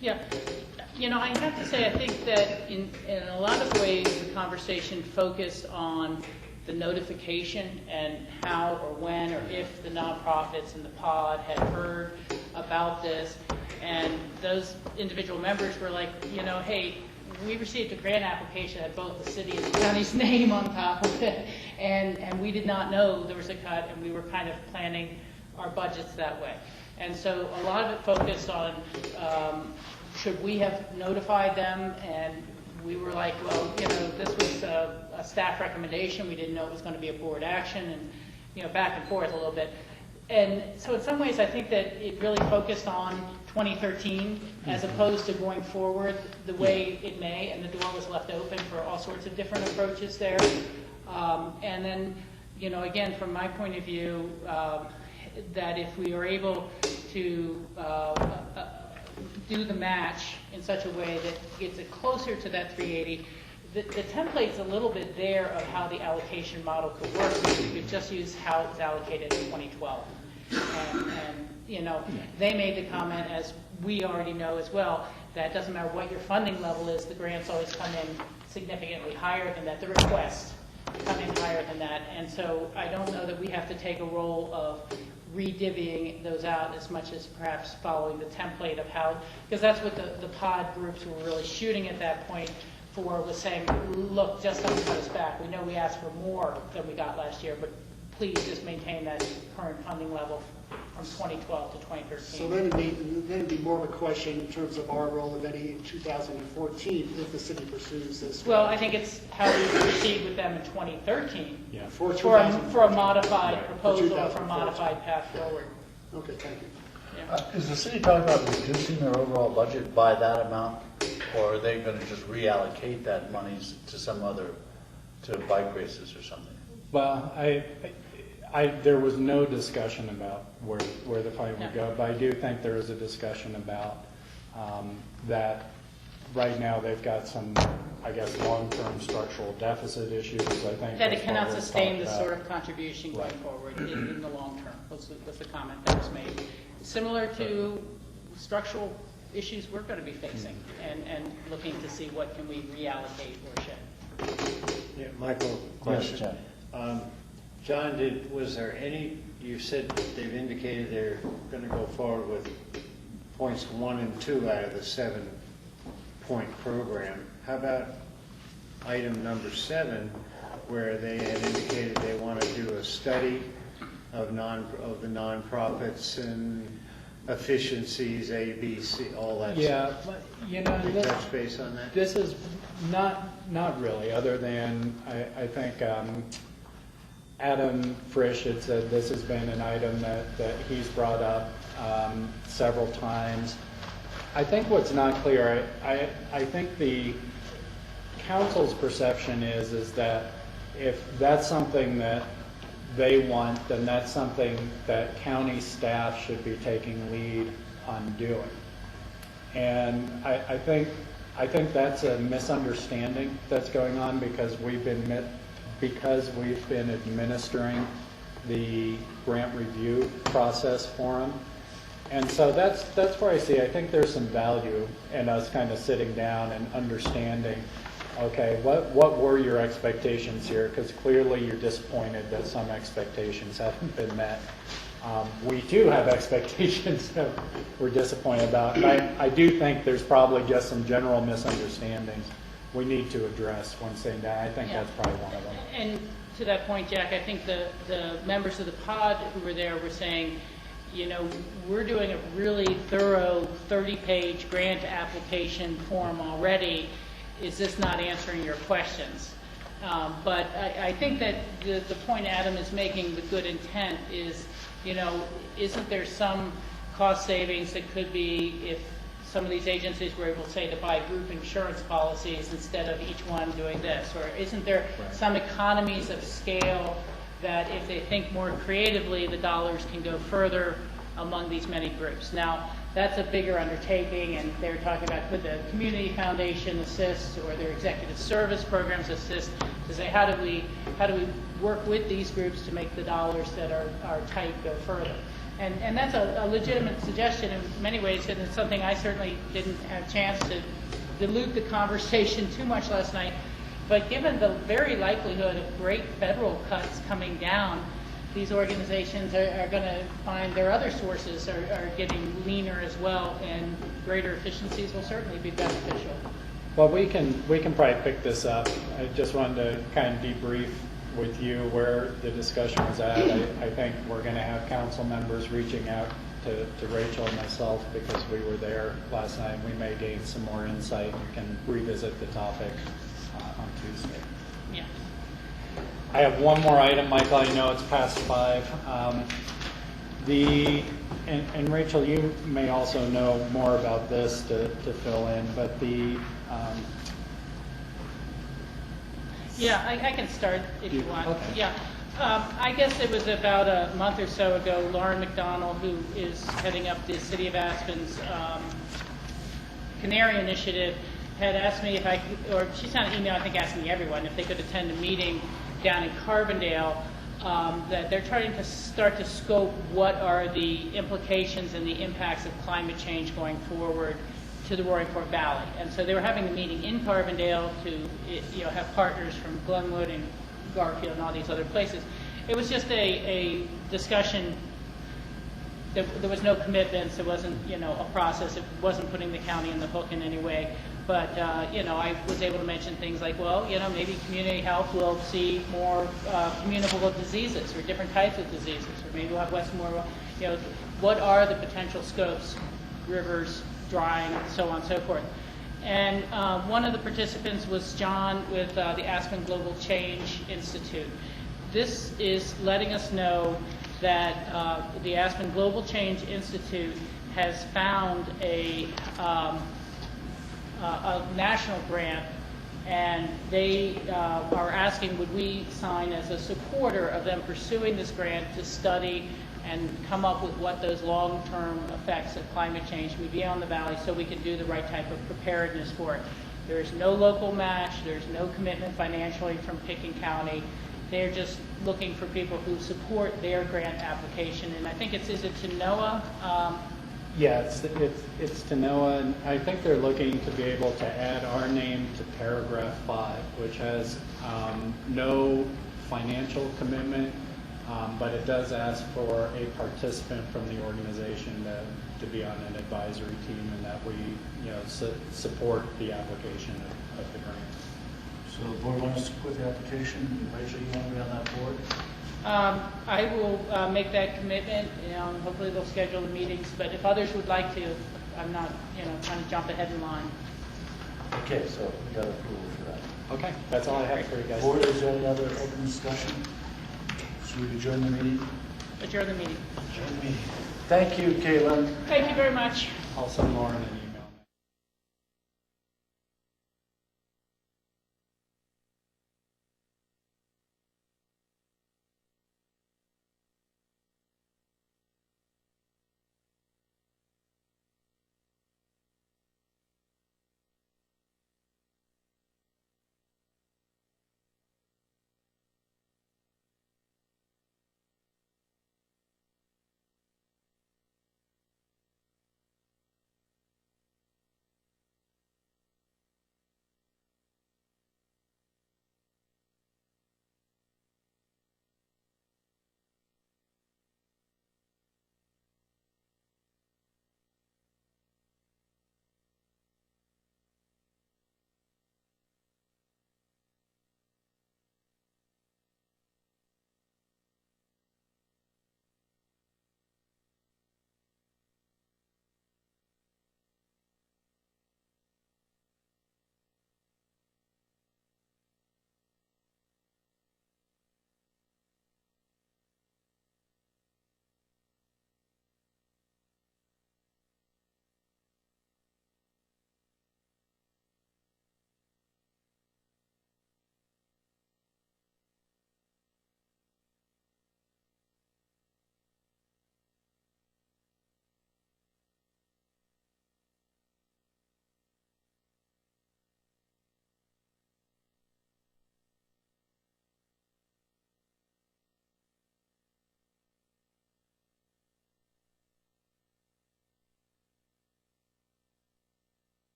Yeah, I have to say, I think that in a lot of ways, the conversation focused on the notification and how or when or if the nonprofits in the pod had heard about this. And those individual members were like, hey, we received a grant application that had both the city and the county's name on top of it. And we did not know there was a cut, and we were kind of planning our budgets that way. And so a lot of it focused on, should we have notified them? And we were like, well, this was a staff recommendation. We didn't know it was going to be a board action, and, back and forth a little bit. And so in some ways, I think that it really focused on 2013 as opposed to going forward the way it may, and the door was left open for all sorts of different approaches there. And then, again, from my point of view, that if we are able to do the match in such a way that gets it closer to that 380, the template's a little bit there of how the allocation model could work. We could just use how it was allocated in 2012. And they made the comment, as we already know as well, that it doesn't matter what your funding level is, the grants always come in significantly higher than that. The requests come in higher than that. And so I don't know that we have to take a role of redivvying those out as much as perhaps following the template of how, because that's what the pod groups were really shooting at that point for, was saying, look, just don't cut us back. We know we asked for more than we got last year, but please just maintain that current funding level from 2012 to 2013. So then it'd be more of a question in terms of our role, if any, in 2014, if the city pursues this. Well, I think it's how we proceed with them in 2013 Yeah. for a modified proposal or for a modified path forward. Okay, thank you. Is the city talking about reducing their overall budget by that amount, or are they going to just reallocate that money to some other, to bike races or something? Well, there was no discussion about where the funding would go, but I do think there is a discussion about that right now they've got some, I guess, long-term structural deficit issues. I think That it cannot what was sustain talked this about. sort of contribution going forward in the long term, was the comment that was made. Similar to structural issues we're going to be facing, and looking to see what can we reallocate or shed. Yeah, Michael, question. Yes, John, was there any, you said they've indicated they're going to go forward with points 1 and 2 out of the 7-point program. How about item number 7, where they had indicated they want to do a study of the nonprofits and efficiencies, A, B, C, all that Yeah, stuff? but, Can you touch base on that? This is not really, other than I think Adam Frisch had said this has been an item that he's brought up several times. I think what's not clear, I think the council's perception is that if that's something that they want, then that's something that county staff should be taking lead on doing. And I think that's a misunderstanding that's going on, because we've been administering the grant review process for them. And so that's where I think there's some value in us kind of sitting down and understanding, okay, what were your expectations here? Because clearly you're disappointed that some expectations haven't been met. We too have expectations that we're disappointed about. And I do think there's probably just some general misunderstandings we need to address when saying that. I think that's probably one of them. And to that point, Jack, I think the members of the pod who were there were saying, you know, we're doing a really thorough 30-page grant application form already. Is this not answering your questions? But I think that the point Adam is making with good intent is, you know, isn't there some cost savings that could be if some of these agencies were able, say, to buy group insurance policies instead of each one doing this? Or isn't there some economies of scale that if they think more creatively, the dollars can go further among these many groups? Now, that's a bigger undertaking, and they're talking about could the community foundation assist or their executive service programs assist to say how do we work with these groups to make the dollars that are tight go further? And that's a legitimate suggestion in many ways, and it's something I certainly didn't have a chance to dilute the conversation too much last night. But given the very likelihood of great federal cuts coming down, these organizations are going to find their other sources are getting leaner as well, and greater efficiencies will certainly be beneficial. Well, we can probably pick this up. I just wanted to kind of debrief with you where the discussion was at. I think we're going to have council members reaching out to Rachel and myself because we were there last night. We may gain some more insight. We can revisit the topic on Tuesday. Yeah. I have one more item, Michael. I know it's past 5. And Rachel, you may also know more about this to fill in, but the yeah, I can start if you want. Okay. Yeah. I guess it was about a month or so ago, Lauren McDonald, who is heading up the City of Aspen's Canary Initiative, had asked me if I could, or she sent an email, I think, asking everyone if they could attend a meeting down in Carbondale, that they're trying to start to scope what are the implications and the impacts of climate change going forward to the Roaring Fork Valley. And so they were having a meeting in Carbondale to have partners from Glenwood and Garfield and all these other places. It was just a discussion. There was no commitments. It wasn't a process. It wasn't putting the county in the hook in any way. But I was able to mention things like, well, maybe community health will see more communicable diseases or different types of diseases, or maybe we'll have Westmore. What are the potential scopes? Rivers drying, and so on and so forth. And one of the participants was John with the Aspen Global Change Institute. This is letting us know that the Aspen Global Change Institute has found a national grant, and they are asking would we sign as a supporter of them pursuing this grant to study and come up with what those long-term effects of climate change would be on the valley so we can do the right type of preparedness for it. There is no local match. There's no commitment financially from Picken County. They're just looking for people who support their grant application. And I think is it to NOAA? Yeah, it's to NOAA, and I think they're looking to be able to add our name to paragraph 5, which has no financial commitment, but it does ask for a participant from the organization to be on an advisory team, and that we support the application of the grant. So the board wants to put the application. Rachel, you want to be on that board? I will make that commitment. Hopefully they'll schedule the meetings. But if others would like to, I'm not, trying to jump ahead in line. Okay, so we got approval for that. Okay, that's all I have for you guys. Board, is there any other open discussion? Should we adjourn the meeting? Adjourn the meeting. Adjourn the meeting. Thank you, Caitlin. Thank you very much. I'll send Lauren an email.